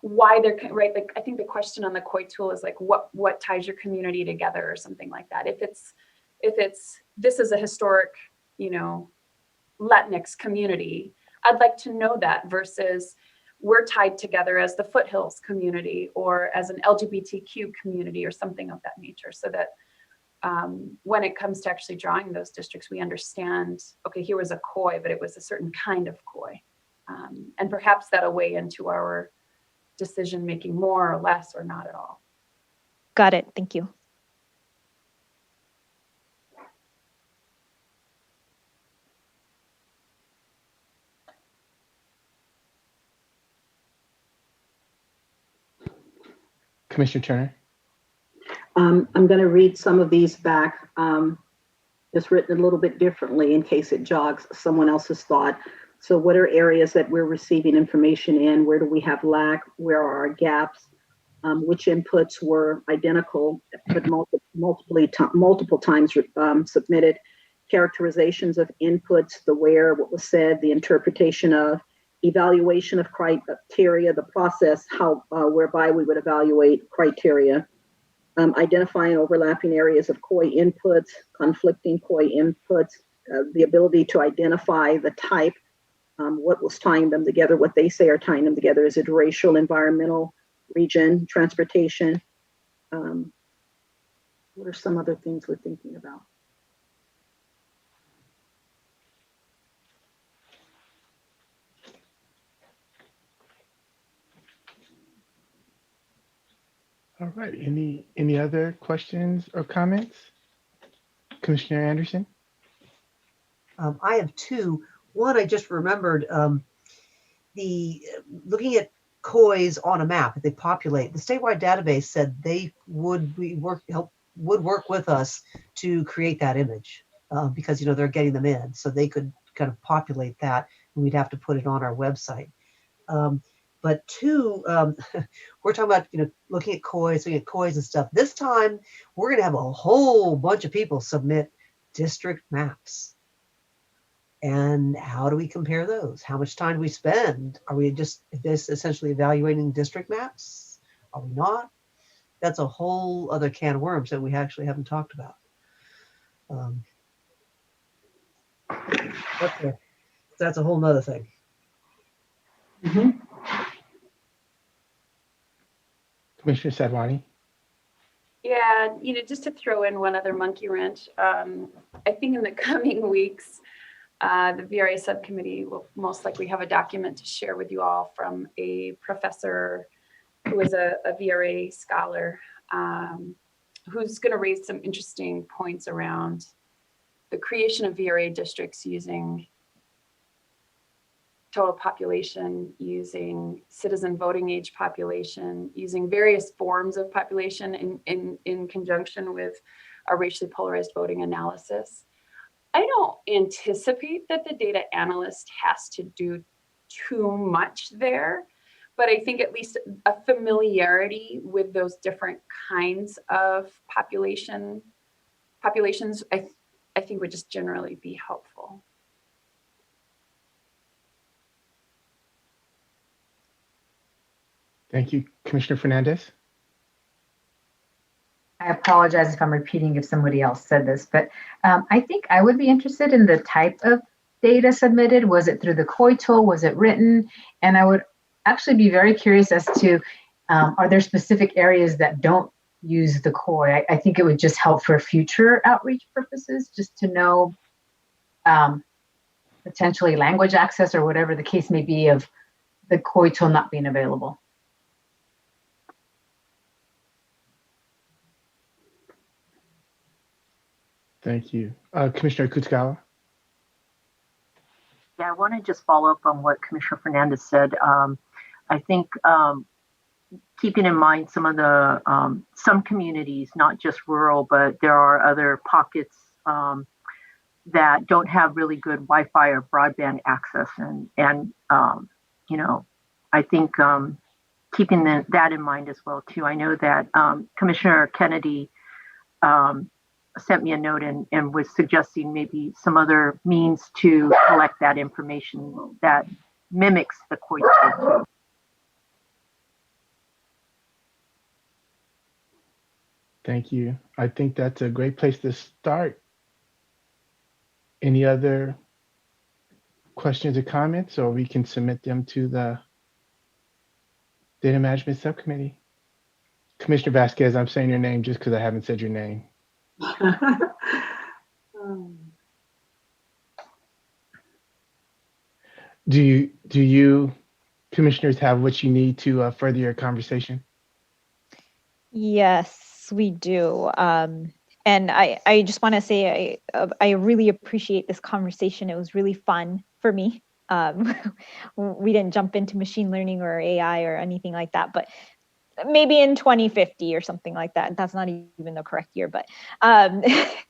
why they're right, like I think the question on the COI tool is like what ties your community together or something like that. If it's this is a historic, Latinx community, I'd like to know that, versus we're tied together as the Foothills community or as an LGBTQ community or something of that nature, so that when it comes to actually drawing those districts, we understand, okay, here was a COI, but it was a certain kind of COI. And perhaps that'll weigh into our decision making more or less or not at all. Got it. Thank you. Commissioner Turner. I'm going to read some of these back, just written a little bit differently in case it jogs someone else's thought. So what are areas that we're receiving information in? Where do we have lack? Where are our gaps? Which inputs were identical but multiple times submitted? Characterizations of inputs, the where, what was said, the interpretation of, evaluation of criteria, the process, how whereby we would evaluate criteria. identifying overlapping areas of COI inputs, conflicting COI inputs, the ability to identify the type, what was tying them together, what they say are tying them together. Is it racial, environmental, region, transportation? What are some other things we're thinking about? All right. Any other questions or comments? Commissioner Anderson? I have two. One, I just remembered looking at COIs on a map, if they populate, the statewide database said they would work with us to create that image because they're getting them in, so they could kind of populate that, and we'd have to put it on our website. But two, we're talking about looking at COIs and stuff. This time, we're going to have a whole bunch of people submit district maps. And how do we compare those? How much time do we spend? Are we just essentially evaluating district maps? Are we not? That's a whole other can of worms that we actually haven't talked about. That's a whole nother thing. Mm-hmm. Commissioner Sadwani? Yeah, just to throw in one other monkey wrench, I think in the coming weeks, the VRA subcommittee will most likely have a document to share with you all from a professor who is a VRA scholar, who's going to raise some interesting points around the creation of VRA districts using total population, using citizen voting age population, using various forms of population in conjunction with a racially polarized voting analysis. I don't anticipate that the data analyst has to do too much there, but I think at least a familiarity with those different kinds of populations, I think would just generally be helpful. Thank you. Commissioner Fernandez? I apologize if I'm repeating if somebody else said this, but I think I would be interested in the type of data submitted. Was it through the COI tool? Was it written? And I would actually be very curious as to, are there specific areas that don't use the COI? I think it would just help for future outreach purposes, just to know potentially language access or whatever the case may be of the COI tool not being available. Thank you. Commissioner Kutskawa? Yeah, I want to just follow up on what Commissioner Fernandez said. I think keeping in mind some of the some communities, not just rural, but there are other pockets that don't have really good Wi-Fi or broadband access, and I think keeping that in mind as well too. I know that Commissioner Kennedy sent me a note and was suggesting maybe some other means to collect that information that mimics the COI tool too. Thank you. I think that's a great place to start. Any other questions or comments, or we can submit them to the Data Management Subcommittee? Commissioner Vasquez, I'm saying your name just because I haven't said your name. Do you commissioners have what you need to further your conversation? Yes, we do. And I just want to say I really appreciate this conversation. It was really fun for me. We didn't jump into machine learning or AI or anything like that, but maybe in 2050 or something like that. That's not even the correct year, but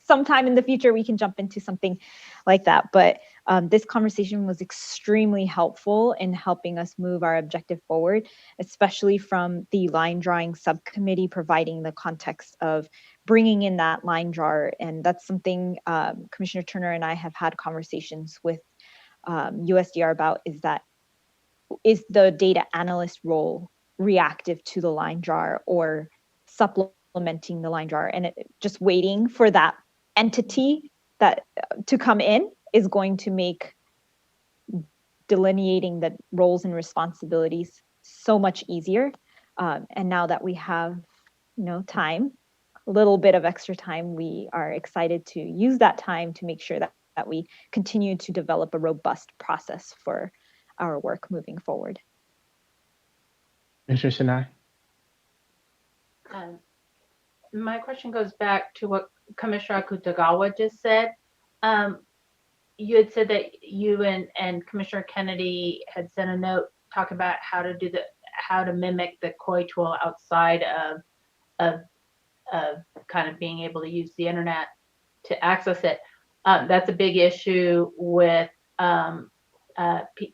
sometime in the future we can jump into something like that. But this conversation was extremely helpful in helping us move our objective forward, especially from the line drawing subcommittee providing the context of bringing in that line drawer. And that's something Commissioner Turner and I have had conversations with USDR about, is the data analyst role reactive to the line drawer or supplemental implementing the line drawer, and just waiting for that entity that to come in is going to make delineating the roles and responsibilities so much easier. And now that we have, time, a little bit of extra time, we are excited to use that time to make sure that we continue to develop a robust process for our work moving forward. Mr. Sinai? My question goes back to what Commissioner Akutagawa just said. You had said that you and Commissioner Kennedy had sent a note talk about how to mimic the COI tool outside of kind of being able to use the internet to access it. That's a big issue with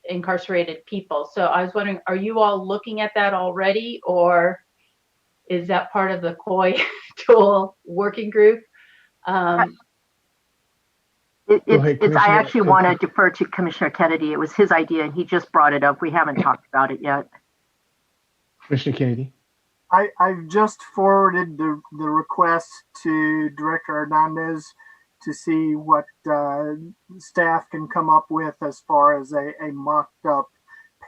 incarcerated people. So I was wondering, are you all looking at that already, or is that part of the COI tool working group? I actually want to defer to Commissioner Kennedy. It was his idea, and he just brought it up. We haven't talked about it yet. Commissioner Kennedy? I've just forwarded the request to Director Hernandez to see what staff can come up with as far as a mocked up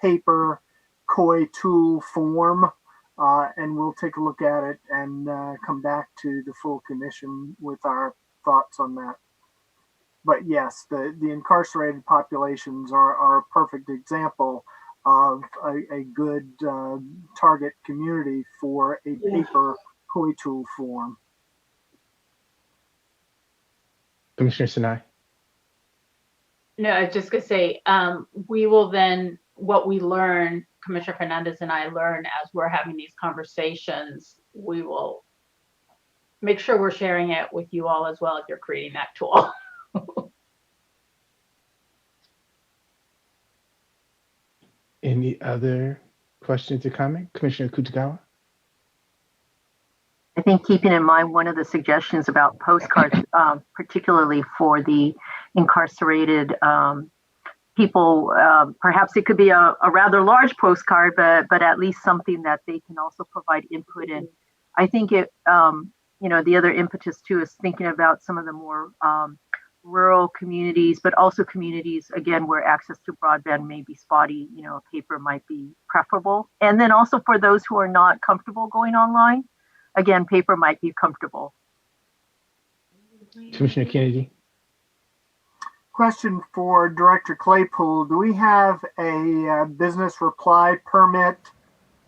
paper COI tool form. And we'll take a look at it and come back to the full commission with our thoughts on that. But yes, the incarcerated populations are a perfect example of a good target community for a paper COI tool form. Commissioner Sinai? No, I was just going to say, we will then, what we learn, Commissioner Fernandez and I learn as we're having these conversations, we will make sure we're sharing it with you all as well if you're creating that tool. Any other questions or comment? Commissioner Akutagawa? I think keeping in mind one of the suggestions about postcards, particularly for the incarcerated people, perhaps it could be a rather large postcard, but at least something that they can also provide input in. I think the other impetus too is thinking about some of the more rural communities, but also communities, again, where access to broadband may be spotty, paper might be preferable. And then also for those who are not comfortable going online, again, paper might be comfortable. Commissioner Kennedy? Question for Director Claypool. Do we have a business reply permit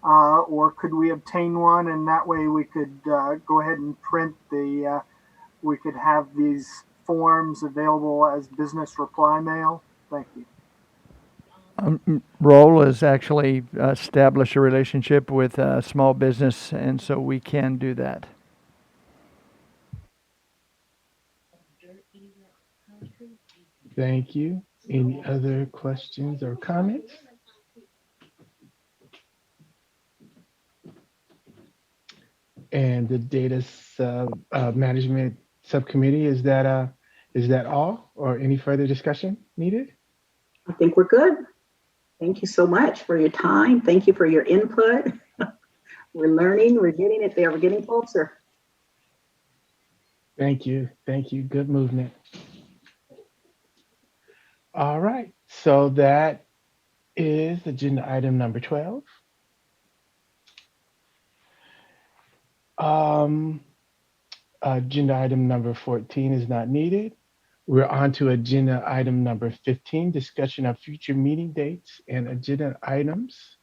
or could we obtain one, and that way we could go ahead and print we could have these forms available as business reply mail? Thank you. Role is actually establish a relationship with a small business, and so we can do that. Thank you. Any other questions or comments? And the data management subcommittee, is that all, or any further discussion needed? I think we're good. Thank you so much for your time. Thank you for your input. We're learning, we're getting it there, we're getting closer. Thank you. Thank you. Good movement. All right. So that is agenda item number 12. Agenda item number 14 is not needed. We're on to agenda item number 15, discussion of future meeting dates and agenda items.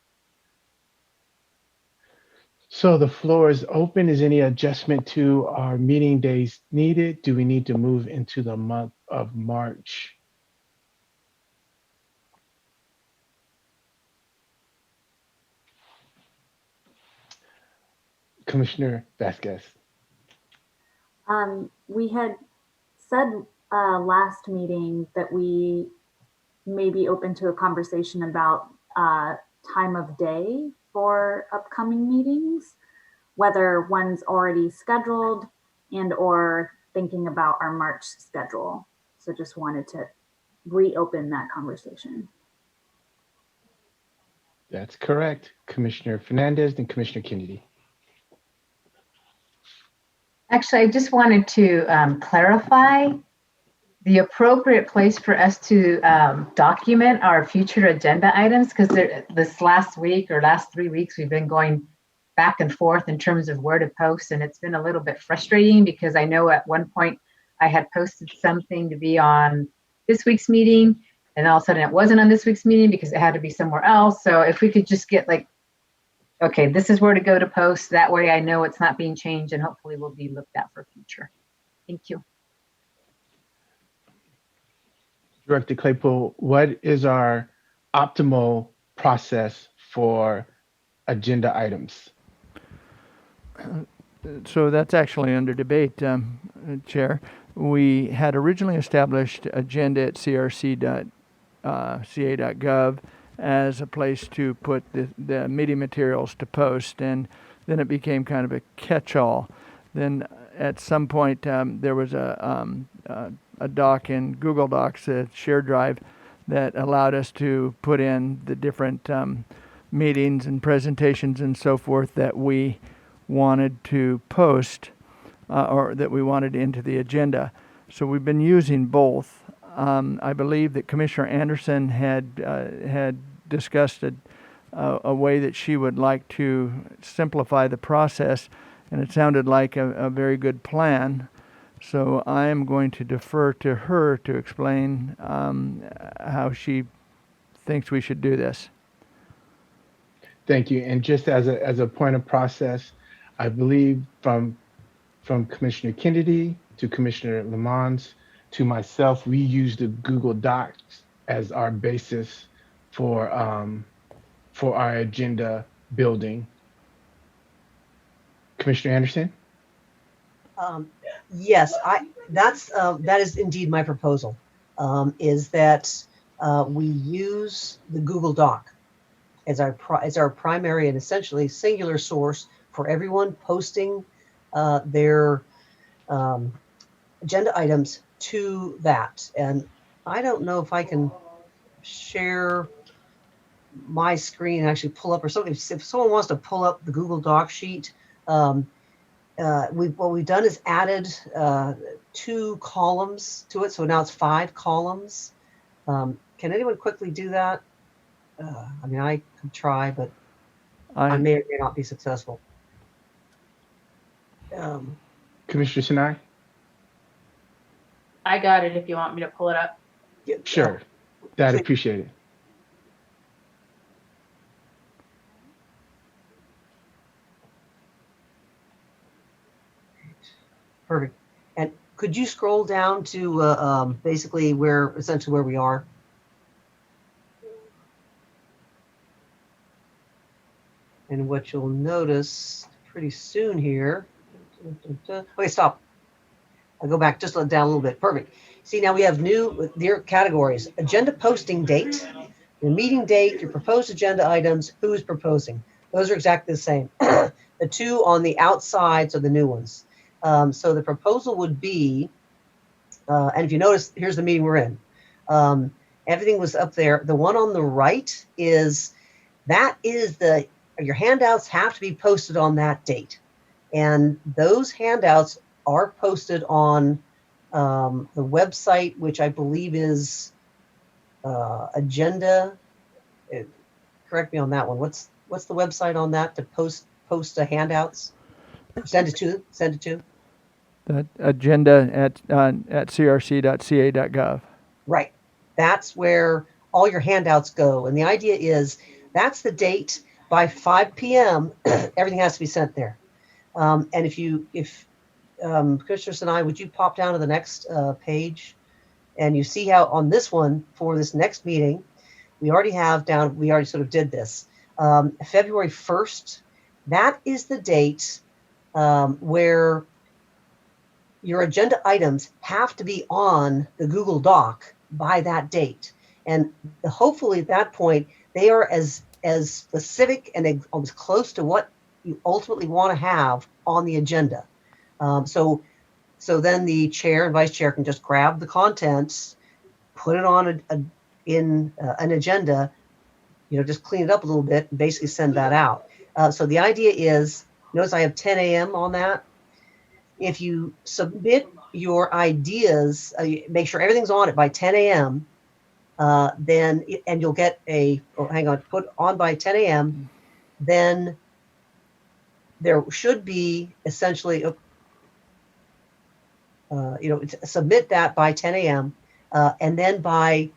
So the floor is open. Is any adjustment to our meeting days needed? Do we need to move into the month of March? Commissioner Vasquez. We had said last meeting that we may be open to a conversation about time of day for upcoming meetings, whether one's already scheduled and or thinking about our March schedule. So just wanted to reopen that conversation. That's correct. Commissioner Fernandez and Commissioner Kennedy. Actually, I just wanted to clarify the appropriate place for us to document our future agenda items, because this last week or last 3 weeks, we've been going back and forth in terms of where to post. And it's been a little bit frustrating because I know at one point I had posted something to be on this week's meeting, and all of a sudden it wasn't on this week's meeting because it had to be somewhere else. So if we could just get like, okay, this is where to go to post. That way I know it's not being changed and hopefully will be looked at for future. Thank you. Director Claypool, what is our optimal process for agenda items? So that's actually under debate, Chair. We had originally established agenda at crc.ca.gov as a place to put the meeting materials to post, and then it became kind of a catch-all. Then at some point there was a doc in Google Docs, a shared drive, that allowed us to put in the different meetings and presentations and so forth that we wanted to post or that we wanted into the agenda. So we've been using both. I believe that Commissioner Anderson had discussed a way that she would like to simplify the process, and it sounded like a very good plan. So I am going to defer to her to explain how she thinks we should do this. Thank you. And just as a point of process, I believe from Commissioner Kennedy to Commissioner Lamont to myself, we use the Google Docs as our basis for our agenda building. Commissioner Anderson? Yes, that is indeed my proposal. Is that we use the Google Doc as our primary and essentially singular source for everyone posting their agenda items to that. And I don't know if I can share my screen and actually pull up, or something. If someone wants to pull up the Google Doc sheet, what we've done is added 2 columns to it, so now it's 5 columns. Can anyone quickly do that? I mean, I could try, but I may or may not be successful. Commissioner Sinai? I got it if you want me to pull it up. Sure, I'd appreciate it. Perfect. And could you scroll down to basically essentially where we are? And what you'll notice pretty soon here. Okay, stop. I'll go back just down a little bit. Perfect. See, now we have new categories: agenda posting date, your meeting date, your proposed agenda items, who's proposing. Those are exactly the same. The 2 on the outsides are the new ones. So the proposal would be, and if you notice, here's the meeting we're in. Everything was up there. The one on the right is your handouts have to be posted on that date. And those handouts are posted on the website, which I believe is agenda. Correct me on that one. What's the website on that to post the handouts? Send it to. That agenda at crc.ca.gov. Right. That's where all your handouts go. And the idea is that's the date. By 5 p.m., everything has to be sent there. And if Commissioner Sinai, would you pop down to the next page? And you see how on this one, for this next meeting, we already sort of did this. February 1st, that is the date where your agenda items have to be on the Google Doc by that date. And hopefully at that point, they are as specific and as close to what you ultimately want to have on the agenda. So then the chair and vice chair can just grab the contents, put it on in an agenda, just clean it up a little bit and basically send that out. So the idea is, notice I have 10 a.m. on that. if you submit your ideas, make sure everything's on it by 10 a.m., then, and you'll get put on by 10 a.m., then there should be essentially, submit that by 10 a.m., and then by,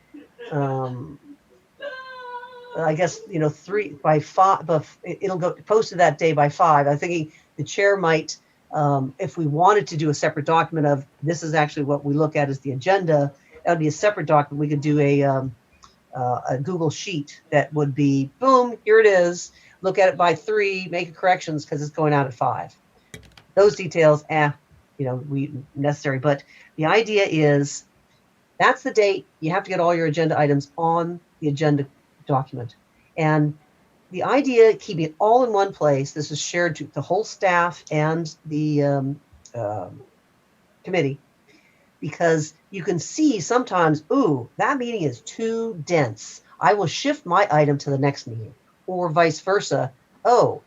I guess, 5, but it'll go posted that day by 5. I'm thinking the chair might, if we wanted to do a separate document of this is actually what we look at as the agenda, that would be a separate document. We could do a Google sheet that would be, boom, here it is. Look at it by 3, make corrections because it's going out at 5. Those details, we necessary. But the idea is that's the date. You have to get all your agenda items on the agenda document. And the idea, keeping it all in one place, this is shared to the whole staff and the committee, because you can see sometimes, ooh, that meeting is too dense. I will shift my item to the next meeting, or vice versa. Oh,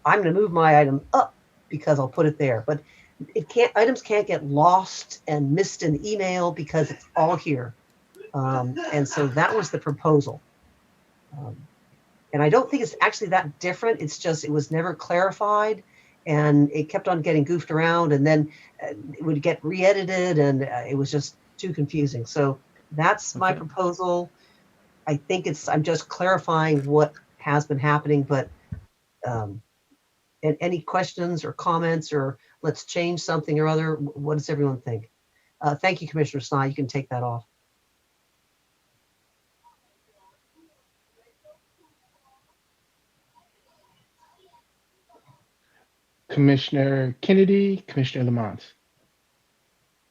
I'm going to move my item up because I'll put it there. But items can't get lost and missed in email because it's all here. And so that was the proposal. And I don't think it's actually that different. It's just, it was never clarified and it kept on getting goofed around, and then it would get re-edited, and it was just too confusing. So that's my proposal. I think I'm just clarifying what has been happening, but and any questions or comments, or let's change something or other, what does everyone think? Thank you, Commissioner Snai. You can take that off. Commissioner Kennedy, Commissioner Lamont.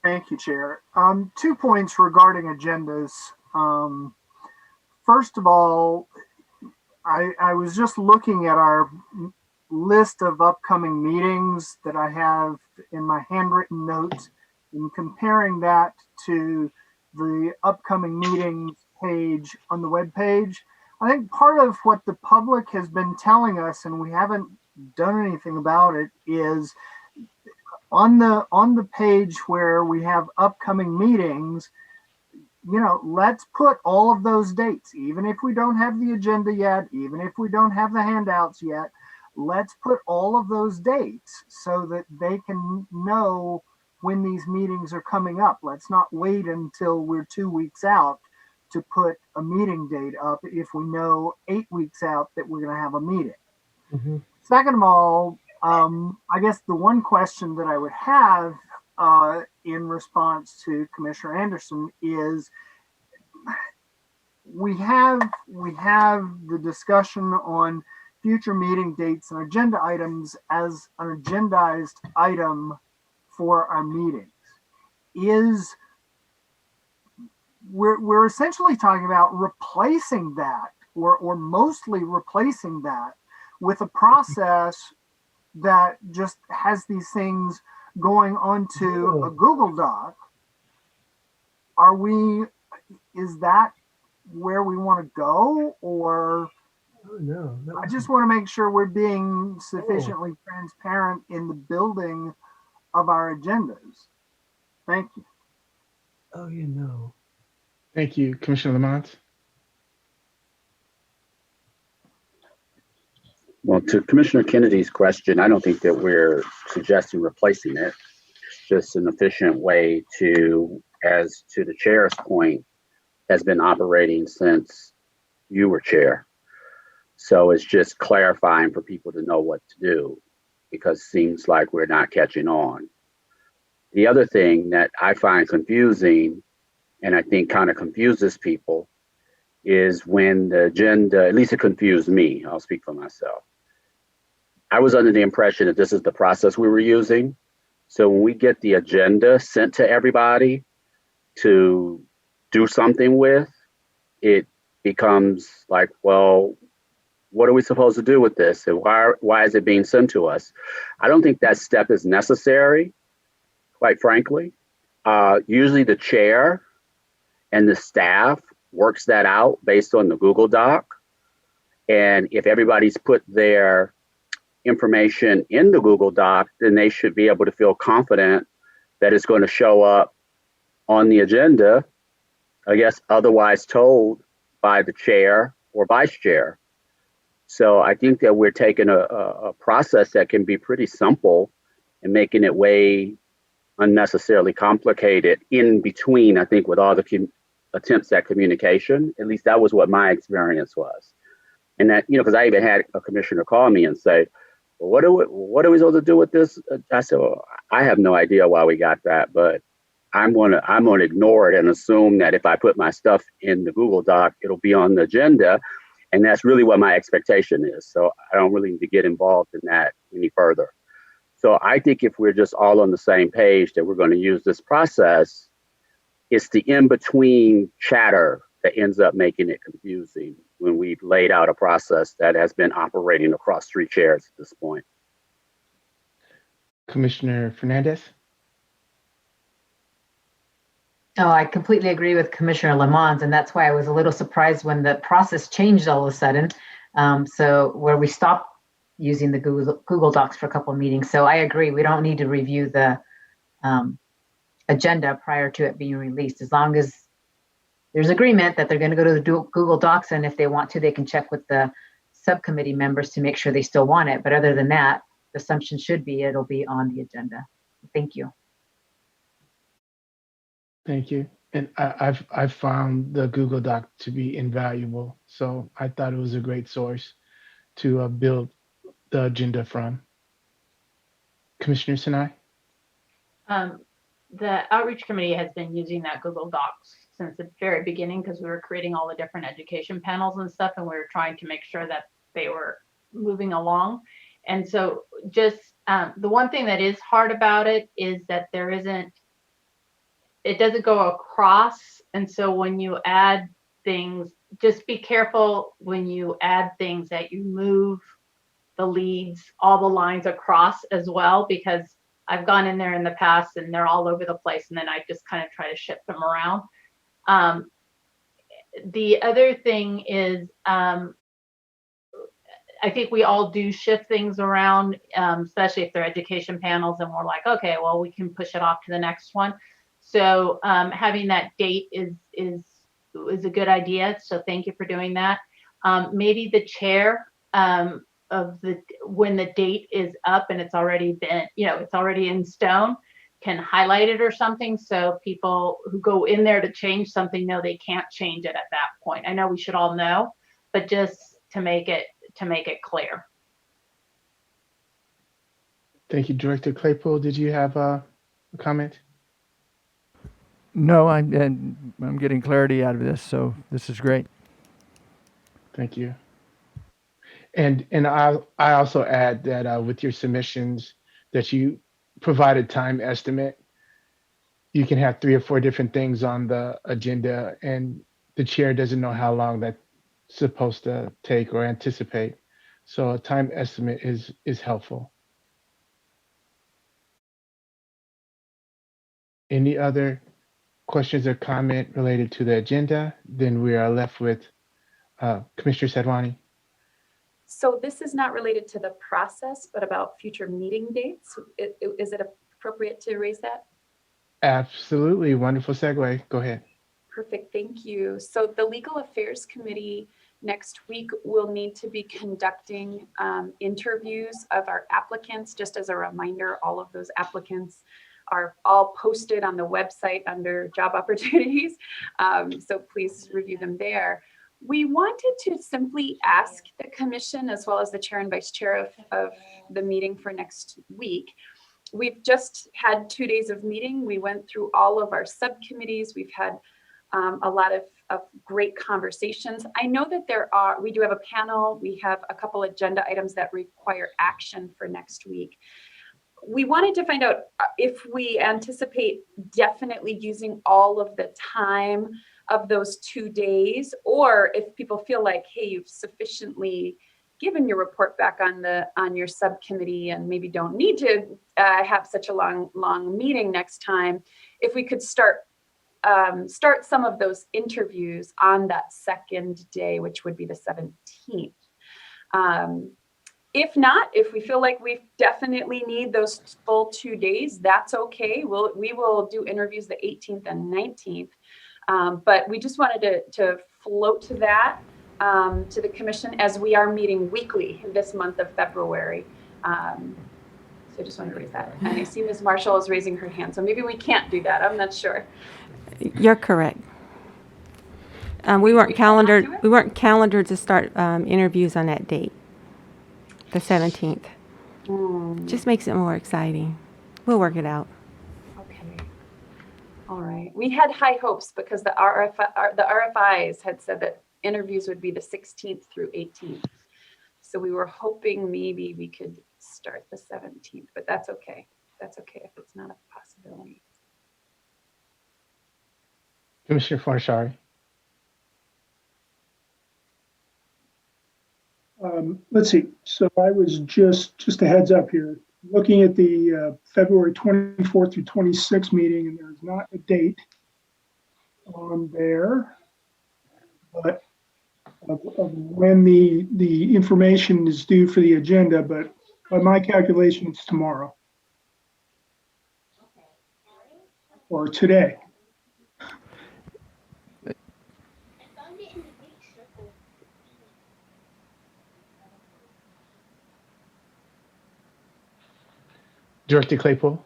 Thank you, Chair. 2 points regarding agendas. First of all, I was just looking at our list of upcoming meetings that I have in my handwritten notes and comparing that to the upcoming meetings page on the web page. I think part of what the public has been telling us, and we haven't done anything about it, is on the page where we have upcoming meetings, let's put all of those dates, even if we don't have the agenda yet, even if we don't have the handouts yet, let's put all of those dates so that they can know when these meetings are coming up. Let's not wait until we're 2 weeks out to put a meeting date up if we know 8 weeks out that we're going to have a meeting. Mm-hmm. Second of all, I guess the one question that I would have in response to Commissioner Anderson is, we have the discussion on future meeting dates and agenda items as an agendized item for our meetings. We're essentially talking about replacing that, or mostly replacing that, with a process that just has these things going onto a Google Doc. Is that where we want to go? Or I just want to make sure we're being sufficiently transparent in the building of our agendas. Thank you. Thank you, Commissioner Lamont. Well, to Commissioner Kennedy's question, I don't think that we're suggesting replacing it. Just an efficient way to, as to the chair's point, has been operating since you were chair. So it's just clarifying for people to know what to do, because it seems like we're not catching on. The other thing that I find confusing, and I think kind of confuses people, is when the agenda, at least it confused me, I'll speak for myself. I was under the impression that this is the process we were using. So when we get the agenda sent to everybody to do something with, it becomes like, well, what are we supposed to do with this? And why is it being sent to us? I don't think that step is necessary, quite frankly. Usually the chair and the staff works that out based on the Google Doc. And if everybody's put their information in the Google Doc, then they should be able to feel confident that it's going to show up on the agenda, I guess otherwise told by the chair or vice chair. So I think that we're taking a process that can be pretty simple and making it way unnecessarily complicated in between, I think, with all the attempts at communication. At least that was what my experience was. And that, because I even had a commissioner call me and say, well, what are we supposed to do with this? I said, well, I have no idea why we got that, but I'm gonna ignore it and assume that if I put my stuff in the Google Doc, it'll be on the agenda. And that's really what my expectation is. So I don't really need to get involved in that any further. So I think if we're just all on the same page that we're going to use this process, it's the in-between chatter that ends up making it confusing when we've laid out a process that has been operating across 3 chairs at this point. Commissioner Fernandez? No, I completely agree with Commissioner Lamont, and that's why I was a little surprised when the process changed all of a sudden. So where we stopped using the Google Docs for a couple of meetings. So I agree, we don't need to review the agenda prior to it being released, as long as there's agreement that they're going to go to the Google Docs, and if they want to, they can check with the subcommittee members to make sure they still want it. But other than that, the assumption should be it'll be on the agenda. Thank you. Thank you. And I've found the Google Doc to be invaluable. So I thought it was a great source to build the agenda from. Commissioner Sinai? The outreach committee has been using that Google Docs since the very beginning, because we were creating all the different education panels and stuff, and we were trying to make sure that they were moving along. And so just the one thing that is hard about it is that it doesn't go across. And so when you add things, just be careful when you add things that you move the leads, all the lines across as well, because I've gone in there in the past and they're all over the place, and then I just kind of try to shift them around. The other thing is, I think we all do shift things around, especially if they're education panels and we're like, okay, well, we can push it off to the next one. So having that date is a good idea. So thank you for doing that. Maybe the chair when the date is up and it's already been, it's already in stone, can highlight it or something, so people who go in there to change something know they can't change it at that point. I know we should all know, but just to make it clear. Thank you, Director Claypool. Did you have a comment? No, I'm getting clarity out of this, so this is great. Thank you. And I also add that with your submissions that you provide a time estimate. You can have 3 or 4 different things on the agenda, and the chair doesn't know how long that's supposed to take or anticipate. So a time estimate is helpful. Any other questions or comment related to the agenda? Then we are left with Commissioner Sadwani. So this is not related to the process, but about future meeting dates. Is it appropriate to raise that? Absolutely. Wonderful segue. Go ahead. Perfect. Thank you. So the Legal Affairs Committee next week will need to be conducting interviews of our applicants. Just as a reminder, all of those applicants are all posted on the website under job opportunities. So please review them there. We wanted to simply ask the commission, as well as the chair and vice chair of the meeting for next week. We've just had 2 days of meeting. We went through all of our subcommittees. We've had a lot of great conversations. I know that we do have a panel. We have a couple agenda items that require action for next week. We wanted to find out if we anticipate definitely using all of the time of those 2 days, or if people feel like, hey, you've sufficiently given your report back on your subcommittee and maybe don't need to have such a long meeting next time, if we could start some of those interviews on that second day, which would be the 17th. If not, if we feel like we definitely need those full 2 days, that's okay. We will do interviews the 18th and 19th. But we just wanted to float to that to the commission as we are meeting weekly this month of February. So I just wanted to raise that. And I see Ms. Marshall is raising her hand, so maybe we can't do that. I'm not sure. You're correct. We weren't calendared. We weren't calendared to start interviews on that date, the 17th. Just makes it more exciting. We'll work it out. Okay. All right. We had high hopes because the RFIs had said that interviews would be the 16th through 18th. So we were hoping maybe we could start the 17th, but that's okay. That's okay if it's not a possibility. Commissioner Fornashari. Let's see. So I was just a heads up here, looking at the February 24th through 26th meeting, and there's not a date on there, but of when the information is due for the agenda. But by my calculation, it's tomorrow or today. Director Claypool.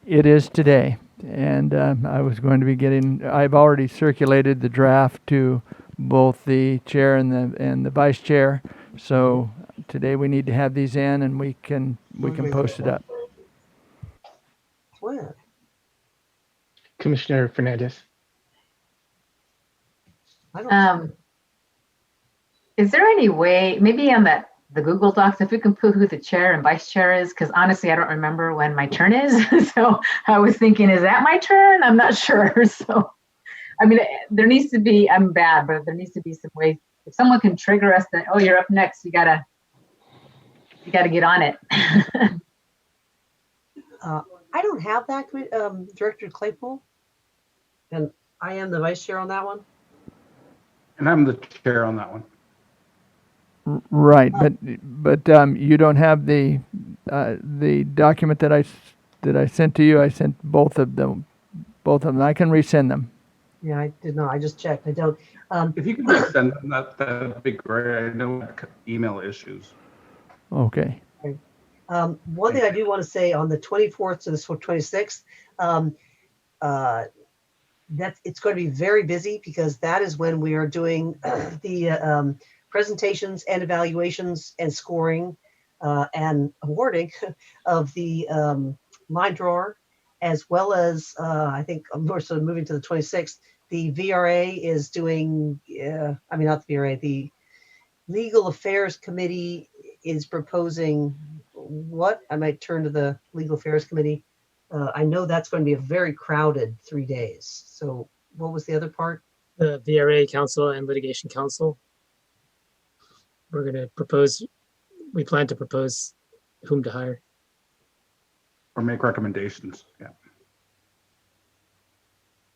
It is today, and I was going to be I've already circulated the draft to both the chair and the vice chair. So today we need to have these in, and we can post it up. When? Commissioner Fernandez. Is there any way, maybe on the Google Docs, if we can put who the chair and vice chair is? Because honestly, I don't remember when my turn is. So I was thinking, is that my turn? I'm not sure. So, I mean, there needs to be, I'm bad, but there needs to be some way. If someone can trigger us that, oh, you're up next, you gotta get on it. I don't have that, Director Claypool, and I am the vice chair on that one. And I'm the chair on that one. Right, but you don't have the document that I sent to you. I sent both of them. I can resend them. Yeah, I did not. I just checked. I don't. If you could just send them, that'd be great. I know I have email issues. Okay. One thing I do want to say on the 24th to the 26th, that it's going to be very busy because that is when we are doing the presentations and evaluations and scoring and awarding of the line drawer, as well as I think I'm more so moving to the 26th. The VRA is doing, not the VRA, the Legal Affairs Committee is proposing what? I might turn to the Legal Affairs Committee. I know that's going to be a very crowded 3 days. So what was the other part? The VRA Council and Litigation Council. We're going to propose, we plan to propose whom to hire. Or make recommendations, yeah.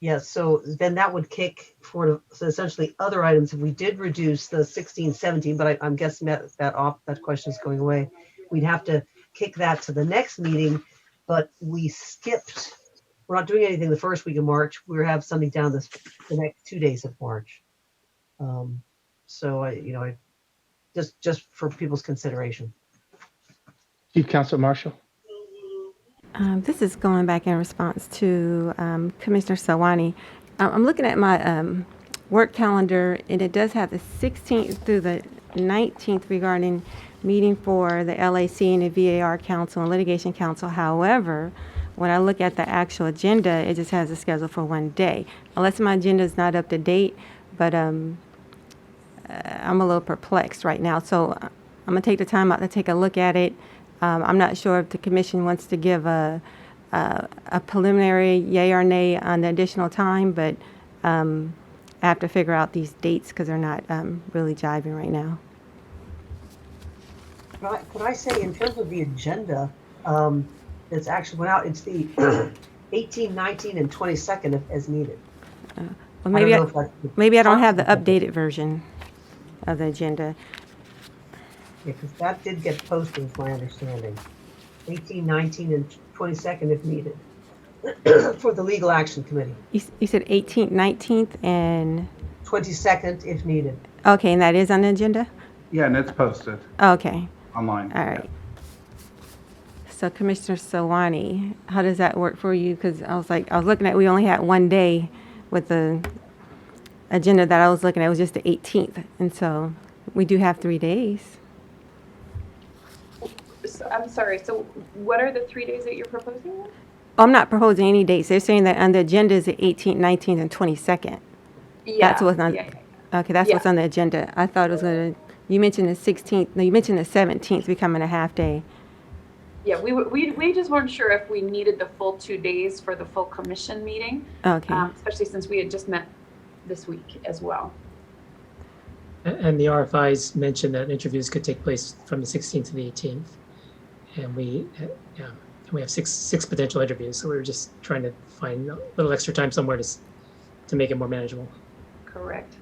Yeah, so then that would kick for so essentially other items. If we did reduce the 16, 17, but I'm guessing that question is going away. We'd have to kick that to the next meeting, but we skipped. We're not doing anything the first week of March. We have something down the next 2 days of March. So I just for people's consideration. Chief Counsel Marshall. This is going back in response to Commissioner Sawani. I'm looking at my work calendar, and it does have the 16th through the 19th regarding meeting for the LAC and the VAR Council and Litigation Council. However, when I look at the actual agenda, it just has a schedule for 1 day. Unless my agenda is not up to date, but I'm a little perplexed right now. So I'm gonna take the time out to take a look at it. I'm not sure if the commission wants to give a preliminary yay or nay on the additional time, but I have to figure out these dates because they're not really jiving right now. Could I say in terms of the agenda, that's actually went out, it's the 18, 19, and 22nd as needed. Well, maybe I don't have the updated version of the agenda. Because that did get posted, is my understanding. 18, 19, and 22nd if needed for the Legal Action Committee. You said 18th, 19th, and 22nd if needed. okay, and that is on the agenda? Yeah, and it's posted Okay. online. All right. So Commissioner Sawani, how does that work for you? Because I was looking at, we only had one day with the agenda that I was looking at, it was just the 18th. And so we do have 3 days. So, I'm sorry, so what are the 3 days that you're proposing then? I'm not proposing any dates. They're saying that on the agenda is the 18th, 19th, and 22nd. That's what's on. Okay, that's what's on the agenda. I thought it was gonna. You mentioned the 16th. No, you mentioned the 17th becoming a half day. Yeah, we just weren't sure if we needed the full 2 days for the full commission meeting. Okay. Especially since we had just met this week as well. And the RFIs mentioned that interviews could take place from the 16th to the 18th. And we have six potential interviews. So we were just trying to find a little extra time somewhere to make it more manageable. Correct.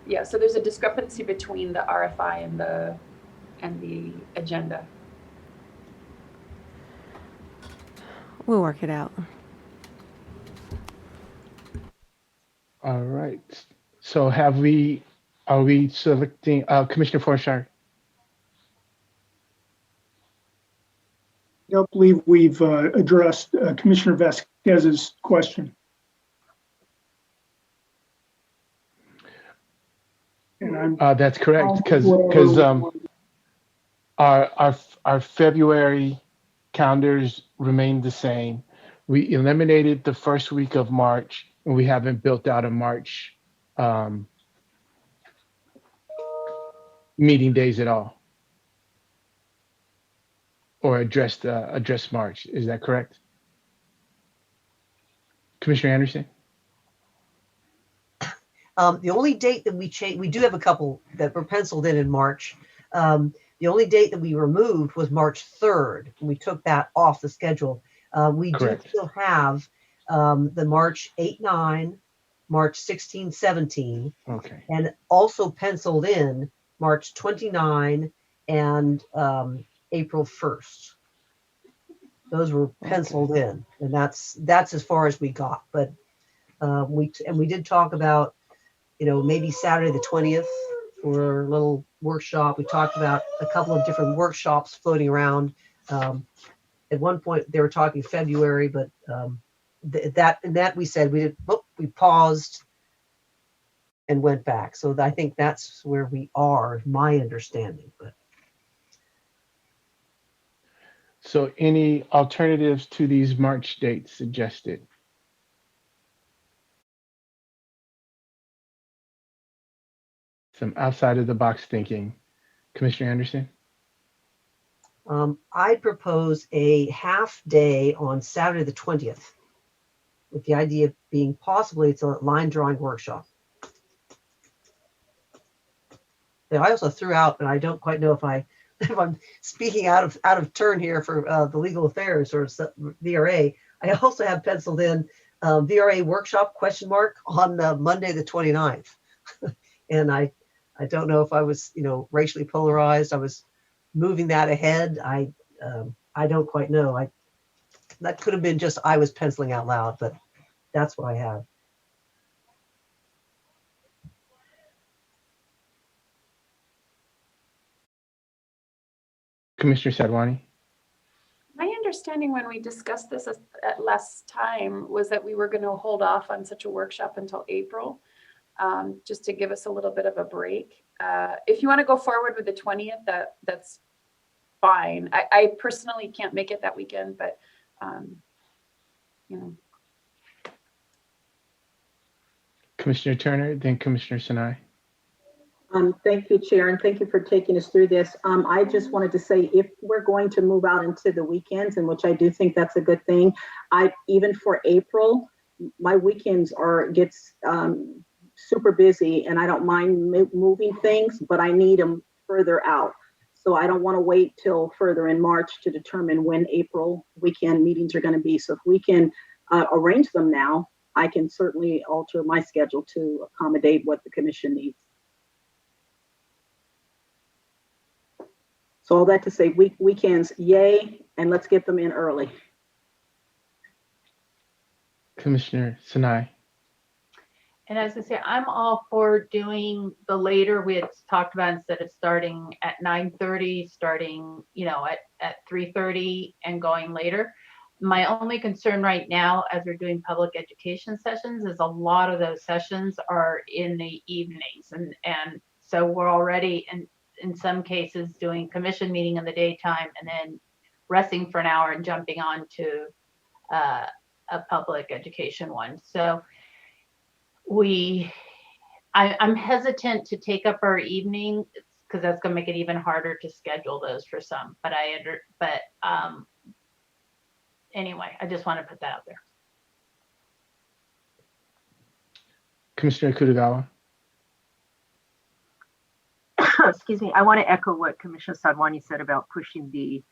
Yeah, so there's a discrepancy between the RFI and the agenda. We'll work it out. All right. So are we selecting Commissioner Forshire? I don't believe we've addressed Commissioner Vasquez's question. And that's correct, because our February calendars remain the same. We eliminated the first week of March, and we haven't built out a March meeting days at all, or address March. Is that correct, Commissioner Anderson? The only date that we changed, we do have a couple that were penciled in March. The only date that we removed was March 3rd. We took that off the schedule. We Correct. do still have the March 8, 9, March 16, 17, Okay. and also penciled in March 29 and April 1st. Those were penciled in, and that's as far as we got. But we did talk about, maybe Saturday the 20th for a little workshop. We talked about a couple of different workshops floating around. At one point they were talking February, but that we said we paused and went back. So I think that's where we are, my understanding. But So any alternatives to these March dates suggested? Some outside of the box thinking. Commissioner Anderson? I propose a half day on Saturday the 20th, with the idea being possibly it's a line drawing workshop. And I also threw out, and I don't quite know if I'm speaking out of turn here for the legal affairs or VRA. I also have penciled in VRA workshop ? On Monday the 29th. And I don't know if I was racially polarized. I was moving that ahead. I don't quite know. That could have been just I was penciling out loud, but that's what I have. Commissioner Sadwani? My understanding when we discussed this at last time was that we were going to hold off on such a workshop until April, just to give us a little bit of a break. If you want to go forward with the 20th, that's fine. I personally can't make it that weekend, but Commissioner Turner, then Commissioner Sinai. Thank you, Chair, and thank you for taking us through this. I just wanted to say, if we're going to move out into the weekends, in which I do think that's a good thing, even for April, my weekends gets super busy, and I don't mind moving things, but I need them further out. So I don't want to wait till further in March to determine when April weekend meetings are going to be. So if we can arrange them now, I can certainly alter my schedule to accommodate what the commission needs. So all that to say, weekends, yay, and let's get them in early. Commissioner Sinai. And as I say, I'm all for doing the later. We had talked about instead of starting at 9:30, starting, at 3:30 and going later. My only concern right now, as we're doing public education sessions, is a lot of those sessions are in the evenings, and so we're already in some cases doing commission meeting in the daytime and then resting for an hour and jumping on to a public education one. So I'm hesitant to take up our evening because that's going to make it even harder to schedule those for some. But anyway, I just want to put that out there. Commissioner Kutagawa. Excuse me. I want to echo what Commissioner Sadwani said about pushing the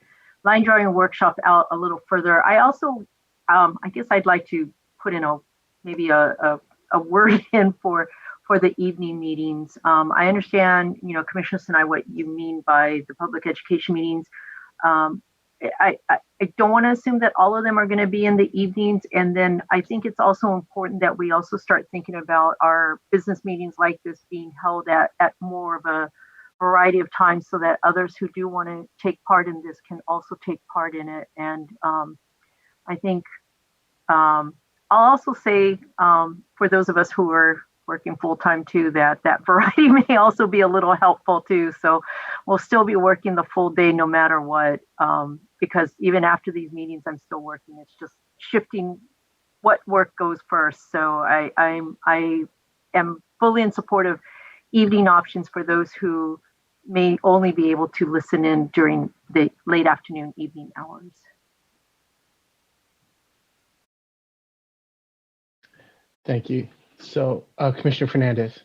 line drawing workshop out a little further. I also, I guess I'd like to put in maybe a word in for the evening meetings. I understand, Commissioner Sinai, what you mean by the public education meetings. I don't want to assume that all of them are going to be in the evenings. And then I think it's also important that we also start thinking about our business meetings like this being held at more of a variety of times so that others who do want to take part in this can also take part in it. And I think I'll also say for those of us who are working full-time too, that variety may also be a little helpful too. So we'll still be working the full day no matter what, because even after these meetings, I'm still working. It's just shifting what work goes first. So I am fully in support of evening options for those who may only be able to listen in during the late afternoon, evening hours. Thank you. So, Commissioner Fernandez.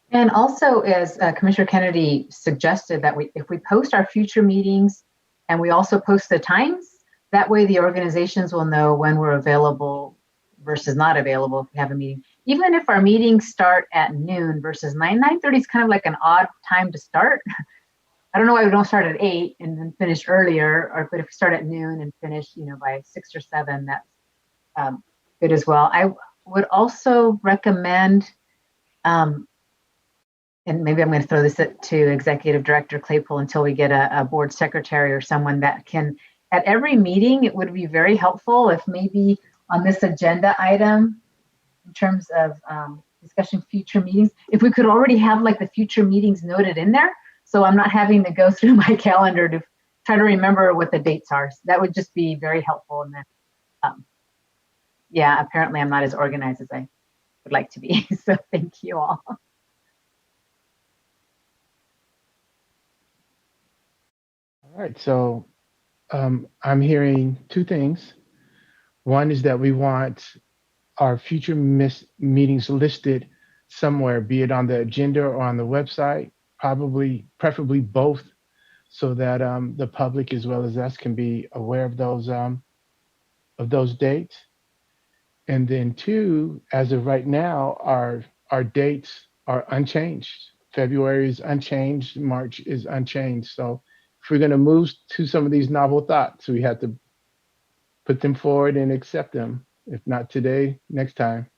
And also, as Commissioner Kennedy suggested, that if we post our future meetings and we also post the times, that way the organizations will know when we're available versus not available if we have a meeting. Even if our meetings start at noon versus 9:30 is kind of like an odd time to start. I don't know why we don't start at 8 and then finish earlier, but if we start at noon and finish, by 6 or 7, that's good as well. I would also recommend, and maybe I'm going to throw this to Executive Director Claypool until we get a board secretary or someone that can, at every meeting, it would be very helpful if maybe on this agenda item, in terms of discussion future meetings, if we could already have like the future meetings noted in there, so I'm not having to go through my calendar to try to remember what the dates are. So that would just be very helpful. And then, yeah, apparently I'm not as organized as I would like to be. So thank you all. All right, so I'm hearing two things. One is that we want our future meetings listed somewhere, be it on the agenda or on the website, preferably both, so that the public as well as us can be aware of those dates. And then two, as of right now, our dates are unchanged. February is unchanged, March is unchanged. So if we're going to move to some of these novel thoughts, we have to put them forward and accept them. If not today, next time.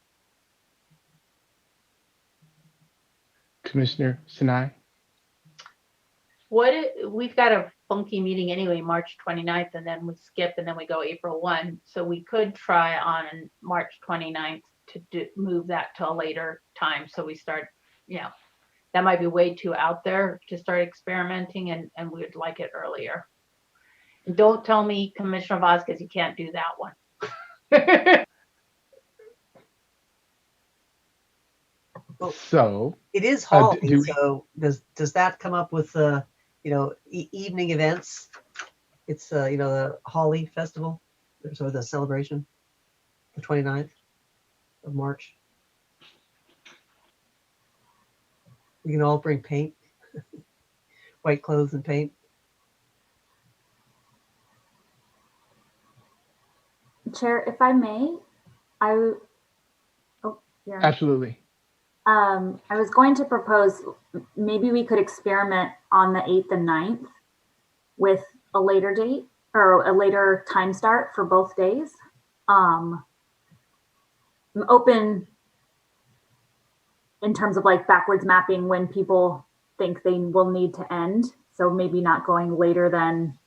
Commissioner Sinai. We've got a funky meeting anyway, March 29th, and then we skip and then we go April 1. So we could try on March 29th to move that to a later time. So we start, that might be way too out there to start experimenting, and we would like it earlier. And don't tell me, Commissioner Vasquez, you can't do that one. So it is Halloween. So does that come up with evening events? It's the Holly Festival, or the celebration, the 29th of March. We can all bring paint, white clothes and paint. Chair, if I may, yeah. Absolutely. I was going to propose maybe we could experiment on the 8th and 9th with a later date or a later time start for both days. I'm open in terms of like backwards mapping when people think they will need to end. So maybe not going later than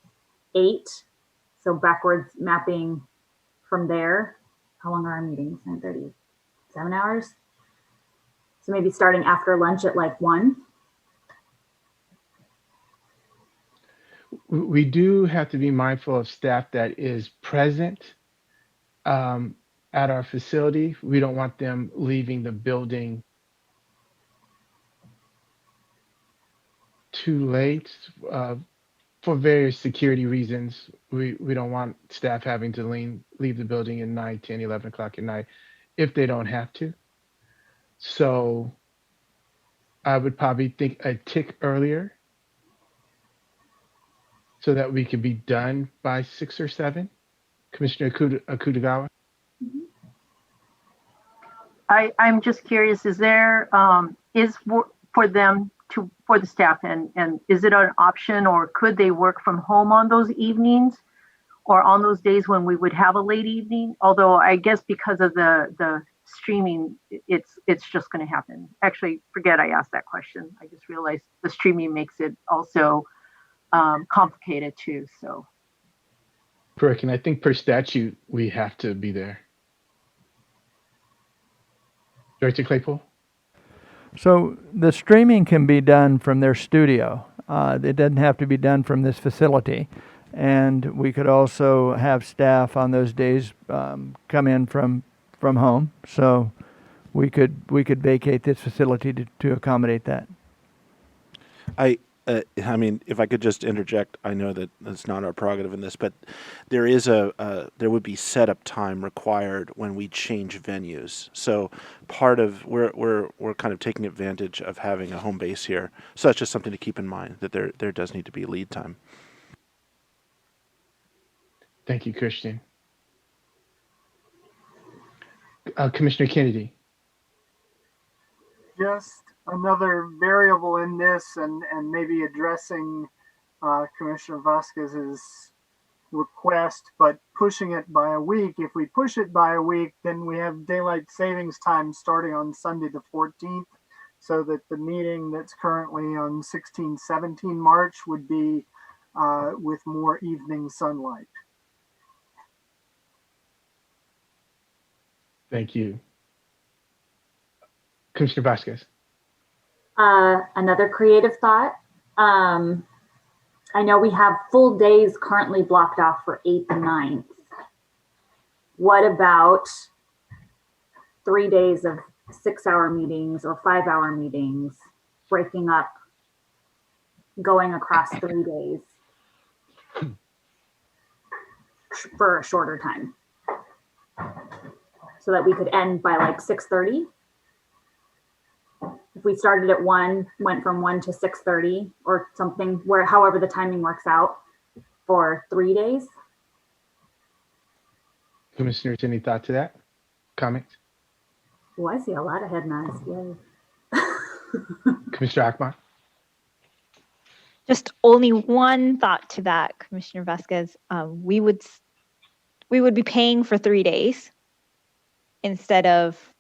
8. So backwards mapping from there. How long are our meetings? 9:30, 7 hours. So maybe starting after lunch at like 1. We do have to be mindful of staff that is present at our facility. We don't want them leaving the building too late for various security reasons. We don't want staff having to leave the building at 9, 10, 11 o'clock at night if they don't have to. So I would probably think a tick earlier so that we could be done by 6 or 7. Commissioner Akutagawa? I'm just curious, is there, for them to, for the staff and is it an option or could they work from home on those evenings or on those days when we would have a late evening? Although I guess because of the streaming, it's just going to happen. Actually, forget I asked that question. I just realized the streaming makes it also complicated too, so. Correct, and I think per statute, we have to be there. Director Claypool? So the streaming can be done from their studio. It doesn't have to be done from this facility. And we could also have staff on those days come in from home. So we could vacate this facility to accommodate that. I mean, if I could just interject, I know that it's not our prerogative in this, but there is there would be setup time required when we change venues. So part of we're kind of taking advantage of having a home base here. So that's just something to keep in mind that there does need to be lead time. Thank you, Christian. Commissioner Kennedy. Just another variable in this and maybe addressing Commissioner Vasquez's request, but pushing it by a week. If we push it by a week, then we have daylight savings time starting on Sunday the 14th, so that the meeting that's currently on 16-17 March would be with more evening sunlight. Thank you. Commissioner Vasquez. Another creative thought. I know we have full days currently blocked off for 8th and 9th. What about 3 days of 6-hour meetings or 5-hour meetings, breaking up, going across 3 days for a shorter time so that we could end by like 6:30? If we started at 1, went from 1 to 6:30 or something, where however the timing works out for 3 days. Commissioners, any thought to that? Comments? Oh, I see a lot of head nods. Yay. Commissioner Akman? Just only one thought to that, Commissioner Vasquez. We would be paying for 3 days instead of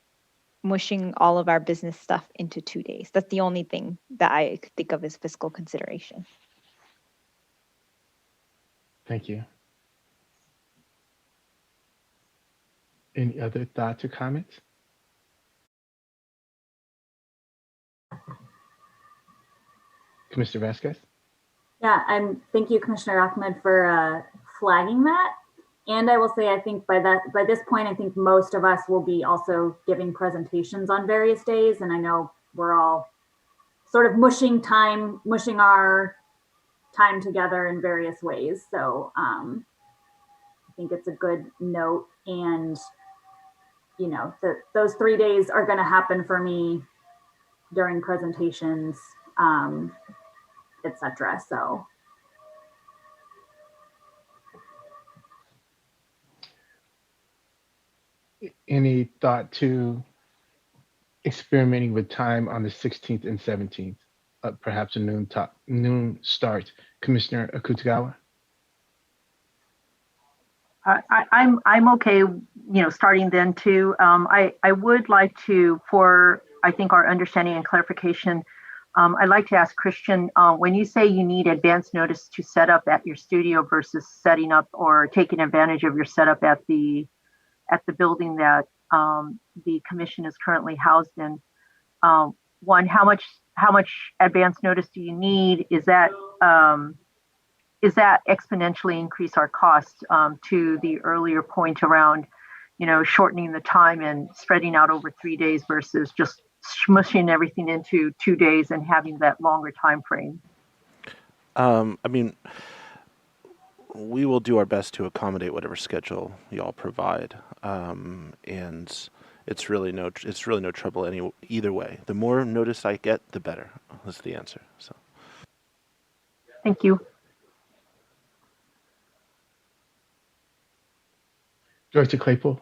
mushing all of our business stuff into 2 days. That's the only thing that I could think of as fiscal consideration. Thank you. Any other thoughts or comments? Commissioner Vasquez? Yeah, thank you, Commissioner Ahmed, for flagging that. And I will say, I think by this point, I think most of us will be also giving presentations on various days. And I know we're all sort of mushing our time together in various ways. So I think it's a good note. And, you know, those 3 days are going to happen for me during presentations, etc. So. Any thought to experimenting with time on the 16th and 17th, perhaps a noon start. Commissioner Akutagawa? I'm okay, starting then too. I would like to, for I think our understanding and clarification, I'd like to ask Christian, when you say you need advance notice to set up at your studio versus setting up or taking advantage of your setup at the building that the commission is currently housed in. One, how much advance notice do you need? Is that exponentially increase our costs to the earlier point around, shortening the time and spreading out over 3 days versus just smushing everything into 2 days and having that longer time frame? I mean, we will do our best to accommodate whatever schedule y'all provide, and it's really no trouble either way. The more notice I get, the better. That's the answer. So. Thank you. Director Claypool?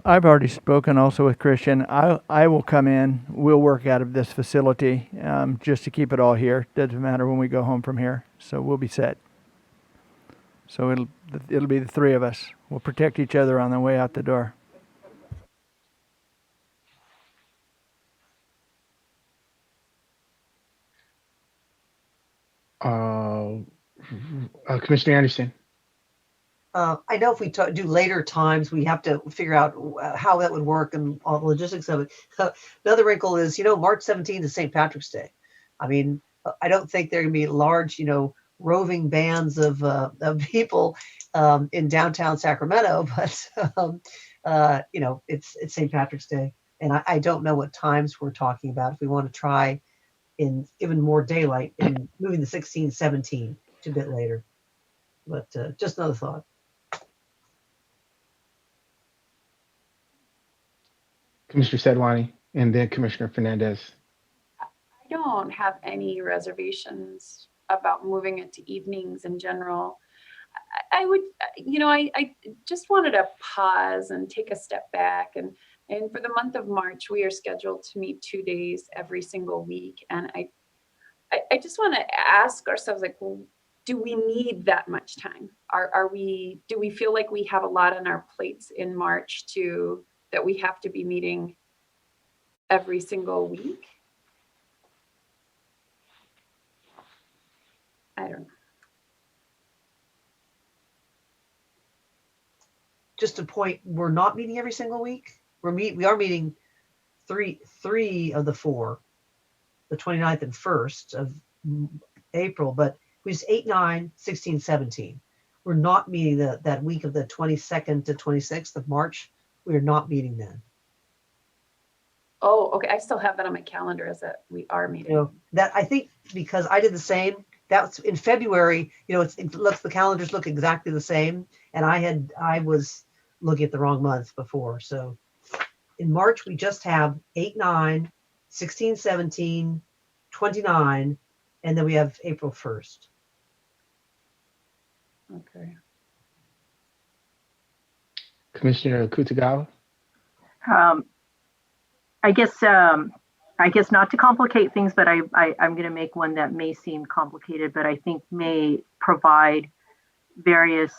I've already spoken also with Christian. I will come in. We'll work out of this facility just to keep it all here. Doesn't matter when we go home from here. So we'll be set. So it'll be the three of us. We'll protect each other on the way out the door. Commissioner Anderson? I know if we do later times, we have to figure out how that would work and all the logistics of it. Another wrinkle is, March 17th is St. Patrick's Day. I mean, I don't think there are going to be large, roving bands of people in downtown Sacramento, but it's St. Patrick's Day, and I don't know what times we're talking about. If we want to try in even more daylight and moving the 16, 17 to a bit later, but just another thought. Commissioner Sedwani, and then Commissioner Fernandez. I don't have any reservations about moving it to evenings in general. I would, I just wanted to pause and take a step back. And for the month of March, we are scheduled to meet 2 days every single week. And I just want to ask ourselves, like, well, do we need that much time? Do we feel like we have a lot on our plates in March that we have to be meeting every single week? I don't know. Just a point, we're not meeting every single week. We are meeting three of the 4, the 29th and 1st of April, but we just 8, 9, 16, 17. We're not meeting that week of the 22nd to 26th of March. We are not meeting then. Oh, okay. I still have that on my calendar as that we are meeting. That I think because I did the same. That's in February. The calendars look exactly the same, and I was looking at the wrong month before. So in March we just have 8, 9, 16, 17, 29, and then we have April 1st. Okay. Commissioner Akutagawa? I guess not to complicate things, but I'm going to make one that may seem complicated, but I think may provide various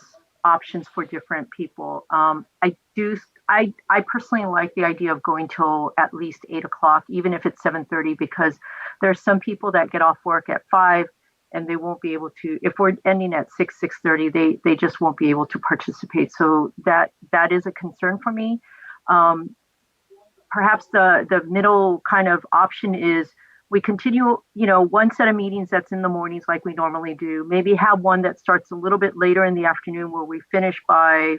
options for different people. I personally like the idea of going till at least 8 o'clock, even if it's 7:30, because there's some people that get off work at 5 and they won't be able to, if we're ending at 6:30, they just won't be able to participate. So that is a concern for me. Perhaps the middle kind of option is we continue, one set of meetings that's in the mornings like we normally do, maybe have one that starts a little bit later in the afternoon where we finish by,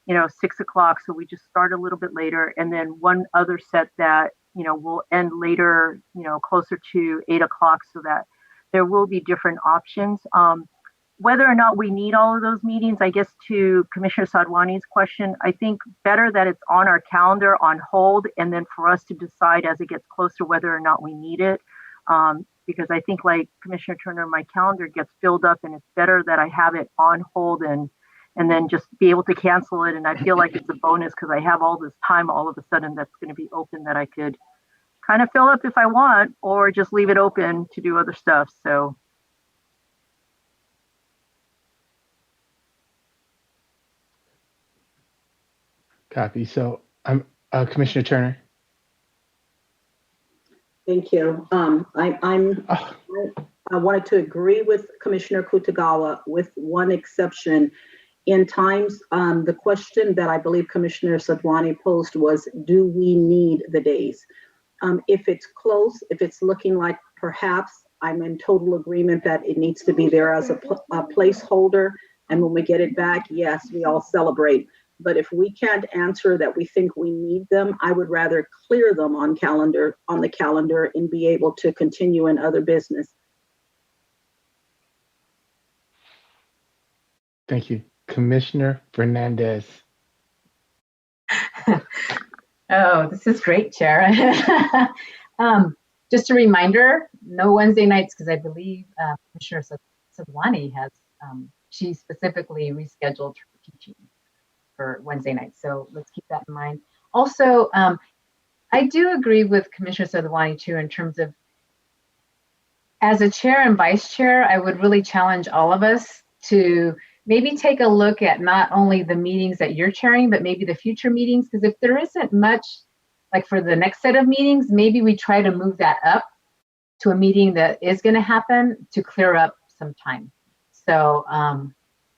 6 o'clock. So we just start a little bit later, and then one other set that, will end later, closer to 8 o'clock, so that there will be different options. Whether or not we need all of those meetings, I guess to Commissioner Sadwani's question, I think better that it's on our calendar on hold, and then for us to decide as it gets closer whether or not we need it. Because I think, like Commissioner Turner, my calendar gets filled up, and it's better that I have it on hold and and then just be able to cancel it. And I feel like it's a bonus because I have all this time all of a sudden that's going to be open that I could kind of fill up if I want, or just leave it open to do other stuff. So Copy. So I'm Commissioner Turner. Thank you. I wanted to agree with Commissioner Kutagawa with one exception. In times, the question that I believe Commissioner Sadwani posed was, do we need the days? If it's close, if it's looking like perhaps, I'm in total agreement that it needs to be there as a placeholder. And when we get it back, yes, we all celebrate. But if we can't answer that we think we need them, I would rather clear them on the calendar and be able to continue in other business. Thank you. Commissioner Fernandez. Oh, this is great, Chair. Just a reminder, no Wednesday nights, because I believe Commissioner Sadwani has, she specifically rescheduled her teaching for Wednesday nights. So let's keep that in mind. Also, I do agree with Commissioner Sadwani too, in terms of, as a chair and vice chair, I would really challenge all of us to maybe take a look at not only the meetings that you're chairing, but maybe the future meetings. Because if there isn't much, like for the next set of meetings, maybe we try to move that up to a meeting that is going to happen to clear up some time. So,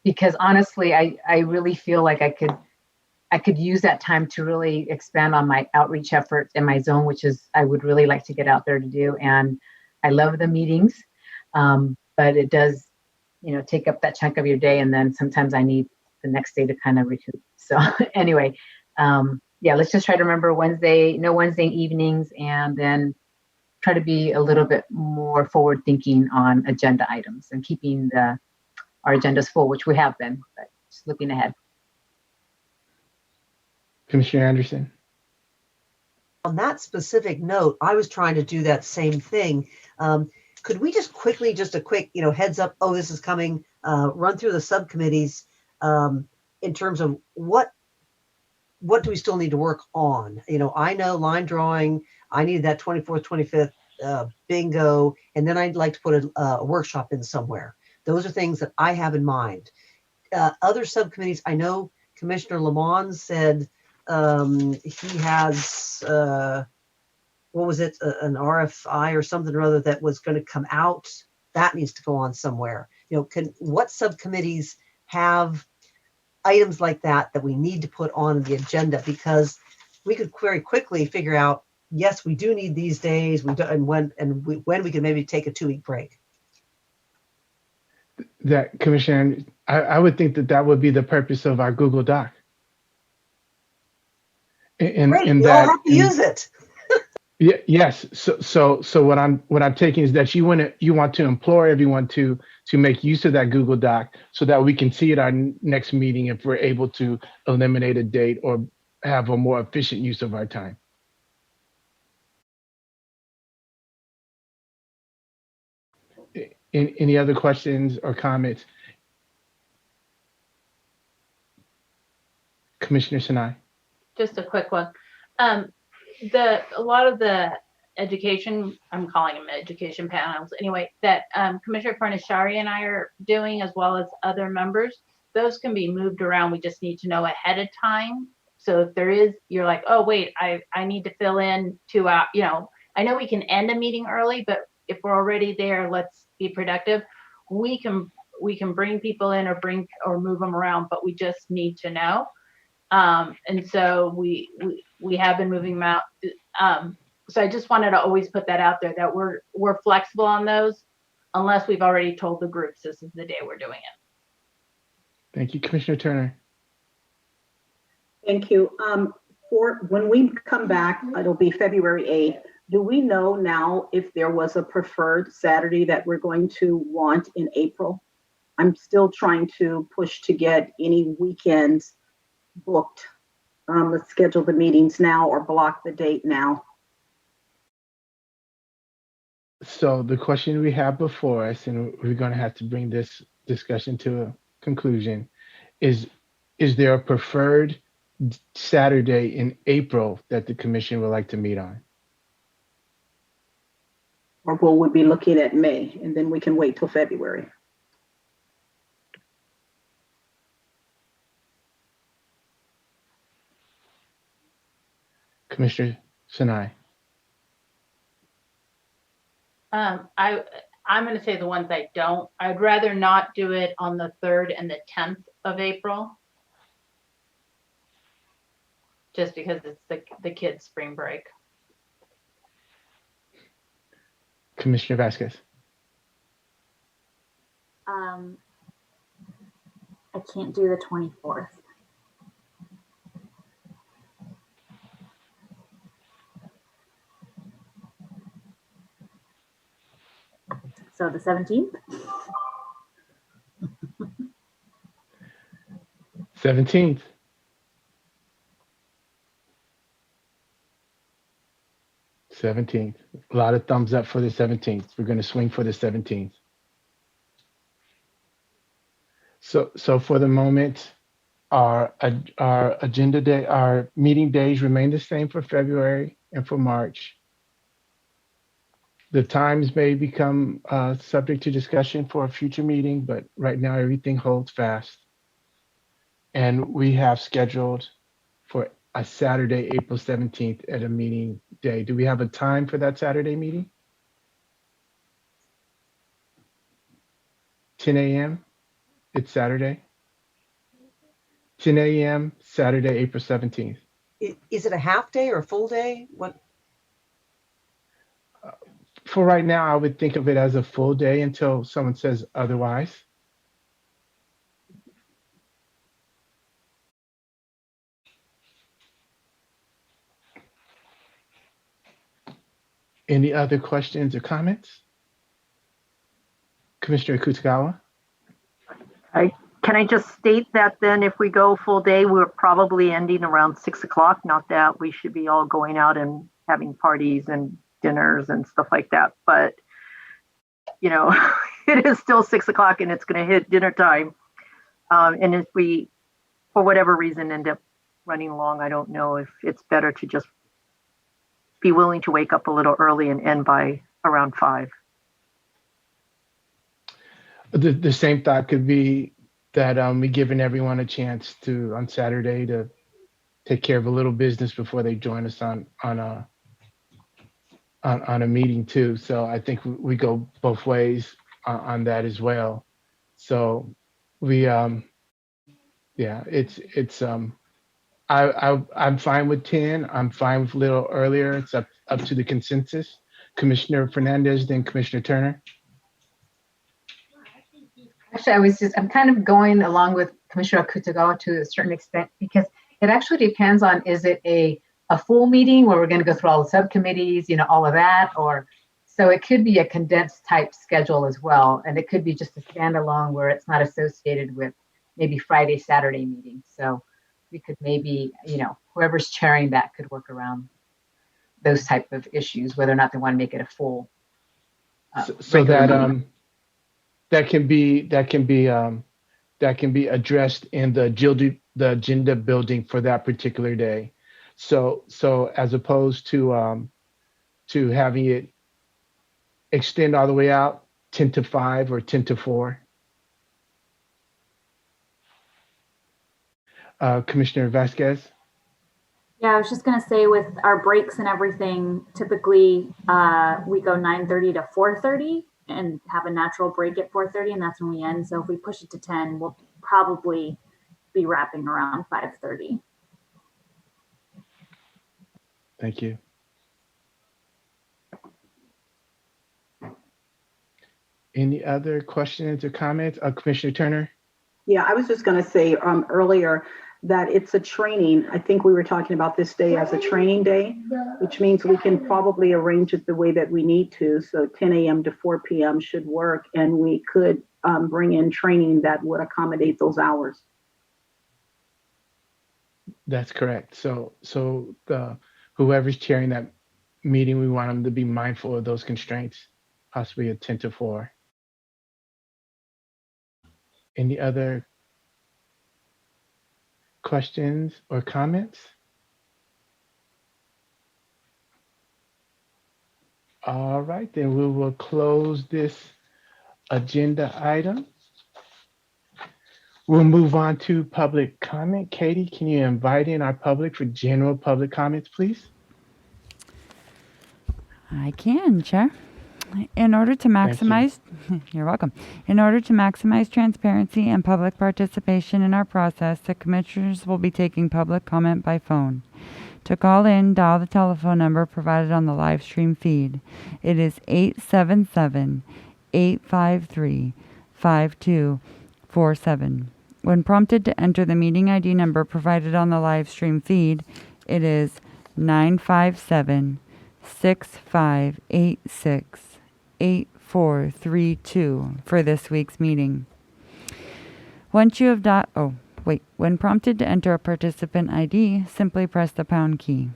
because honestly, I really feel like I could use that time to really expand on my outreach efforts in my zone, which is I would really like to get out there to do. And I love the meetings, but it does, take up that chunk of your day. And then sometimes I need the next day to kind of recoup. So anyway, yeah, let's just try to remember no Wednesday evenings, and then try to be a little bit more forward thinking on agenda items and keeping our agendas full, which we have been, but just looking ahead. Commissioner Anderson. On that specific note, I was trying to do that same thing. Could we just quickly, just a quick, heads up, oh, this is coming, run through the subcommittees in terms of what do we still need to work on? I know line drawing, I needed that 24th, 25th bingo, and then I'd like to put a workshop in somewhere. Those are things that I have in mind. Other subcommittees, I know Commissioner Lamont said he has, what was it, an RFI or something or other that was going to come out. That needs to go on somewhere. What subcommittees have items like that we need to put on the agenda? Because we could very quickly figure out, yes, we do need these days, and when we can maybe take a 2-week break. That Commissioner, I would think that would be the purpose of our Google Doc. Great, we all have to use it. Yes. So what I'm taking is that you want to implore everyone to make use of that Google Doc so that we can see at our next meeting if we're able to eliminate a date or have a more efficient use of our time. Any other questions or comments? Commissioner Sinai. Just a quick one. A lot of the education, I'm calling them education panels anyway, that Commissioner Farnashari and I are doing, as well as other members, those can be moved around. We just need to know ahead of time. So if there is, you're like, oh wait, I need to fill in 2 hours. I know we can end a meeting early, but if we're already there, let's be productive. We can bring people in or move them around, but we just need to know. And so we have been moving them out. So I just wanted to always put that out there, that we're flexible on those, unless we've already told the groups this is the day we're doing it. Thank you, Commissioner Turner. Thank you. For when we come back, it'll be February 8th. Do we know now if there was a preferred Saturday that we're going to want in April? I'm still trying to push to get any weekends booked. Let's schedule the meetings now or block the date now. So the question we have before us, and we're going to have to bring this discussion to a conclusion, Is there a preferred Saturday in April that the commission would like to meet on? Or will we be looking at May and then we can wait till February? Commissioner Sinai. I'm going to say the ones I don't. I'd rather not do it on the 3rd and the 10th of April, just because it's the kids' spring break. Commissioner Vasquez. I can't do the 24th. So the 17th? 17th. A lot of thumbs up for the 17th. We're going to swing for the 17th. So for the moment, our agenda day, our meeting days remain the same for February and for March. The times may become subject to discussion for a future meeting, but right now everything holds fast. And we have scheduled for a Saturday, April 17th at a meeting day. Do we have a time for that Saturday meeting? 10 a.m. It's Saturday. 10 a.m. Saturday, April 17th. Is it a half day or a full day? What? For right now, I would think of it as a full day until someone says otherwise. Any other questions or comments? Commissioner Kutagawa? Can I just state that then if we go full day, we're probably ending around 6 o'clock? Not that we should be all going out and having parties and dinners and stuff like that, but you know, it is still 6 o'clock and it's going to hit dinner time. And if we, for whatever reason, end up running long, I don't know if it's better to just be willing to wake up a little early and end by around 5. The same thought could be that we giving everyone a chance to on Saturday to take care of a little business before they join us on a meeting too. So I think we go both ways on that as well. So we yeah, it's I'm fine with 10. I'm fine with a little earlier. It's up to the consensus. Commissioner Fernandez, then Commissioner Turner. Actually, I'm kind of going along with Commissioner Kutagawa to a certain extent, because it actually depends on, is it a full meeting where we're going to go through all the subcommittees, all of that, or so it could be a condensed type schedule as well. And it could be just a standalone where it's not associated with maybe Friday, Saturday meetings. So we could maybe, whoever's chairing that could work around those type of issues, whether or not they want to make it a full. So that that can be addressed in the agenda building for that particular day. So as opposed to having it extend all the way out 10 to 5 or 10 to 4. Commissioner Vasquez. Yeah, I was just going to say, with our breaks and everything, typically we go 9:30 to 4:30 and have a natural break at 4:30, and that's when we end. So if we push it to 10, we'll probably be wrapping around 5:30. Thank you. Any other questions or comments? Commissioner Turner? Yeah, I was just going to say earlier that it's a training. I think we were talking about this day as a training day, which means we can probably arrange it the way that we need to. So 10 a.m. to 4 p.m. should work, and we could bring in training that would accommodate those hours. That's correct. So whoever's chairing that meeting, we want them to be mindful of those constraints, possibly a 10 to 4. Any other questions or comments? All right, then we will close this agenda item. We'll move on to public comment. Katie, can you invite in our public for general public comments, please? I can, Chair. In order to Thank you. maximize, you're welcome. In order to maximize transparency and public participation in our process, the commissioners will be taking public comment by phone. To call in, dial the telephone number provided on the live stream feed. It is 877-853-5247. When prompted to enter the meeting ID number provided on the live stream feed, it is 957-6586-8432 for this week's meeting. Once you have when prompted to enter a participant ID, simply press the pound key.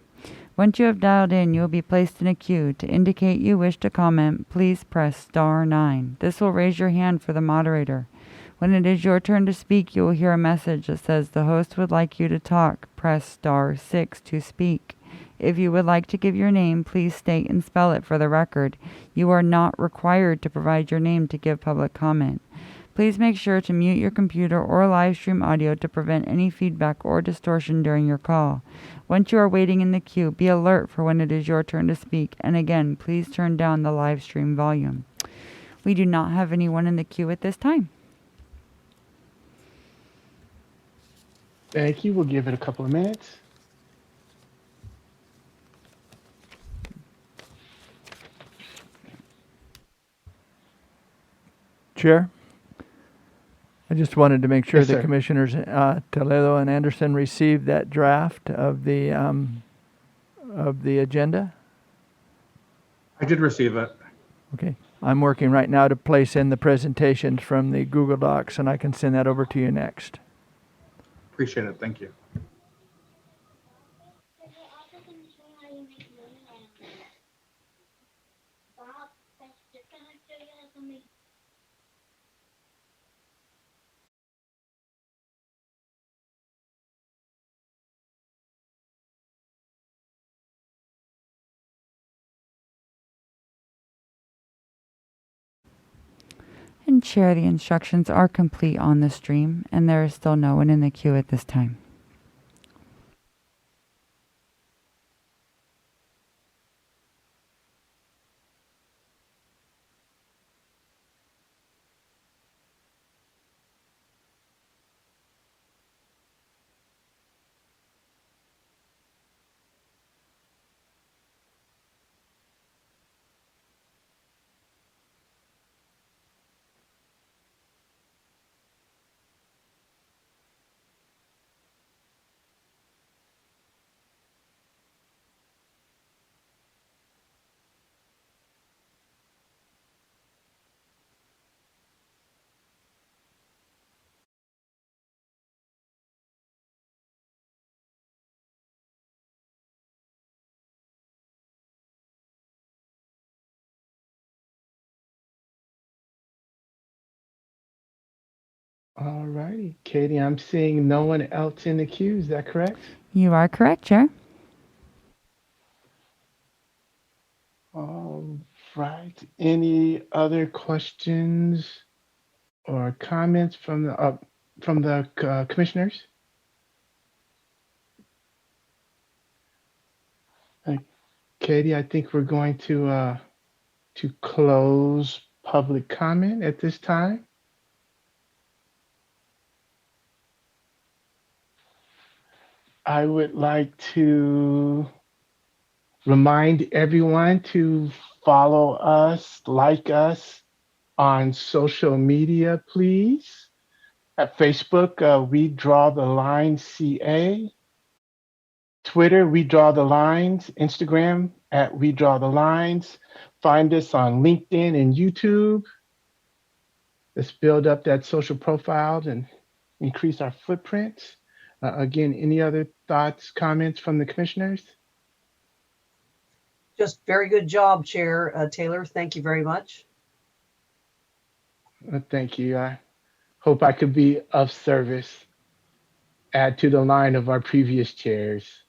Once you have dialed in, you will be placed in a queue. To indicate you wish to comment, please press star 9. This will raise your hand for the moderator. When it is your turn to speak, you will hear a message that says the host would like you to talk. Press star 6 to speak. If you would like to give your name, please state and spell it for the record. You are not required to provide your name to give public comment. Please make sure to mute your computer or live stream audio to prevent any feedback or distortion during your call. Once you are waiting in the queue, be alert for when it is your turn to speak. And again, please turn down the live stream volume. We do not have anyone in the queue at this time. Thank you. We'll give it a couple of minutes. Chair, I just wanted to make sure Yes, the sir. commissioners Toledo and Anderson received that draft of the agenda. I did receive it. Okay, I'm working right now to place in the presentations from the Google Docs, and I can send that over to you next. Appreciate it. Thank you. And Chair, the instructions are complete on the stream, and there is still no one in the queue at this time. All righty. Katie, I'm seeing no one else in the queue. Is that correct? You are correct, Chair. All right. Any other questions or comments from the commissioners? Katie, I think we're going to close public comment at this time. I would like to remind everyone to follow us, like us on social media, please. At Facebook, We Draw the Line CA. Twitter, We Draw the Lines. Instagram, @We Draw the Lines. Find us on LinkedIn and YouTube. Let's build up that social profiles and increase our footprints. Again, any other thoughts, comments from the commissioners? Just very good job, Chair Taylor. Thank you very much. Thank you. I hope I could be of service. add to the line of our previous chairs.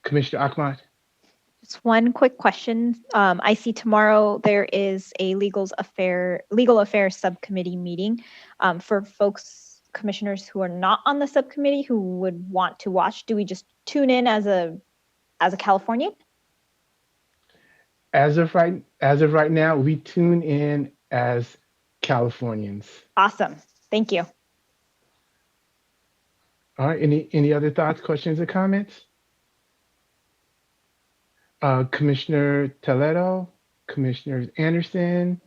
Commissioner Ahmad? Just one quick question. I see tomorrow there is a legal affairs subcommittee meeting. For folks, commissioners who are not on the subcommittee who would want to watch, do we just tune in as a Californian? As of right now, we tune in as Californians. Awesome. Thank you. All right. Any other thoughts, questions, or comments? Commissioner Toledo, Commissioner Anderson,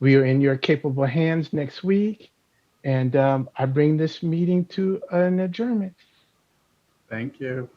we are in your capable hands next week. And I bring this meeting to an adjournment. Thank you.